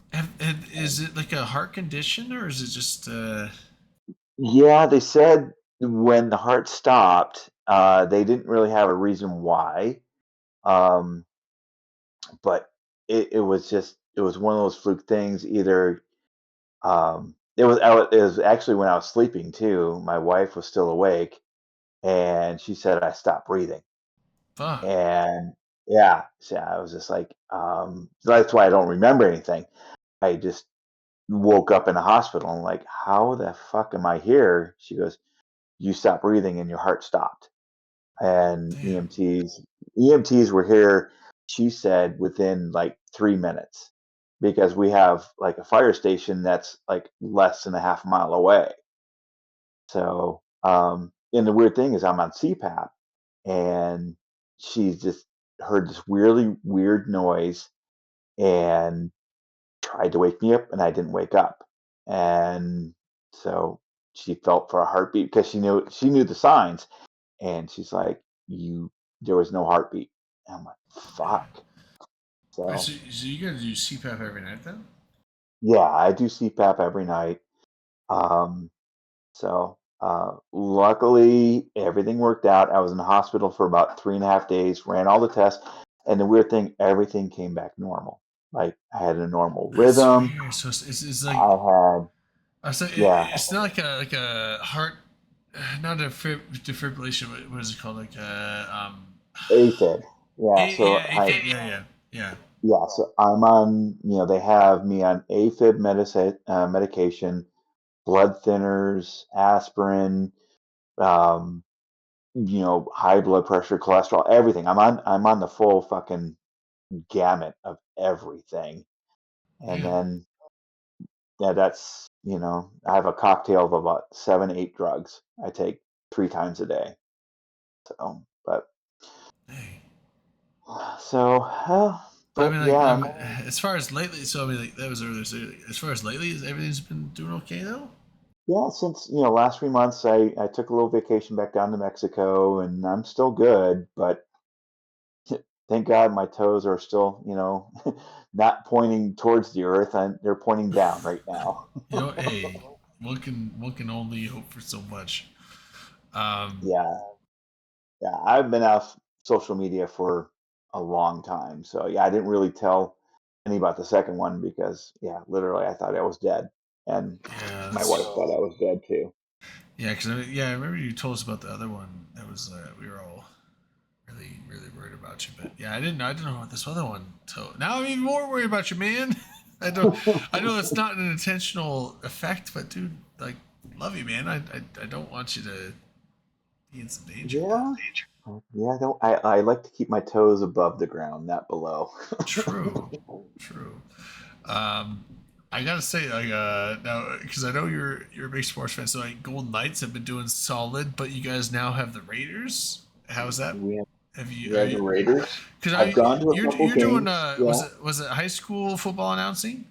Is it like a heart condition or is it just Yeah, they said when the heart stopped, they didn't really have a reason why. Um, but it was one of those fluke things. Either it was actually when I was sleeping too. My wife was still awake, and she said I stopped breathing. Fuck. And yeah, so I was just like, that's why I don't remember anything. I just woke up in the hospital and like, how the fuck am I here? She goes, you stopped breathing and your heart stopped. And EMTs were here, she said, within like 3 minutes, because we have like a fire station that's like less than a half mile away. So, and the weird thing is I'm on CPAP, and she just heard this really weird noise and tried to wake me up, and I didn't wake up. And so she felt for a heartbeat because she knew the signs, and she's like, there was no heartbeat. And I'm like, fuck. So, Wait, so you gotta do CPAP every night then? yeah, I do CPAP every night. Luckily everything worked out. I was in the hospital for about 3.5 days, ran all the tests, and the weird thing, everything came back normal. Like I had a normal rhythm. Weird. So it's like it's not like a heart, not a defibrillation. What is it called? Like AFib. Yeah. Yeah, so I'm on. They have me on AFib medication, blood thinners, aspirin, high blood pressure, cholesterol, everything. I'm on the full fucking gamut of everything. And then that's I have a cocktail of about 7-8 drugs I take 3 times a day. So, but I mean, as far as lately, so I mean, like that was earlier. So as far as lately, everything's been doing okay though. Yeah, since last 3 months, I took a little vacation back down to Mexico, and I'm still good. But thank God my toes are still not pointing towards the earth, and they're pointing down right now. Hey, one can only hope for so much. Yeah, I've been off social media for a long time, so yeah, I didn't really tell any about the second one because literally I thought I was dead, and my wife thought I was dead too. Yeah, because I remember you told us about the other one. That was we were all really worried about you, but yeah, I didn't know about this other one. So now I'm even more worried about you, man. I know that's not an intentional effect, but dude, like, love you, man. I don't want you to be in some danger. Yeah, I like to keep my toes above the ground, not below. True. I gotta say, like, now because I know you're a big sports fan, so like Golden Knights have been doing solid, but you guys now have the Raiders. How's that? Have you the Raiders? Because I've gone to a couple you're games. doing was it high school football announcing?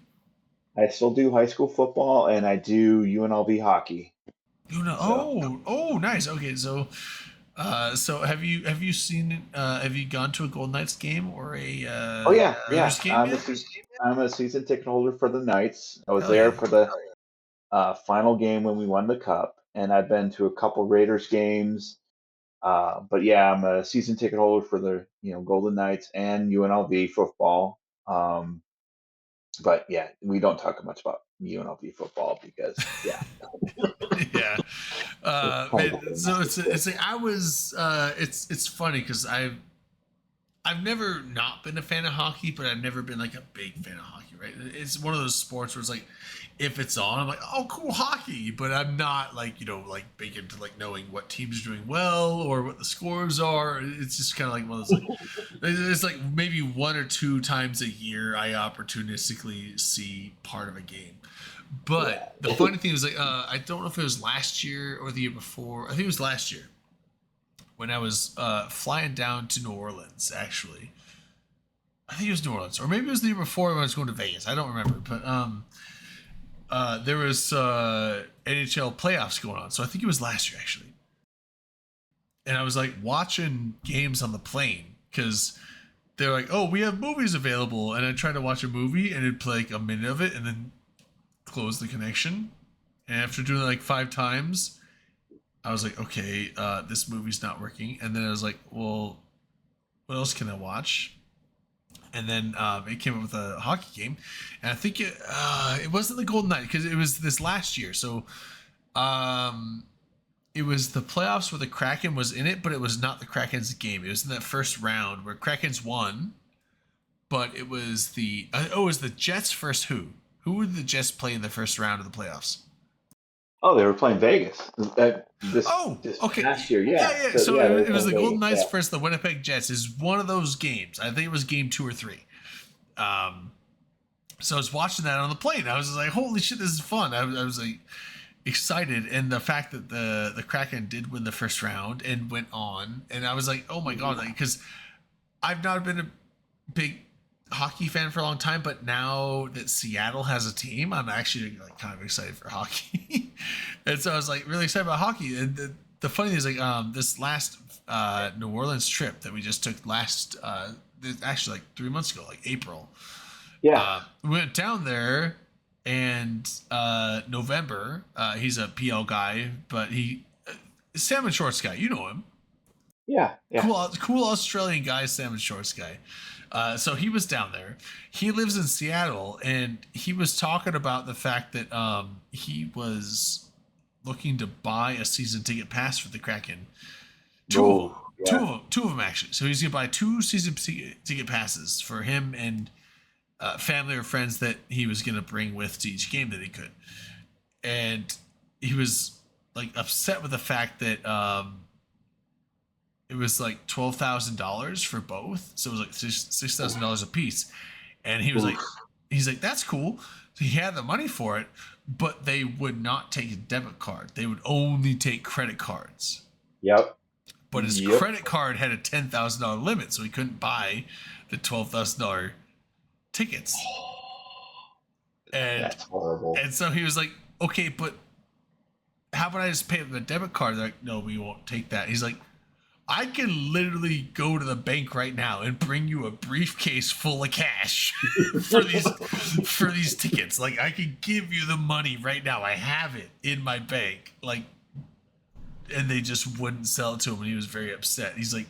I still do high school football, and I do UNLV hockey. Oh, nice. Okay, so have you seen have you gone to a Golden Knights game or a Raiders game yet? I'm a season ticket holder for the Knights. I was there for the final game when we won the cup, and I've been to a couple Raiders games. But yeah, I'm a season ticket holder for the Golden Knights and UNLV football. But yeah, we don't talk much about UNLV football because yeah. So it's like I was. It's funny because I've never not been a fan of hockey, but I've never been like a big fan of hockey. Right? It's one of those sports where it's like, if it's on, I'm like, oh, cool, hockey. But I'm not like like big into like knowing what teams are doing well or what the scores are. It's just kind of like one of those. Like, it's like maybe 1 or 2 times a year I opportunistically see part of a game. But the funny thing is, like, I don't know if it was last year or the year before. I think it was last year when I was flying down to New Orleans. Actually, I think it was New Orleans, or maybe it was the year before when I was going to Vegas. I don't remember, but there was NHL playoffs going on, so I think it was last year actually. And I was like watching games on the plane because they're like, "Oh, we have movies available," and I tried to watch a movie and it'd play like a minute of it and then close the connection. And after doing it like 5 times, I was like, okay, this movie's not working. And then I was like, well, what else can I watch? And then it came up with a hockey game, and I think it wasn't the Golden Knights because it was this last year. So it was the playoffs where the Kraken was in it, but it was not the Kraken's game. It was in that first round where Krakens won, but it was the it was the Jets versus who? Who would the Jets play in the first round of the playoffs? Oh, they were playing Vegas. This Okay. last year, yeah. Yeah. So they it were was the playing Golden Vegas, Knights versus the Winnipeg Jets. Is one of those games. I think it was game 2 or 3. So I was watching that on the plane. I was like, holy shit, this is fun. I was like excited. And the fact that the Kraken did win the first round and went on. And I was like, oh my God, like, because I've not been a big hockey fan for a long time, but now that Seattle has a team, I'm actually like kind of excited for hockey. And so I was like really excited about hockey. And the funny thing is like this last New Orleans trip that we just took actually like 3 months ago, like April. Yeah. We went down there and November, he's a PL guy, but salmon shorts guy, you know him. Yeah. Cool Australian guy, salmon shorts guy. So he was down there. He lives in Seattle, and he was talking about the fact that he was looking to buy a season ticket pass for the Kraken. Two of them actually. So he's gonna buy 2 season ticket passes for him and family or friends that he was gonna bring with to each game that he could. And he was like upset with the fact that it was like $12,000 for both, so it was like $6,000 a piece. And he was like, he's like, that's cool. So he had the money for it, but they would not take a debit card. They would only take credit cards. Yep. But his credit card had a $10,000 limit, so he couldn't buy the $12,000 tickets. And that's horrible. And so he was like, okay, but how about I just pay with a debit card? They're like, no, we won't take that. He's like, I can literally go to the bank right now and bring you a briefcase full of cash for these tickets. Like, I could give you the money right now. I have it in my bank. Like, and they just wouldn't sell it to him, and he was very upset. He's like,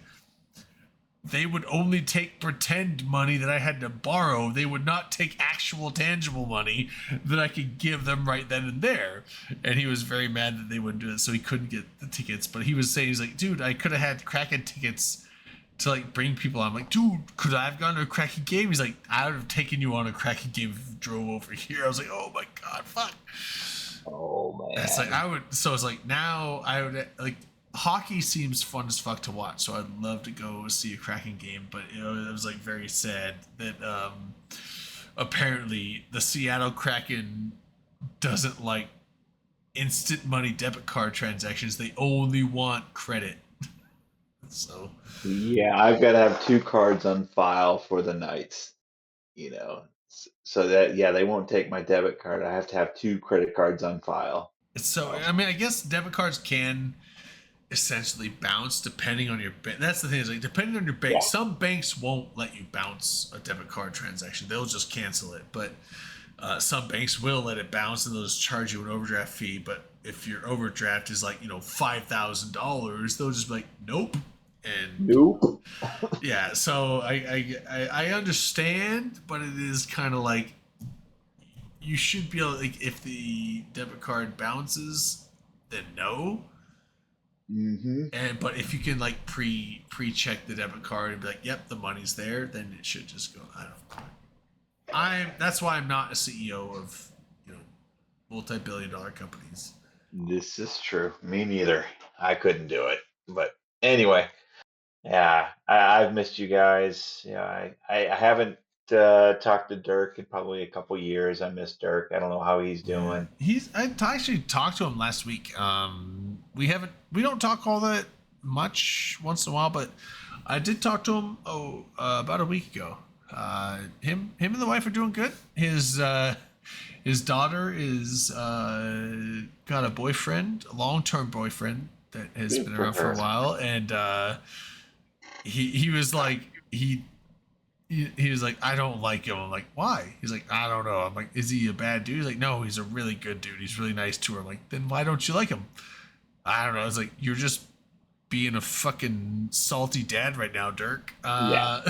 they would only take pretend money that I had to borrow. They would not take actual tangible money that I could give them right then and there. And he was very mad that they wouldn't do it, so he couldn't get the tickets. But he was saying, he's like, dude, I could have had Kraken tickets to like bring people on. I'm like, dude, could I have gone to a Kraken game? He's like, I would have taken you on a Kraken game if you drove over here. I was like, oh my God, fuck. Oh man. It's like so it's like now I would like hockey seems fun as fuck to watch, so I'd love to go see a Kraken game, but it was like very sad that apparently the Seattle Kraken doesn't like instant money debit card transactions. They only want credit. So yeah, I've got to have 2 cards on file for the Knights, so that they won't take my debit card. I have to have 2 credit cards on file. So I mean, I guess debit cards can essentially bounce depending on your bank. That's the thing, is like depending on your bank, some banks won't let you bounce a debit card transaction. They'll just cancel it. But some banks will let it bounce, and they'll just charge you an overdraft fee. But if your overdraft is like $5,000, they'll just be like, nope. And nope. Yeah, so I understand, but it is kind of like you should be able, like, if the debit card bounces, then no. But if you can like pre-check the debit card and be like, yep, the money's there, then it should just go. I don't know. That's why I'm not a CEO of multi-billion-dollar companies. This is true. Me neither. I couldn't do it. But anyway, yeah, I've missed you guys. Yeah, I haven't talked to Dirk in probably a couple years. I miss Dirk. I don't know how he's doing. I actually talked to him last week. We don't talk all that much once in a while, but I did talk to him about a week ago. Him and the wife are doing good. His daughter is got a boyfriend, a long-term boyfriend that has been around for a while, and he was like he was like, I don't like him. I'm like, why? He's like, I don't know. I'm like, is he a bad dude? He's like, no, he's a really good dude. He's really nice to her. I'm like, then why don't you like him? I don't know. It's like you're just being a fucking salty dad right now, Dirk. Go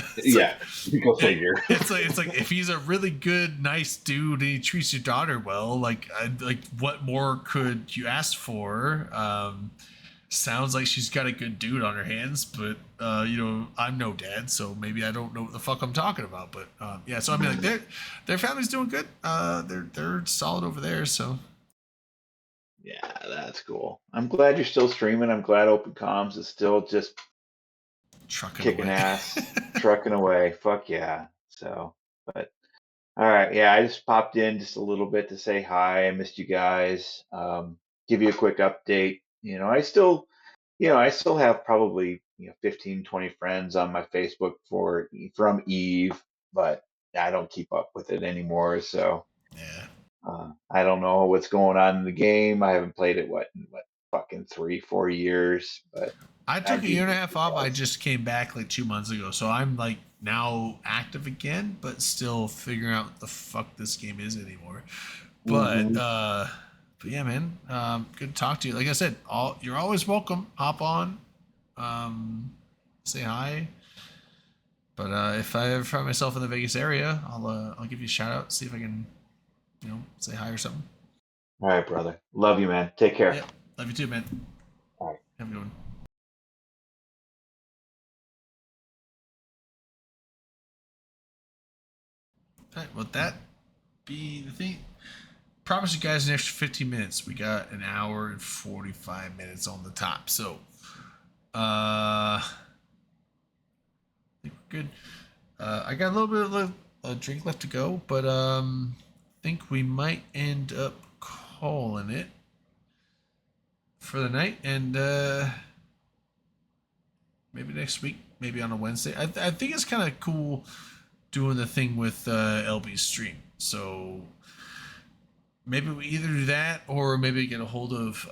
figure. It's like if he's a really good, nice dude and he treats your daughter well, like what more could you ask for? Sounds like she's got a good dude on her hands, but I'm no dad, so maybe I don't know what the fuck I'm talking about. But yeah, so I mean, like their family's doing good. They're solid over there. So yeah, that's cool. I'm glad you're still streaming. I'm glad Open Comms is still just kicking ass, trucking away. Fuck yeah. So, but all right, yeah, I just popped in just a little bit to say hi. I missed you guys. Give you a quick update. I still have probably 15, 20 friends on my Facebook from Eve, but I don't keep up with it anymore. So yeah, I don't know what's going on in the game. I haven't played it in fucking 3-4 years. But I took a year and a half off. I just came back like 2 months ago, so I'm like now active again, but still figuring out what the fuck this game is anymore. But but yeah, man, good to talk to you. Like I said, you're always welcome. Hop on, say hi. But if I ever find myself in the Vegas area, I'll give you a shout out, see if I can, say hi or something. All right, brother. Love you, man. Take care. Yeah, love you too, man. All right. Have a good one. All right, well, that be the thing. Promise you guys an extra 15 minutes. We got an hour and 45 minutes on the top. So, I think we're good. I got a little bit of a drink left to go, but I think we might end up calling it for the night. And maybe next week, maybe on a Wednesday. I think it's kind of cool doing the thing with LB's stream. So maybe we either do that or maybe get a hold of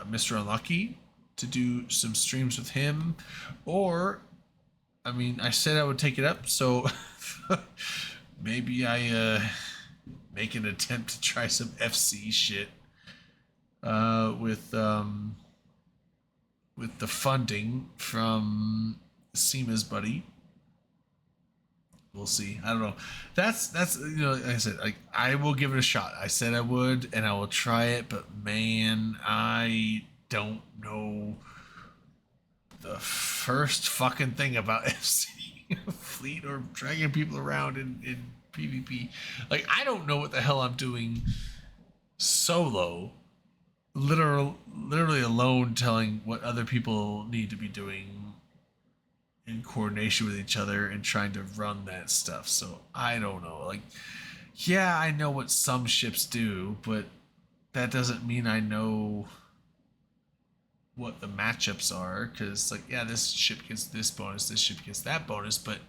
Mr. Unlucky to do some streams with him. Or, I mean, I said I would take it up, so maybe I make an attempt to try some FC shit with the funding from Seema's buddy. We'll see. I don't know. That's like I said, like I will give it a shot. I said I would, and I will try it, but man, I don't know the first fucking thing about FC Fleet or dragging people around in PvP. Like I don't know what the hell I'm doing solo. Literally alone, telling what other people need to be doing in coordination with each other and trying to run that stuff. So I don't know. Like, yeah, I know what some ships do, but that doesn't mean I know what the matchups are. Because, like, yeah, this ship gets this bonus, this ship gets that bonus, but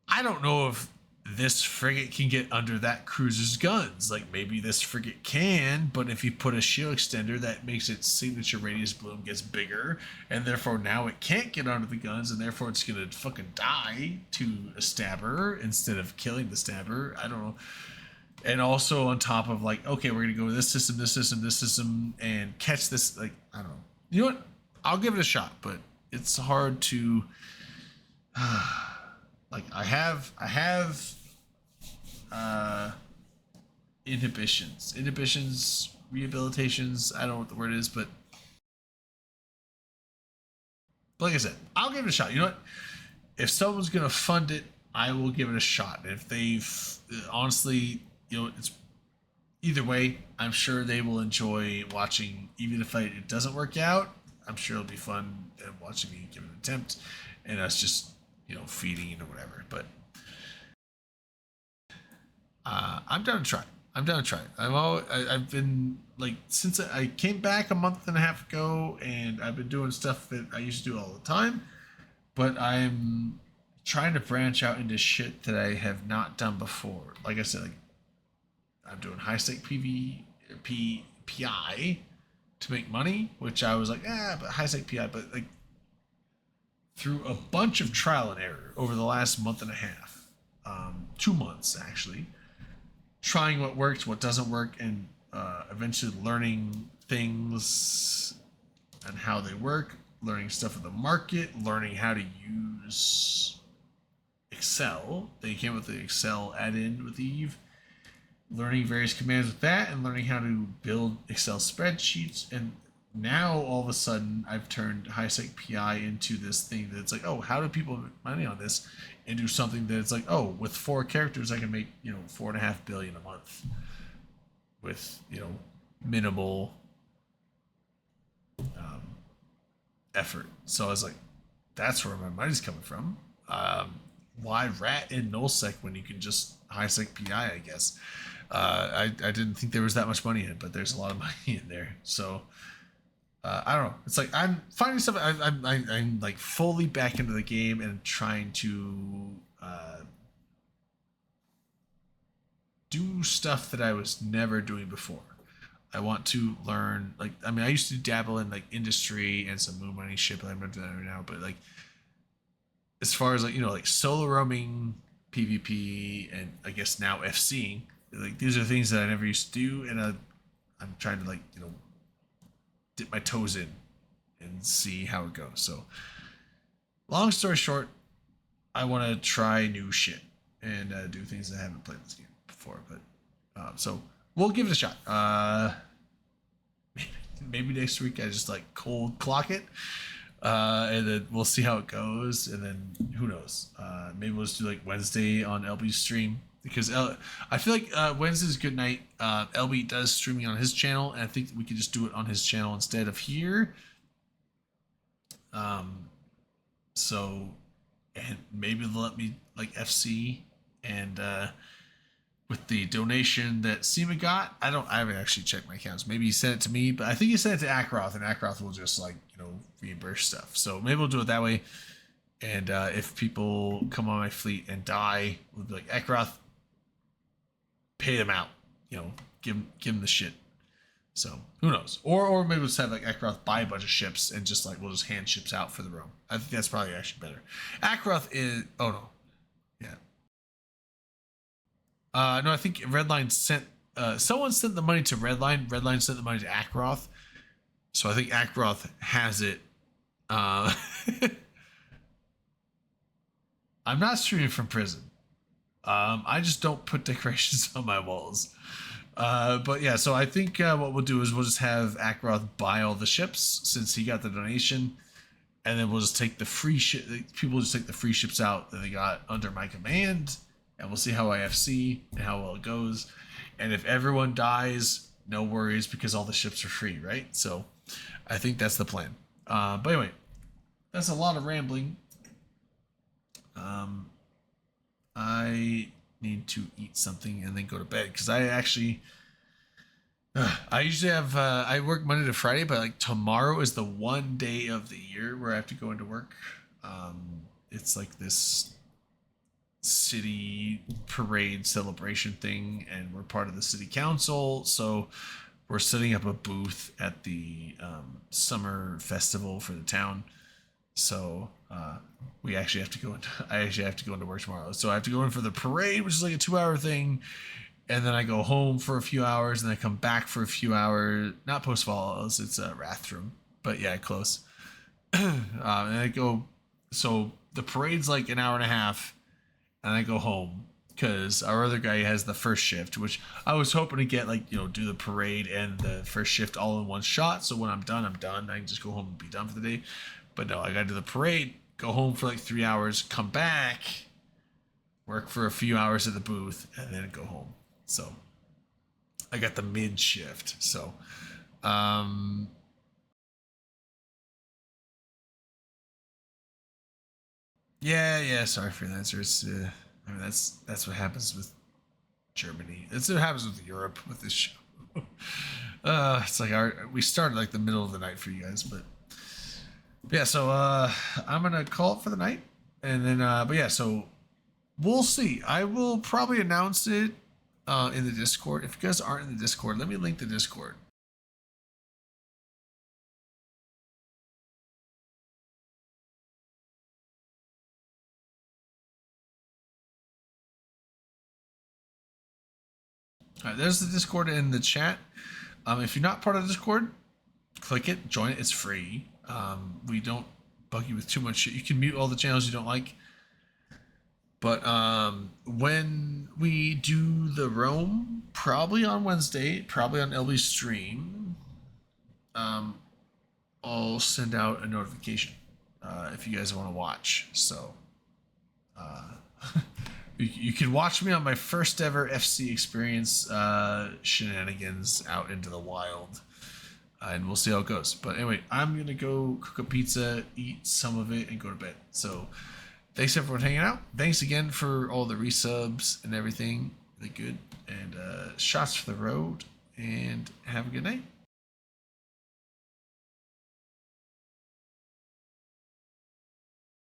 I don't know if this frigate can get under that cruiser's guns. Like, maybe this frigate can, but if you put a shield extender, that makes its signature radius bloom gets bigger, and therefore now it can't get under the guns, and therefore it's gonna fucking die to a stabber instead of killing the stabber. I don't know. And also on top of, like, okay, we're gonna go with this system, this system, this system, and catch this. Like, I don't know. You know what? I'll give it a shot, but it's hard to. Like I have inhibitions, rehabilitations. I don't know what the word is, but like I said, I'll give it a shot. You know what? If someone's gonna fund it, I will give it a shot. If they've honestly, it's either way. I'm sure they will enjoy watching, even if it doesn't work out. I'm sure it'll be fun watching me give it an attempt, and us just feeding or whatever. But I'm down to try. I've been like, since I came back a month and a half ago, and I've been doing stuff that I used to do all the time, but I'm trying to branch out into shit that I have not done before. Like I said, like I'm doing high stake PI to make money, which I was like, but high stake PI, but like through a bunch of trial and error over the last month and a half, 2 months actually, trying what works, what doesn't work, and eventually learning things and how they work, learning stuff of the market, learning how to use Excel. They came with the Excel add-in with Eve, learning various commands with that, and learning how to build Excel spreadsheets. And now all of a sudden I've turned HiSec PI into this thing that's like, oh, how do people make money on this? And do something that's like, oh, with 4 characters I can make, you know, 4.5 billion a month with, you know, minimal effort. So I was like, that's where my money's coming from. Why rat in nullsec when you can just HiSec PI, I guess. I didn't think there was that much money in it, but there's a lot of money in there. So I don't know. It's like I'm finding stuff. I'm like fully back into the game and trying to do stuff that I was never doing before. I want to learn, like, I mean, I used to dabble in like industry and some moon mining shit, but I'm not doing that right now. But like, as far as like, you know, like solo roaming, PvP, and I guess now FCing, like these are things that I never used to do, and I'm trying to, like, you know, dip my toes in and see how it goes. So, long story short, I want to try new shit and do things that I haven't played this game before. But so we'll give it a shot. Maybe next week I just like cold clock it, and then we'll see how it goes. And then who knows? Maybe we'll just do like Wednesday on LB's stream, because I feel like Wednesday's a good night. LB does streaming on his channel, and I think we could just do it on his channel instead of here. So, and maybe they'll let me like FC, and with the donation that Seema got, I haven't actually checked my accounts. Maybe he sent it to me, but I think he sent it to Akroth, and Akroth will just, like, you know, reimburse stuff. So maybe we'll do it that way. And if people come on my fleet and die, we'll be like, Akroth, pay them out. You know, give them the shit. So who knows? Or maybe we'll just have like Akroth buy a bunch of ships and just like we'll just hand ships out for the roam. I think that's probably actually better. Akroth is no, I think Redline sent someone sent the money to Redline. Redline sent the money to Akroth. So I think Akroth has it. I'm not streaming from prison. I just don't put decorations on my walls. But yeah, so I think what we'll do is we'll just have Akroth buy all the ships since he got the donation, and then we'll just take the free ship. People just take the free ships out that they got under my command, and we'll see how IFC and how well it goes. And if everyone dies, no worries, because all the ships are free, right? So I think that's the plan. But anyway, that's a lot of rambling. I need to eat something and then go to bed, because I actually I usually have I work Monday to Friday, but like tomorrow is the one day of the year where I have to go into work. It's like this city parade celebration thing, and we're part of the city council, so we're setting up a booth at the summer festival for the town. So we actually have to go into I actually have to go into work tomorrow. So I have to go in for the parade, which is like a 2-hour thing, and then I go home for a few hours, and then I come back for a few hours. Not Post Falls, it's Rathdrum, but yeah, close. And I go, so the parade's like an hour and a half, and I go home because our other guy has the first shift, which I was hoping to get, like, you know, do the parade and the first shift all in one shot. So when I'm done, I'm done. I can just go home and be done for the day. But no, I got to do the parade, go home for like 3 hours, come back, work for a few hours at the booth, and then go home. So I got the mid shift. So, yeah. Sorry, freelancers. I mean, that's what happens with Germany. That's what happens with Europe with this show. It's like we started like the middle of the night for you guys, but yeah. So I'm gonna call it for the night, and then but yeah. So we'll see. I will probably announce it in the Discord. If you guys aren't in the Discord, let me link the Discord. All right, there's the Discord in the chat. If you're not part of the Discord, click it, join it. It's free. We don't bug you with too much shit. You can mute all the channels you don't like. But when we do the roam, probably on Wednesday, probably on LB stream, I'll send out a notification if you guys want to watch. So you can watch me on my first ever FC experience shenanigans out into the wild. And we'll see how it goes. But anyway, I'm going to go cook a pizza, eat some of it, and go to bed. So thanks everyone for hanging out. Thanks again for all the resubs and everything. Really good. And shots for the road. And have a good night.